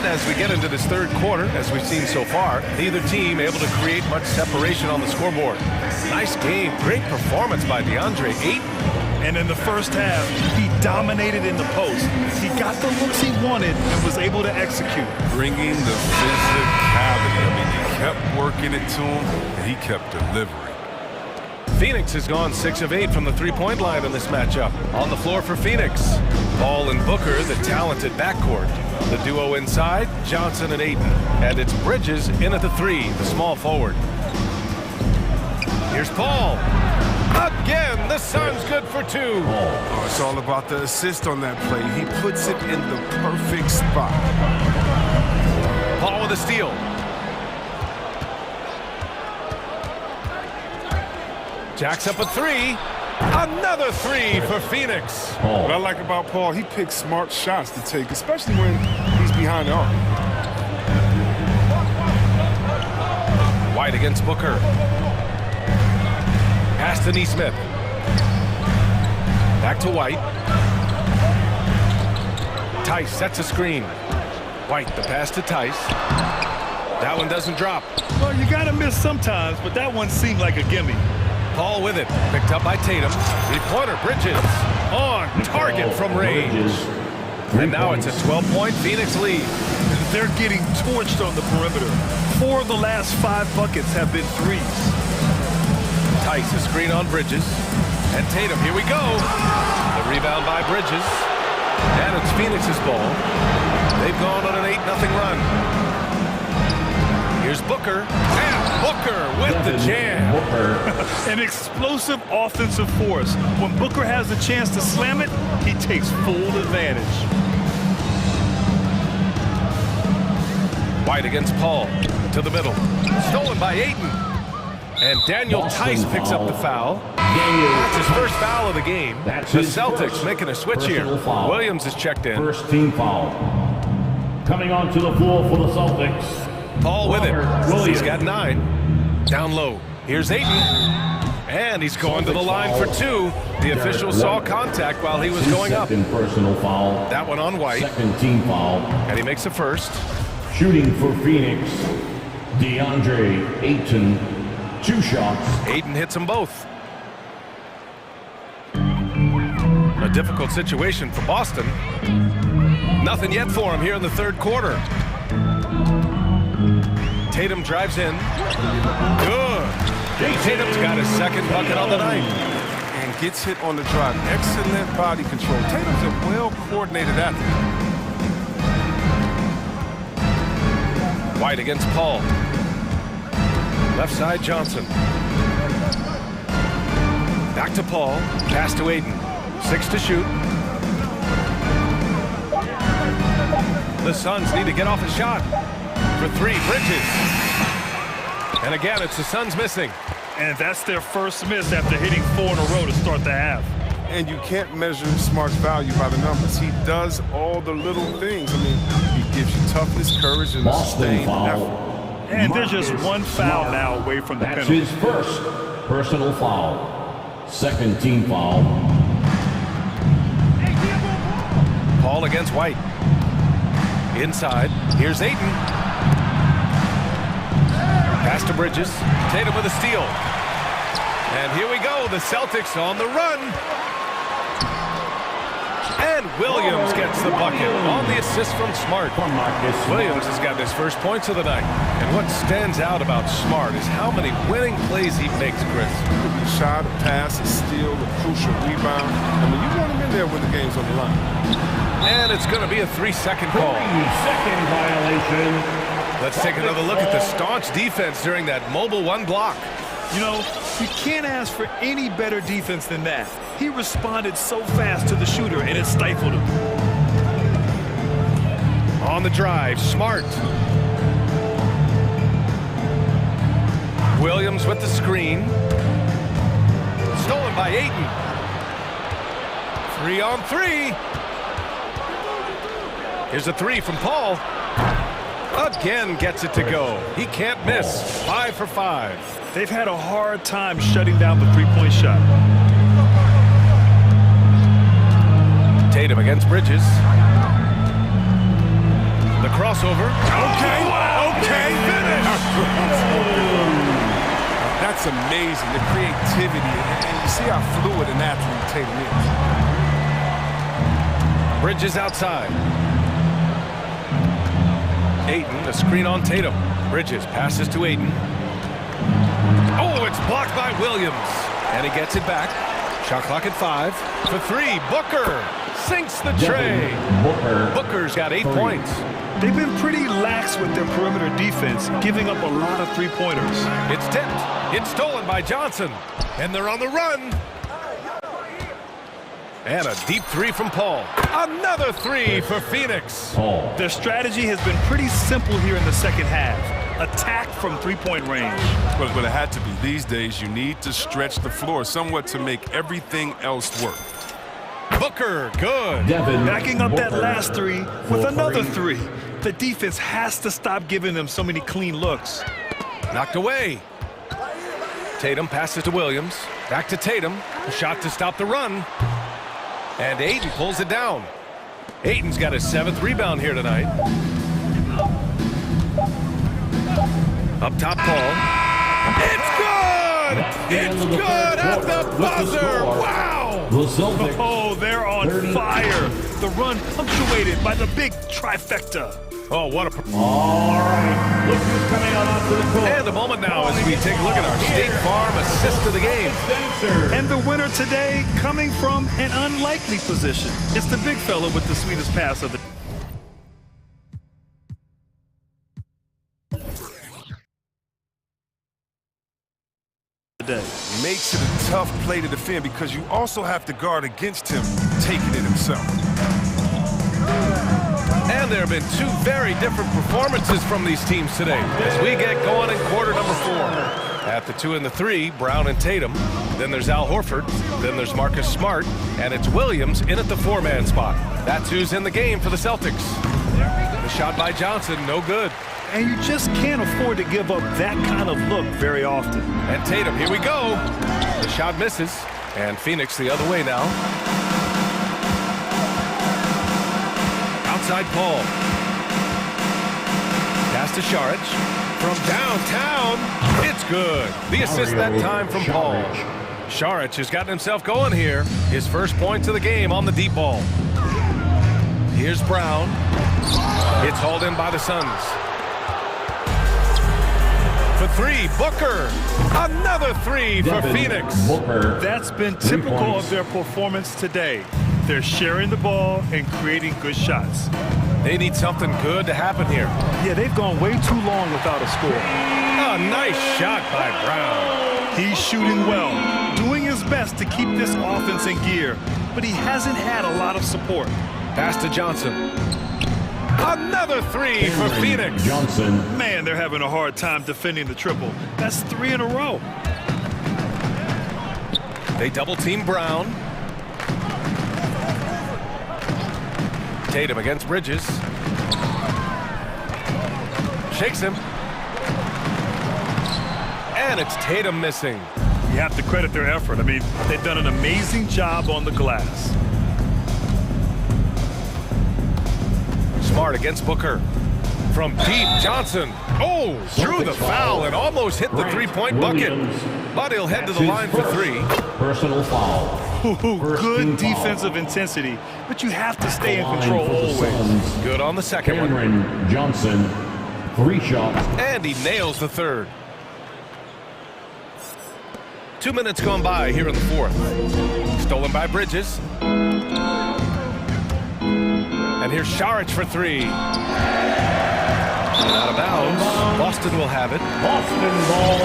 As we get into this third quarter, as we've seen so far, neither team able to create much separation on the scoreboard. Nice game, great performance by DeAndre Ayton. And in the first half, he dominated in the post. He got the looks he wanted and was able to execute. Bringing the physicality. I mean, he kept working it to him, and he kept delivering. Phoenix has gone 6 of 8 from the three-point line in this matchup. On the floor for Phoenix, Paul and Booker, the talented backcourt. The duo inside, Johnson and Ayton. And it's Bridges in at the 3, the small forward. Here's Paul. Again, the Suns good for 2. Oh, it's all about the assist on that play. He puts it in the perfect spot. Paul with a steal. Jacks up a 3. Another three for Phoenix. What I like about Paul, he picks smart shots to take, especially when he's behind the arc. White against Booker. Pass to Neesmith. Back to White. Tice sets a screen. White, the pass to Tice. That one doesn't drop. Well, you gotta miss sometimes, but that one seemed like a gimme. Paul with it. Picked up by Tatum. Three-pointer, Bridges. On target from range. And now it's a 12-point Phoenix lead. They're getting torched on the perimeter. 4 of the last 5 buckets have been threes. Tice, a screen on Bridges. And Tatum, here we go. The rebound by Bridges. And it's Phoenix's ball. They've gone on an 8-0 run. Here's Booker. And Booker with the jam. An explosive offensive force. When Booker has the chance to slam it, he takes full advantage. White against Paul. To the middle. Stolen by Ayton. And Daniel Tice picks up the foul. That's his first foul of the game. The Celtics making a switch here. Williams is checked in. First team foul. Coming onto the floor for the Celtics. Paul with it. He's got 9. Down low. Here's Ayton. And he's going to the line for 2. The official saw contact while he was going up. Personal foul. That one on White. Second team foul. And he makes the first. Shooting for Phoenix, DeAndre Ayton. 2 shots. Ayton hits them both. A difficult situation for Boston. Nothing yet for him here in the third quarter. Tatum drives in. Good. Tatum's got his second bucket on the night. And gets hit on the drive. Excellent body control. Tatum's a well-coordinated athlete. White against Paul. Left side, Johnson. Back to Paul. Pass to Ayton. 6 to shoot. The Suns need to get off a shot. For 3, Bridges. And again, it's the Suns missing. And that's their first miss after hitting 4 in a row to start the half. And you can't measure Smart's value by the numbers. He does all the little things. I mean, he gives you toughness, courage, and a sustained effort. And they're just one foul now away from the penalty. That's his first personal foul. Second team foul. Paul against White. Inside. Here's Ayton. Pass to Bridges. Tatum with a steal. And here we go. The Celtics on the run. And Williams gets the bucket on the assist from Smart. Williams has got his first points of the night. And what stands out about Smart is how many winning plays he makes, Chris. A shot, a pass, a steal, a crucial rebound. I mean, you want him in there when the game's on the line. And it's going to be a 3-second call. 3-second violation. Let's take another look at the staunch defense during that mobile 1 block. You know, you can't ask for any better defense than that. He responded so fast to the shooter, and it stifled him. On the drive, Smart. Williams with the screen. Stolen by Ayton. 3-on-3. Here's a 3 from Paul. Again gets it to go. He can't miss. 5 for 5. They've had a hard time shutting down the three-point shot. Tatum against Bridges. The crossover. Okay, finish! That's amazing, the creativity. And you see how fluid an athlete Tatum is. Bridges outside. Ayton, the screen on Tatum. Bridges passes to Ayton. Oh, it's blocked by Williams. And he gets it back. Shot clock at 5. For 3, Booker sinks the tray. Booker's got 8 points. They've been pretty lax with their perimeter defense, giving up a lot of three-pointers. It's tipped. It's stolen by Johnson. And they're on the run. And a deep three from Paul. Another three for Phoenix. Their strategy has been pretty simple here in the second half. Attack from three-point range. But it had to be. These days, you need to stretch the floor somewhat to make everything else work. Booker, good. Backing up that last three with another three. The defense has to stop giving them so many clean looks. Knocked away. Tatum passes to Williams. Back to Tatum. A shot to stop the run. And Ayton pulls it down. Ayton's got his 7th rebound here tonight. Up top, Paul. It's good! It's good at the buzzer! Wow! Oh, they're on fire. The run punctuated by the big trifecta. Oh, what a... All right, look who's coming out onto the court. And a moment now as we take a look at our State Farm assist of the game. And the winner today coming from an unlikely position. It's the big fella with the sweetest pass of the... It makes it a tough play to defend because you also have to guard against him taking it himself. And there have been two very different performances from these teams today as we get going in quarter number 4. At the 2 and the 3, Brown and Tatum. Then there's Al Horford. Then there's Marcus Smart. And it's Williams in at the 4-man spot. That's who's in the game for the Celtics. The shot by Johnson, no good. And you just can't afford to give up that kind of look very often. And Tatum, here we go. The shot misses. And Phoenix the other way now. Outside Paul. Pass to Saric. From downtown, it's good. The assist that time from Paul. Saric has gotten himself going here. His first points of the game on the deep ball. Here's Brown. It's hauled in by the Suns. For 3, Booker. Another 3 for Phoenix. That's been typical of their performance today. They're sharing the ball and creating good shots. They need something good to happen here. Yeah, they've gone way too long without a score. A nice shot by Brown. He's shooting well, doing his best to keep this offense in gear, but he hasn't had a lot of support. Pass to Johnson. Another 3 for Phoenix. Man, they're having a hard time defending the triple. That's 3 in a row. They double team Brown. Tatum against Bridges. Shakes him. And it's Tatum missing. You have to credit their effort. I mean, they've done an amazing job on the glass. Smart against Booker. From deep, Johnson. Oh, drew the foul and almost hit the 3-point bucket. But he'll head to the line for 3. Personal foul. Good defensive intensity, but you have to stay in control always. Good on the second one. Johnson, 3 shots. And he nails the 3rd. 2 minutes gone by here in the 4th. Stolen by Bridges. And here's Saric for 3. And out of bounds. Boston will have it. Boston ball.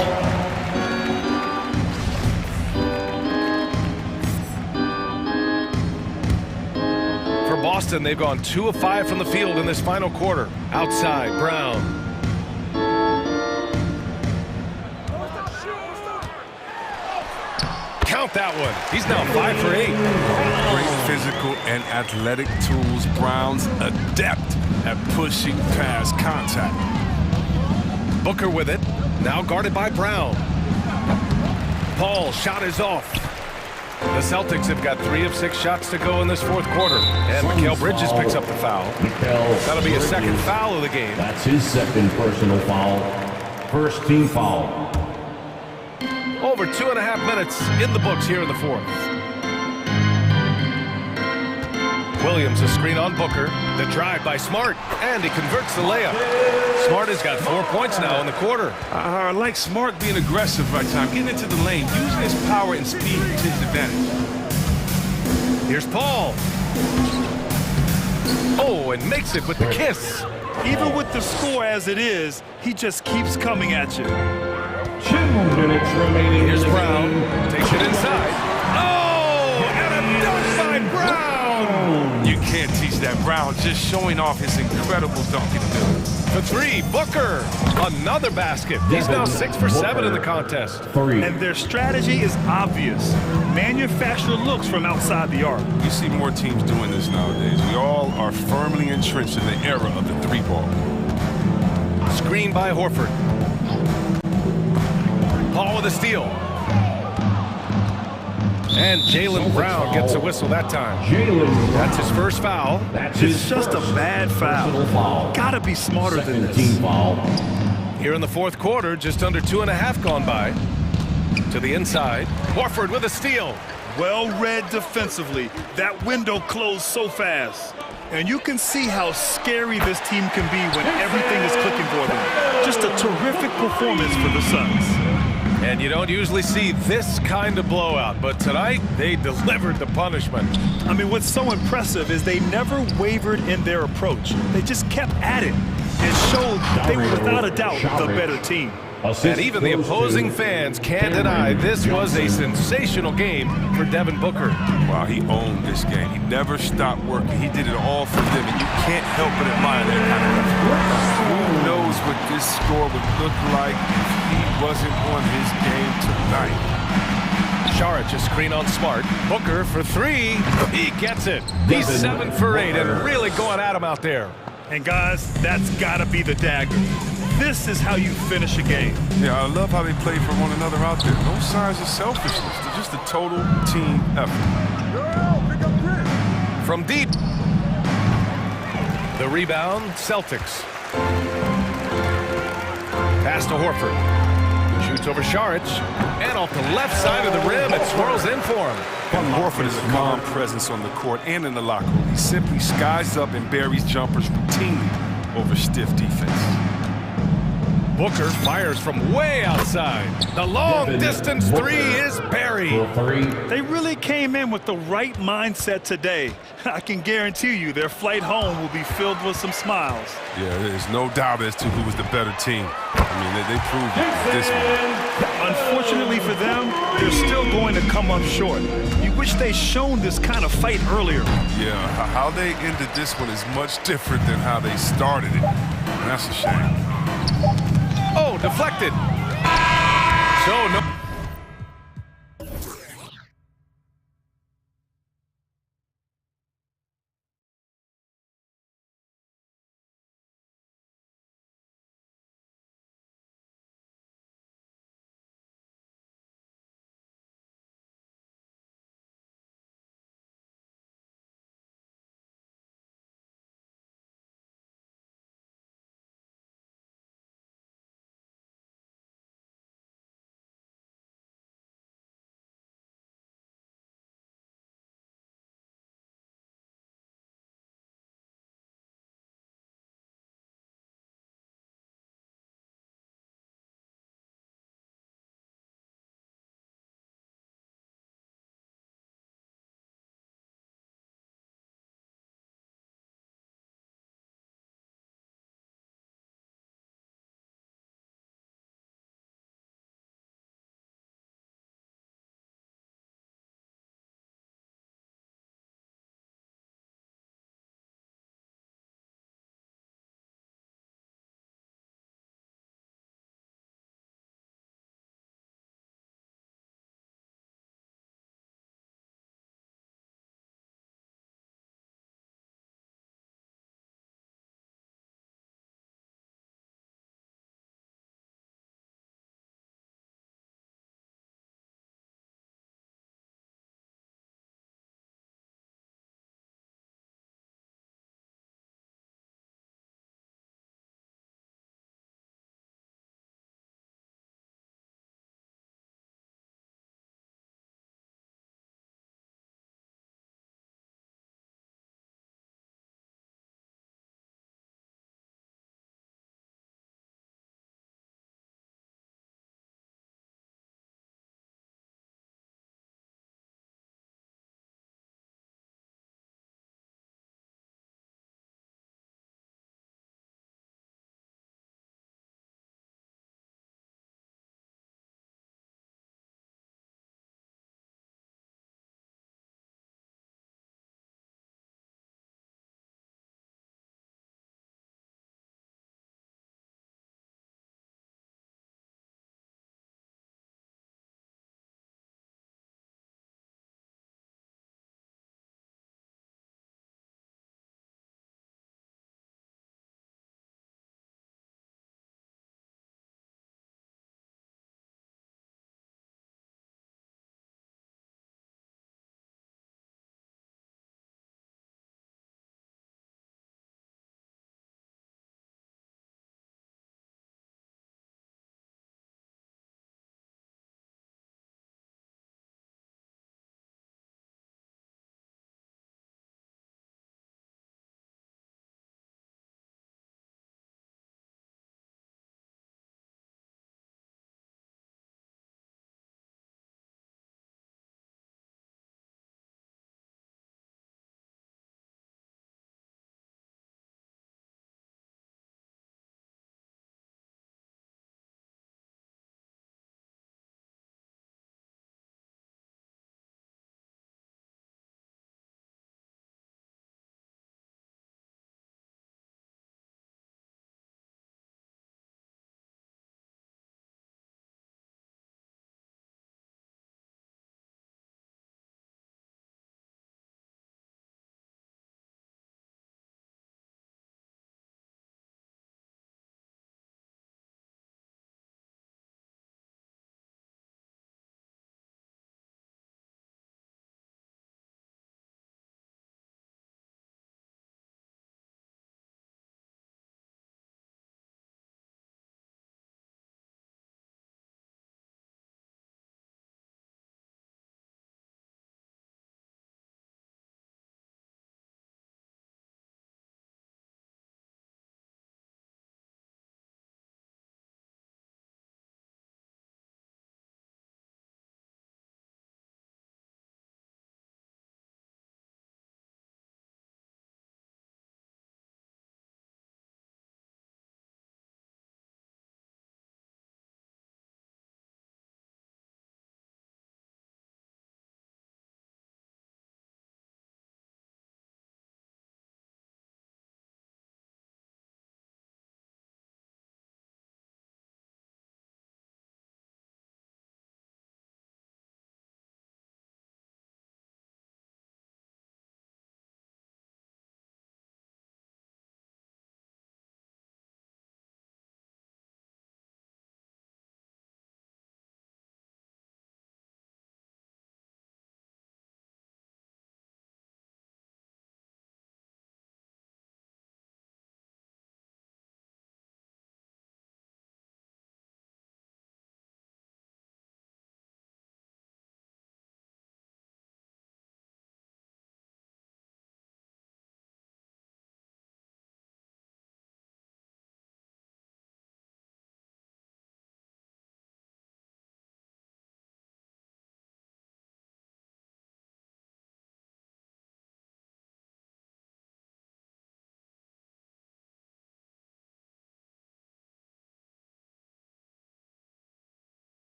For Boston, they've gone 2 of 5 from the field in this final quarter. Outside, Brown. Count that one. He's now 5 for 8. Great physical and athletic tools. Brown's adept at pushing past contact. Booker with it. Now guarded by Brown. Paul, shot is off. The Celtics have got 3 of 6 shots to go in this 4th quarter. And Mikal Bridges picks up the foul. That'll be a 2nd foul of the game. That's his 2nd personal foul. 1st team foul. Over 2.5 minutes in the books here in the 4th. Williams, a screen on Booker. The drive by Smart, and he converts the layup. Smart has got 4 points now in the quarter. I like Smart being aggressive right time, getting into the lane, using his power and speed to his advantage. Here's Paul. Oh, and makes it with the kiss. Even with the score as it is, he just keeps coming at you. 2 minutes remaining. Here's Brown. Takes it inside. Oh, and a dunk by Brown! You can't teach that. Brown just showing off his incredible dunking ability. For three, Booker. Another basket. He's now 6 for 7 in the contest. And their strategy is obvious. Manufacture looks from outside the arc. You see more teams doing this nowadays. We all are firmly entrenched in the era of the three ball. Screen by Horford. Paul with a steal. And Jaylen Brown gets a whistle that time. That's his first foul. It's just a bad foul. Gotta be smarter than this. Here in the fourth quarter, just under 2.5 gone by. To the inside. Horford with a steal. Well read defensively. That window closed so fast. And you can see how scary this team can be when everything is clicking for them. Just a terrific performance for the Suns. And you don't usually see this kind of blowout, but tonight they delivered the punishment. I mean, what's so impressive is they never wavered in their approach. They just kept at it and showed they were without a doubt the better team. And even the opposing fans can't deny this was a sensational game for Devin Booker. Wow, he owned this game. He never stopped working. He did it all for them, and you can't help but admire that kind of effort. Who knows what this score would look like if he wasn't on his game tonight. Saric, a screen on Smart. Booker for three. He gets it. He's 7 for 8 and really going at him out there. And guys, that's gotta be the dagger. This is how you finish a game. Yeah, I love how they play for one another out there. No signs of selfishness. They're just a total team effort. From deep. The rebound, Celtics. Pass to Horford. Shoots over Saric. And off the left side of the rim, it swirls in for him. And Horford is a calm presence on the court and in the locker room. He simply skies up and buries jumpers routinely over stiff defense. Booker fires from way outside. The long-distance three is buried. They really came in with the right mindset today. I can guarantee you their flight home will be filled with some smiles. Yeah, there's no doubt as to who was the better team. I mean, they proved it this one. Unfortunately for them, they're still going to come up short. You wish they'd shown this kind of fight earlier. Yeah, how they ended this one is much different than how they started it. And that's a shame. Oh, deflected. So no.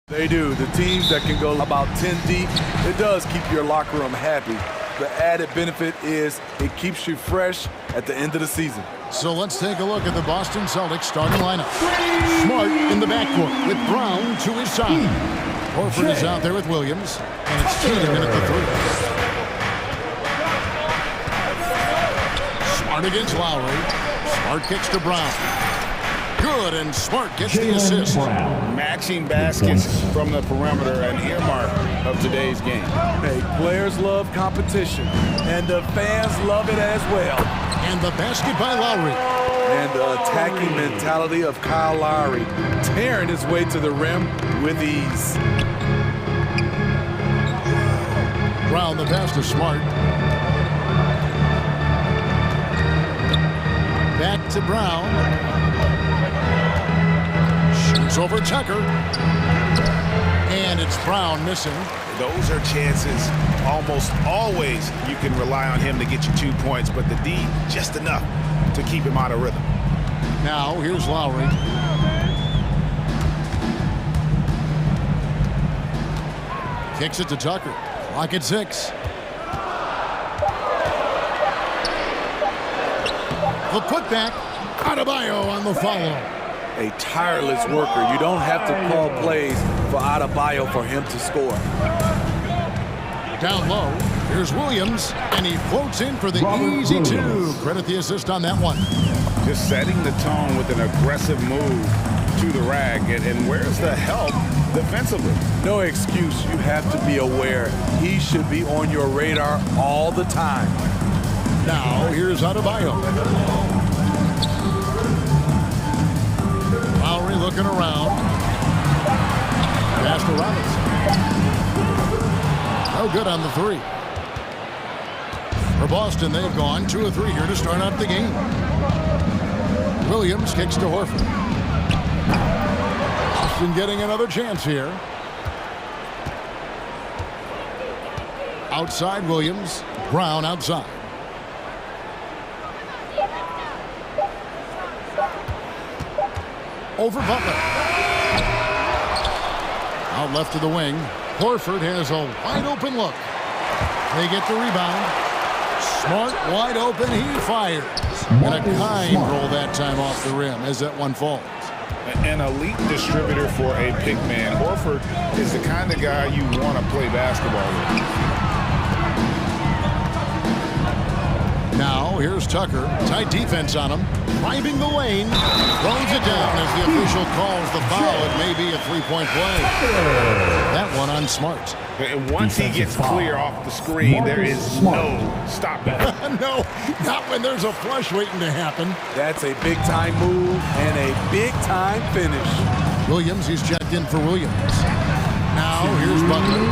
They do. The teams that can go about 10 deep, it does keep your locker room happy. The added benefit is it keeps you fresh at the end of the season. So let's take a look at the Boston Celtics starting lineup. Smart in the backcourt with Brown to his side. Horford is out there with Williams, and it's Tatum in at the 3. Smart against Lowry. Smart kicks to Brown. Good, and Smart gets the assist. Matching baskets from the perimeter, an earmark of today's game. Hey, players love competition, and the fans love it as well. And the basket by Lowry. And the attacking mentality of Kyle Lowry, tearing his way to the rim with ease. Brown the pass to Smart. Back to Brown. Shoots over Tucker. And it's Brown missing. Those are chances almost always you can rely on him to get you 2 points, but the D just enough to keep him out of rhythm. Now here's Lowry. Kicks it to Tucker. Clock at 6. The putback. Adebayo on the follow. A tireless worker. You don't have to call plays for Adebayo for him to score. Down low, here's Williams, and he floats in for the easy 2. Credit the assist on that one. Just setting the tone with an aggressive move to the rack, and where's the help defensively? No excuse. You have to be aware. He should be on your radar all the time. Now, here's Adebayo. Lowry looking around. Pass to Robinson. No good on the 3. For Boston, they've gone 2 of 3 here to start out the game. Williams kicks to Horford. Boston getting another chance here. Outside Williams. Brown outside. Over Butler. Out left to the wing. Horford has a wide open look. They get the rebound. Smart wide open. He fires. And a kind roll that time off the rim as that one falls. An elite distributor for a big man. Horford is the kind of guy you want to play basketball with. Now, here's Tucker. Tight defense on him. Driving the lane. Throws it down as the official calls the foul. It may be a 3-point play. That one on Smart. And once he gets clear off the screen, there is no stopping. No, not when there's a flush waiting to happen. That's a big-time move and a big-time finish. Williams, he's checked in for Williams. Now, here's Butler.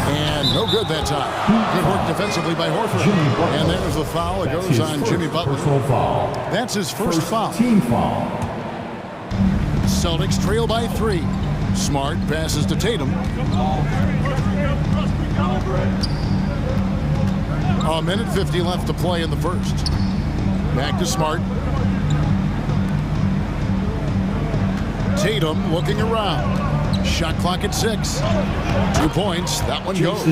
And no good that time. Good work defensively by Horford. And there's the foul. It goes on Jimmy Butler. That's his first foul. Team foul. Celtics trail by 3. Smart passes to Tatum. A minute 50 left to play in the first. Back to Smart. Tatum looking around. Shot clock at 6. 2 points. That one goes.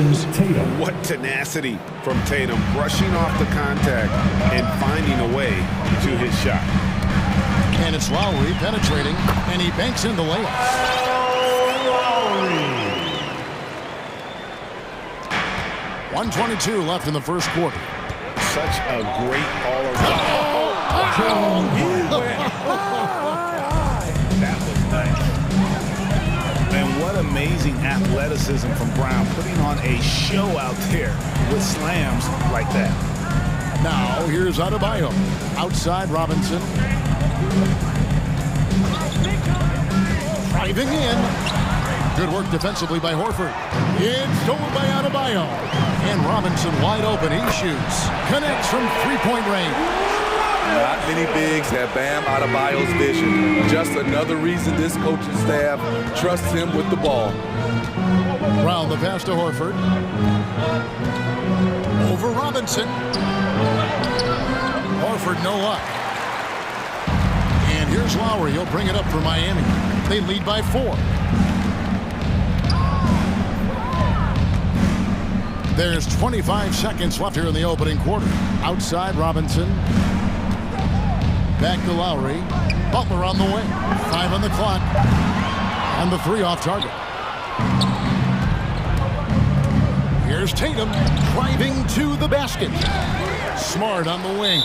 What tenacity from Tatum, brushing off the contact and finding a way to his shot. And it's Lowry penetrating, and he banks in the layup. 1:22 left in the first quarter. Such a great all-around. That was nice. And what amazing athleticism from Brown, putting on a show out there with slams like that. Now, here's Adebayo. Outside Robinson. Driving in. Good work defensively by Horford. It's stolen by Adebayo. And Robinson wide open. He shoots. Connects from three-point range. Not many bigs have Bam Adebayo's vision. Just another reason this coaching staff trusts him with the ball. Brown the pass to Horford. Over Robinson. Horford no luck. And here's Lowry. He'll bring it up for Miami. They lead by 4. There's 25 seconds left here in the opening quarter. Outside, Robinson. Back to Lowry. Butler on the wing. 5 on the clock. And the 3 off target. Here's Tatum driving to the basket. Smart on the wing.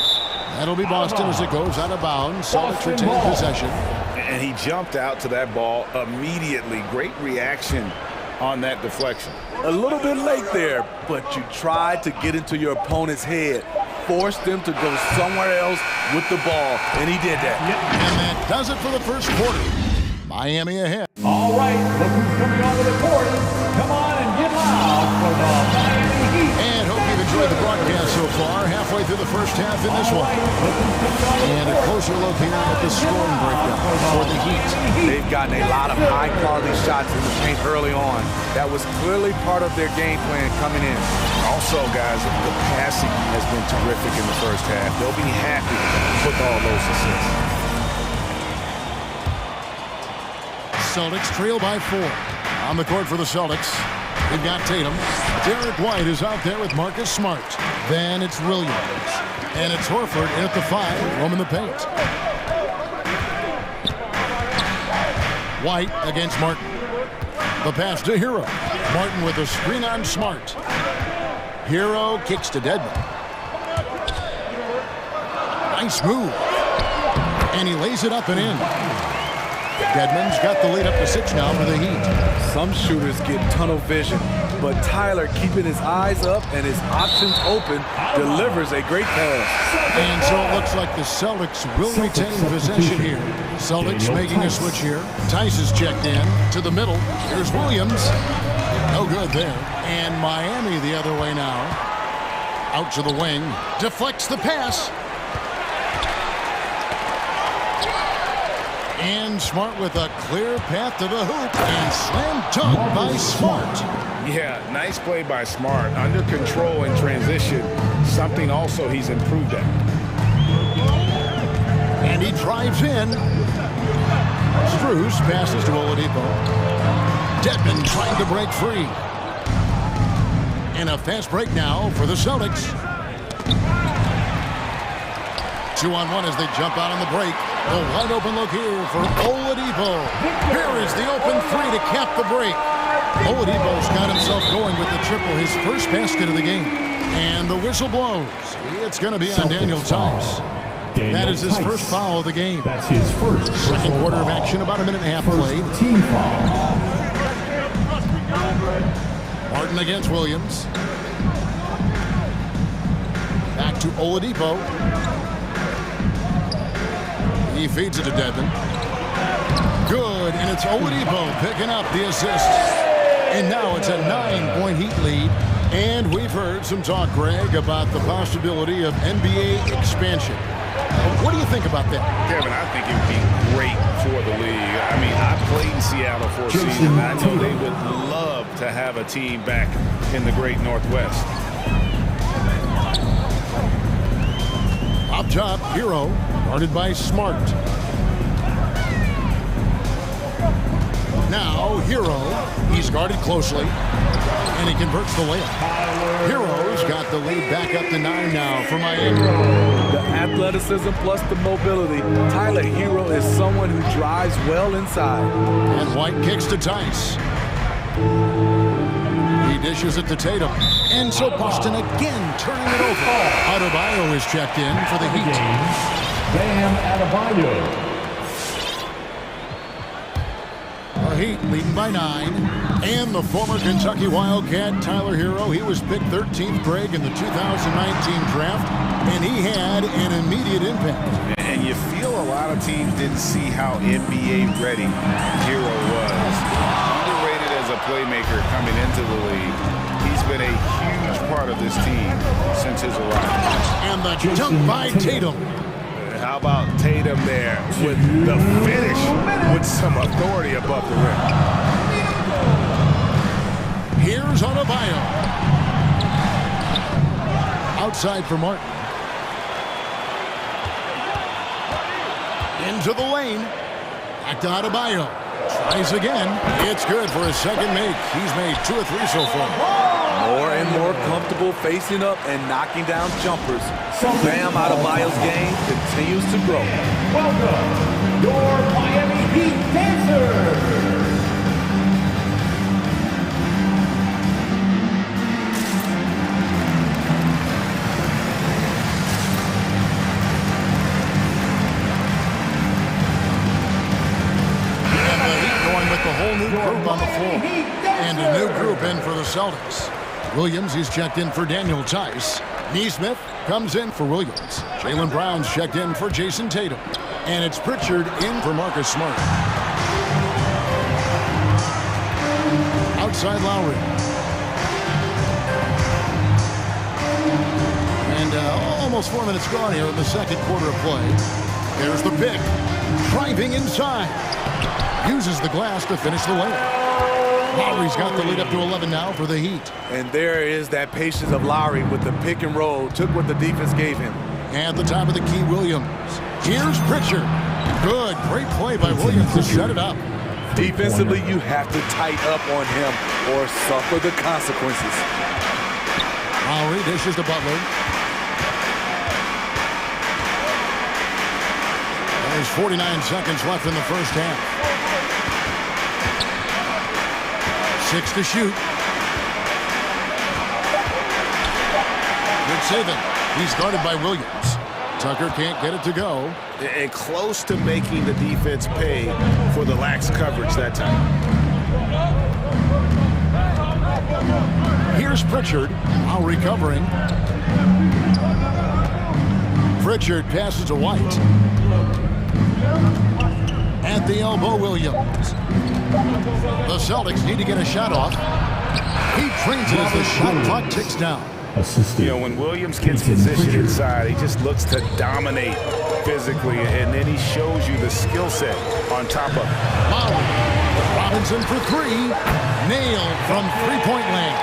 That'll be Boston as it goes out of bounds. Celtics retain possession. And he jumped out to that ball immediately. Great reaction on that deflection. A little bit late there, but you tried to get into your opponent's head. Force them to go somewhere else with the ball, and he did that. And that does it for the first quarter. Miami ahead. All right, look who's coming onto the court. Come on and get loud for the Miami Heat. And hope you've enjoyed the broadcast so far. Halfway through the first half in this one. And a closer look here at the scoring breakdown for the Heat. They've gotten a lot of high-quality shots in the paint early on. That was clearly part of their game plan coming in. Also, guys, the passing has been terrific in the first half. They'll be happy with all those assists. Celtics trail by 4. On the court for the Celtics, they've got Tatum. Derek White is out there with Marcus Smart. Then it's Williams. And it's Horford in at the 5, roaming the paint. White against Martin. The pass to Hero. Martin with a screen on Smart. Hero kicks to Dedmon. Nice move. And he lays it up and in. Dedmon's got the lead up to 6 now for the Heat. Some shooters get tunnel vision, but Tyler, keeping his eyes up and his options open, delivers a great pass. And so it looks like the Celtics will retain possession here. Celtics making a switch here. Tice is checked in to the middle. Here's Williams. No good there. And Miami the other way now. Out to the wing. Deflects the pass. And Smart with a clear path to the hoop. And slam dunk by Smart. Yeah, nice play by Smart. Under control in transition. Something also he's improved at. And he drives in. Strus passes to Oladipo. Dedmon trying to break free. And a fast break now for the Celtics. 2-on-1 as they jump out on the break. A wide open look here for Oladipo. Here is the open 3 to cap the break. Oladipo's got himself going with the triple, his first basket of the game. And the whistle blows. It's going to be on Daniel Tice. That is his first foul of the game. That's his first. Second quarter of action, about a minute and a half played. Team foul. Martin against Williams. Back to Oladipo. He feeds it to Dedmon. Good, and it's Oladipo picking up the assist. And now it's a 9-point Heat lead. And we've heard some talk, Greg, about the possibility of NBA expansion. What do you think about that? Kevin, I think it would be great for the league. I mean, I played in Seattle for a season, and I know they would love to have a team back in the great Northwest. Up top, Hero, guarded by Smart. Now, Hero, he's guarded closely, and he converts the layup. Hero's got the lead back up to 9 now for Miami. The athleticism plus the mobility. Tyler Hero is someone who drives well inside. And White kicks to Tice. He dishes it to Tatum. And so Boston again turning it over. Adebayo is checked in for the Heat. Bam Adebayo. The Heat leading by 9. And the former Kentucky Wildcat, Tyler Hero, he was picked 13th, Greg, in the 2019 draft, and he had an immediate impact. And you feel a lot of teams didn't see how NBA ready Hero was. Underrated as a playmaker coming into the league. He's been a huge part of this team since his arrival. And the dunk by Tatum. How about Tatum there with the finish with some authority above the rim. Here's Adebayo. Outside for Martin. Into the lane. Back to Adebayo. Tries again. It's good for his second make. He's made 2 of 3 so far. more and more comfortable facing up and knocking down jumpers. Bam Adebayo's game continues to grow. Welcome, your Miami Heat dancers. A whole new group on the floor. And a new group in for the Celtics. Williams, he's checked in for Daniel Tice. Neesmith comes in for Williams. Jaylen Brown's checked in for Jason Tatum. And it's Pritchard in for Marcus Smart. Outside Lowry. And almost 4 minutes gone here in the second quarter of play. There's the pick. Driving inside. Uses the glass to finish the layup. Lowry's got the lead up to 11 now for the Heat. And there is that patience of Lowry with the pick and roll. Took what the defense gave him. At the top of the key, Williams. Here's Pritchard. Good, great play by Williams to set it up. Defensively, you have to tighten up on him or suffer the consequences. Lowry dishes to Butler. There's 49 seconds left in the first half. 6 to shoot. Good saving. He's guarded by Williams. Tucker can't get it to go. And close to making the defense pay for the lax coverage that time. Here's Pritchard. Now recovering. Pritchard passes to White. At the elbow, Williams. The Celtics need to get a shot off. He trains it as the shot clock ticks down. You know, when Williams gets positioned inside, he just looks to dominate physically, and then he shows you the skill set on top of it. Lowry. Robinson for three. Nailed from three-point land.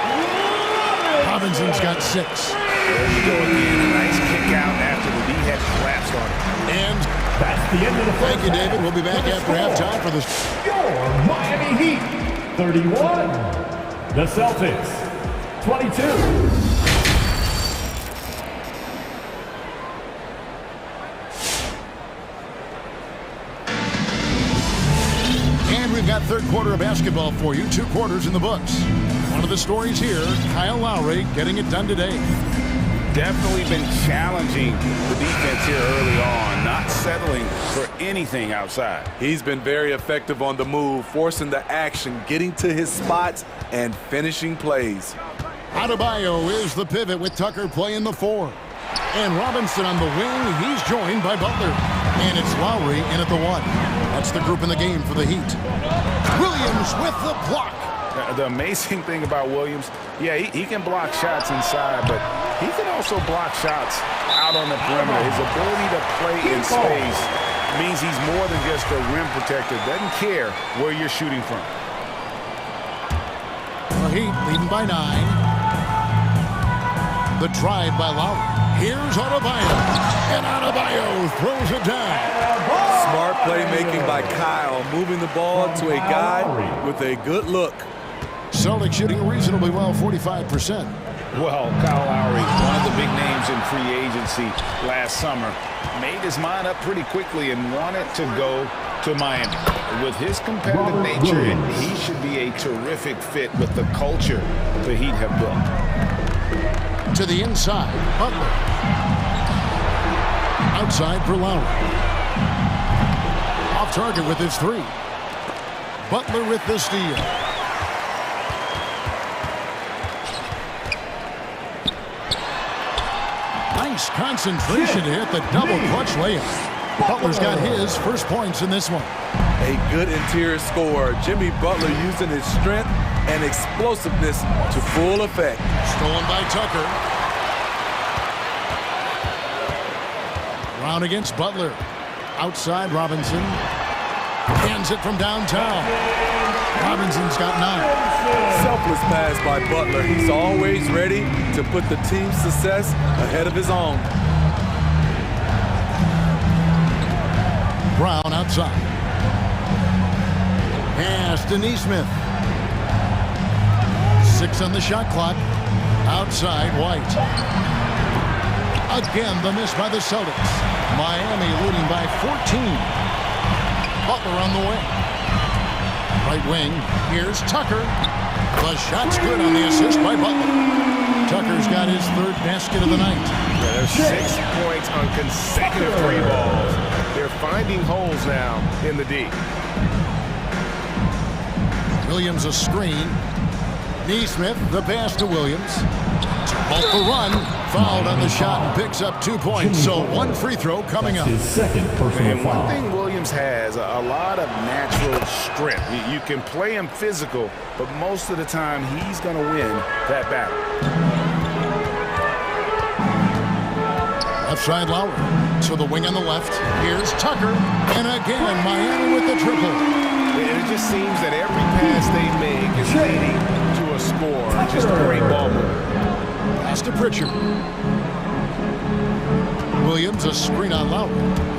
Robinson's got 6. There you go again. A nice kick out after the D had collapsed on him. And that's the end of the first. Thank you, David. We'll be back after halftime for this. Your Miami Heat 31. The Celtics 22. And we've got third quarter of basketball for you. 2 quarters in the books. One of the stories here, Kyle Lowry getting it done today. Definitely been challenging the defense here early on, not settling for anything outside. He's been very effective on the move, forcing the action, getting to his spots, and finishing plays. Adebayo is the pivot with Tucker playing the 4. And Robinson on the wing. He's joined by Butler. And it's Lowry in at the 1. That's the group in the game for the Heat. Williams with the block. The amazing thing about Williams, yeah, he can block shots inside, but he can also block shots out on the perimeter. His ability to play in space means he's more than just a rim protector. Doesn't care where you're shooting from. The Heat leading by 9. The drive by Lowry. Here's Adebayo. And Adebayo throws it down. Smart playmaking by Kyle, moving the ball to a guy with a good look. Celtics shooting reasonably well, 45%. Well, Kyle Lowry, one of the big names in free agency last summer, made his mind up pretty quickly and wanted to go to Miami. With his competitive nature, he should be a terrific fit with the culture the Heat have built. To the inside, Butler. Outside for Lowry. Off target with his 3. Butler with the steal. Nice concentration to hit the double clutch layup. Butler's got his first points in this one. A good interior scorer. Jimmy Butler using his strength and explosiveness to full effect. Stolen by Tucker. Brown against Butler. Outside Robinson. Hands it from downtown. Robinson's got 9. Selfless pass by Butler. He's always ready to put the team's success ahead of his own. Brown outside. Pass to Neesmith. 6 on the shot clock. Outside, White. Again, the miss by the Celtics. Miami leading by 14. Butler on the way. Right wing, here's Tucker. The shot's good on the assist by Butler. Tucker's got his 3rd basket of the night. Yeah, there's 6 points on consecutive 3 balls. They're finding holes now in the D. Williams a screen. Neesmith, the pass to Williams. Both the run, fouled on the shot and picks up 2 points. So 1 free throw coming up. His second personal And foul. one thing Williams has, a lot of natural strength. You can play him physical, but most of the time he's going to win that battle. Left side Lowry to the wing on the left. Here's Tucker. And again, Miami with the triple. It just seems that every pass they make is leading to a score. Just a great ball move. Pass to Pritchard. Williams a screen on Lowry.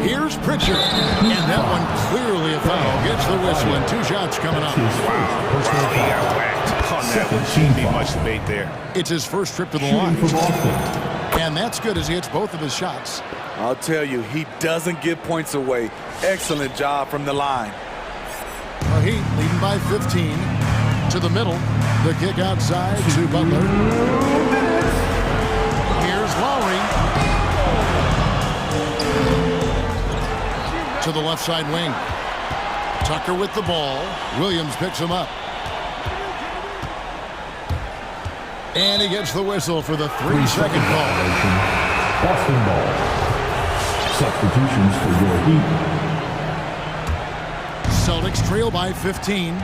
Here's Pritchard. And that one clearly a foul. Gets the whistle and 2 shots coming up. Wow. He got whacked on that one. Shouldn't be much debate there. It's his first trip to the line. And that's good as he hits both of his shots. I'll tell you, he doesn't give points away. Excellent job from the line. The Heat leading by 15 to the middle. The kick outside to Butler. Here's Lowry. To the left side wing. Tucker with the ball. Williams picks him up. And he gets the whistle for the 3-second call. Boston ball. Substitutions for your Heat. Celtics trail by 15.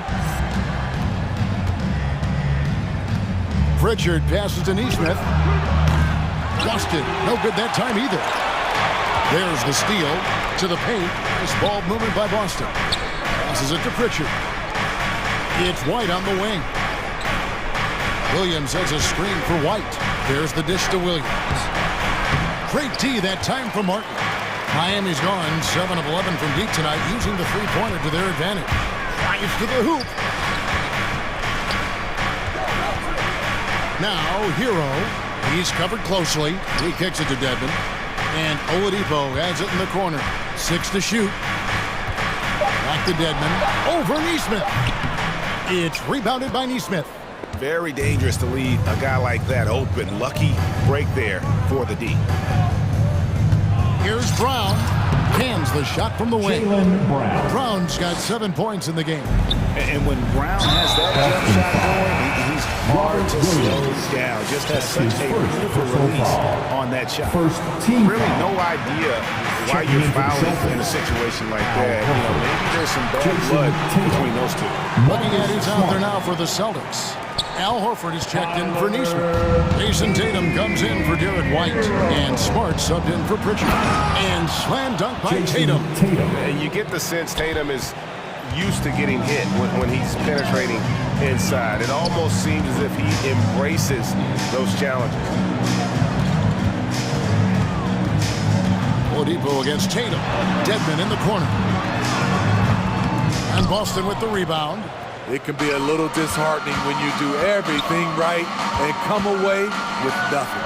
Pritchard passes to Neesmith. Busted. No good that time either. There's the steal to the paint. This ball movement by Boston. Passes it to Pritchard. It's White on the wing. Williams has a screen for White. There's the dish to Williams. Great D that time for Martin. Miami's gone 7 of 11 from deep tonight, using the 3-pointer to their advantage. Drives to the hoop. Now, Hero. He's covered closely. He kicks it to Dedmon. And Oladipo has it in the corner. 6 to shoot. Back to Dedmon. Over Neesmith. It's rebounded by Neesmith. Very dangerous to leave a guy like that open. Lucky break there for the D. Here's Brown. Cans the shot from the wing. Brown's got 7 points in the game. And when Brown has that jump shot going, he's hard to slow down. Just has such a beautiful release on that shot. Really no idea why you're fouling in a situation like that. You know, maybe there's some bad blood between those two. Looking at who's out there now for the Celtics. Al Horford is checked in for Neesmith. Jason Tatum comes in for Derek White. And Smart subbed in for Pritchard. And slam dunk by Tatum. And you get the sense Tatum is used to getting hit when he's penetrating inside. It almost seems as if he embraces those challenges. Oladipo against Tatum. Dedmon in the corner. And Boston with the rebound. It can be a little disheartening when you do everything right and come away with nothing.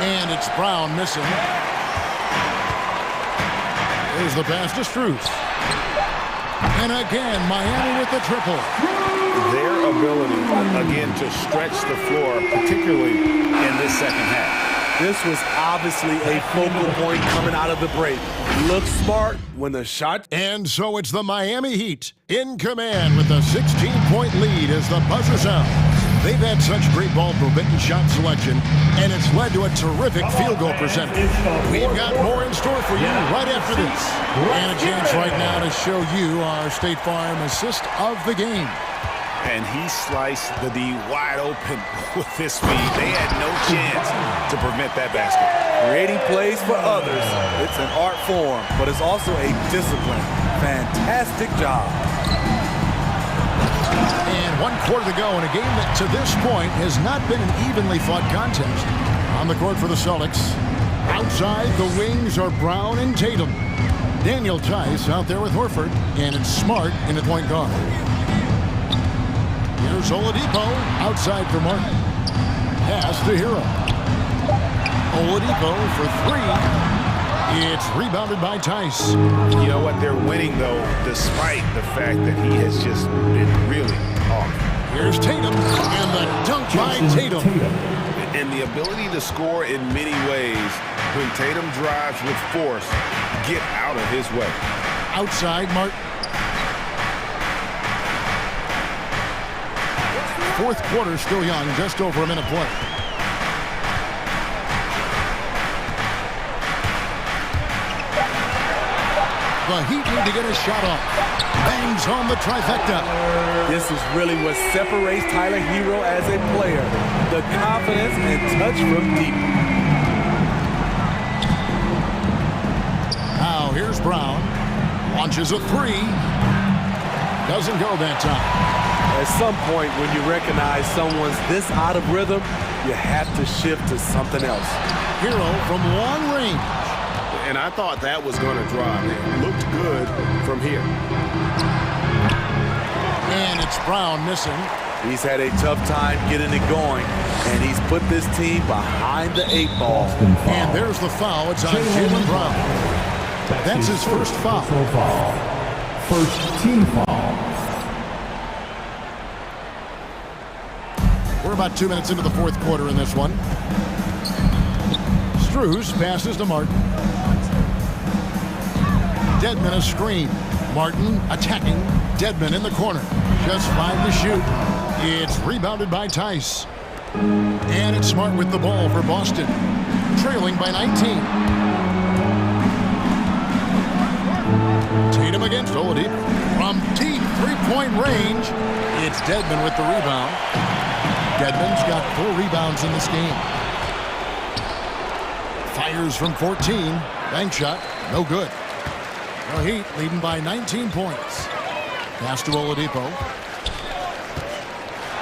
And it's Brown missing. There's the pass to Strus. And again, Miami with the triple. Their ability, again, to stretch the floor, particularly in this second half. This was obviously a focal point coming out of the break. Look smart when the shot. And so it's the Miami Heat in command with a 16-point lead as the buzzer sounds. They've had such great ball movement and shot selection, and it's led to a terrific field goal percentage. We've got more in store for you right after this. And a chance right now to show you our State Farm assist of the game. And he sliced the D wide open with his speed. They had no chance to prevent that basket. Creating plays for others, it's an art form, but it's also a discipline. Fantastic job. And 1 quarter to go in a game that to this point has not been an evenly fought contest. On the court for the Celtics. Outside, the wings are Brown and Tatum. Daniel Tice out there with Horford, and it's Smart in the point guard. Here's Oladipo outside for Martin. Pass to Hero. Oladipo for three. It's rebounded by Tice. You know what? They're winning, though, despite the fact that he has just been really off. Here's Tatum, and the dunk by Tatum. And the ability to score in many ways when Tatum drives with force, get out of his way. Outside, Martin. Fourth quarter still young, just over a minute play. The Heat need to get a shot off. Bangs on the trifecta. This is really what separates Tyler Hero as a player. The confidence and touch from deep. Now here's Brown. Launches a three. Doesn't go that time. At some point, when you recognize someone's this out of rhythm, you have to shift to something else. Hero from long range. And I thought that was going to drive. It looked good from here. And it's Brown missing. He's had a tough time getting it going, and he's put this team behind the 8 ball. And there's the foul. It's on Jaylen Brown. That's his first foul. First team foul. We're about 2 minutes into the fourth quarter in this one. Strus passes to Martin. Dedmon a screen. Martin attacking. Dedmon in the corner. Just 5 to shoot. It's rebounded by Tice. And it's Smart with the ball for Boston. Trailing by 19. Tatum against Oladipo. From deep three-point range. It's Dedmon with the rebound. Dedmon's got 4 rebounds in this game. Fires from 14. Bank shot. No good. The Heat leading by 19 points. Pass to Oladipo.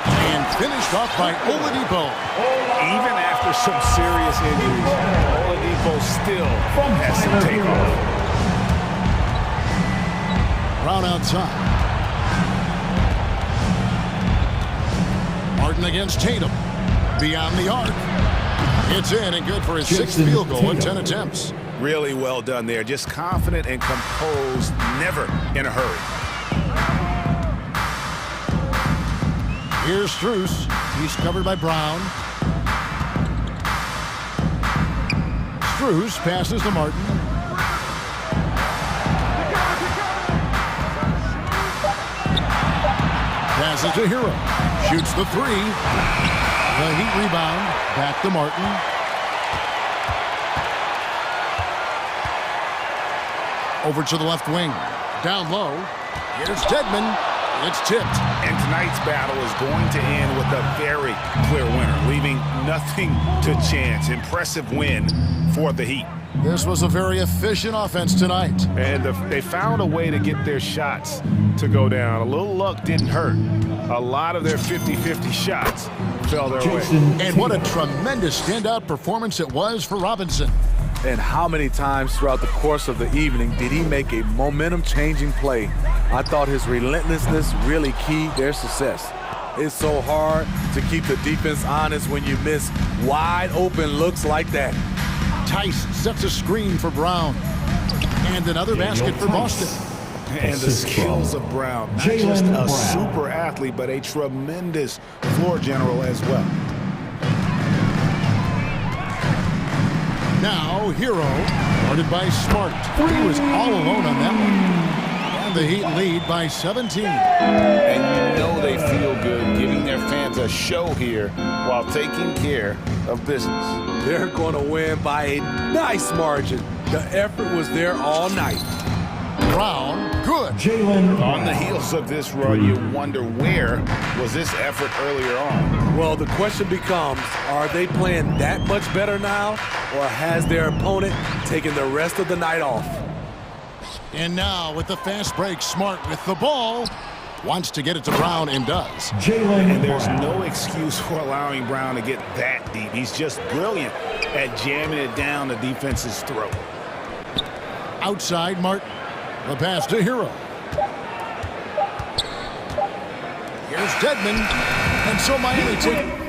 And finished off by Oladipo. Even after some serious injuries, Oladipo still has some takeoff. Brown outside. Martin against Tatum. Beyond the arc. It's in and good for his 6th field goal in 10 attempts. Really well done there. Just confident and composed, never in a hurry. Here's Strus. He's covered by Brown. Strus passes to Martin. Passes to Hero. Shoots the 3. The Heat rebound. Back to Martin. Over to the left wing. Down low. Here's Dedmon. It's tipped. And tonight's battle is going to end with a very clear winner, leaving nothing to chance. Impressive win for the Heat. This was a very efficient offense tonight. And they found a way to get their shots to go down. A little luck didn't hurt. A lot of their 50-50 shots fell their way. And what a tremendous standout performance it was for Robinson. And how many times throughout the course of the evening did he make a momentum-changing play? I thought his relentlessness really keyed their success. It's so hard to keep the defense honest when you miss wide-open looks like that. Tice sets a screen for Brown. And another basket for Boston. And the skills of Brown. Not just a super athlete, but a tremendous floor general as well. Now, Hero, guarded by Smart. He was all alone on that one. And the Heat lead by 17. And you know they feel good giving their fans a show here while taking care of business. They're going to win by a nice margin. The effort was there all night. Brown, good. On the heels of this run, you wonder where was this effort earlier on? Well, the question becomes, are they playing that much better now, or has their opponent taken the rest of the night off? And now with the fast break, Smart with the ball. Wants to get it to Brown and does. And there's no excuse for allowing Brown to get that deep. He's just brilliant at jamming it down the defense's throat. Outside, Martin. The pass to Hero. Here's Dedmon, and so Miami takes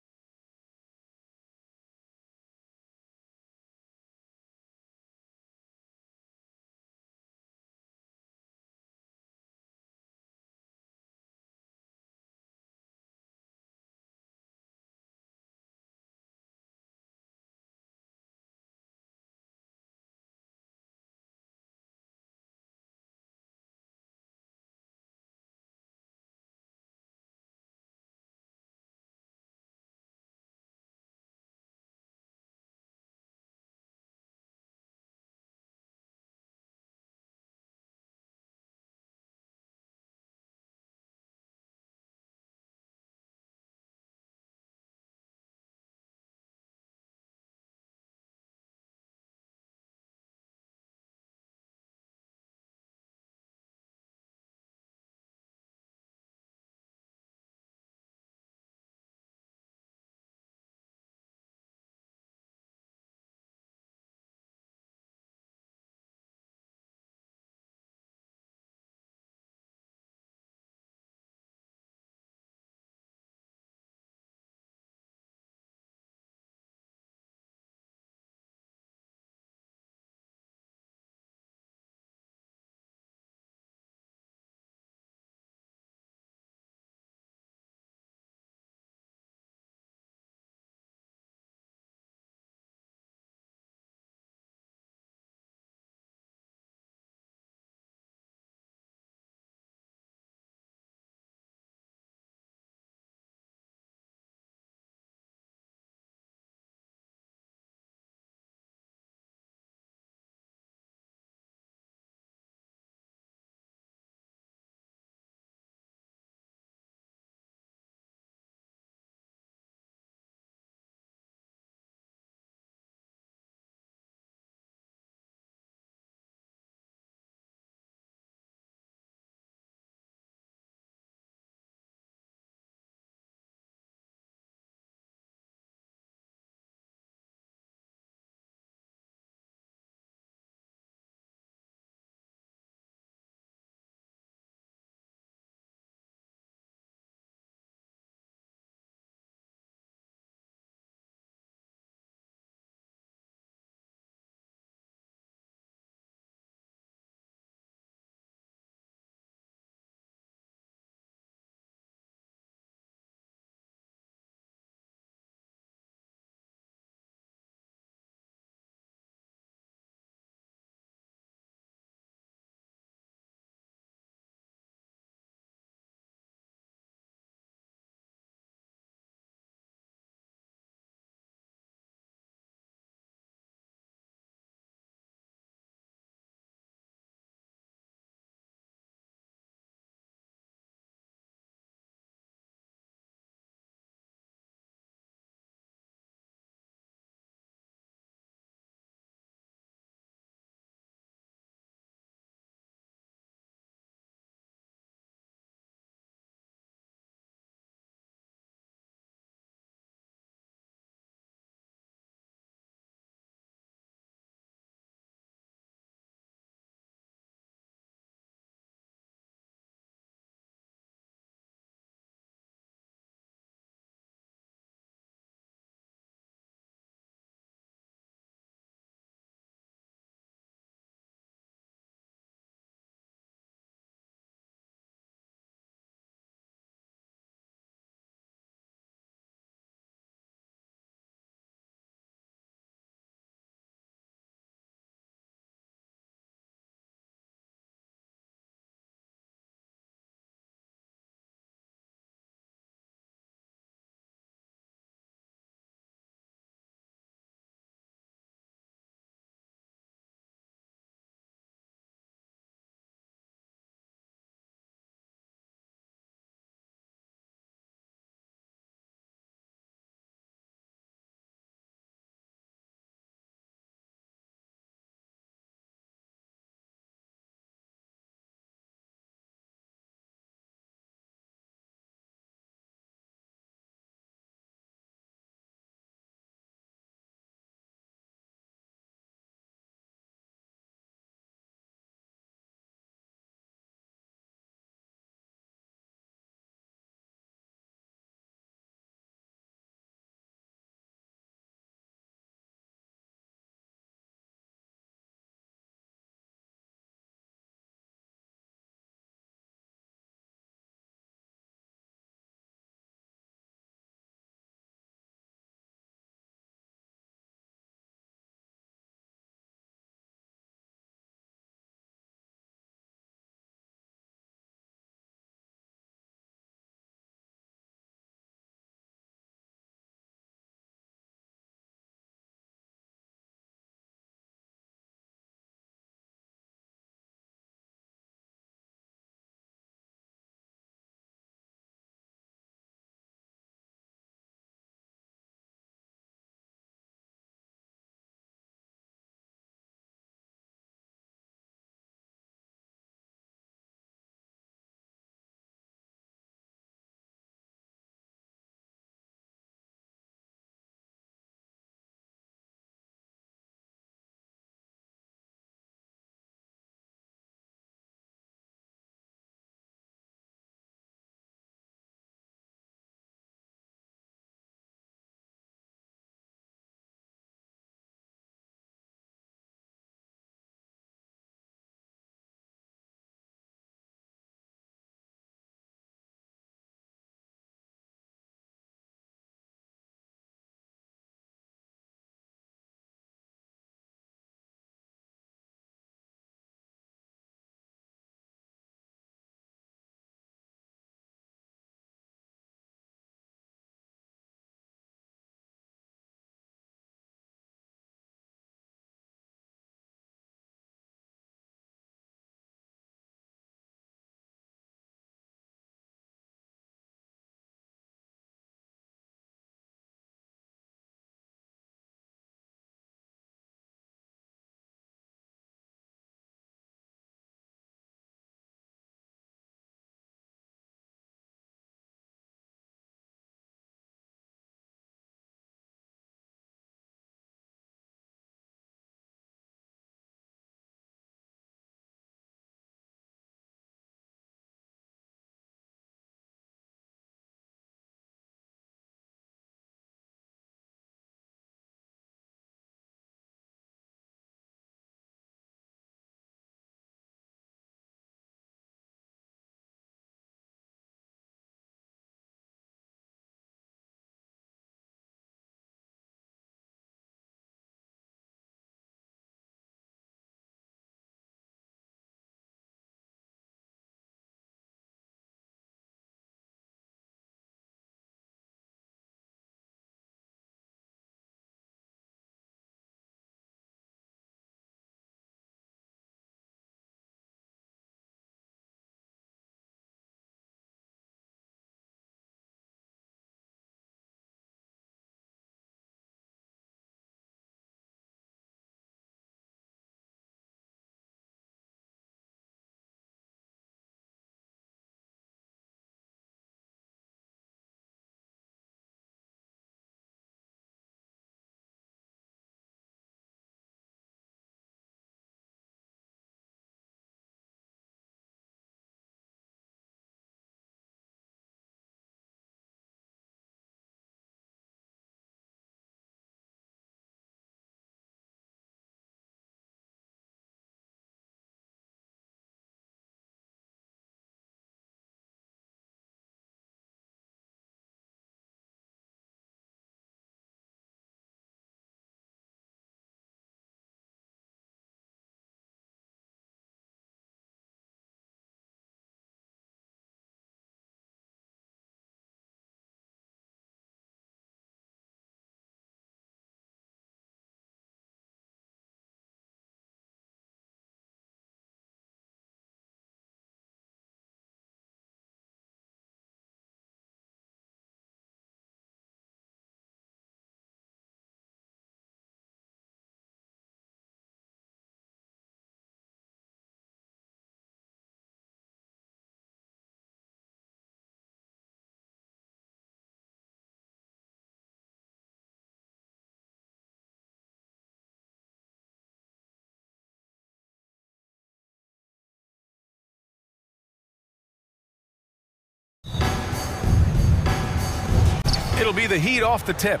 It'll be the Heat off the tip.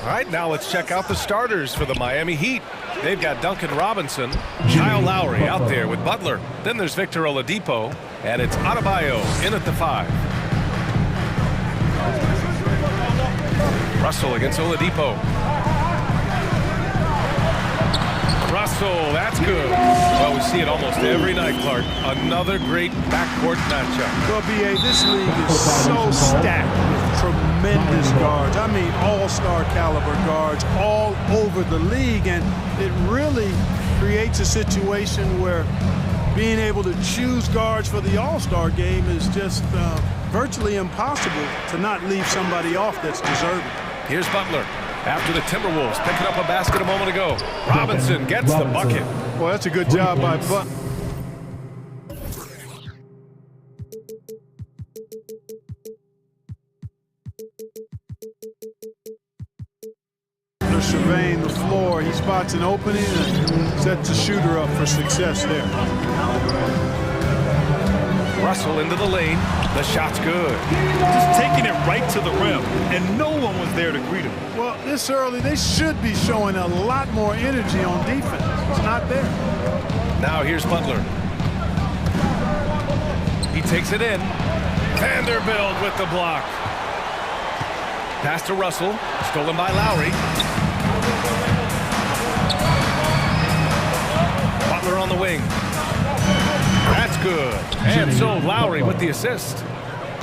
All right, now let's check out the starters for the Miami Heat. They've got Duncan Robinson, Kyle Lowry out there with Butler. Then there's Victor Oladipo, and it's Adebayo in at the 5. Russell against Oladipo. Russell, that's good. Well, we see it almost every night, Clark. Another great backcourt matchup. Well, B.A., this league is so stacked with tremendous guards. I mean, all-star caliber guards all over the league, and it really creates a situation where being able to choose guards for the all-star game is just virtually impossible to not leave somebody off that's deserving. Here's Butler. After the Timberwolves picking up a basket a moment ago. Robinson gets the bucket. Well, that's a good job by Butler. Surveying the floor, he spots an opening and sets the shooter up for success there. Russell into the lane. The shot's good. Just taking it right to the rim, and no one was there to greet him. Well, this early, they should be showing a lot more energy on defense. It's not there. Now here's Butler. He takes it in. Vanderbilt with the block. Pass to Russell. Stolen by Lowry. Butler on the wing. That's good. And so Lowry with the assist.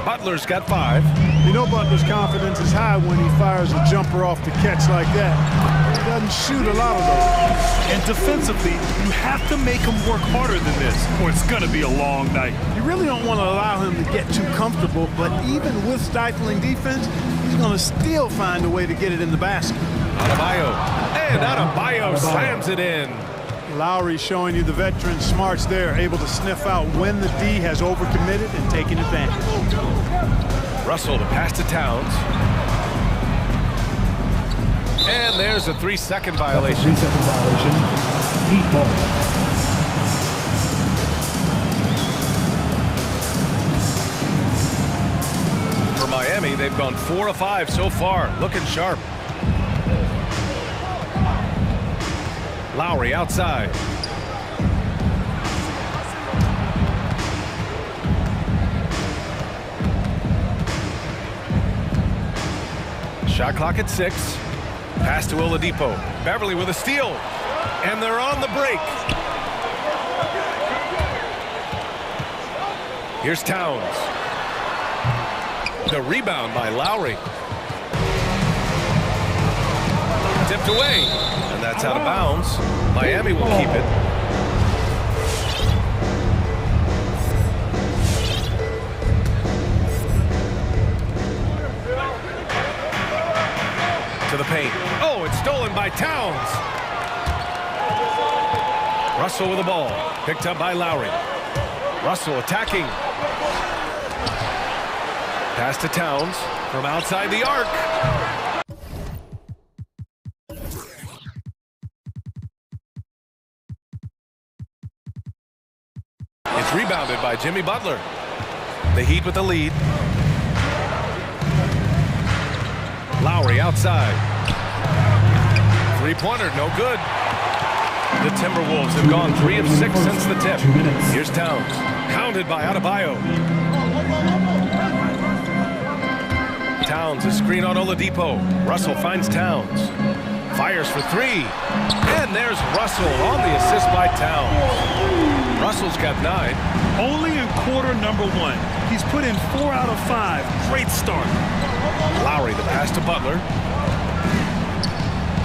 Butler's got 5. You know Butler's confidence is high when he fires a jumper off the catch like that. He doesn't shoot a lot of those. And defensively, you have to make him work harder than this, or it's going to be a long night. You really don't want to allow him to get too comfortable, but even with stifling defense, he's going to still find a way to get it in the basket. Adebayo. And Adebayo slams it in. Lowry showing you the veteran smarts there, able to sniff out when the D has overcommitted and taking advantage. Russell to pass to Towns. And there's a 3-second violation. 3-second violation. Heat ball. For Miami, they've gone 4 of 5 so far, looking sharp. Lowry outside. Shot clock at 6. Pass to Oladipo. Beverly with a steal. And they're on the break. Here's Towns. The rebound by Lowry. Tipped away. And that's out of bounds. Miami will keep it. To the paint. Oh, it's stolen by Towns. Russell with the ball. Picked up by Lowry. Russell attacking. Pass to Towns from outside the arc. It's rebounded by Jimmy Butler. The Heat with the lead. Lowry outside. Three-pointer, no good. The Timberwolves have gone 3 of 6 since the tip. Here's Towns. Pounded by Adebayo. Towns, a screen on Oladipo. Russell finds Towns. Fires for 3. And there's Russell on the assist by Towns. Russell's got 9. Only in quarter number 1. He's put in 4 out of 5. Great start. Lowry, the pass to Butler.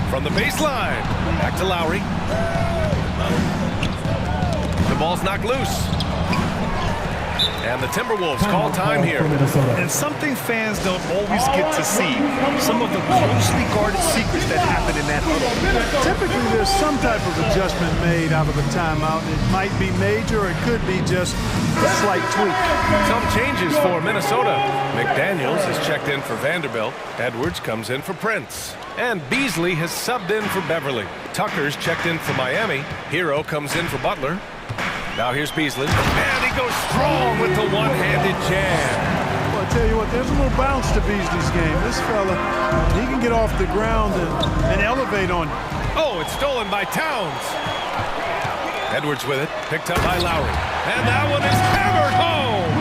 From the baseline. Back to Lowry. The ball's knocked loose. And the Timberwolves call time here. And something fans don't always get to see. Some of the closely guarded secrets that happen in that huddle. Typically, there's some type of adjustment made out of a timeout. It might be major, or it could be just a slight tweak. Some changes for Minnesota. McDaniels has checked in for Vanderbilt. Edwards comes in for Prince. And Beasley has subbed in for Beverly. Tucker's checked in for Miami. Hero comes in for Butler. Now here's Beasley. And he goes strong with the one-handed jam. Well, tell you what, there's a little bounce to Beasley's game. This fella, he can get off the ground and elevate on you. Oh, it's stolen by Towns. Edwards with it, picked up by Lowry. And that one is hammered home.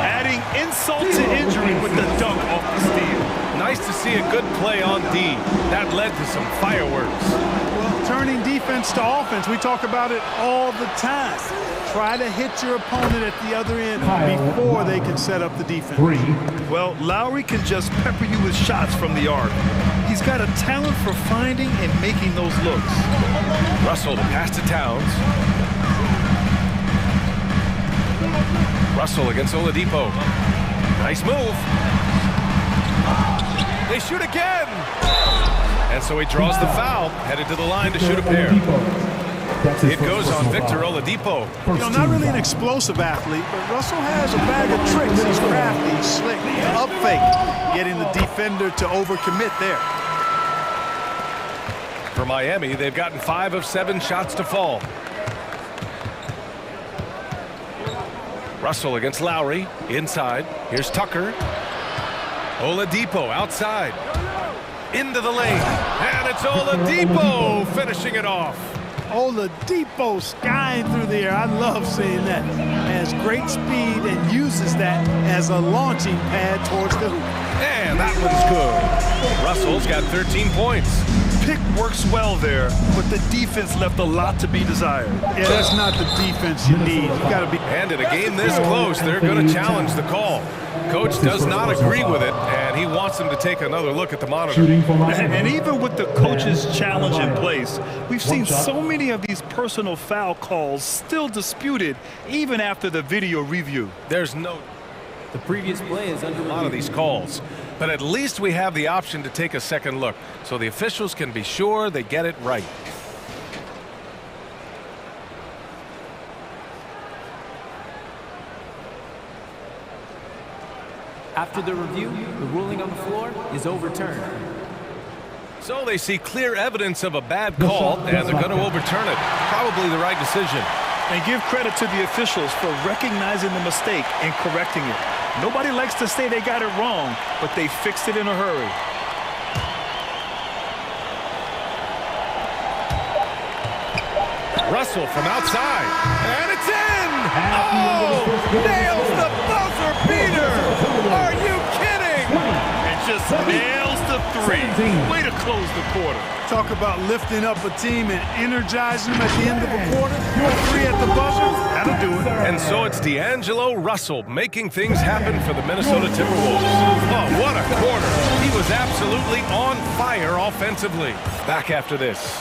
Adding insult to injury with the dunk off the steal. Nice to see a good play on D. That led to some fireworks. Well, turning defense to offense, we talk about it all the time. Try to hit your opponent at the other end before they can set up the defense. Well, Lowry can just pepper you with shots from the arc. He's got a talent for finding and making those looks. Russell to pass to Towns. Russell against Oladipo. Nice move. They shoot again. And so he draws the foul, headed to the line to shoot a pair. It goes on Victor Oladipo. You know, not really an explosive athlete, but Russell has a bag of tricks. He's crafty, he's slick, up fake, getting the defender to overcommit there. For Miami, they've gotten 5 of 7 shots to fall. Russell against Lowry, inside. Here's Tucker. Oladipo outside. Into the lane. And it's Oladipo finishing it off. Oladipo skying through the air. I love seeing that. Has great speed and uses that as a launching pad towards the hoop. And that one's good. Russell's got 13 points. Pick works well there, but the defense left a lot to be desired. Yeah, that's not the defense you need. You got to be. And in a game this close, they're going to challenge the call. Coach does not agree with it, and he wants them to take another look at the monitor. And even with the coach's challenge in place, we've seen so many of these personal foul calls still disputed even after the video review. There's no... The previous play is under a lot of these calls, but at least we have the option to take a second look, so the officials can be sure they get it right. After the review, the ruling on the floor is overturned. So they see clear evidence of a bad call, and they're going to overturn it. Probably the right decision. And give credit to the officials for recognizing the mistake and correcting it. Nobody likes to say they got it wrong, but they fixed it in a hurry. Russell from outside, and it's in! Oh! Nails the buzzer beater! Are you kidding? And just nails the three. Way to close the quarter. Talk about lifting up a team and energizing them at the end of a quarter. Three at the buzzer, that'll do it. And so it's D'Angelo Russell making things happen for the Minnesota Timberwolves. Oh, what a quarter. He was absolutely on fire offensively. Back after this.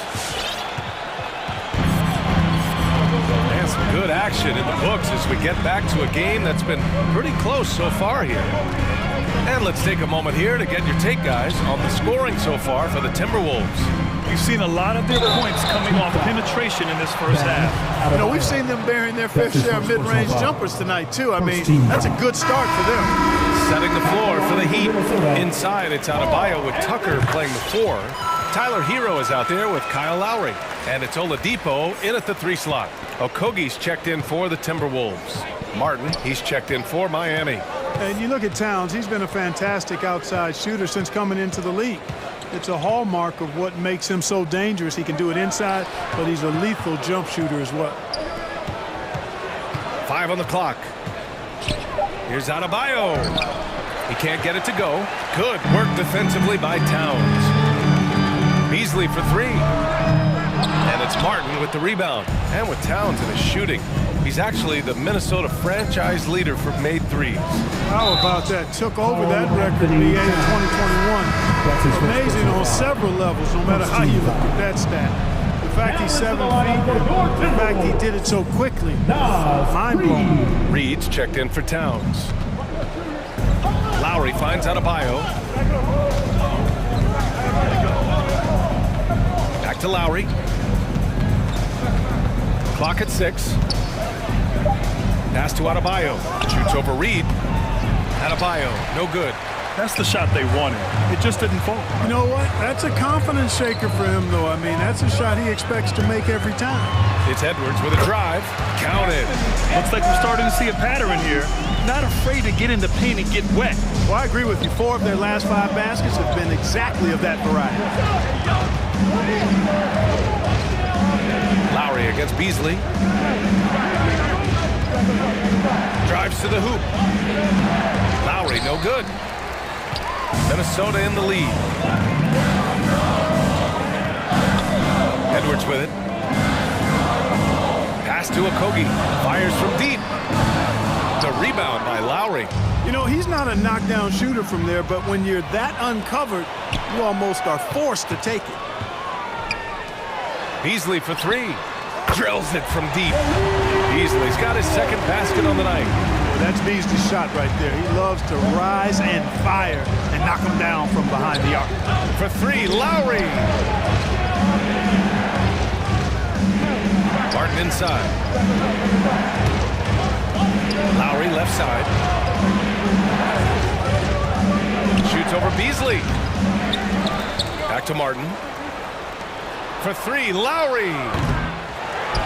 And some good action in the books as we get back to a game that's been pretty close so far here. And let's take a moment here to get your take, guys, on the scoring so far for the Timberwolves. We've seen a lot of their points coming off penetration in this first half. You know, we've seen them bearing their fair share of mid-range jumpers tonight, too. I mean, that's a good start for them. Setting the floor for the Heat. Inside, it's Adebayo with Tucker playing the 4. Tyler Hero is out there with Kyle Lowry. And it's Oladipo in at the 3 slot. Okogie's checked in for the Timberwolves. Martin, he's checked in for Miami. And you look at Towns, he's been a fantastic outside shooter since coming into the league. It's a hallmark of what makes him so dangerous. He can do it inside, but he's a lethal jump shooter as well. 5 on the clock. Here's Adebayo. He can't get it to go. Good work defensively by Towns. Beasley for 3. And it's Martin with the rebound. And with Towns in his shooting, he's actually the Minnesota franchise leader for made threes. How about that? Took over that record in the NBA in 2021. Amazing on several levels, no matter how you look at that stat. The fact he's 7 feet, the fact he did it so quickly, mind-blowing. Reed's checked in for Towns. Lowry finds Adebayo. Back to Lowry. Clock at 6. Pass to Adebayo. Shoots over Reed. Adebayo, no good. That's the shot they wanted. It just didn't fall. You know what? That's a confidence shaker for him, though. I mean, that's a shot he expects to make every time. It's Edwards with a drive. Counted. Looks like we're starting to see a pattern here. Not afraid to get in the paint and get wet. Well, I agree with you. 4 of their last 5 baskets have been exactly of that variety. Lowry against Beasley. Drives to the hoop. Lowry, no good. Minnesota in the lead. Edwards with it. Pass to Okogie. Fires from deep. The rebound by Lowry. You know, he's not a knockdown shooter from there, but when you're that uncovered, you almost are forced to take it. Beasley for 3. Drills it from deep. Beasley's got his second basket on the night. That's Beasley's shot right there. He loves to rise and fire and knock him down from behind the arc. For 3, Lowry. Martin inside. Lowry left side. Shoots over Beasley. Back to Martin. For 3, Lowry.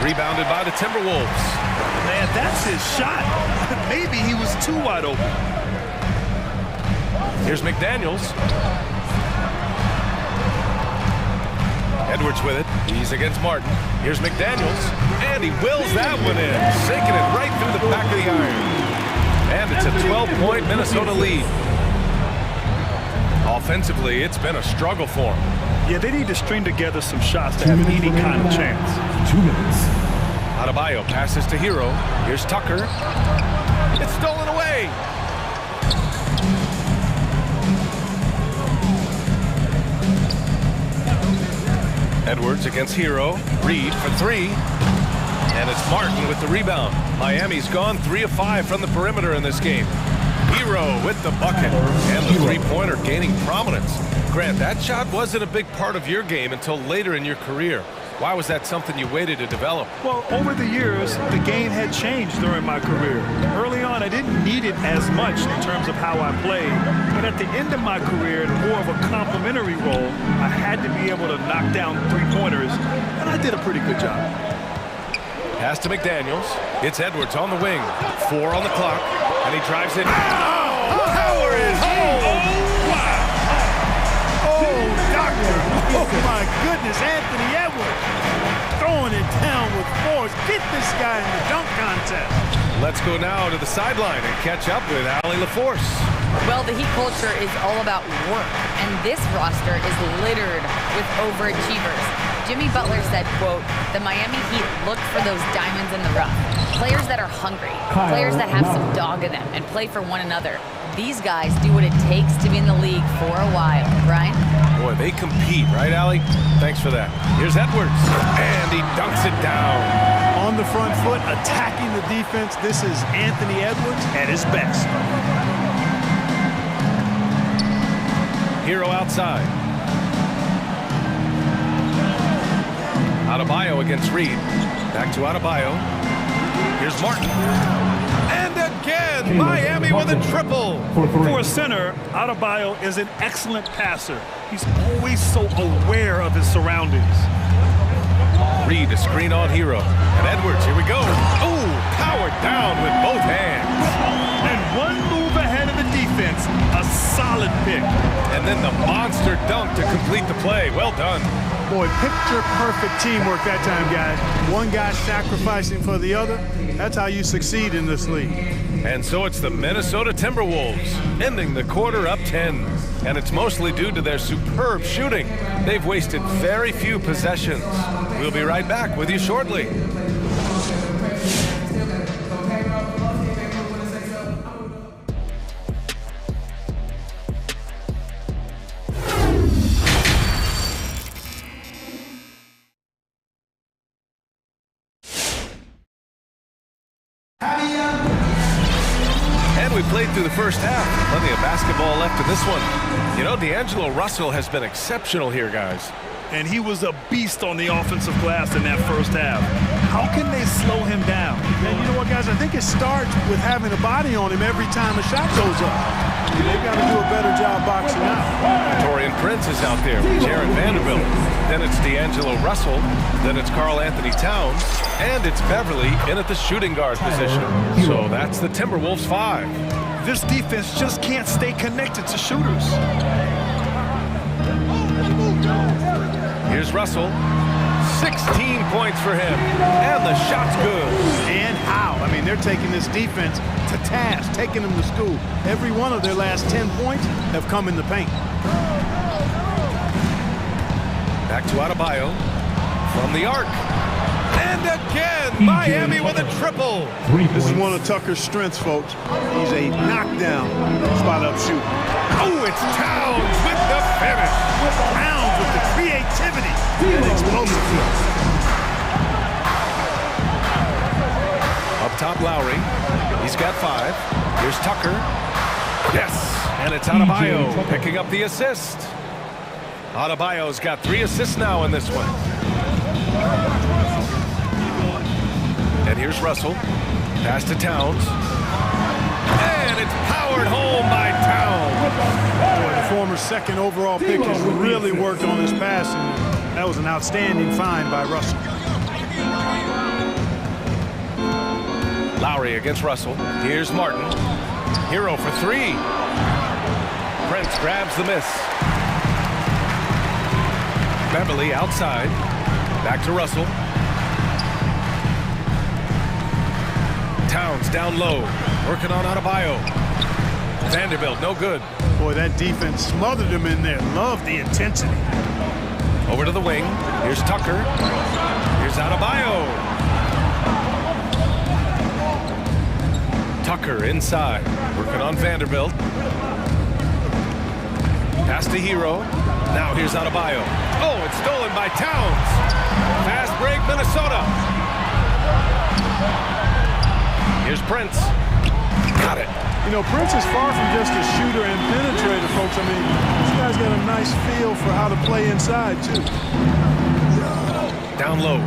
Rebounded by the Timberwolves. Man, that's his shot. Maybe he was too wide open. Here's McDaniels. Edwards with it. He's against Martin. Here's McDaniels. And he wills that one in. Sinking it right through the back of the iron. And it's a 12-point Minnesota lead. Offensively, it's been a struggle for them. Yeah, they need to string together some shots to have any kind of chance. 2 minutes. Adebayo passes to Hero. Here's Tucker. It's stolen away. Edwards against Hero. Reed for 3. And it's Martin with the rebound. Miami's gone 3 of 5 from the perimeter in this game. Hero with the bucket. And the three-pointer gaining prominence. Grant, that shot wasn't a big part of your game until later in your career. Why was that something you waited to develop? Well, over the years, the game had changed during my career. Early on, I didn't need it as much in terms of how I played. But at the end of my career, in more of a complementary role, I had to be able to knock down three-pointers, and I did a pretty good job. Pass to McDaniels. It's Edwards on the wing. 4 on the clock, and he drives it. Oh, power is home! Oh, my goodness, Anthony Edwards throwing it down with force. Get this guy in the dunk contest. Let's go now to the sideline and catch up with Allie LaForce. Well, the Heat culture is all about work, and this roster is littered with overachievers. Jimmy Butler said, quote, "The Miami Heat look for those diamonds in the rough. Players that are hungry, players that have some dog in them and play for one another. These guys do what it takes to be in the league for a while." Brian? Boy, they compete, right, Allie? Thanks for that. Here's Edwards, and he dunks it down. On the front foot, attacking the defense. This is Anthony Edwards at his best. Hero outside. Adebayo against Reed. Back to Adebayo. Here's Martin. And again, Miami with a triple. For a center, Adebayo is an excellent passer. He's always so aware of his surroundings. Reed, a screen on Hero. And Edwards, here we go. Oh, powered down with both hands. And one move ahead of the defense, a solid pick. And then the monster dunk to complete the play. Well done. Boy, picture-perfect teamwork that time, guys. One guy sacrificing for the other. That's how you succeed in this league. And so it's the Minnesota Timberwolves, ending the quarter up 10. And it's mostly due to their superb shooting. They've wasted very few possessions. We'll be right back with you shortly. And we played through the first half. Plenty of basketball left in this one. You know, D'Angelo Russell has been exceptional here, guys. And he was a beast on the offensive glass in that first half. How can they slow him down? And you know what, guys? I think it starts with having a body on him every time a shot goes up. They've got to do a better job boxing out. Torian Prince is out there with Jared Vanderbilt. Then it's D'Angelo Russell. Then it's Karl Anthony Towns. And it's Beverly in at the shooting guard position. So that's the Timberwolves 5. This defense just can't stay connected to shooters. Here's Russell. 16 points for him. And the shot's good. And how? I mean, they're taking this defense to task, taking them to school. Every one of their last 10 points have come in the paint. Back to Adebayo from the arc. And again, Miami with a triple. This is one of Tucker's strengths, folks. He's a knockdown spot-up shooter. Oh, it's Towns with the finish. Towns with the creativity and explosiveness. Up top, Lowry. He's got 5. Here's Tucker. Yes, and it's Adebayo picking up the assist. Adebayo's got 3 assists now in this one. And here's Russell. Pass to Towns. And it's powered home by Towns. Boy, the former second overall pick has really worked on his passing. That was an outstanding find by Russell. Lowry against Russell. Here's Martin. Hero for 3. Prince grabs the miss. Beverly outside. Back to Russell. Towns down low. Working on Adebayo. Vanderbilt, no good. Boy, that defense smothered him in there. Love the intensity. Over to the wing. Here's Tucker. Here's Adebayo. Tucker inside. Working on Vanderbilt. Pass to Hero. Now here's Adebayo. Oh, it's stolen by Towns. Fast break, Minnesota. Here's Prince. Got it. You know, Prince is far from just a shooter and penetrator, folks. I mean, this guy's got a nice feel for how to play inside, too. Down low.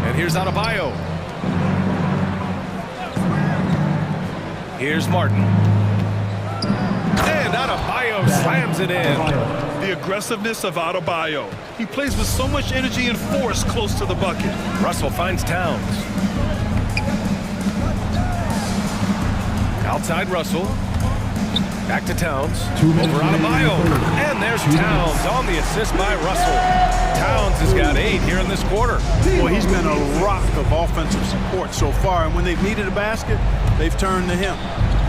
And here's Adebayo. Here's Martin. And Adebayo slams it in. The aggressiveness of Adebayo. He plays with so much energy and force close to the bucket. Russell finds Towns. Outside Russell. Back to Towns. Over Adebayo. And there's Towns on the assist by Russell. Towns has got 8 here in this quarter. Boy, he's been a rock of offensive support so far, and when they've needed a basket, they've turned to him.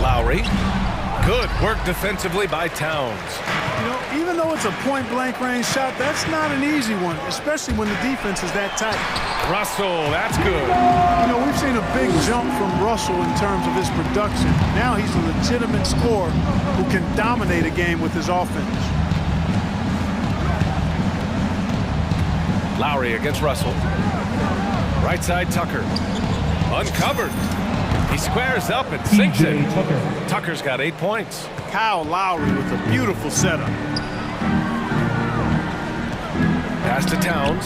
Lowry. Good work defensively by Towns. You know, even though it's a point-blank range shot, that's not an easy one, especially when the defense is that tight. Russell, that's good. You know, we've seen a big jump from Russell in terms of his production. Now he's a legitimate scorer who can dominate a game with his offense. Lowry against Russell. Right side, Tucker. Uncovered. He squares up and sinks it. Tucker's got 8 points. Kyle Lowry with a beautiful setup. Pass to Towns.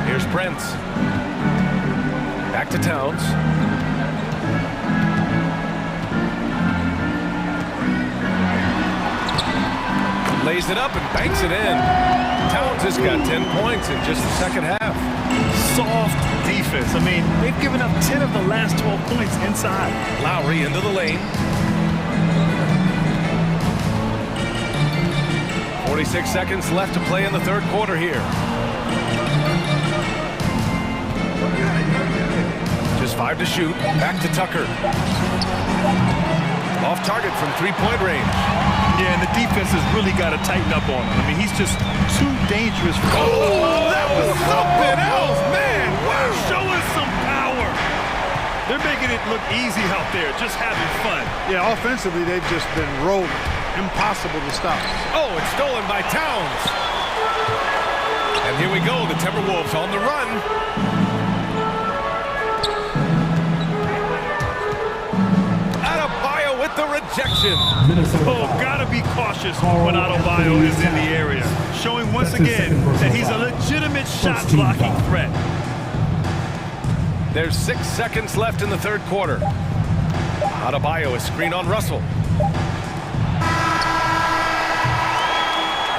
Here's Prince. Back to Towns. Lays it up and banks it in. Towns has got 10 points in just the second half. Soft defense. I mean, they've given up 10 of the last 12 points inside. Lowry into the lane. 46 seconds left to play in the third quarter here. Just 5 to shoot. Back to Tucker. Off target from 3-point range. Yeah, and the defense has really got to tighten up on him. I mean, he's just too dangerous. Oh, that was something else, man. Wow, showing some power. They're making it look easy out there, just having fun. Yeah, offensively, they've just been rolling. Impossible to stop. Oh, it's stolen by Towns. And here we go, the Timberwolves on the run. Adebayo with the rejection. Oh, gotta be cautious when Adebayo is in the area, showing once again that he's a legitimate shot-blocking threat. There's 6 seconds left in the third quarter. Adebayo is screen on Russell.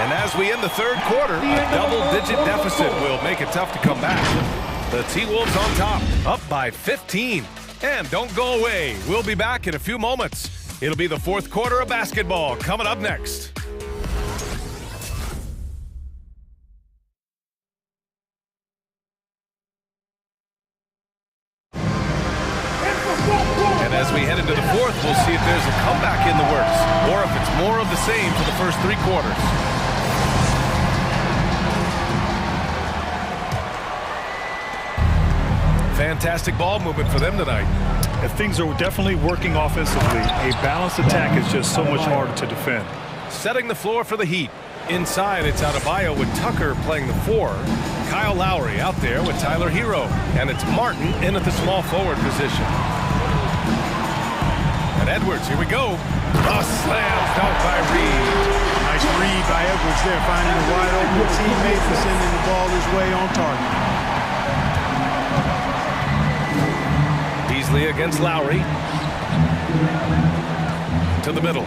And as we end the third quarter, a double-digit deficit will make it tough to come back. The T-Wolves on top, up by 15. And don't go away. We'll be back in a few moments. It'll be the fourth quarter of basketball coming up next. And as we head into the fourth, we'll see if there's a comeback in the works, or if it's more of the same for the first 3 quarters. Fantastic ball movement for them tonight. And things are definitely working offensively. A balanced attack is just so much harder to defend. Setting the floor for the Heat. Inside, it's Adebayo with Tucker playing the 4. Kyle Lowry out there with Tyler Hero. And it's Martin in at the small forward position. And Edwards, here we go. A slam dunk by Reed. Nice read by Edwards there, finding a wide open teammate and sending the ball his way on target. Beasley against Lowry. To the middle.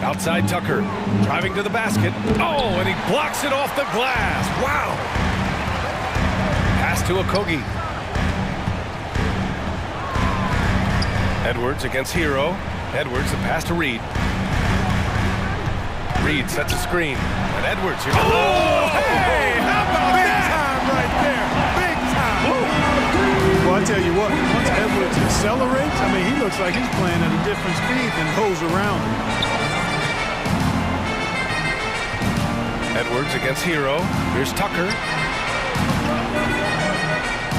Outside Tucker, driving to the basket. Oh, and he blocks it off the glass. Wow. Pass to Okogie. Edwards against Hero. Edwards, the pass to Reed. Reed sets a screen. And Edwards here. Oh, hey, how about that? Time right there. Big time. Well, I tell you what, once Edwards accelerates, I mean, he looks like he's playing at a different speed than those around him. Edwards against Hero. Here's Tucker.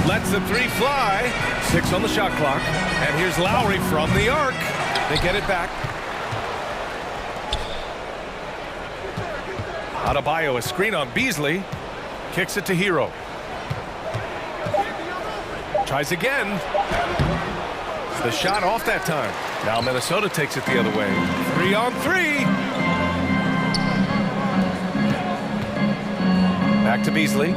Lets the 3 fly. 6 on the shot clock. And here's Lowry from the arc. They get it back. Adebayo, a screen on Beasley. Kicks it to Hero. Tries again. The shot off that time. Now Minnesota takes it the other way. 3 on 3. Back to Beasley.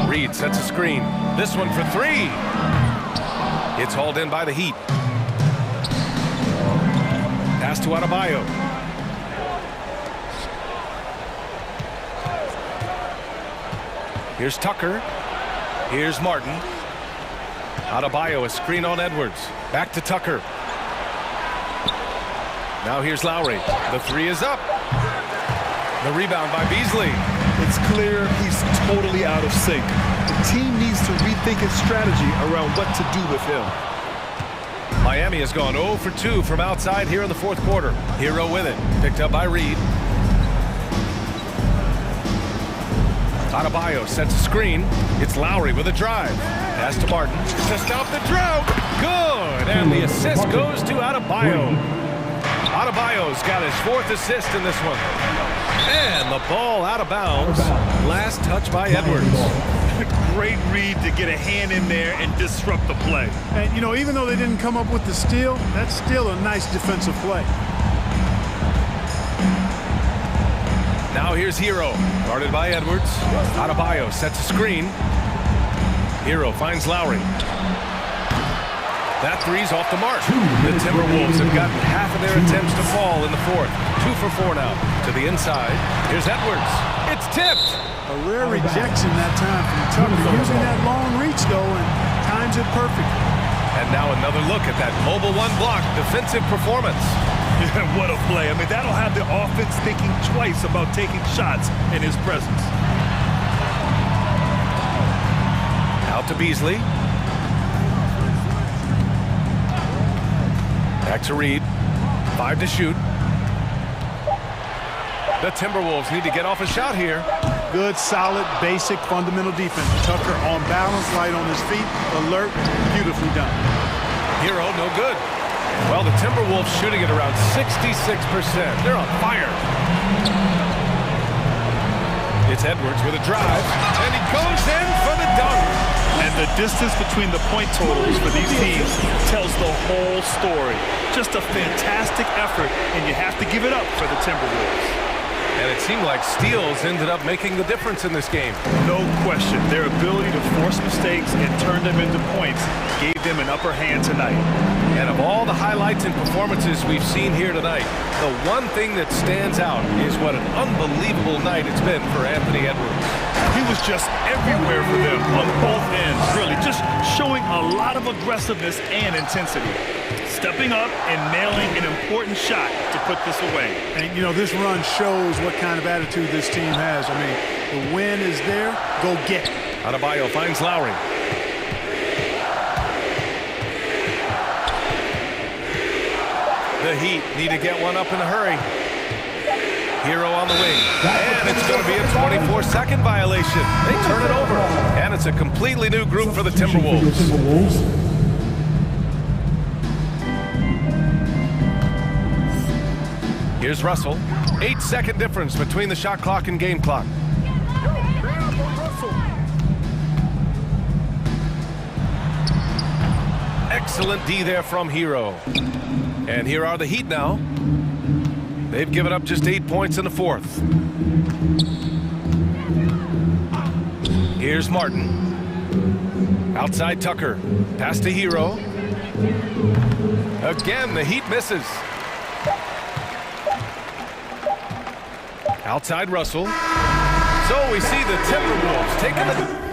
Reed sets a screen. This one for 3. It's hauled in by the Heat. Pass to Adebayo. Here's Tucker. Here's Martin. Adebayo, a screen on Edwards. Back to Tucker. Now here's Lowry. The 3 is up. The rebound by Beasley. It's clear he's totally out of sync. The team needs to rethink its strategy around what to do with him. Miami has gone 0 for 2 from outside here in the fourth quarter. Hero with it. Picked up by Reed. Adebayo sets a screen. It's Lowry with a drive. Pass to Martin to stop the drought. Good. And the assist goes to Adebayo. Adebayo's got his 4th assist in this one. And the ball out of bounds. Last touch by Edwards. Great read to get a hand in there and disrupt the play. And, you know, even though they didn't come up with the steal, that's still a nice defensive play. Now here's Hero. Guarded by Edwards. Adebayo sets a screen. Hero finds Lowry. That 3's off the mark. The Timberwolves have gotten half of their attempts to fall in the fourth. 2 for 4 now. To the inside. Here's Edwards. It's tipped. A rare rejection that time from Tucker. Using that long reach, though, and times it perfectly. And now another look at that mobile 1 block defensive performance. What a play. I mean, that'll have the offense thinking twice about taking shots in his presence. Out to Beasley. Back to Reed. 5 to shoot. The Timberwolves need to get off a shot here. Good, solid, basic, fundamental defense. Tucker on balance, light on his feet, alert, beautifully done. Hero, no good. Well, the Timberwolves shooting at around 66%. They're on fire. It's Edwards with a drive, and he goes in for the dunk. And And the distance between the point totals for these teams tells the whole story. Just a fantastic effort, and you have to give it up for the Timberwolves. And it seemed like steals ended up making the difference in this game. No question. Their ability to force mistakes and turn them into points gave them an upper hand tonight. And of all the highlights and performances we've seen here tonight, the one thing that stands out is what an unbelievable night it's been for Anthony Edwards. He was just everywhere for them on both ends, really, just showing a lot of aggressiveness and intensity. Stepping up and nailing an important shot to put this away. And, you know, this run shows what kind of attitude this team has. I mean, the win is there, go get it. Adebayo finds Lowry. The Heat need to get one up in a hurry. Hero on the wing. And it's going to be a 24-second violation. They turn it over. And it's a completely new group for the Timberwolves. Here's Russell. 8-second difference between the shot clock and game clock. Excellent D there from Hero. And here are the Heat now. They've given up just 8 points in the fourth. Here's Martin. Outside Tucker. Pass to Hero. Again, the Heat misses. Outside Russell. So we see the Timberwolves taking the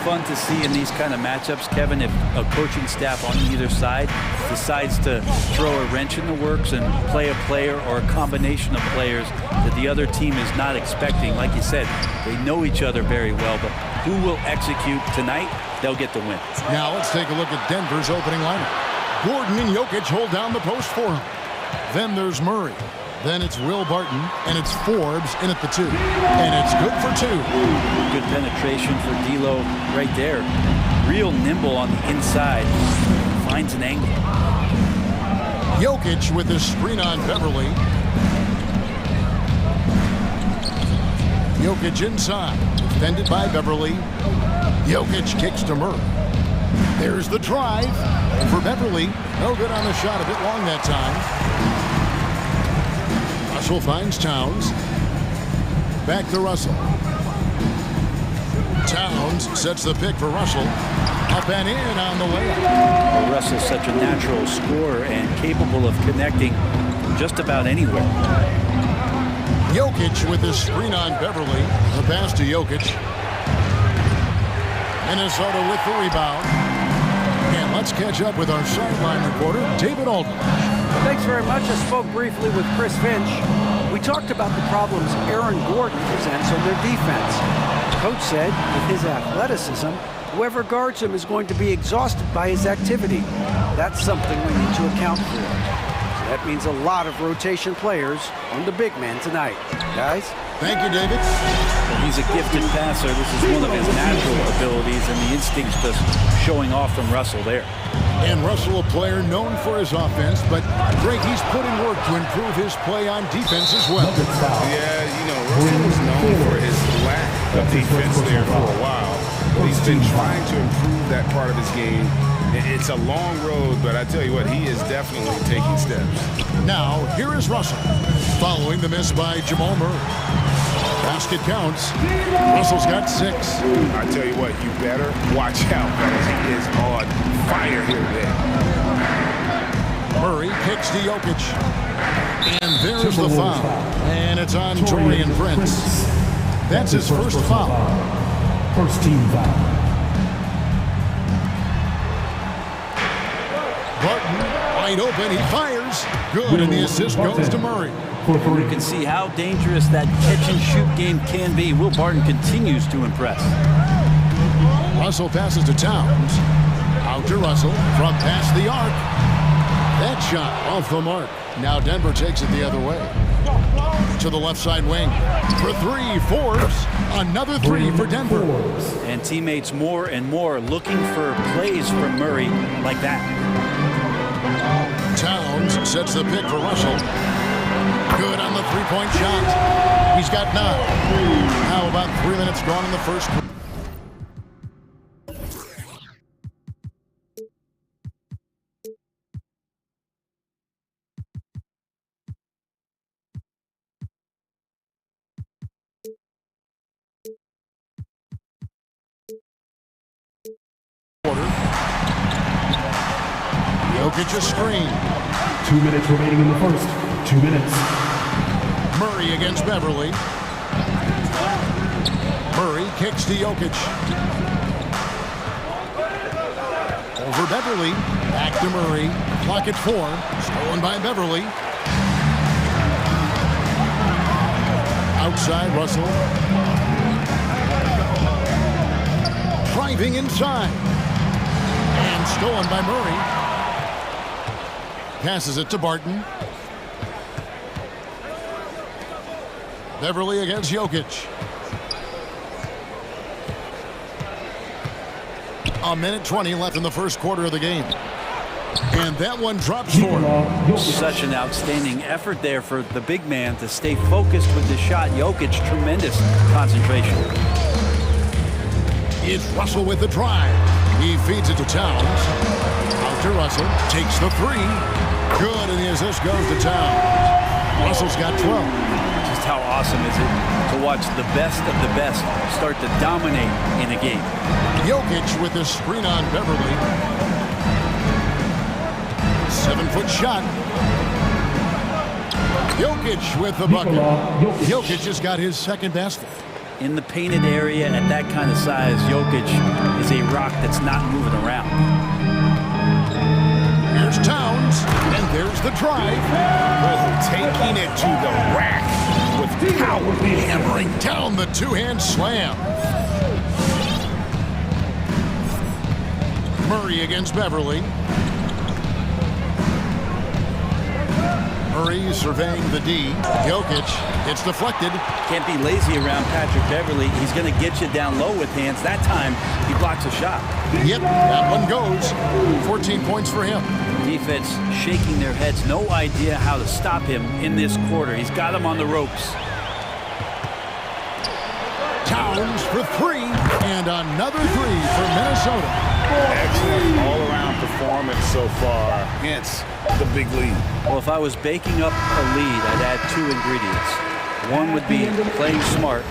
Fun to see in these kind of matchups, Kevin, if a coaching staff on either side decides to throw a wrench in the works and play a player or a combination of players that the other team is not expecting. Like you said, they know each other very well, but who will execute tonight, they'll get the win. Now let's take a look at Denver's opening lineup. Gordon and Jokic hold down the post for him. Then there's Murray. Then it's Will Barton, and it's Forbes in at the 2. And it's good for 2. Good penetration for D'Lo right there. Real nimble on the inside. Finds an angle. Jokic with the screen on Beverly. Jokic inside. Defended by Beverly. Jokic kicks to Murray. There's the drive for Beverly. No good on the shot. A bit long that time. Russell finds Towns. Back to Russell. Towns sets the pick for Russell. Up and in on the layup. Well, Russell's such a natural scorer and capable of connecting from just about anywhere. Jokic with his screen on Beverly. The pass to Jokic. Minnesota with the rebound. And let's catch up with our sideline reporter, David Aldridge. Thanks very much. I spoke briefly with Chris Finch. We talked about the problems Aaron Gordon presents on their defense. Coach said with his athleticism, whoever guards him is going to be exhausted by his activity. That's something we need to account for. So that means a lot of rotation players on the big man tonight. Guys? Thank you, David. Well, he's a gifted passer. This is one of his natural abilities, and the instinct's just showing off from Russell there. And Russell, a player known for his offense, but Greg, he's put in work to improve his play on defense as well. Yeah, you know, Russell was known for his lack of defense there for a while. He's been trying to improve that part of his game. It's a long road, but I tell you what, he is definitely taking steps. Now, here is Russell, following the miss by Jamal Murray. Basket counts. Russell's got 6. I tell you what, you better watch out, because he is on fire here today. Murray kicks to Jokic. And there's the foul. And it's on Taurean Prince. That's his first foul. First team foul. Barton, wide open, he fires. Good, and the assist goes to Murray. You can see how dangerous that catch-and-shoot game can be. Will Barton continues to impress. Russell passes to Towns. Out to Russell from past the arc. That shot off the mark. Now Denver takes it the other way. To the left side wing. For 3, Forbes. Another 3 for Denver. And teammates more and more looking for plays from Murray like that. Towns sets the pick for Russell. Good on the three-point shot. He's got 9. Now about 3 minutes gone in the first quarter. Jokic a screen. 2 minutes remaining in the first. 2 minutes. Murray against Beverly. Murray kicks to Jokic. Over Beverly. Back to Murray. Clock at 4. Stolen by Beverly. Outside Russell. Driving inside. And stolen by Murray. Passes it to Barton. Beverly against Jokic. A minute 20 left in the first quarter of the game. And that one drops for him. Such an outstanding effort there for the big man to stay focused with the shot. Jokic, tremendous concentration. It's Russell with the drive. He feeds it to Towns. Out to Russell. Takes the 3. Good, and the assist goes to Towns. Russell's got 12. Just how awesome is it to watch the best of the best start to dominate in a game. Jokic with the screen on Beverly. 7-foot shot. Jokic with the bucket. Jokic has got his second basket. In the painted area at that kind of size, Jokic is a rock that's not moving around. Here's Towns, and there's the drive. Oh, taking it to the rack with power. Hammering down the two-hand slam. Murray against Beverly. Murray surveying the D. Jokic, it's deflected. Can't be lazy around Patrick Beverly. He's going to get you down low with hands. That time, he blocks a shot. Yep, that one goes. 14 points for him. Defense shaking their heads. No idea how to stop him in this quarter. He's got him on the ropes. Towns for three, and another three for Minnesota. Excellent all-around performance so far, hence the big lead. Well, if I was baking up a lead, I'd add two ingredients. One would be playing smart,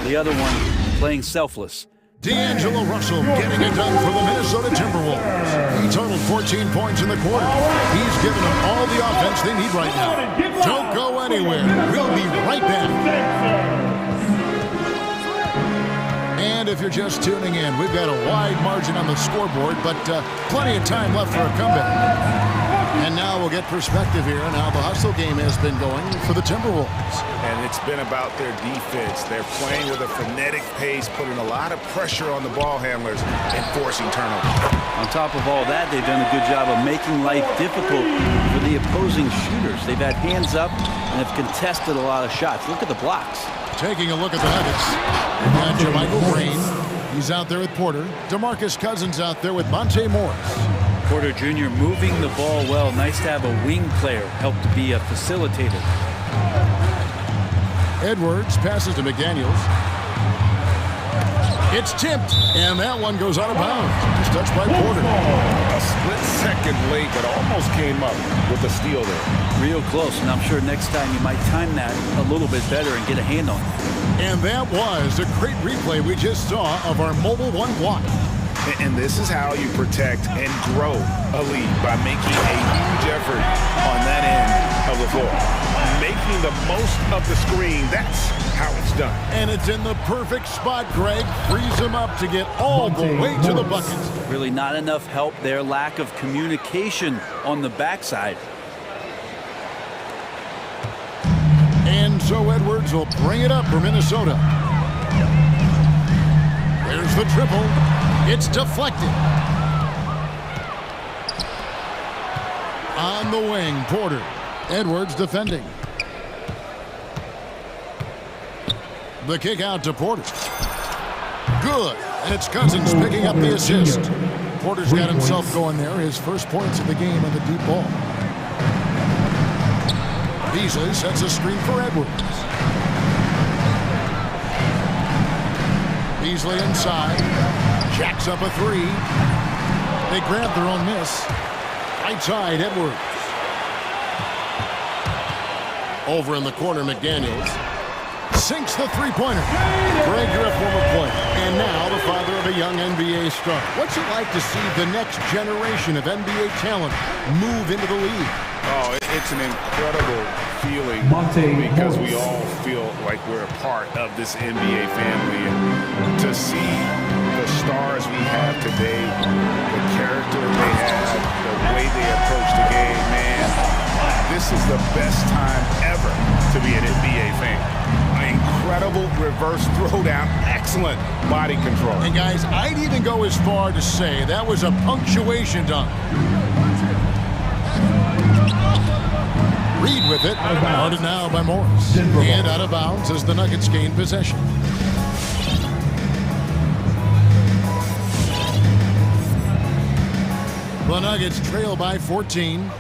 the other one playing selfless. D'Angelo Russell getting it done for the Minnesota Timberwolves. He totaled 14 points in the quarter. He's given them all the offense they need right now. Don't go anywhere. We'll be right back. And if you're just tuning in, we've got a wide margin on the scoreboard, but plenty of time left for a comeback. And now we'll get perspective here on how the hustle game has been going for the Timberwolves. And it's been about their defense. They're playing with a frenetic pace, putting a lot of pressure on the ball handlers and forcing turnovers. On top of all that, they've done a good job of making life difficult for the opposing shooters. They've had hands up and have contested a lot of shots. Look at the blocks. Taking a look at the Nuggets. They've got Jermichael Green. He's out there with Porter. DeMarcus Cousins out there with Monte Morris. Porter Jr. moving the ball well. Nice to have a wing player help to be a facilitator. Edwards passes to McDaniels. It's tipped, and that one goes out of bounds. It's touched by Porter. A split second late, but almost came up with a steal there. Real close, and I'm sure next time you might time that a little bit better and get a hand on it. And that was a great replay we just saw of our mobile one block. And this is how you protect and grow a lead, by making a huge effort on that end of the floor. Making the most of the screen, that's how it's done. And it's in the perfect spot, Greg. Frees him up to get all the way to the bucket. Really not enough help there. Lack of communication on the backside. And so Edwards will bring it up for Minnesota. There's the triple. It's deflected. On the wing, Porter. Edwards defending. The kick out to Porter. Good. And it's Cousins picking up the assist. Porter's got himself going there. His first points of the game on the deep ball. Beasley sets a screen for Edwards. Beasley inside. Jacks up a three. They grab their own miss. Right side, Edwards. Over in the corner, McDaniels. Sinks the three-pointer. Greg, you're a former player, and now the father of a young NBA star. What's it like to see the next generation of NBA talent move into the league? Oh, it's an incredible feeling because we all feel like we're a part of this NBA family. And to see the stars we have today, the character they have, the way they approach the game, man, this is the best time ever to be an NBA fan. An incredible reverse throwdown, excellent body control. And guys, I'd even go as far to say that was a punctuation dunk. Reed with it, guarded now by Morris. And out of bounds as the Nuggets gain possession. The Nuggets trail by 14.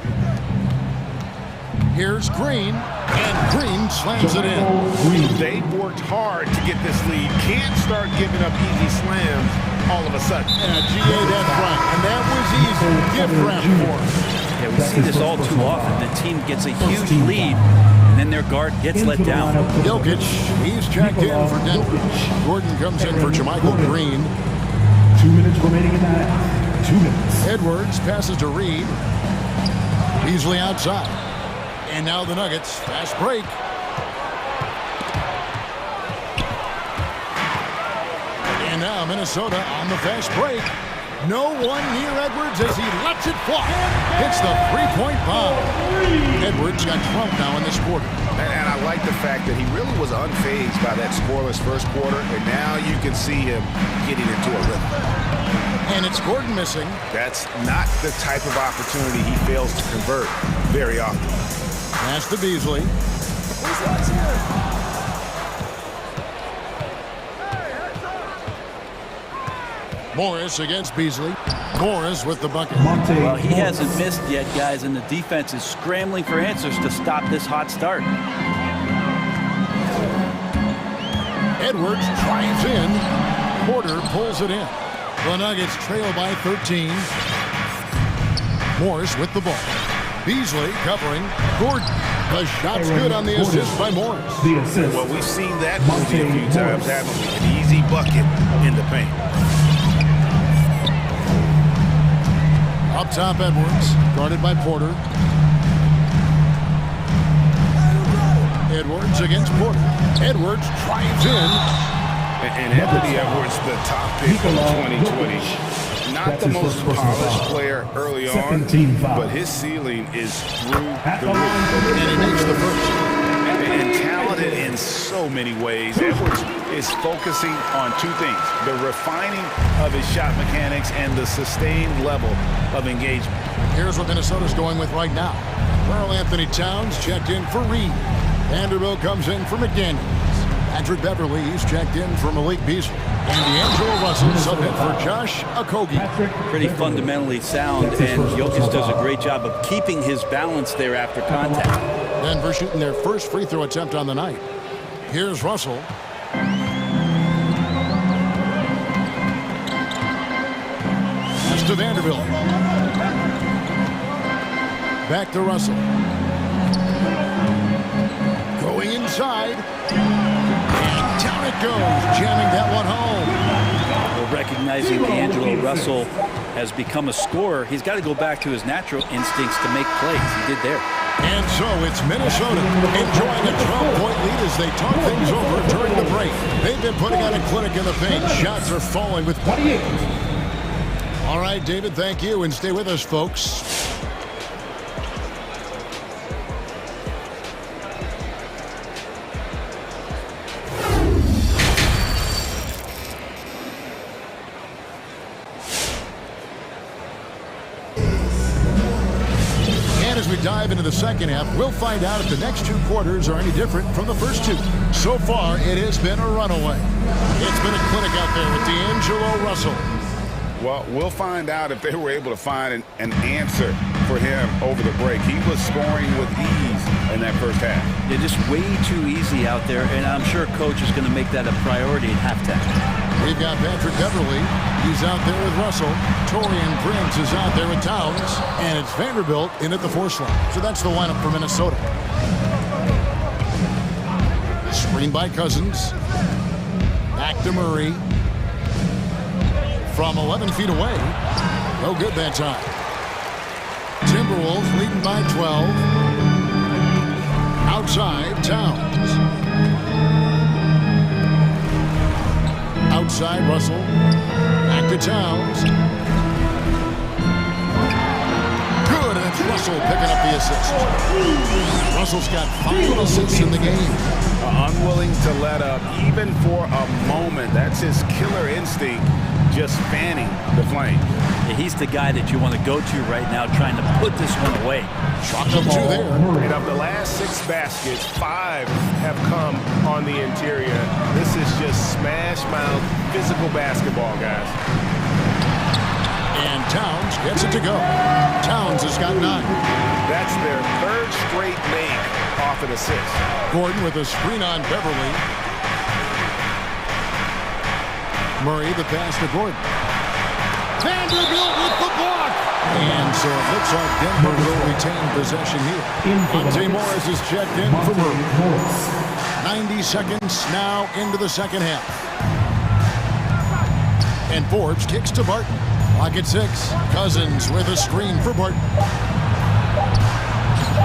Here's Green, and Green slams it in. They've worked hard to get this lead. Can't start giving up easy slams all of a sudden. Yeah, GA, that's right. And that was easy. Gift wrap for him. Yeah, we see this all too often. The team gets a huge lead, and then their guard gets let down. Jokic, he's checked in for Denver. Gordon comes in for Jermichael Green. 2 minutes remaining in that. 2 minutes. Edwards passes to Reed. Beasley outside. And now the Nuggets, fast break. now. Minnesota on the fast break. No one near Edwards as he lets it fly. Hits the three-point bomb. Edwards got 12 now in this quarter. And I like the fact that he really was unfazed by that scoreless first quarter, and now you can see him getting into a rhythm. And it's Gordon missing. That's not the type of opportunity he fails to convert very often. Pass to Beasley. Morris against Beasley. Morris with the bucket. Well, he hasn't missed yet, guys, and the defense is scrambling for answers to stop this hot start. Edwards drives in. Porter pulls it in. The Nuggets trail by 13. Morris with the ball. Beasley covering Gordon. The shot's good on the assist by Morris. Well, we've seen that movie a few times, haven't we? An easy bucket in the paint. Up top, Edwards, guarded by Porter. Edwards against Porter. Edwards drives in. And Anthony Edwards, the top pick of 2020. Not the most polished player early on, but his ceiling is through the roof. And he makes the first. And talented in so many ways. Edwards is focusing on two things: the refining of his shot mechanics and the sustained level of engagement. Here's what Minnesota's going with right now. Karl Anthony Towns checked in for Reed. Vanderbilt comes in for McDaniels. Patrick Beverly is checked in for Malik Beasley. And D'Angelo Russell subbed in for Josh Okogie. Pretty fundamentally sound, and Jokic does a great job of keeping his balance there after contact. Denver shooting their first free throw attempt on the night. Here's Russell. Pass to Vanderbilt. Back to Russell. Going inside. And down it goes, jamming that one home. Well, recognizing D'Angelo Russell has become a scorer, he's got to go back to his natural instincts to make plays. He did there. And so it's Minnesota enjoying a 12-point lead as they talk things over during the break. They've been putting on a clinic in the paint. Shots are falling with 28. All right, David, thank you, and stay with us, folks. As we dive into the second half, we'll find out if the next two quarters are any different from the first two. So far, it has been a runaway. It's been a clinic out there with D'Angelo Russell. Well, we'll find out if they were able to find an answer for him over the break. He was scoring with ease in that first half. They're just way too easy out there, and I'm sure Coach is going to make that a priority at halftime. We've got Patrick Beverly. He's out there with Russell. Torian Prince is out there with Towns. And it's Vanderbilt in at the four slot. So that's the lineup for Minnesota. Screen by Cousins. Back to Murray. From 11 feet away. No good that time. Timberwolves leading by 12. Outside, Towns. Outside, Russell. Back to Towns. Good, and it's Russell picking up the assist. Russell's got 5 assists in the game. Unwilling to let up, even for a moment. That's his killer instinct, just fanning the flame. Yeah, he's the guy that you want to go to right now, trying to put this one away. Shot them 2 there. And of the last 6 baskets, 5 have come on the interior. This is just smash mouth physical basketball, guys. And Towns gets it to go. Towns has got 9. That's their 3rd straight make off an assist. Gordon with a screen on Beverly. Murray the pass to Gordon. Vanderbilt with the block. And so it looks like Denver will retain possession here. Monte Morris is checked in for Murray. 90 seconds now into the second half. And Forbes kicks to Barton. Clock at 6. Cousins with a screen for Barton.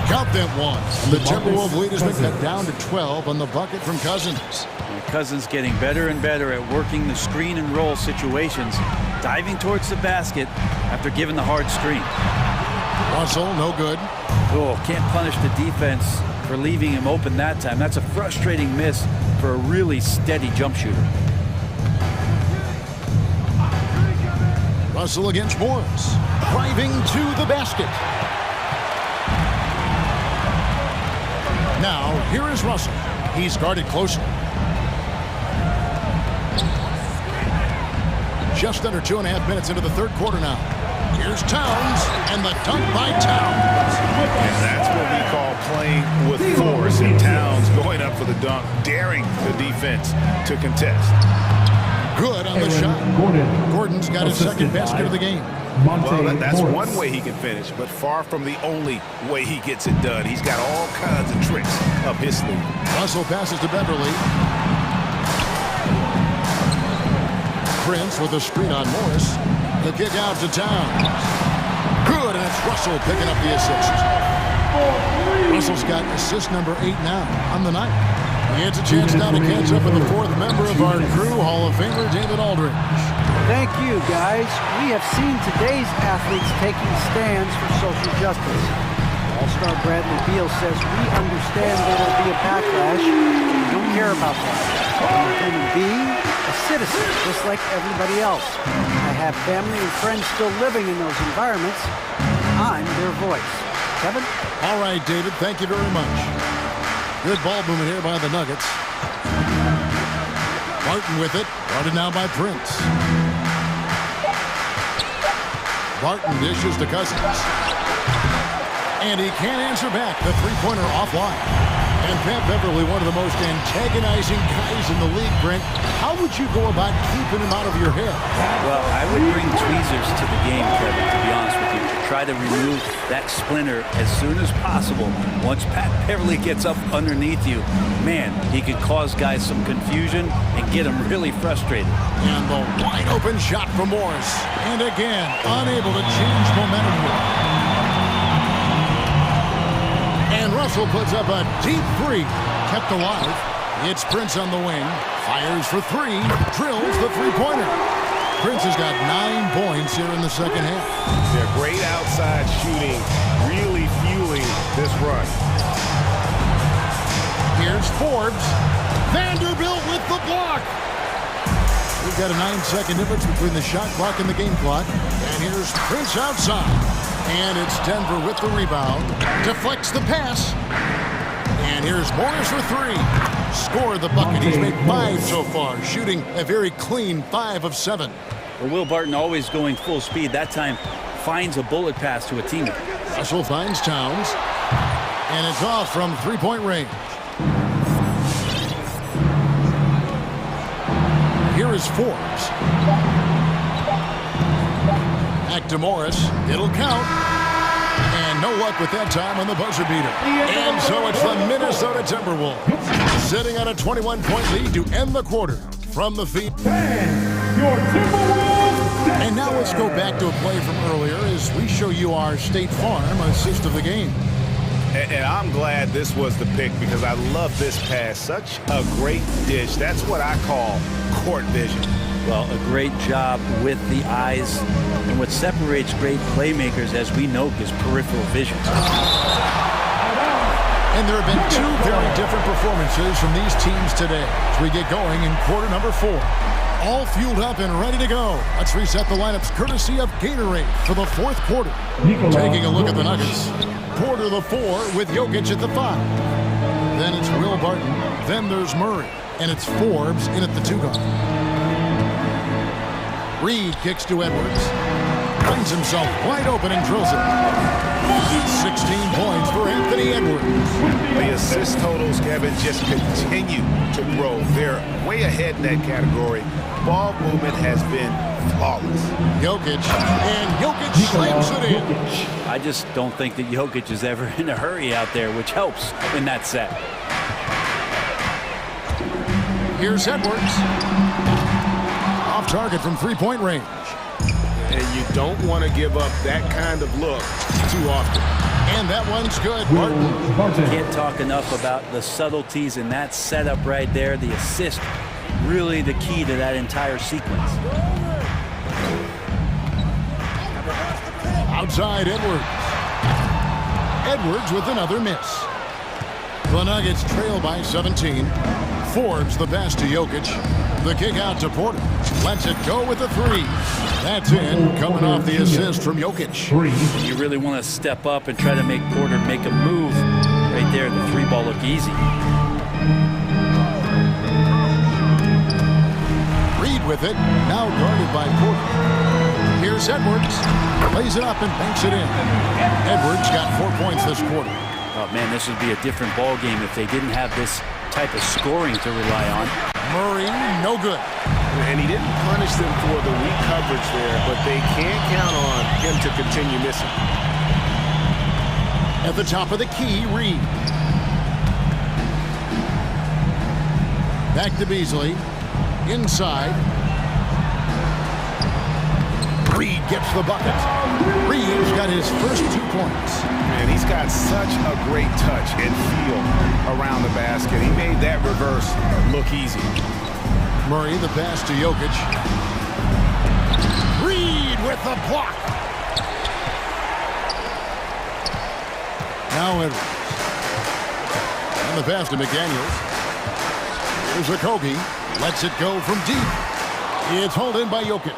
Count them one. The Timberwolves lead has been cut down to 12 on the bucket from Cousins. And Cousins getting better and better at working the screen and roll situations, diving towards the basket after giving the hard screen. Russell, no good. Oh, can't punish the defense for leaving him open that time. That's a frustrating miss for a really steady jump shooter. Russell against Morris. Driving to the basket. Now, here is Russell. He's guarded closely. Just under 2.5 minutes into the third quarter now. Here's Towns, and the dunk by Towns. And that's what we call playing with force. And Towns going up for the dunk, daring the defense to contest. Good on the shot. Gordon's got his second basket of the game. Well, that's one way he can finish, but far from the only way he gets it done. He's got all kinds of tricks up his sleeve. Russell passes to Beverly. Prince with a screen on Morris. The kick out to Towns. Good, and it's Russell picking up the assist. Russell's got assist number 8 now on the night. He gets a chance now to catch up with the fourth member of our crew, Hall of Famer David Aldridge. Thank you, guys. We have seen today's athletes taking stands for social justice. All-star Bradley Beal says, we understand there will be a backlash. We don't care about that. I'm a human being, a citizen, just like everybody else. I have family and friends still living in those environments. I'm their voice. Kevin? All right, David, thank you very much. Good ball movement here by the Nuggets. Barton with it. Guarded now by Prince. Barton dishes to Cousins. And he can't answer back. The three-pointer offline. And Pat Beverly, one of the most antagonizing guys in the league, Brent. How would you go about keeping him out of your head? Well, I would bring tweezers to the game, Kevin, to be honest with you. Try to remove that splinter as soon as possible. Once Pat Beverly gets up underneath you, man, he could cause guys some confusion and get them really frustrated. And the wide open shot from Morris. And again, unable to change momentum here. And Russell puts up a deep three. Kept alive. It's Prince on the wing. Fires for three. Drills the three-pointer. Prince has got 9 points here in the second half. They're great outside shooting, really fueling this run. Here's Forbes. Vanderbilt with the block. We've got a 9-second difference between the shot clock and the game clock. And here's Prince outside. And it's Denver with the rebound. Deflects the pass. And here's Morris for three. Score the bucket. He's made 5 so far, shooting a very clean 5 of 7. Well, Will Barton always going full speed. That time finds a bullet pass to a teammate. Russell finds Towns. And it's off from three-point range. Here is Forbes. Back to Morris. It'll count. And no luck with that time on the buzzer beater. And so it's the Minnesota Timberwolves sitting on a 21-point lead to end the quarter from the feet. And now let's go back to a play from earlier as we show you our State Farm assist of the game. And I'm glad this was the pick because I love this pass. Such a great dish. That's what I call court vision. Well, a great job with the eyes. And what separates great playmakers, as we know, is peripheral vision. And there have been 2 very different performances from these teams today as we get going in quarter number 4. All fueled up and ready to go. Let's reset the lineups courtesy of Gatorade for the 4th quarter. Taking a look at the Nuggets. Porter the 4 with Jokic at the 5. Then it's Will Barton. Then there's Murray. And it's Forbes in at the 2 guard. Reed kicks to Edwards. Finds himself wide open and drills it. 16 points for Anthony Edwards. The assist totals, Kevin, just continue to grow. They're way ahead in that category. Ball movement has been flawless. Jokic, and Jokic slams it in. I just don't think that Jokic is ever in a hurry out there, which helps in that set. Here's Edwards. Off target from three-point range. And you don't want to give up that kind of look too often. And that one's good. Martin. Can't talk enough about the subtleties in that setup right there. The assist, really the key to that entire sequence. Outside Edwards. Edwards with another miss. The Nuggets trail by 17. Forbes the pass to Jokic. The kick out to Porter. Lets it go with a three. That's in, coming off the assist from Jokic. You really want to step up and try to make Porter make a move. Right there, the three ball look easy. Reed with it, now guarded by Porter. Here's Edwards. Plays it up and banks it in. Edwards got 4 points this quarter. Oh man, this would be a different ball game if they didn't have this type of scoring to rely on. Murray, no good. And he didn't punish them for the weak coverage there, but they can't count on him to continue missing. At the top of the key, Reed. Back to Beasley. Inside. Reed gets the bucket. Reed's got his first 2 points. Man, he's got such a great touch and feel around the basket. He made that reverse look easy. Murray, the pass to Jokic. Reed with the block. Now Edwards. And the pass to McDaniels. Here's Okogie. Lets it go from deep. It's hauled in by Jokic.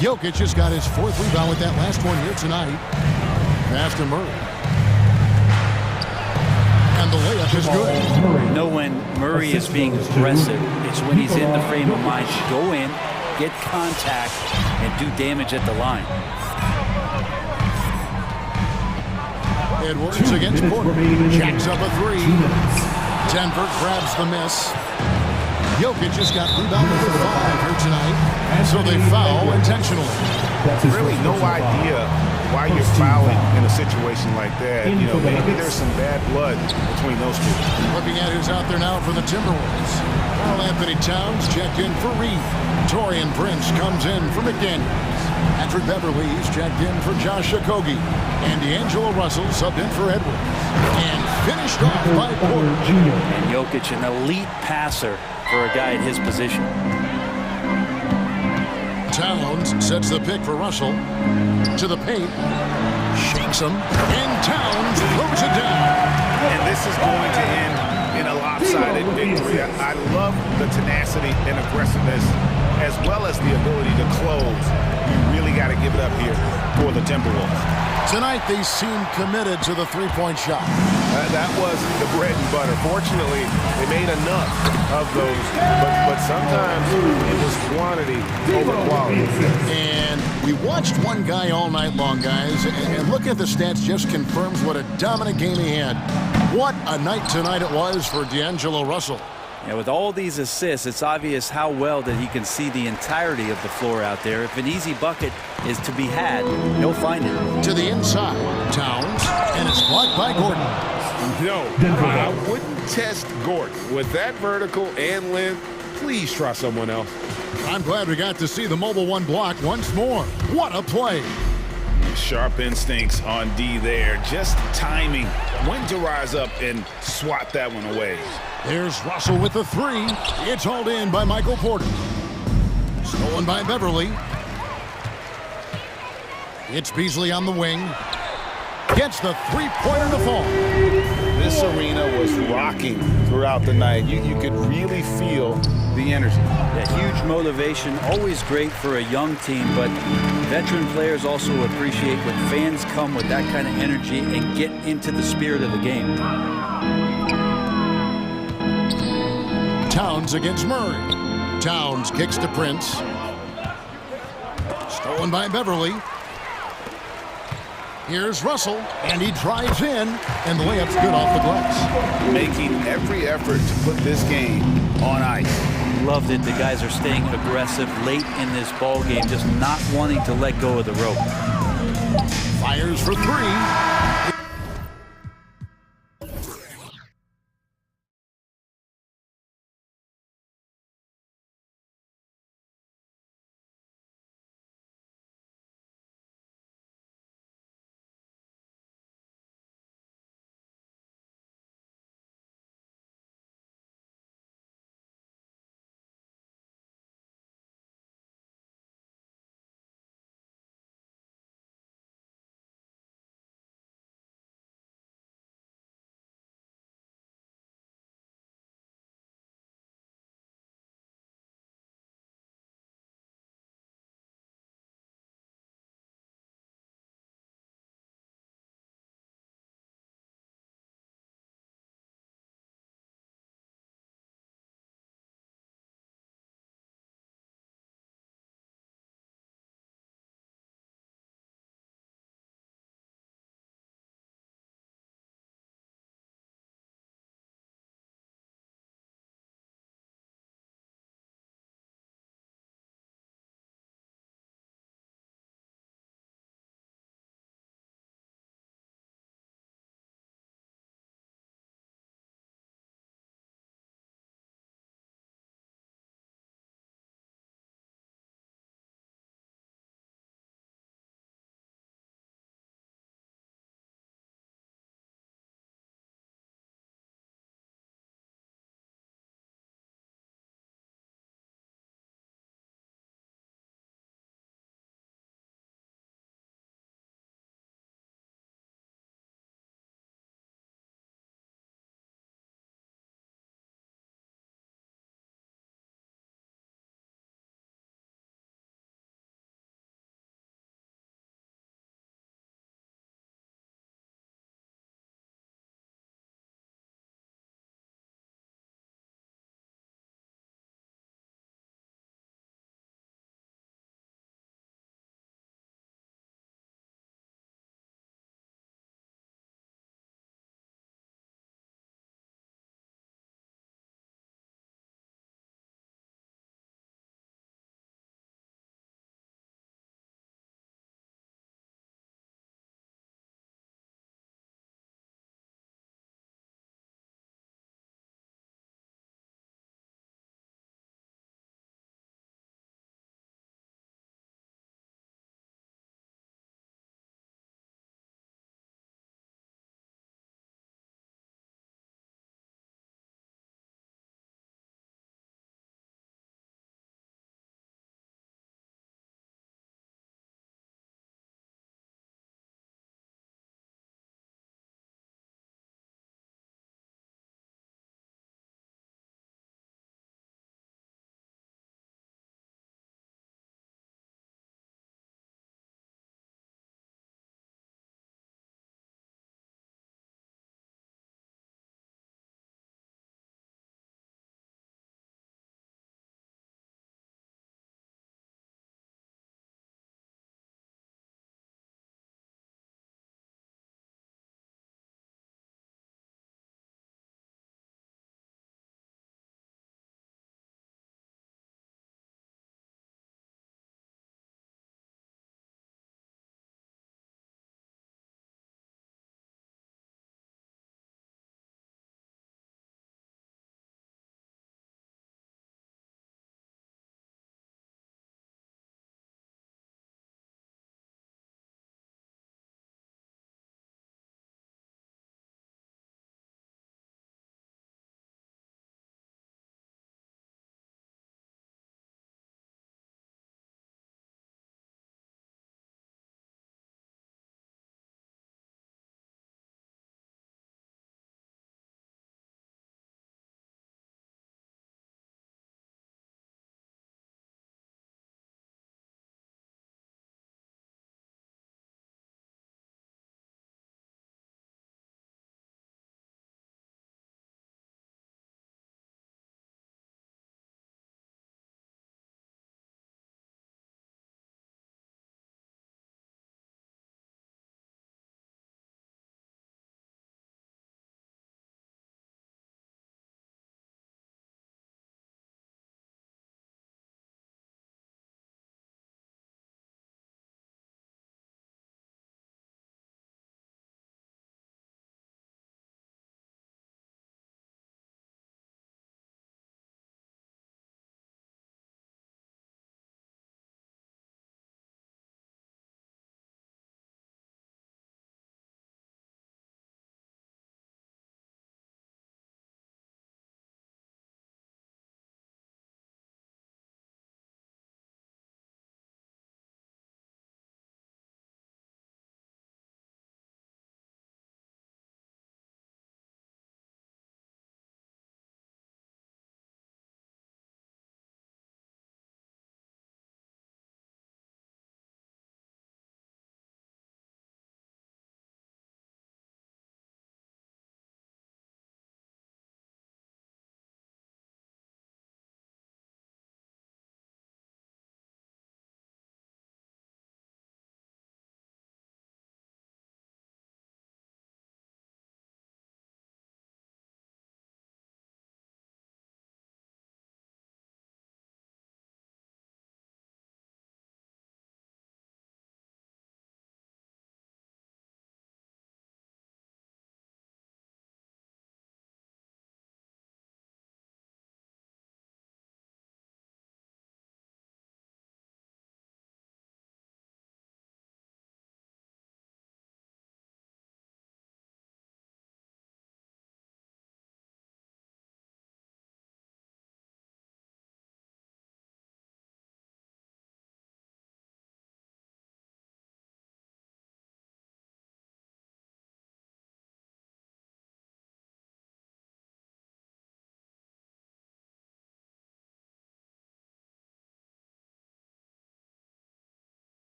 Jokic has got his 4th rebound with that last one here tonight. Pass to Murray. And the layup is good. You know when Murray is being aggressive, it's when he's in the frame of mind to go in, get contact, and do damage at the line. Edwards against Porter. Jacks up a 3. Denver grabs the miss. Jokic has got rebound number 5 here tonight, so they foul intentionally. Really no idea why you're fouling in a situation like that. You know, maybe there's some bad blood between those two. Looking at who's out there now for the Timberwolves. Carl Anthony Towns checked in for Reed. Torian Prince comes in for McDaniels. Patrick Beverly's checked in for Josh Okogie. And D'Angelo Russell subbed in for Edwards. And finished off by Porter. And Jokic, an elite passer for a guy in his position. Towns sets the pick for Russell. To the paint. Shakes him. And Towns throws it down. And this is going to end in a lopsided victory. I love the tenacity and aggressiveness as well as the ability to close. You really got to give it up here for the Timberwolves. Tonight they seem committed to the three-point shot. That was the bread and butter. Fortunately, they made enough of those, but sometimes it was quantity over quality. And we watched one guy all night long, guys, and look at the stats, just confirms what a dominant game he had. What a night tonight it was for D'Angelo Russell. Yeah, with all these assists, it's obvious how well that he can see the entirety of the floor out there. If an easy bucket is to be had, he'll find it. To the inside, Towns, and it's blocked by Gordon. No, I wouldn't test Gordon. With that vertical and length, please try someone else. I'm glad we got to see the mobile one block once more. What a play. Sharp instincts on D there. Just timing when to rise up and swat that one away. There's Russell with the 3. It's hauled in by Michael Porter. Stolen by Beverly. It's Beasley on the wing. Gets the three-pointer to fall. This arena was rocking throughout the night. You could really feel the energy. That huge motivation, always great for a young team, but veteran players also appreciate when fans come with that kind of energy and get into the spirit of the game. Towns against Murray. Towns kicks to Prince. Stolen by Beverly. Here's Russell, and he drives in, and the layup's good off the glass. Making every effort to put this game on ice. Loved it. The guys are staying aggressive late in this ball game, just not wanting to let go of the rope. Fires for 3.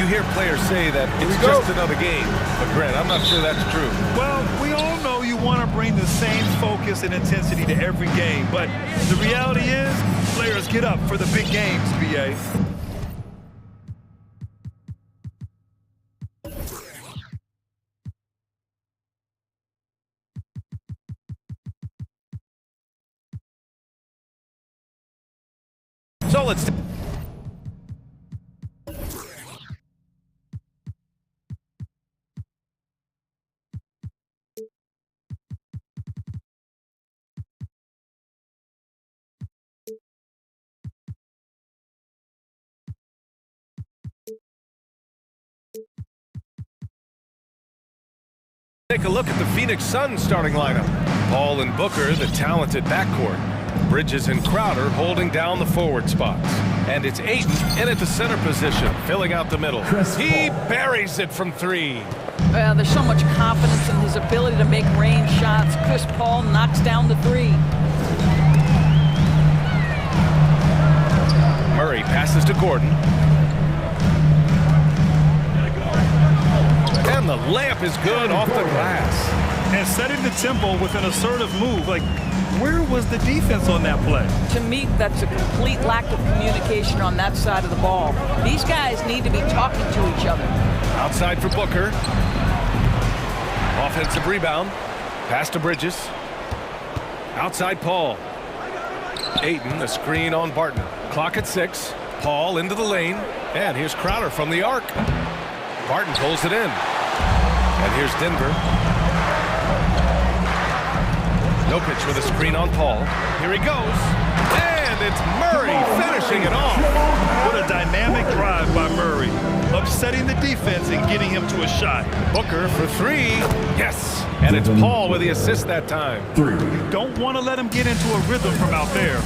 hear players say that it's just another game. But, Grant, I'm not sure that's true. Well, we all know you want to bring the same focus and intensity to every game. But the reality is, players get up for the big games, BA. So let's... Take a look at the Phoenix Suns starting lineup. Paul and Booker, the talented backcourt. Bridges and Crowder holding down the forward spots. And it's Ayton in at the center position, filling out the middle. He buries it from three. Well, there's so much confidence in his ability to make range shots. Chris Paul knocks down the three. Murray passes to Gordon. And the layup is good off the glass. And setting the tempo with an assertive move. Like, where was the defense on that play? To me, that's a complete lack of communication on that side of the ball. These guys need to be talking to each other. Outside for Booker. Offensive rebound. Pass to Bridges. Outside Paul. Ayton, a screen on Barton. Clock at 6. Paul into the lane. And here's Crowder from the arc. Barton pulls it in. And here's Denver. Jokic with a screen on Paul. Here he goes. And it's Murray finishing it off. What a dynamic drive by Murray. Upsetting the defense and getting him to a shot. Booker for three. Yes. And it's Paul with the assist that time. You don't want to let him get into a rhythm from out there.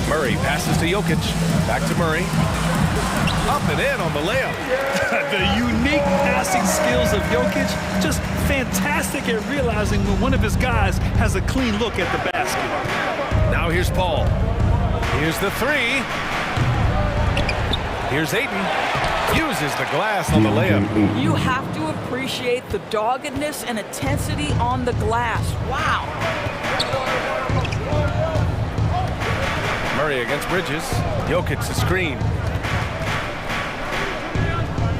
Murray passes to Jokic. Back to Murray. Up and in on the layup. The unique passing skills of Jokic, just fantastic at realizing when one of his guys has a clean look at the basket. Now here's Paul. Here's the three. Here's Ayton. Uses the glass on the layup. You have to appreciate the doggedness and intensity on the glass. Wow. Murray against Bridges. Jokic the screen.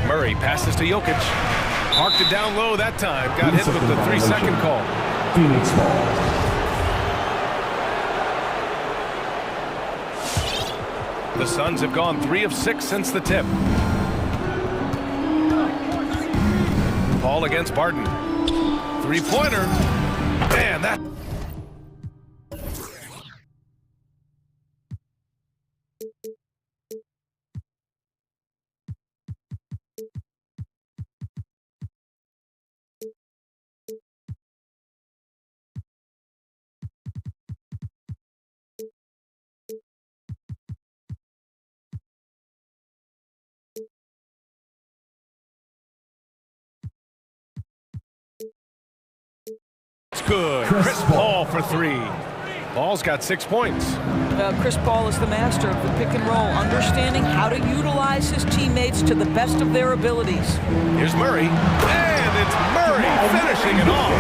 Murray passes to Jokic. Parked it down low that time. Got hit with the 3-second call. Phoenix ball. The Suns have gone 3 of 6 since the tip. Paul against Barton. Three-pointer. Man, that... Good. Chris Paul for three. Paul's got 6 points. Chris Paul is the master of the pick and roll, understanding how to utilize his teammates to the best of their abilities. Here's Murray. And it's Murray finishing it off.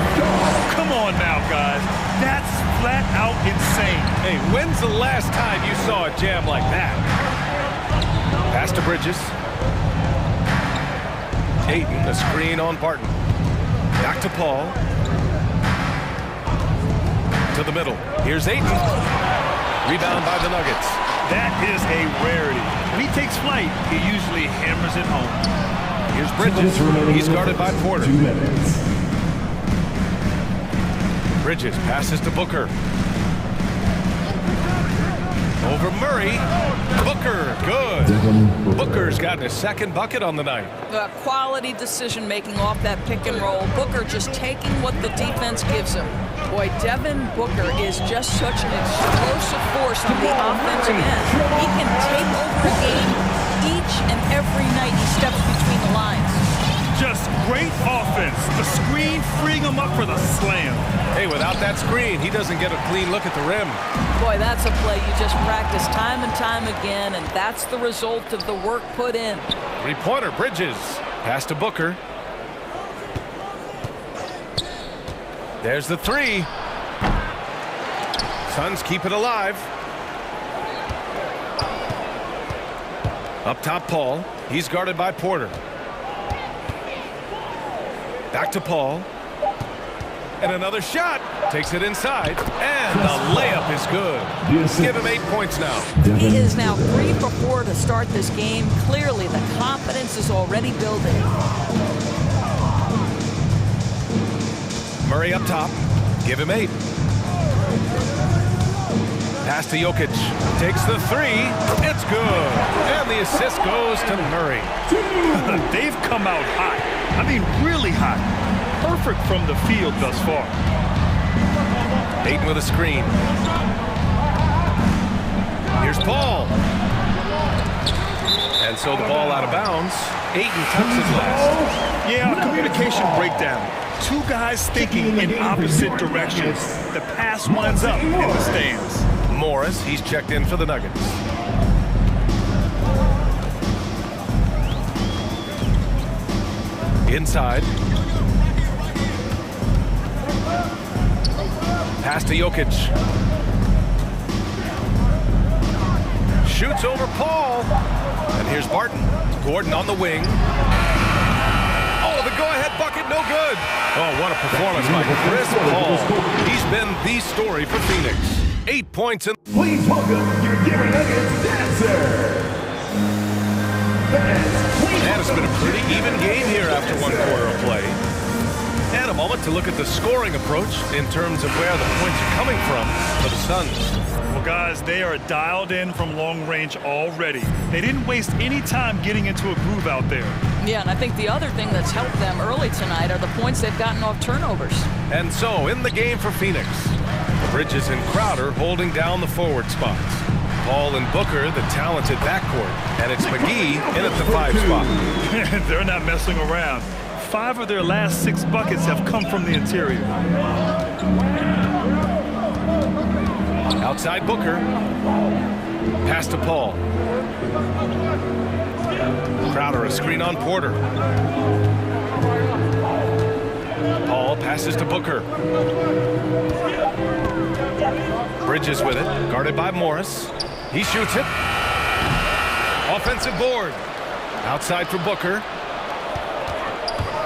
Come on now, guys. That's flat out insane. Hey, when's the last time you saw a jam like that? Pass to Bridges. Ayton, a screen on Barton. Back to Paul. To the middle. Here's Ayton. Rebound by the Nuggets. That is a rarity. When he takes flight, he usually hammers it home. Here's Bridges. He's guarded by Porter. 2 minutes. Bridges passes to Booker. Over Murray. Booker, good. Booker's gotten his 2nd bucket on the night. Quality decision-making off that pick and roll. Booker just taking what the defense gives him. Boy, Devin Booker is just such an explosive force on the offensive end. He can take over a game each and every night he steps between the lines. Just great offense. The screen freeing him up for the slam. Hey, without that screen, he doesn't get a clean look at the rim. Boy, that's a play you just practice time and time again, and that's the result of the work put in. Three-pointer, Bridges. Pass to Booker. There's the three. Suns keep it alive. Up top, Paul. He's guarded by Porter. Back to Paul. And another shot. Takes it inside. And the layup is good. Give him 8 points now. He is now 3 for 4 to start this game. Clearly, the confidence is already building. Murray up top. Give him 8. Pass to Jokic. Takes the three. It's good. And the assist goes to Murray. They've come out hot. I mean, really hot. Perfect from the field thus far. Ayton with a screen. Here's Paul. And so the ball out of bounds. Ayton tucks it last. Yeah, communication breakdown. Two guys thinking in opposite directions. The pass winds up in the stands. Morris, he's checked in for the Nuggets. Inside. Pass to Jokic. Shoots over Paul. And here's Barton. Gordon on the wing. Oh, the go-ahead bucket, no good. Oh, what a performance by Chris Paul. He's been the story for Phoenix. 8 points in. Please welcome your Denver Nuggets dancer. And it's been a pretty even game here after 1 quarter of play. And a moment to look at the scoring approach in terms of where the points are coming from for the Suns. Well, guys, they are dialed in from long range already. They didn't waste any time getting into a groove out there. Yeah, and I think the other thing that's helped them early tonight are the points they've gotten off turnovers. And so, in the game for Phoenix, Bridges and Crowder holding down the forward spots. Paul and Booker, the talented backcourt. And it's McGee in at the 5 spot. They're not messing around. 5 of their last 6 buckets have come from the interior. Outside Booker. Pass to Paul. Crowder, a screen on Porter. Paul passes to Booker. Bridges with it, guarded by Morris. He shoots it. Offensive board. Outside for Booker.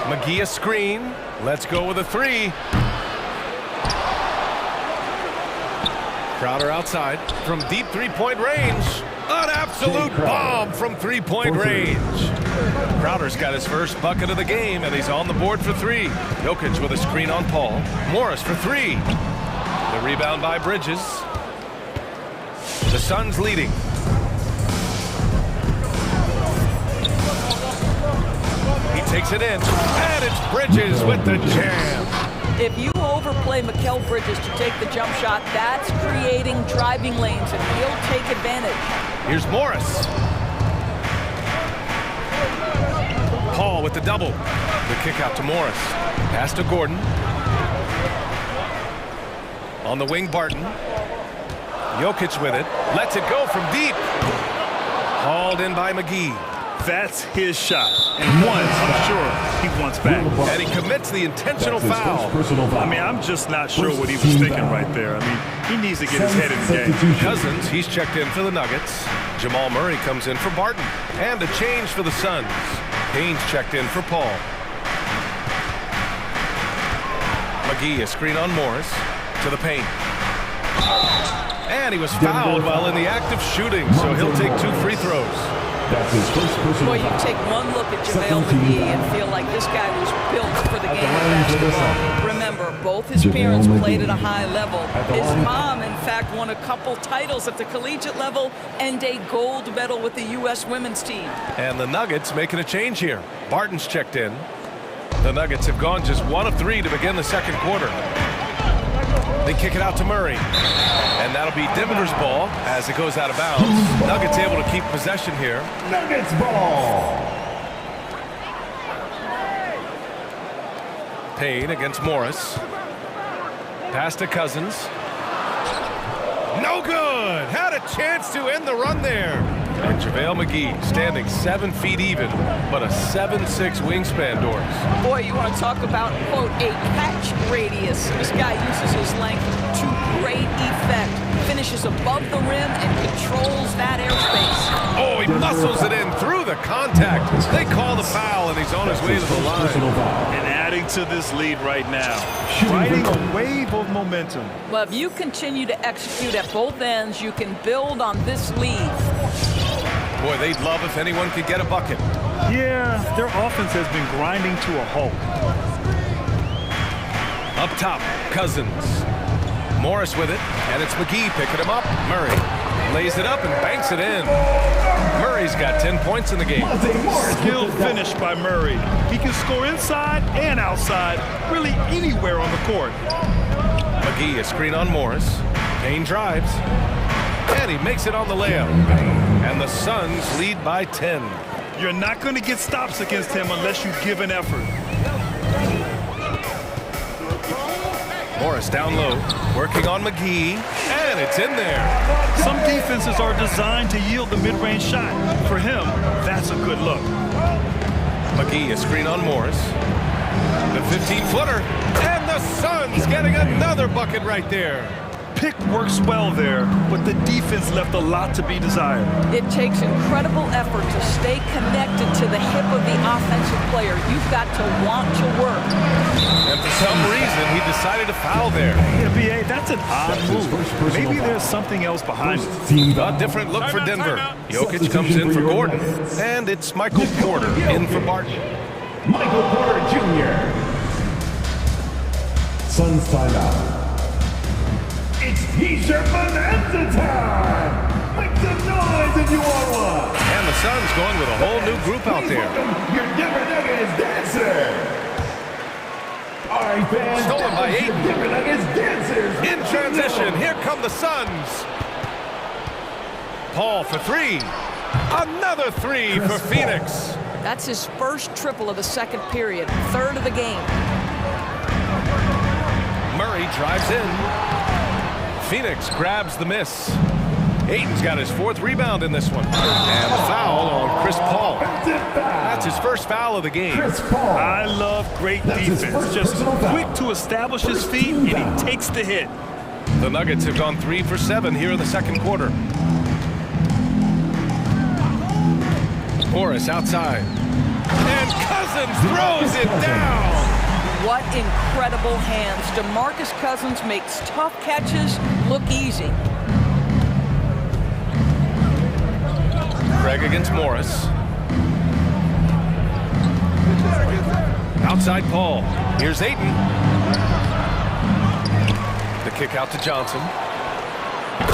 McGee a screen. Let's go with a 3. Crowder outside from deep 3-point range. An absolute bomb from 3-point range. Crowder's got his first bucket of the game, and he's on the board for 3. Jokic with a screen on Paul. Morris for 3. The rebound by Bridges. The Suns leading. He takes it in, and it's Bridges with the jam. If you overplay Mikal Bridges to take the jump shot, that's creating driving lanes, and he'll take advantage. Here's Morris. Paul with the double. The kick out to Morris. Pass to Gordon. On the wing, Barton. Jokic with it. Lets it go from deep. Hauled in by McGee. That's his shot. And one, I'm sure, he wants back. And he commits the intentional foul. I mean, I'm just not sure what he was thinking right there. I mean, he needs to get his head in the game. Cousins, he's checked in for the Nuggets. Jamal Murray comes in for Barton. And a change for the Suns. Haynes checked in for Paul. McGee, a screen on Morris. To the paint. And he was fouled while in the act of shooting, so he'll take 2 free throws. That's his first personal Boy, you take one look at JaVale McGee and feel like this guy was built for the game of basketball. Remember, both his parents played at a high level. His mom, in fact, won a couple titles at the collegiate level and a gold medal with the U.S. women's team. And the Nuggets making a change here. Barton's checked in. The Nuggets have gone just 1 of 3 to begin the second quarter. They kick it out to Murray. And that'll be Denver's ball as it goes out of bounds. Nuggets able to keep possession here. Nuggets ball. Payne against Morris. Pass to Cousins. No good! Had a chance to end the run there. And JaVale McGee standing 7 feet even, but a 7'6" wingspan, Doris. Boy, you want to talk about, quote, a catch radius. This guy uses his length to great effect. Finishes above the rim and controls that airspace. Oh, he muscles it in through the contact. They call the foul, and he's on his way to the line. And adding to this lead right now, riding a wave of momentum. Well, if you continue to execute at both ends, you can build on this lead. Boy, they'd love if anyone could get a bucket. Yeah, their offense has been grinding to a halt. Up top, Cousins. Morris with it, and it's McGee picking him up. Murray lays it up and banks it in. Murray's got 10 points in the game. Skilled finish by Murray. He can score inside and outside, really anywhere on the court. McGee, a screen on Morris. Payne drives, and he makes it on the layup. And the Suns lead by 10. You're not going to get stops against him unless you give an effort. Morris down low, working on McGee, and it's in there. Some defenses are designed to yield the mid-range shot. For him, that's a good look. McGee, a screen on Morris. The 15-footer, and the Suns getting another bucket right there. Pick works well there, but the defense left a lot to be desired. It takes incredible effort to stay connected to the hip of the offensive player. You've got to want to work. And for some reason, he decided to foul there. Yeah, B.A., that's an odd move. Maybe there's something else behind it. A different look for Denver. Jokic comes in for Gordon, and it's Michael Porter in for Barton. Michael Porter Jr. Suns timeout. It's T-shirt bonanza time! Make some noise if you want one! And the Suns going with a whole new group out there. Your Denver Nuggets dancer! All right, fans. Stolen by Ayton. Denver Nuggets dancers! In transition, here come the Suns. Paul for three. Another three for Phoenix. That's his first triple of the second period, third of the game. Murray drives in. Phoenix grabs the miss. Ayton's got his fourth rebound in this one. And foul on Chris Paul. That's his first foul of the game. I love great defense. Just quick to establish his feet, and he takes the hit. The Nuggets have gone 3 for 7 here in the second quarter. Morris outside. And Cousins throws it down. What incredible hands. DeMarcus Cousins makes tough catches look easy. Craig against Morris. Outside Paul. Here's Ayton. The kick out to Johnson.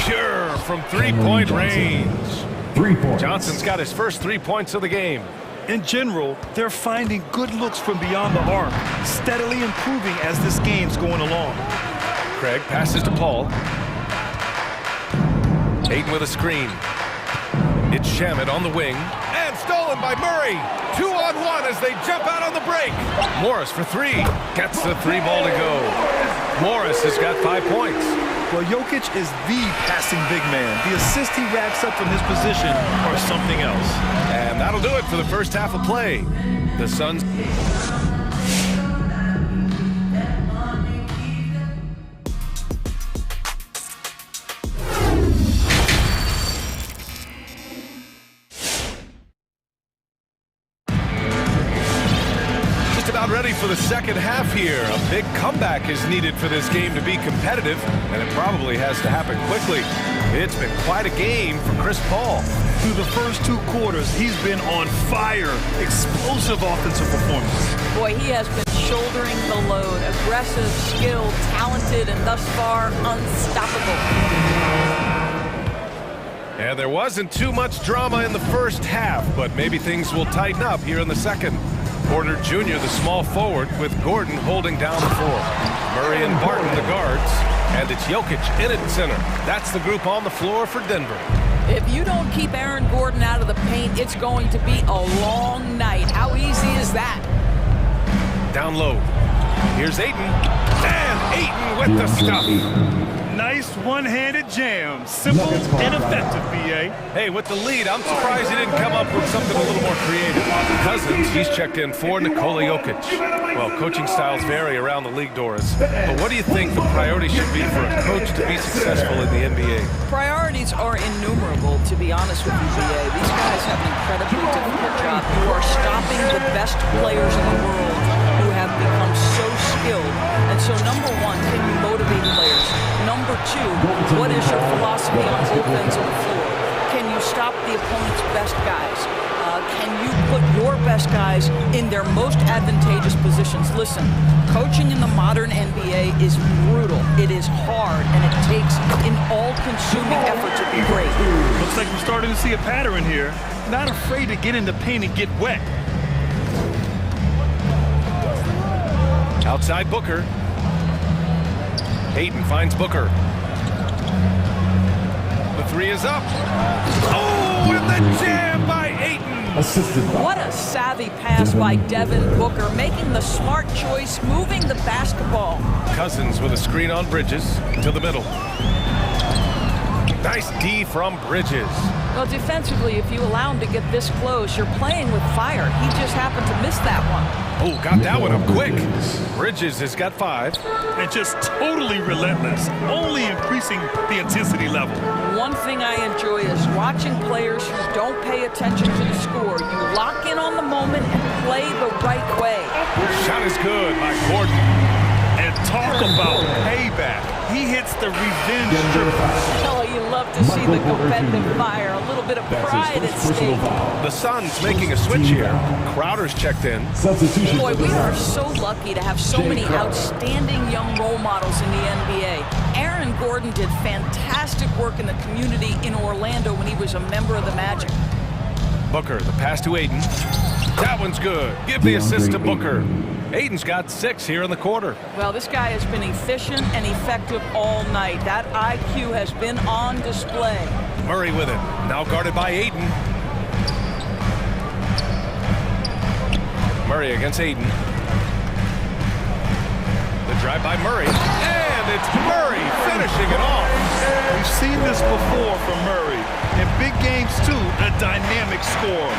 Pure from three-point range. 3 points. Johnson's got his first 3 points of the game. In general, they're finding good looks from beyond the arc, steadily improving as this game's going along. Craig passes to Paul. Ayton with a screen. It's Shamet on the wing. And stolen by Murray. 2-on-1 as they jump out on the break. Morris for three. Gets the three ball to go. Morris has got 5 points. Well, Jokic is the passing big man. The assists he racks up from his position are something else. And that'll do it for the first half of play. The Suns. Ready for the second half here. A big comeback is needed for this game to be competitive, and it probably has to happen quickly. It's been quite a game for Chris Paul. Through the first 2 quarters, he's been on fire. Explosive offensive performance. Boy, he has been shouldering the load. Aggressive, skilled, talented, and thus far, unstoppable. And there wasn't too much drama in the first half, but maybe things will tighten up here in the second. Porter Jr., the small forward, with Gordon holding down the floor. Murray and Barton, the guards. And it's Jokic in at center. That's the group on the floor for Denver. If you don't keep Aaron Gordon out of the paint, it's going to be a long night. How easy is that? Down low. Here's Ayton. And Ayton with the stuff. Nice one-handed jam. Simple and effective, B.A. Hey, with the lead, I'm surprised he didn't come up with something a little more creative. Cousins, he's checked in for Nikola Jokic. Well, coaching styles vary around the league, Doris. But what do you think the priority should be for a coach to be successful in the NBA? Priorities are innumerable, to be honest with you, BA. These guys have an incredibly difficult job. You are stopping the best players in the world who have become so skilled. And so, number one, can you motivate players? Number two, what is your philosophy on both ends of the floor? Can you stop the opponent's best guys? Can you put your best guys in their most advantageous positions? Listen, coaching in the modern NBA is brutal. It is hard, and it takes an all-consuming effort to be great. Looks like we're starting to see a pattern here. Not afraid to get in the paint and get wet. Outside Booker. Ayton finds Booker. The three is up. Oh, and the jam by Ayton. What a savvy pass by Devin Booker, making the smart choice, moving the basketball. Cousins with a screen on Bridges to the middle. Nice D from Bridges. Well, defensively, if you allow him to get this close, you're playing with fire. He just happened to miss that one. Oh, got that one up quick. Bridges has got 5. And just totally relentless, only increasing the intensity level. One thing I enjoy is watching players who don't pay attention to the score. You lock in on the moment and play the right way. Shot is good by Gordon. And talk about payback. He hits the revenge strip. Oh, you love to see the competitive fire. A little bit of pride at stake. The Suns making a switch here. Crowder's checked in. Boy, we are so lucky to have so many outstanding young role models in the NBA. Aaron Gordon did fantastic work in the community in Orlando when he was a member of the Magic. Booker, the pass to Ayton. That one's good. Give the assist to Booker. Ayton's got 6 here in the quarter. Well, this guy has been efficient and effective all night. That IQ has been on display. Murray with it. Now guarded by Ayton. Murray against Ayton. The drive by Murray. And it's Murray finishing it off. We've seen this before from Murray. In big games, too, a dynamic score.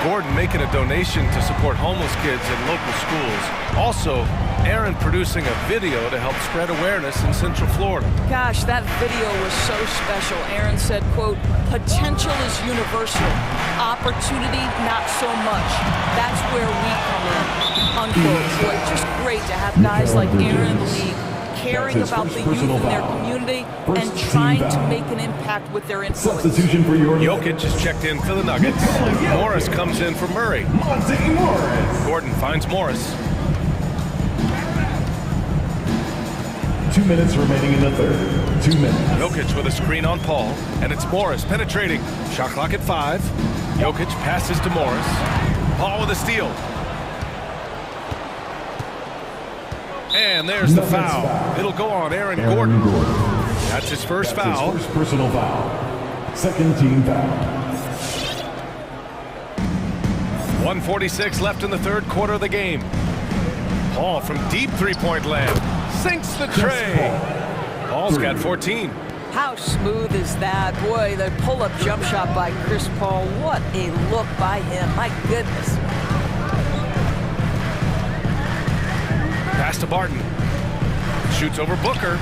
Gordon making a donation to support homeless kids in local schools. Also, Aaron producing a video to help spread awareness in Central Florida. Gosh, that video was so special. Aaron said, quote, potential is universal. Opportunity, not so much. That's where we come in. Unquote. Boy, just great to have guys like Aaron in the league caring about the youth in their community and trying to make an impact with their influence. Jokic is checked in for the Nuggets. Morris comes in for Murray. Gordon finds Morris. 2 minutes remaining in the third. 2 minutes. Jokic with a screen on Paul, and it's Morris penetrating. Shot clock at 5. Jokic passes to Morris. Paul with a steal. And there's the foul. It'll go on Aaron Gordon. That's his first foul. His first personal foul. Second team foul. 1:46 left in the third quarter of the game. Paul from deep three-point land. Sinks the tray. Paul's got 14. How smooth is that? Boy, the pull-up jump shot by Chris Paul. What a look by him. My goodness. Pass to Barton. Shoots over Booker.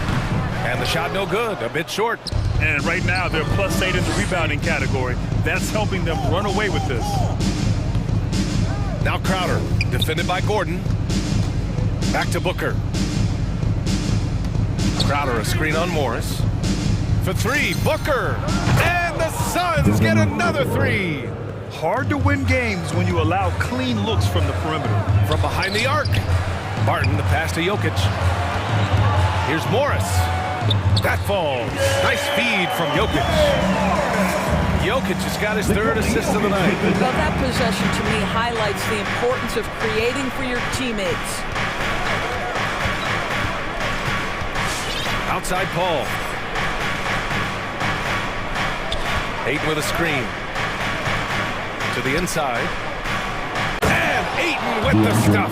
And the shot no good. A bit short. And right now, they're +8 in the rebounding category. That's helping them run away with this. Now Crowder. Defended by Gordon. Back to Booker. Crowder, a screen on Morris. For 3, Booker. And the Suns get another 3. Hard to win games when you allow clean looks from the perimeter. From behind the arc. Barton, the pass to Jokic. Here's Morris. That falls. Nice feed from Jokic. Jokic has got his 3rd assist of the night. Well, that possession to me highlights the importance of creating for your teammates. Outside Paul. Ayton with a screen. To the inside. And Ayton with the stuff.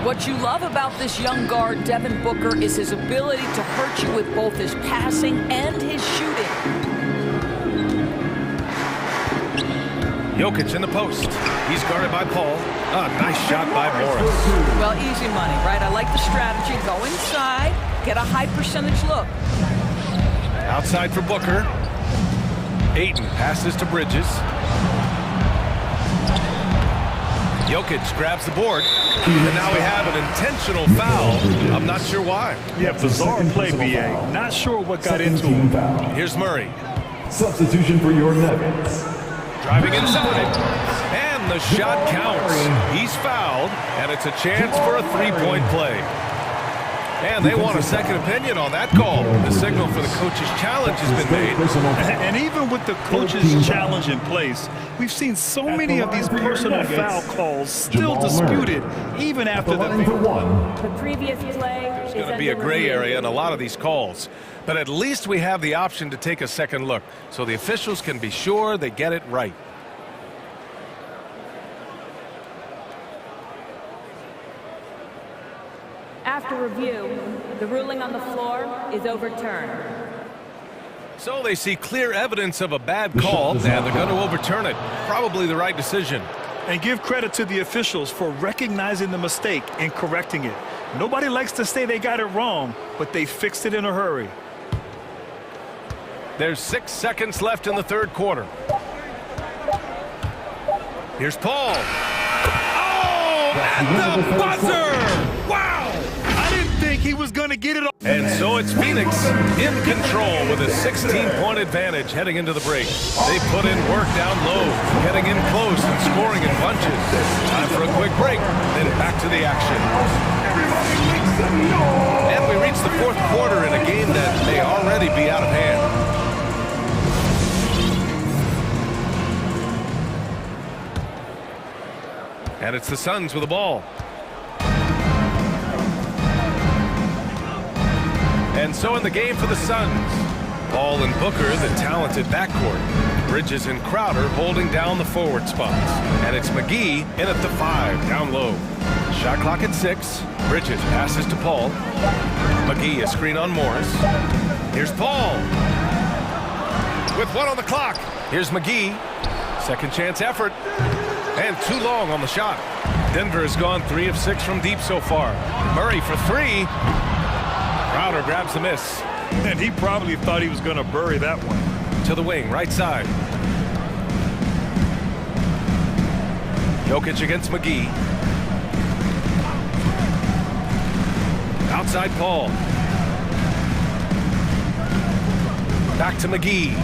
What you love about this young guard, Devin Booker, is his ability to hurt you with both his passing and his shooting. Jokic in the post. He's guarded by Paul. Nice shot by Morris. Well, easy money, right? I like the strategy. Go inside, get a high percentage look. Outside for Booker. Ayton passes to Bridges. Jokic grabs the board, and now we have an intentional foul. I'm not sure why. Yeah, bizarre play, B.A. Not sure what got into him. Here's Murray. Substitution for your Nuggets. Driving inside, and the shot counts. He's fouled, and it's a chance for a three-point play. And they want a second opinion on that call. The signal for the coach's challenge has been made. And even with the coach's challenge in place, we've seen so many of these personal foul calls still disputed, even after the previous play. There's going to be a gray area in a lot of these calls. But at least we have the option to take a second look, so the officials can be sure they get it right. After review, the ruling on the floor is overturned. So they see clear evidence of a bad call, and they're going to overturn it. Probably the right decision. And give credit to the officials for recognizing the mistake and correcting it. Nobody likes to say they got it wrong, but they fixed it in a hurry. There's 6 seconds left in the third quarter. Here's Paul. Oh, at the buzzer! Wow! I didn't think he was going to get it. And so it's Phoenix in control with a 16-point advantage heading into the break. They put in work down low, getting in close and scoring in bunches. Time for a quick break, then back to the action. And we reach the fourth quarter in a game that may already be out of hand. And it's the Suns with the ball. And so in the game for the Suns, Paul and Booker, the talented backcourt. Bridges and Crowder holding down the forward spots. And it's McGee in at the 5, down low. Shot clock at 6. Bridges passes to Paul. McGee a screen on Morris. Here's Paul. With 1 on the clock. Here's McGee. Second chance effort. And too long on the shot. Denver has gone 3 of 6 from deep so far. Murray for 3. Crowder grabs the miss. And he probably thought he was going to bury that one. To the wing, right side. Jokic against McGee. Outside Paul. Back to McGee.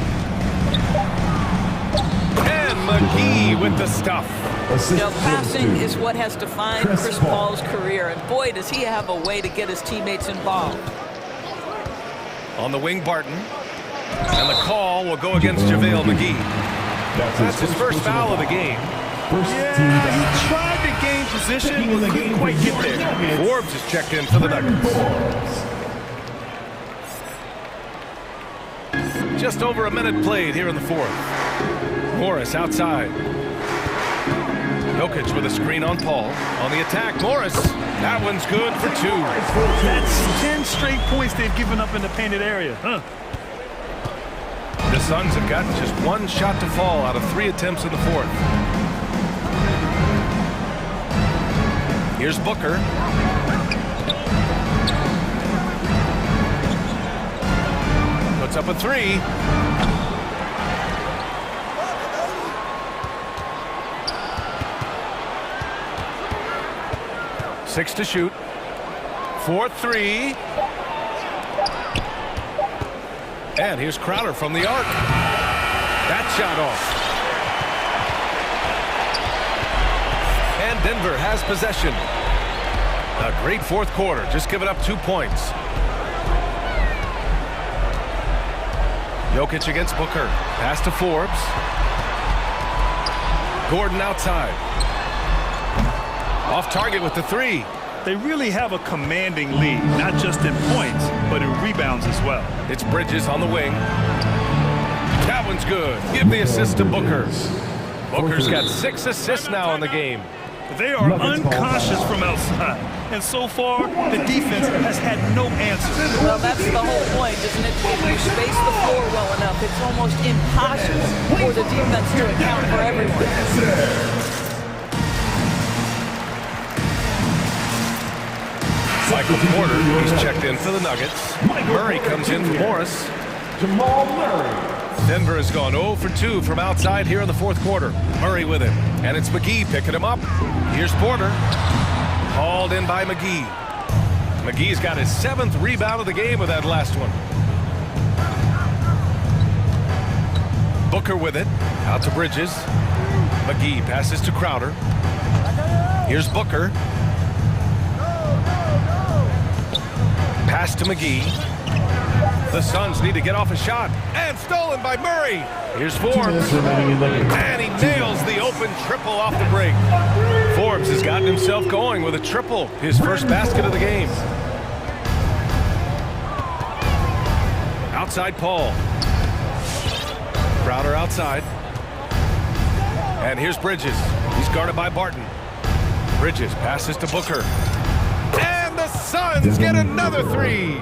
And McGee with the stuff. You know, passing is what has defined Chris Paul's career, and boy, does he have a way to get his teammates involved. On the wing, Barton. And the call will go against JaVale McGee. That's his first foul of the game. Yeah, he tried to gain position, but couldn't quite get there. Forbes is checked in for the Nuggets. Just over a minute played here in the fourth. Morris outside. Jokic with a screen on Paul. On the attack, Morris. That one's good for 2. That's 10 straight points they've given up in the painted area. The Suns have gotten just 1 shot to fall out of 3 attempts in the fourth. Here's Booker. Puts up a 3. 6 to shoot. 4-3. And here's Crowder from the arc. That shot off. And Denver has possession. A great fourth quarter. Just giving up 2 points. Jokic against Booker. Pass to Forbes. Gordon outside. Off target with the 3. They really have a commanding lead, not just in points, but in rebounds as well. It's Bridges on the wing. That one's good. Give the assist to Booker. Booker's got 6 assists now in the game. They are unconscious from outside. And so far, the defense has had no answer. Well, that's the whole point, isn't it? If you space the floor well enough, it's almost impossible for the defense to account for everyone. Michael Porter, he's checked in for the Nuggets. Murray comes in for Morris. Jamal Murray. Denver has gone 0 for 2 from outside here in the fourth quarter. Murray with him. And it's McGee picking him up. Here's Porter. Hauled in by McGee. McGee's got his 7th rebound of the game with that last one. Booker with it. Out to Bridges. McGee passes to Crowder. Here's Booker. Pass to McGee. The Suns need to get off a shot. And stolen by Murray. Here's Forbes. And he nails the open triple off the break. Forbes has gotten himself going with a triple. His first basket of the game. Outside Paul. Crowder outside. And here's Bridges. He's guarded by Barton. Bridges passes to Booker. And the Suns get another three.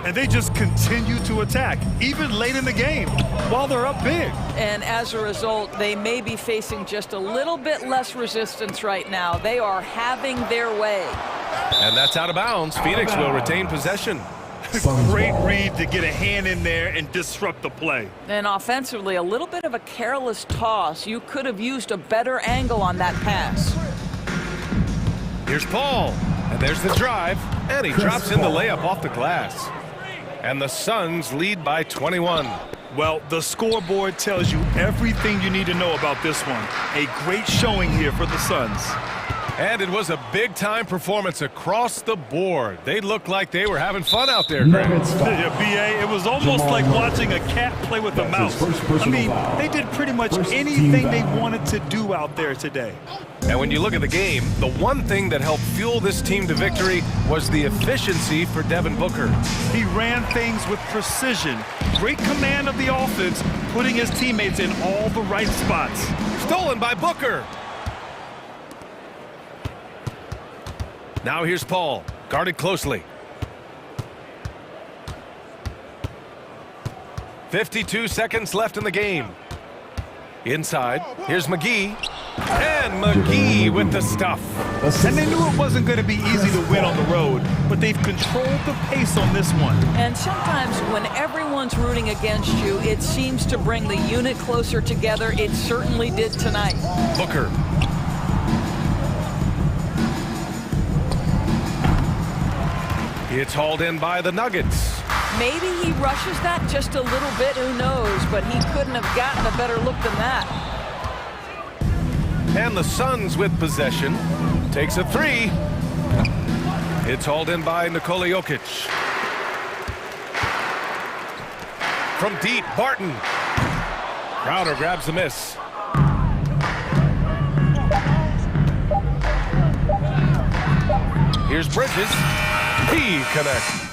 And they just continue to attack, even late in the game, while they're up big. And as a result, they may be facing just a little bit less resistance right now. They are having their way. And that's out of bounds. Phoenix will retain possession. Great read to get a hand in there and disrupt the play. And offensively, a little bit of a careless toss. You could have used a better angle on that pass. Here's Paul. And there's the drive. And he drops in the layup off the glass. And the Suns lead by 21. Well, the scoreboard tells you everything you need to know about this one. A great showing here for the Suns. And it was a big-time performance across the board. They looked like they were having fun out there, Greg. Yeah, B.A., it was almost like watching a cat play with a mouse. I mean, they did pretty much anything they wanted to do out there today. And when you look at the game, the one thing that helped fuel this team to victory was the efficiency for Devin Booker. He ran things with precision, great command of the offense, putting his teammates in all the right spots. Stolen by Booker. Now here's Paul, guarded closely. 52 seconds left in the game. Inside, here's McGee. And McGee with the stuff. And they knew it wasn't going to be easy to win on the road, but they've controlled the pace on this one. And sometimes when everyone's rooting against you, it seems to bring the unit closer together. It certainly did tonight. Booker. It's hauled in by the Nuggets. Maybe he rushes that just a little bit, who knows, but he couldn't have gotten a better look than that. And the Suns with possession. Takes a three. It's hauled in by Nikola Jokic. From deep, Barton. Crowder grabs the miss. Here's Bridges. He connects.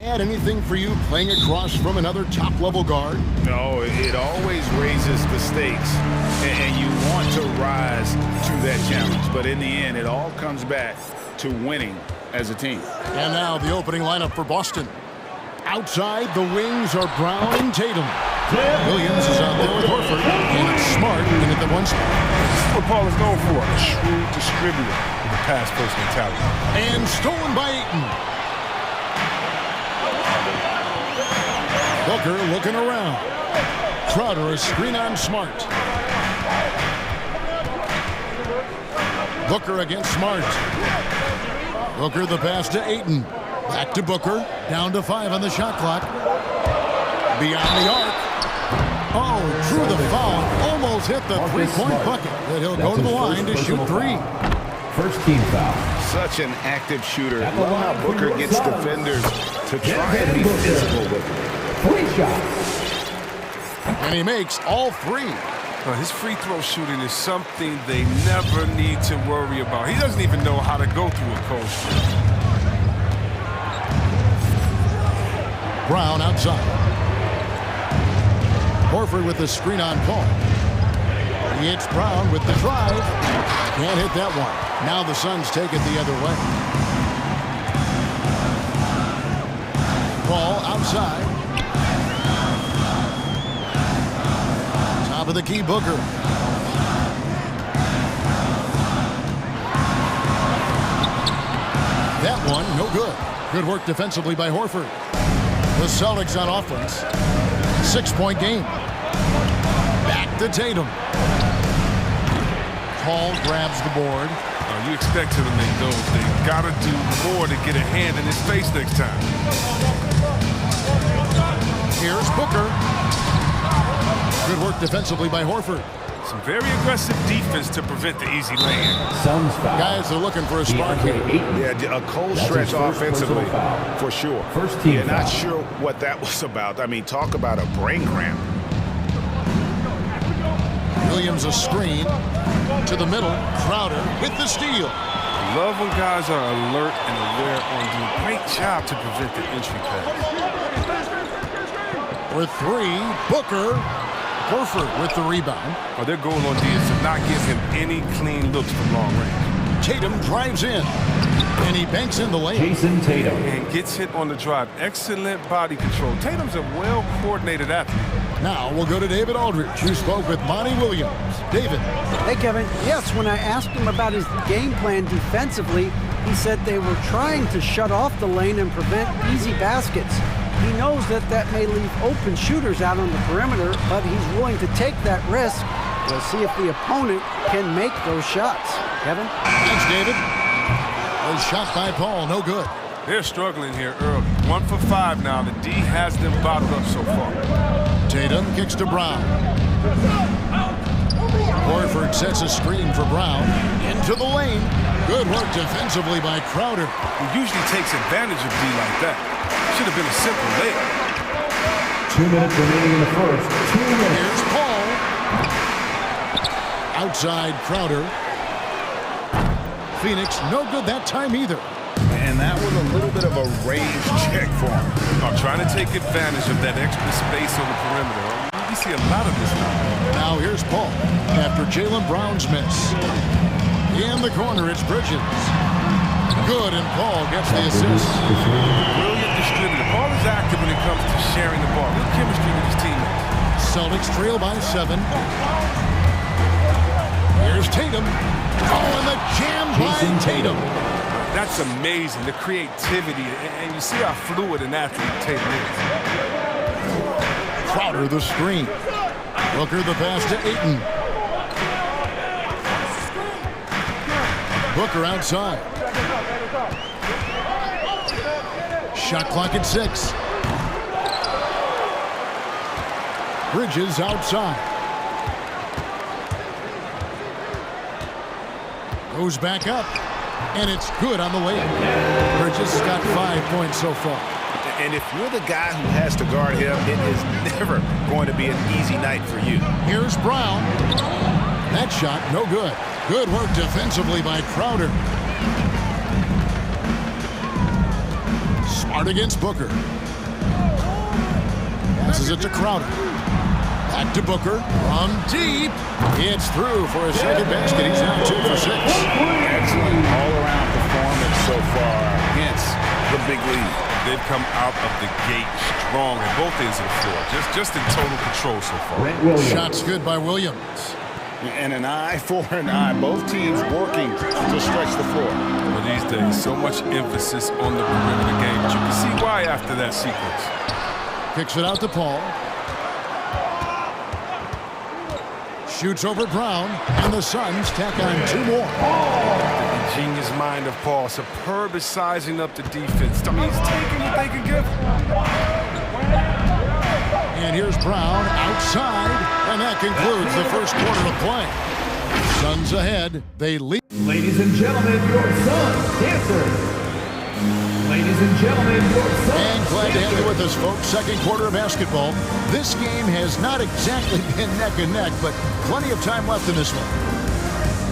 Add anything for you playing across from another top-level guard? No, it always raises the stakes, and you want to rise to that challenge. But in the end, it all comes back to winning as a team. And now the opening lineup for Boston. Outside, the wings are Brown and Tatum. Williams is out there with Horford, and it's Smart in at the one spot. That's what Paul is known for, a shrewd distributor with a pass-first mentality. And stolen by Ayton. Booker looking around. Crowder a screen on Smart. Booker against Smart. Booker the pass to Ayton. Back to Booker. Down to 5 on the shot clock. Beyond the arc. Oh, drew the foul. Almost hit the three-point bucket. But he'll go to the line to shoot 3. First team foul. Such an active shooter. Love how Booker gets defenders to try and be physical with him. 3 shots. And he makes all 3. His free throw shooting is something they never need to worry about. He doesn't even know how to go through a cold streak. Brown outside. Horford with the screen on Paul. He hits Brown with the drive. Can't hit that one. Now the Suns take it the other way. Paul outside. Top of the key, Booker. That one, no good. Good work defensively by Horford. The Celtics on offense. 6-point game. Back to Tatum. Paul grabs the board. You expect him to make those. They gotta do more to get a hand in his face next time. Here's Booker. Good work defensively by Horford. Some very aggressive defense to prevent the easy lay-in. Guys are looking for a spark here. Yeah, a cold stretch offensively, for sure. First team not sure what that was about. I mean, talk about a brain cramp. Williams a screen to the middle. Crowder with the steal. Love when guys are alert and aware on doing a great job to prevent the entry pass. With 3, Booker. Horford with the rebound. Their goal on D is to not give him any clean looks from long range. Tatum drives in. And he banks in the lane. Jason Tatum. And gets hit on the drive. Excellent body control. Tatum's a well-coordinated athlete. Now we'll go to David Aldridge, who spoke with Monty Williams. David. Hey, Kevin. Yes, when I asked him about his game plan defensively, he said they were trying to shut off the lane and prevent easy baskets. He knows that that may leave open shooters out on the perimeter, but he's willing to take that risk. We'll see if the opponent can make those shots. Kevin? Thanks, David. A shot by Paul, no good. They're struggling here early. 1 for 5 now. The D has them bottled up so far. Tatum kicks to Brown. Horford sets a screen for Brown. Into the lane. Good work defensively by Crowder. He usually takes advantage of D like that. Should have been a simple layup. 2 minutes remaining in the first. 2 minutes. Here's Paul. Outside Crowder. Phoenix, no good that time either. And that was a little bit of a range check for him. Trying to take advantage of that extra space on the perimeter. We see a lot of this now. Now here's Paul after Jaylen Brown's miss. In the corner, it's Bridges. Good, and Paul gets the assist. Brilliant distributor. Paul is active when it comes to sharing the ball. Good chemistry with his teammates. Celtics trail by 7. Here's Tatum. Oh, and the jam by Tatum. That's amazing, the creativity, and you see how fluid an athlete Tatum is. Crowder the screen. Booker the pass to Ayton. Booker outside. Shot clock at 6. Bridges outside. Goes back up. And it's good on the way. Bridges has got 5 points so far. And if you're the guy who has to guard him, it is never going to be an easy night for you. Here's Brown. That shot, no good. Good work defensively by Crowder. Smart against Booker. Passes it to Crowder. Back to Booker. From deep. It's through for a second basket. He's now 2 for 6. Excellent all-around performance so far against the big lead. They've come out of the gate strong at both ends of the floor. Just in total control so far. Shots good by Williams. And an eye for an eye. Both teams working to stretch the floor. Well, these days, so much emphasis on the perimeter game. But you can see why after that sequence. Kicks it out to Paul. Shoots over Brown, and the Suns tack on 2 more. The genius mind of Paul. Superb at sizing up the defense. I mean, he's taking what they can give. And here's Brown outside, and that concludes the first quarter of play. Suns ahead. They lead. Ladies and gentlemen, your Suns dancer. Ladies and gentlemen, your Suns. And glad to have you with us, folks. Second quarter of basketball. This game has not exactly been neck and neck, but plenty of time left in this one.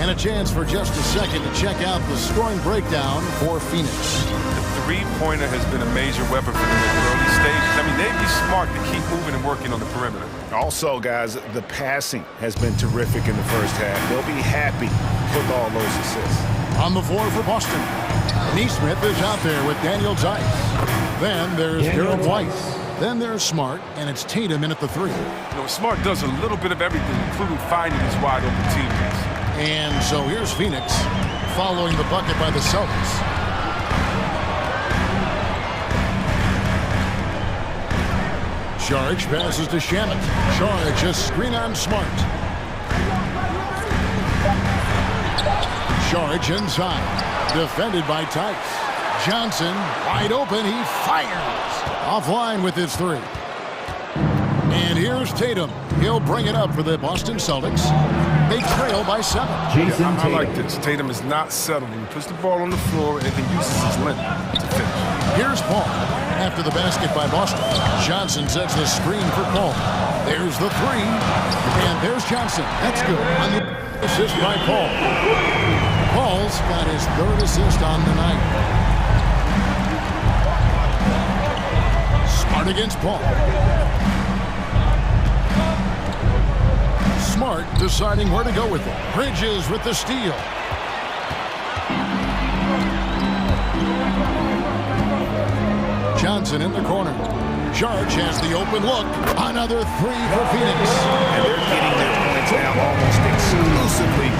And a chance for just a second to check out the scoring breakdown for Phoenix. The three-pointer has been a major weapon for them in the early stages. I mean, they'd be smart to keep moving and working on the perimeter. Also, guys, the passing has been terrific in the first half. They'll be happy with all those assists. On the floor for Boston, Neesmith is out there with Daniel Tice. Then there's Derek White. Then there's Smart, and it's Tatum in at the 3. You know, Smart does a little bit of everything, including finding his wide-open teammates. And so here's Phoenix, following the bucket by the Celtics. Saric passes to Shamet. Saric a screen on Smart. Saric inside, defended by Tice. Johnson, wide open, he fires. Offline with his 3. And here's Tatum. He'll bring it up for the Boston Celtics. They trail by 7. I like this. Tatum is not settled. He puts the ball on the floor and uses his length to finish. Here's Paul. After the basket by Boston, Johnson sets the screen for Paul. There's the 3. And there's Johnson. That's good. On the assist by Paul. Paul's got his 3rd assist on the night. Smart against Paul. Smart deciding where to go with it. Bridges with the steal. Johnson in the corner. Saric has the open look. Another 3 for Phoenix. And they're getting their points now almost exclusively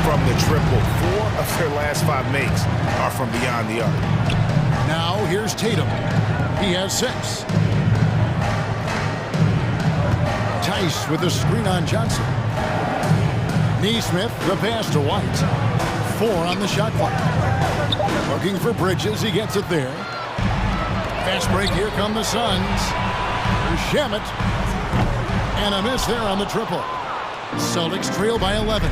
from the triple. 4 of their last 5 makes are from beyond the arc. Now here's Tatum. He has 6. Tice with the screen on Johnson. Neesmith, the pass to White. 4 on the shot clock. Looking for Bridges, he gets it there. Fast break, here come the Suns. Shamet. And a miss there on the triple. Celtics trail by 11.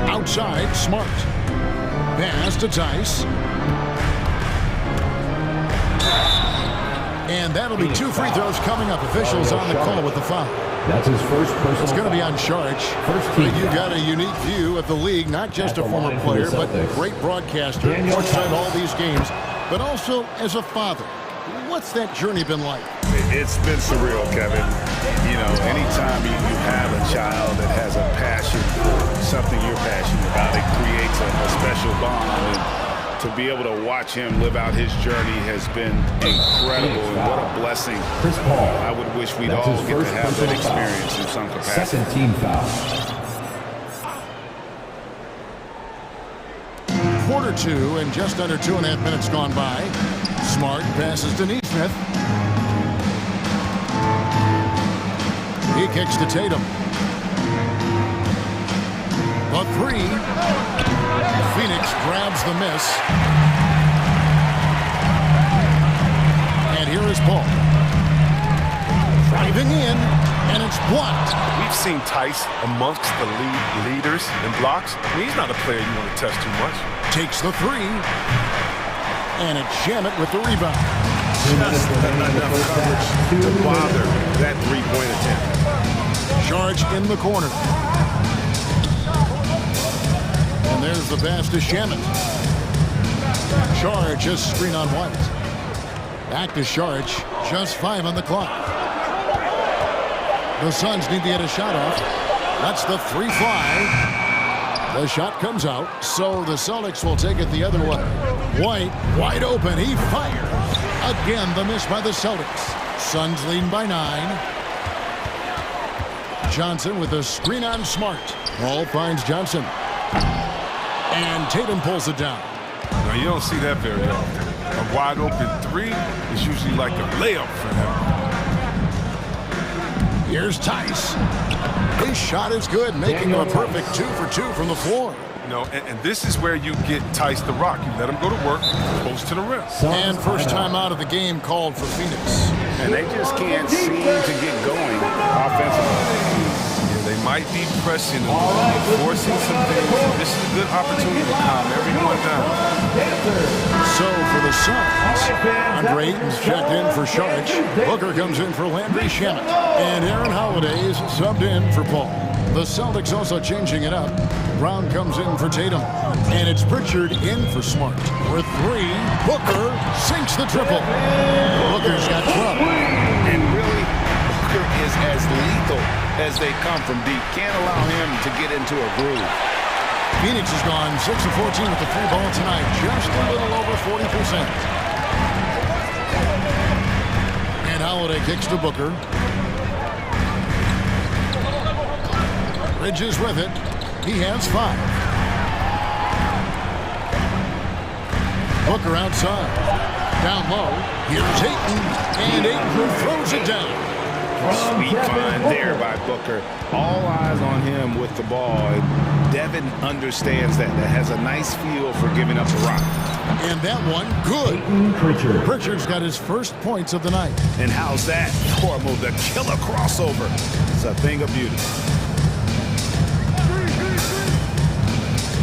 Outside, Smart. Pass to Tice. And that'll be 2 free throws coming up. Officials on the call with the foul. That's his first personal. It's going to be on Saric. You got a unique view of the league, not just a former player, but great broadcaster, courtside all these games, but also as a father. What's that journey been like? It's been surreal, Kevin. You know, anytime you have a child that has a passion for something you're passionate about, it creates a special bond. And to be able to watch him live out his journey has been incredible, and what a blessing. I would wish we'd all get to have that experience in some capacity. 2nd team foul. Quarter 2 and just under 2.5 minutes gone by. Smart passes to Neesmith. He kicks to Tatum. The 3. Phoenix grabs the miss. And here is Paul. Driving in, and it's blocked. We've seen Tice amongst the leaders in blocks. I mean, he's not a player you want to test too much. Takes the 3. And it's Shamet with the rebound. Just enough coverage to bother that 3-point attempt. Charge in the corner. And there's the pass to Shamet. Sharge just screen on White. Back to Sharge. Just 5 on the clock. The Suns need to get a shot off. That's the 3 fly. The shot comes out, so the Celtics will take it the other way. White, wide open. He fires. Again, the miss by the Celtics. Suns leading by 9. Johnson with a screen on Smart. Ball finds Johnson. And Tatum pulls it down. Now, you don't see that very often. A wide open 3 is usually like a layup for him. Here's Tice. His shot is good, making him a perfect 2 for 2 from the floor. No, and this is where you get Tice the Rock. You let him go to work, close to the rim. And first time out of the game called for Phoenix. And they just can't seem to get going offensively. They might be pressing a little bit, forcing some things. This is a good opportunity to calm everyone down. So for the Suns, Andre Ayton's checked in for Sharge. Booker comes in for Landry Shamet. And Aaron Holiday's subbed in for Paul. The Celtics also changing it up. Brown comes in for Tatum. And it's Pritchard in for Smart. With 3, Booker sinks the triple. Booker's got 12. And really, Booker is as lethal as they come from deep. Can't allow him to get into a groove. Phoenix has gone 6 of 14 with the 3 ball tonight. Just a little over 40%. And Holiday kicks to Booker. Bridges with it. He has 5. Booker outside. Down low. Here's Ayton. And Ayton throws it down. Sweet find there by Booker. All eyes on him with the ball. And Devin understands that. That has a nice feel for giving up the rock. And that one, good. Pritchard's got his first points of the night. And how's that for a move? The killer crossover. It's a thing of beauty.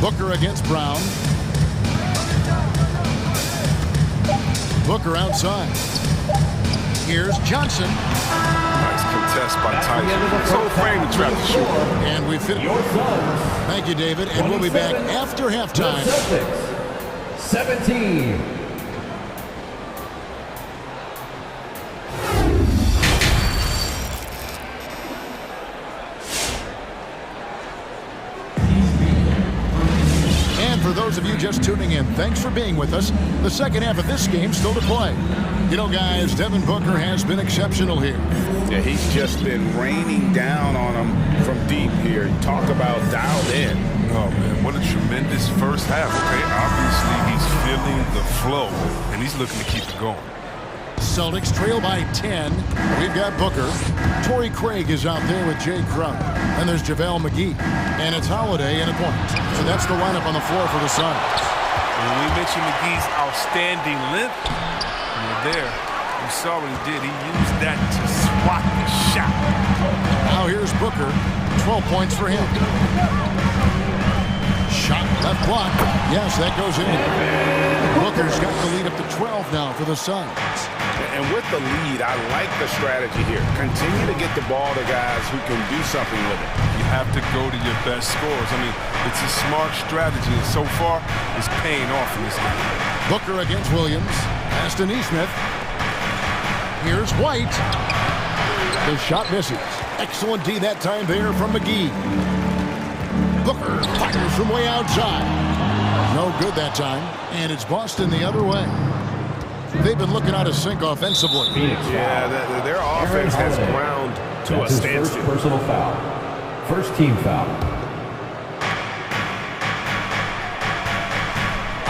Booker against Brown. Booker outside. Here's Johnson. Nice contest by Tyson. So frame to trap the shooter. And we fit. Thank you, David. And we'll be back after halftime. 17. For those of you just tuning in, thanks for being with us. The second half of this game still to play. You know, guys, Devin Booker has been exceptional here. Yeah, he's just been raining down on them from deep here. Talk about dialed in. Oh, man, what a tremendous first half. Okay, obviously he's feeling the flow, and he's looking to keep it going. Celtics trail by 10. We've got Booker. Torrey Craig is out there with Jay Crowder. And there's JaVale McGee. And it's Holiday in a point. So that's the lineup on the floor for the Suns. When we mentioned McGee's outstanding length, you're there. You saw what he did. He used that to swat the shot. Now here's Booker. 12 points for him. Shot left block. Yes, that goes in. Booker's got the lead up to 12 now for the Suns. And with the lead, I like the strategy here. Continue to get the ball to guys who can do something with it. You have to go to your best scorers. I mean, it's a smart strategy, and so far, it's paying off in this game. Booker against Williams. Pass to Nesmith. Here's White. The shot misses. Excellent D that time there from McGee. Booker fires from way outside. No good that time. And it's Boston the other way. They've been looking out of sync offensively. Yeah, their offense has ground to a standstill. First personal foul. First team foul.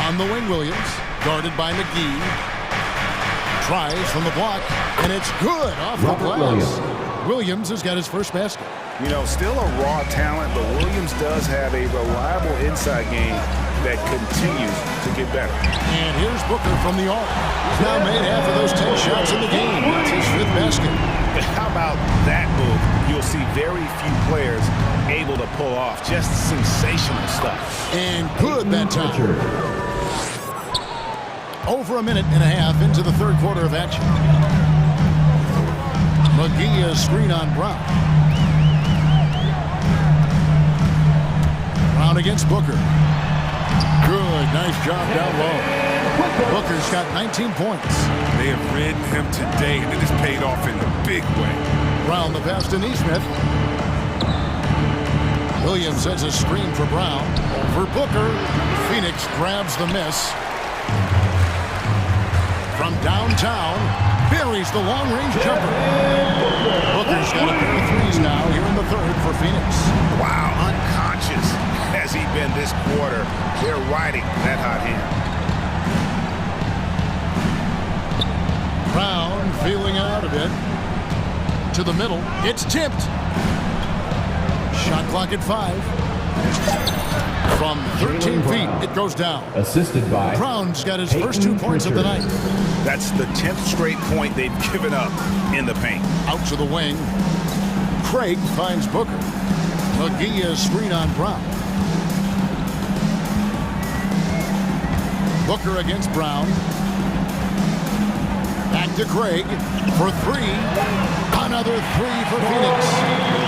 On the wing, Williams. Guarded by McGee. Tries from the block. And it's good off the glass. Williams has got his first basket. You know, still a raw talent, but Williams does have a reliable inside game that continues to get better. And here's Booker from the arc. He's now made half of those 10 shots in the game. That's his 5th basket. How about that move? You'll see very few players able to pull off just sensational stuff. And good that time. Over a minute and a half into the third quarter of action. McGee is screen on Brown. Brown against Booker. Good, nice job down low. Booker's got 19 points. They have ridden him today, and it has paid off in a big way. Brown the pass to Neesmith. Williams sends a screen for Brown. Over Booker. Phoenix grabs the miss. From downtown, buries the long-range jumper. Booker's got a pair of threes now here in the third for Phoenix. Wow, unconscious has he been this quarter. They're riding that hot hand. Brown feeling out a bit. To the middle. It's tipped. Shot clock at 5. From 13 feet, it goes down. Assisted by Brown's got his first 2 points of the night. That's the 10th straight point they've given up in the paint. Out to the wing. Craig finds Booker. McGee is screen on Brown. Booker against Brown. Back to Craig for 3. Another 3 for Phoenix.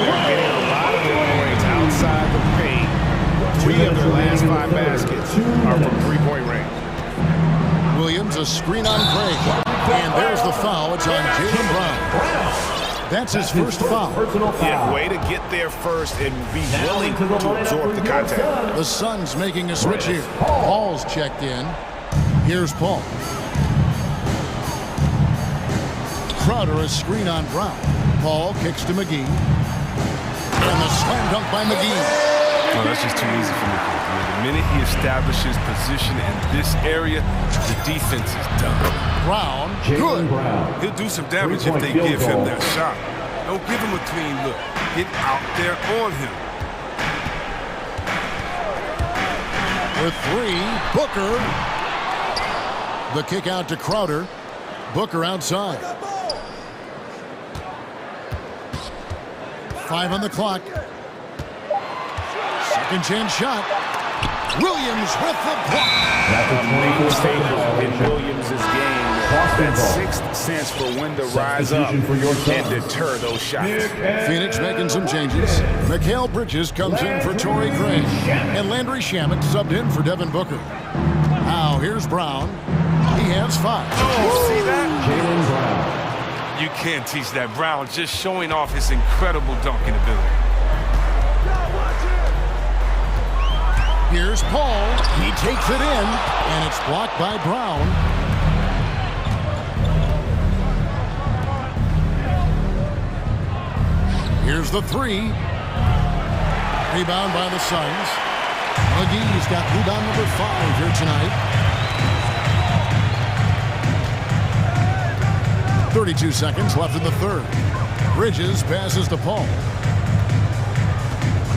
They're getting a lot of their points outside the paint. 3 of their last 5 baskets are from three-point range. Williams a screen on Craig. And there's the foul. It's on Jaylen Brown. That's his first foul. Yeah, way to get there first and be willing to absorb the contact. The Suns making a switch here. Paul's checked in. Here's Paul. Crowder a screen on Brown. Paul kicks to McGee. And the slam dunk by McGee. Oh, that's just too easy for McGee. The minute he establishes position in this area, the defense is done. Brown, good. He'll do some damage if they give him that shot. Don't give him a clean look. Get out there on him. With 3, Booker. The kick out to Crowder. Booker outside. 5 on the clock. Second chance shot. Williams with the block. In Williams' game, that 6th sense for when to rise up and deter those shots. Phoenix making some changes. Mikal Bridges comes in for Torrey Craig. And Landry Shamet subbed in for Devin Booker. Now here's Brown. He has 5. Oh, see that? Jaylen Brown. You can't teach that. Brown just showing off his incredible dunking ability. Here's Paul. He takes it in, and it's blocked by Brown. Here's the 3. Rebound by the Suns. McGee's got rebound number 5 here tonight. 32 seconds left in the third. Bridges passes to Paul.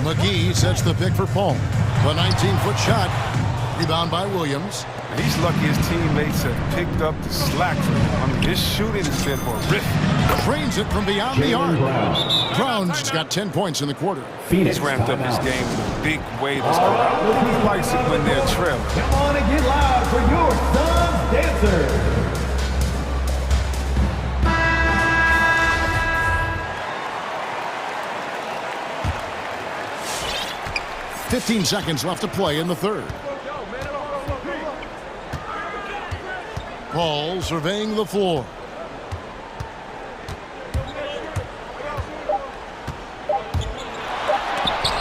McGee sets the pick for Paul. The 19-foot shot. Rebound by Williams. He's lucky his teammates have picked up the slack for him. I mean, his shooting has been horrific. Trains it from beyond the arc. Brown's got 10 points in the quarter. He's ramped up his game in a big way this quarter. He likes it when they're trailing. Come on and get loud for your Suns dancers. 15 seconds left to play in the third. Paul surveying the floor.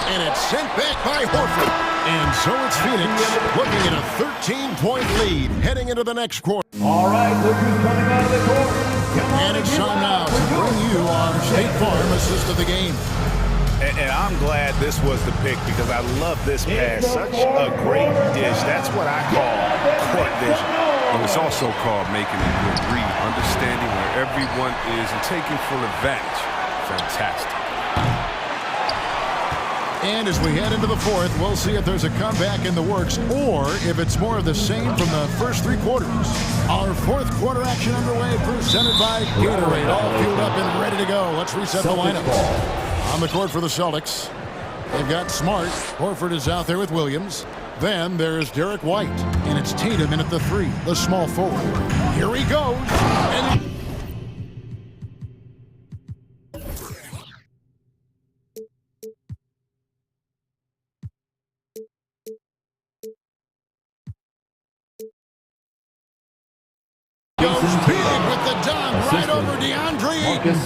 And it's sent back by Horford. And so it's Phoenix looking at a 13-point lead heading into the next quarter. All right, look who's coming out of the court. And it's time now to bring you our State Farm assist of the game. And I'm glad this was the pick because I love this pass. Such a great dish. That's what I call court vision. And it's also called making a good read, understanding where everyone is and taking full advantage. Fantastic. And as we head into the fourth, we'll see if there's a comeback in the works or if it's more of the same from the first 3 quarters. Our fourth quarter action underway, presented by Gatorade. All fueled up and ready to go. Let's reset the lineups. On the court for the Celtics, they've got Smart. Horford is out there with Williams. Then there's Derek White, and it's Tatum in at the 3, the small forward. Here he goes. And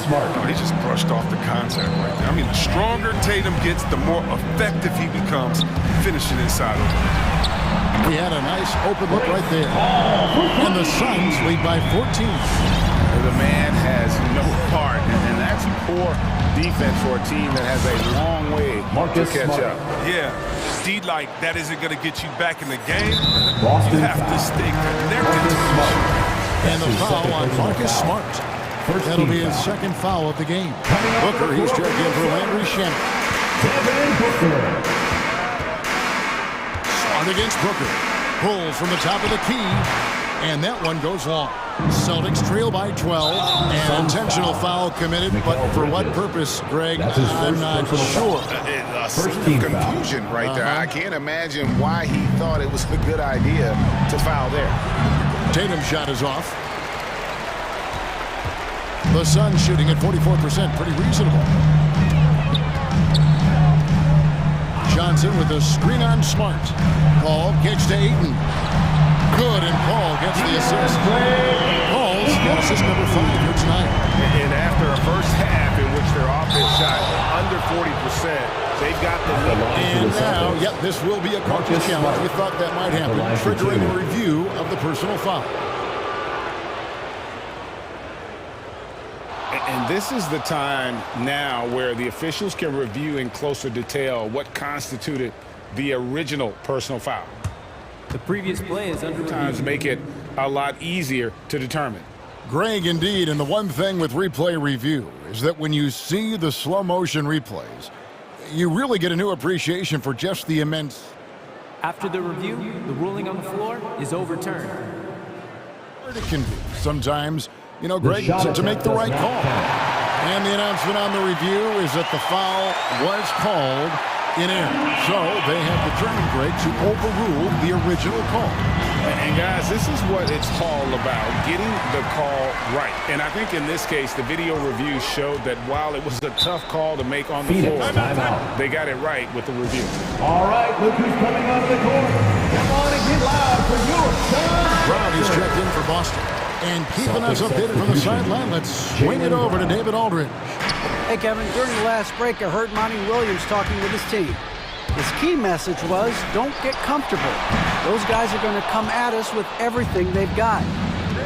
he just brushed off the contact right there. I mean, the stronger Tatum gets, the more effective he becomes finishing inside of him. He had a nice open look right there. And the Suns lead by 14. The man has no heart, and that's poor defense for a team that has a long way to catch up. Yeah, D like that isn't going to get you back in the game. You have to stay connected to the And the foul on Marcus Smart. That'll be his second foul of the game. Booker, he's checked in for Landry Shamet. Smart against Booker. Pulls from the top of the key, and that one goes long. Celtics trail by 12, and intentional foul committed, but for what purpose, Greg, I'm not sure. Confusion right there. I can't imagine why he thought it was a good idea to foul there. Tatum's shot is off. The Suns shooting at 44%, pretty reasonable. Johnson with a screen on Smart. Paul kicks to Ayton. Good, and Paul gets the assist. Paul's got assist number 5 here tonight. And after a first half in which their offense shot under 40%, they've got the lead. And now, yep, this will be a coach's challenge. We thought that might happen, triggering a review of the personal foul. And this is the time now where the officials can review in closer detail what constituted the original personal foul. The previous play is under Sometimes make it a lot easier to determine. Greg, indeed, and the one thing with replay review is that when you see the slow motion replays, you really get a new appreciation for just the immense. After the review, the ruling on the floor is overturned. It can be sometimes, you know, Greg, to make the right call. And the announcement on the review is that the foul was called in error. So they have determined, Greg, to overrule the original call. And guys, this is what it's all about, getting the call right. And I think in this case, the video review showed that while it was a tough call to make on the floor, they got it right with the review. All right, look who's coming out of the court. Come on and get loud for your son. Brown is checked in for Boston. And keeping us updated from the sideline, let's swing it over to David Aldridge. Hey, Kevin, during the last break, I heard Monty Williams talking with his team. His key message was, don't get comfortable. Those guys are going to come at us with everything they've got.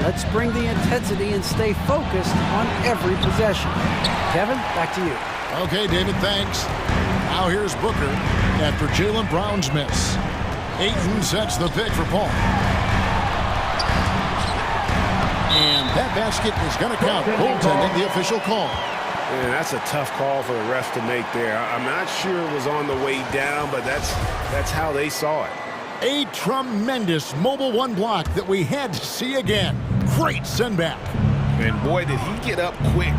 Let's bring the intensity and stay focused on every possession. Kevin, back to you. Okay, David, thanks. Now here's Booker after Jaylen Brown's miss. Ayton sets the pick for Paul. And that basket is going to count. Goaltending, the official call. And that's a tough call for the refs to make there. I'm not sure it was on the way down, but that's how they saw it. A tremendous mobile one block that we had to see again. Great send back. And boy, did he get up quick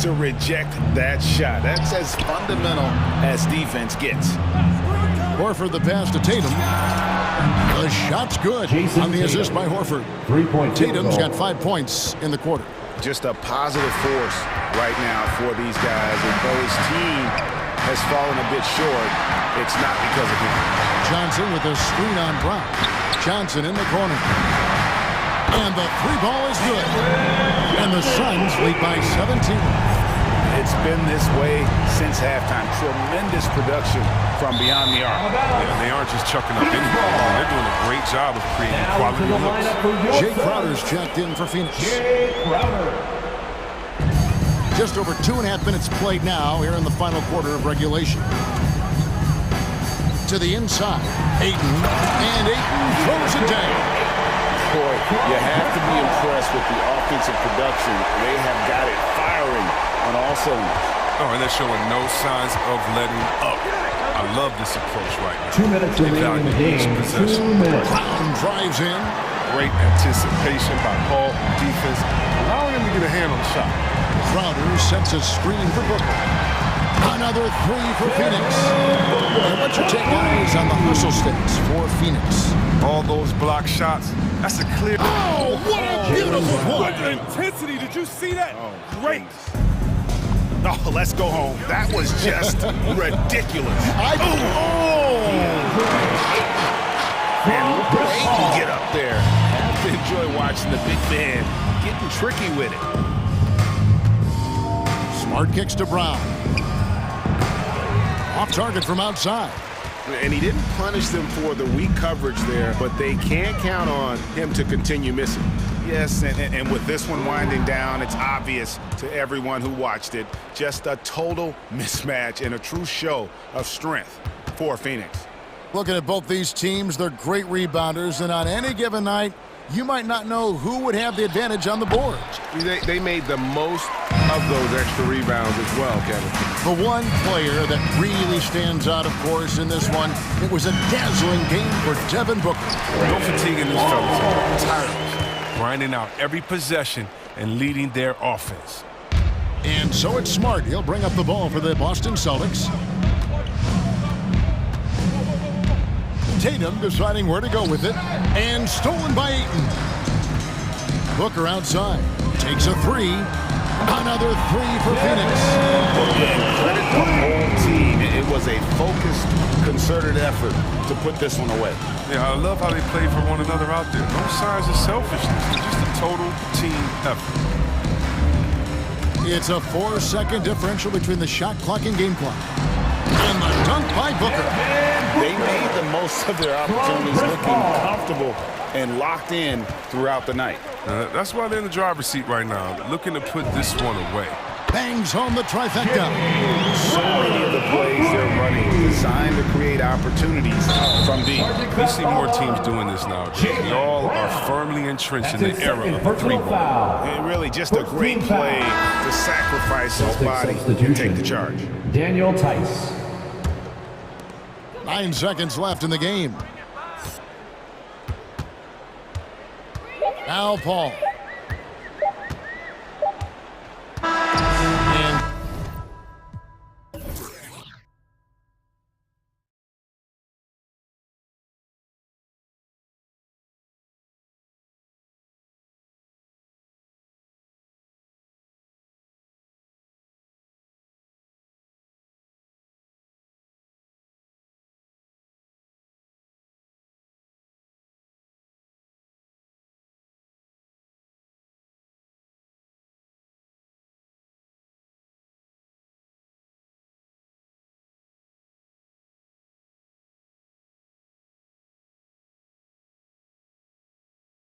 to reject that shot. That's as fundamental as defense gets. Horford the pass to Tatum. The shot's good on the assist by Horford. 3-point Tatum's got 5 points in the quarter. Just a positive force right now for these guys. And though his team has fallen a bit short, it's not because of him. Johnson with a screen on Brown. Johnson in the corner. And the three ball is good. And the Suns lead by 17. It's been this way since halftime. Tremendous production from beyond the arc. Yeah, they aren't just chucking up any ball. They're doing a great job of creating quality looks. Jay Crowder's checked in for Phoenix. Just over 2.5 minutes played now here in the final quarter of regulation. To the inside, Ayton, and Ayton throws it down. Boy, you have to be impressed with the offensive production. They have got it firing on all cylinders. Oh, and they're showing no signs of letting up. I love this approach right now. 2 minutes remaining in the game. 2 minutes. Brown drives in. Great anticipation by Paul. Defense allowing him to get a hand on the shot. Crowder sets a screen for Booker. Another three for Phoenix. And what's your take, guys, on the hustle stakes for Phoenix? All those block shots. That's a clear. Oh, what a beautiful What play. intensity. Did you see that? Great. Oh, let's go home. That was just ridiculous. And look at Ayton get up there. Have to enjoy watching the big man getting tricky with it. Smart kicks to Brown. Off target from outside. And he didn't punish them for the weak coverage there, but they can't count on him to continue missing. Yes, and with this one winding down, it's obvious to everyone who watched it. Just a total mismatch and a true show of strength for Phoenix. Looking at both these teams, they're great rebounders, and on any given night, you might not know who would have the advantage on the boards. They made the most of those extra rebounds as well, Kevin. The one player that really stands out, of course, in this one, it was a dazzling game for Devin Booker. No fatiguing these fellas. Tireless, grinding out every possession and leading their offense. And so it's Smart. He'll bring up the ball for the Boston Celtics. Tatum deciding where to go with it, and stolen by Ayton. Booker outside, takes a three. Another three for Phoenix. And credit the whole team. It was a focused, concerted effort to put this one away. Yeah, I love how they play for one another out there. No signs of selfishness. It's just a total team effort. It's a 4-second differential between the shot clock and game clock. And the dunk by Booker. They made the most of their opportunities, looking comfortable and locked in throughout the night. That's why they're in the driver's seat right now, looking to put this one away. Bangs home the trifecta. So many of the plays they're running designed to create opportunities from deep. We see more teams doing this now. We all are firmly entrenched in the era of the three-ball. And really just a great play to sacrifice his body and take the charge. Daniel Tice. 9 seconds left in the game. Now Paul.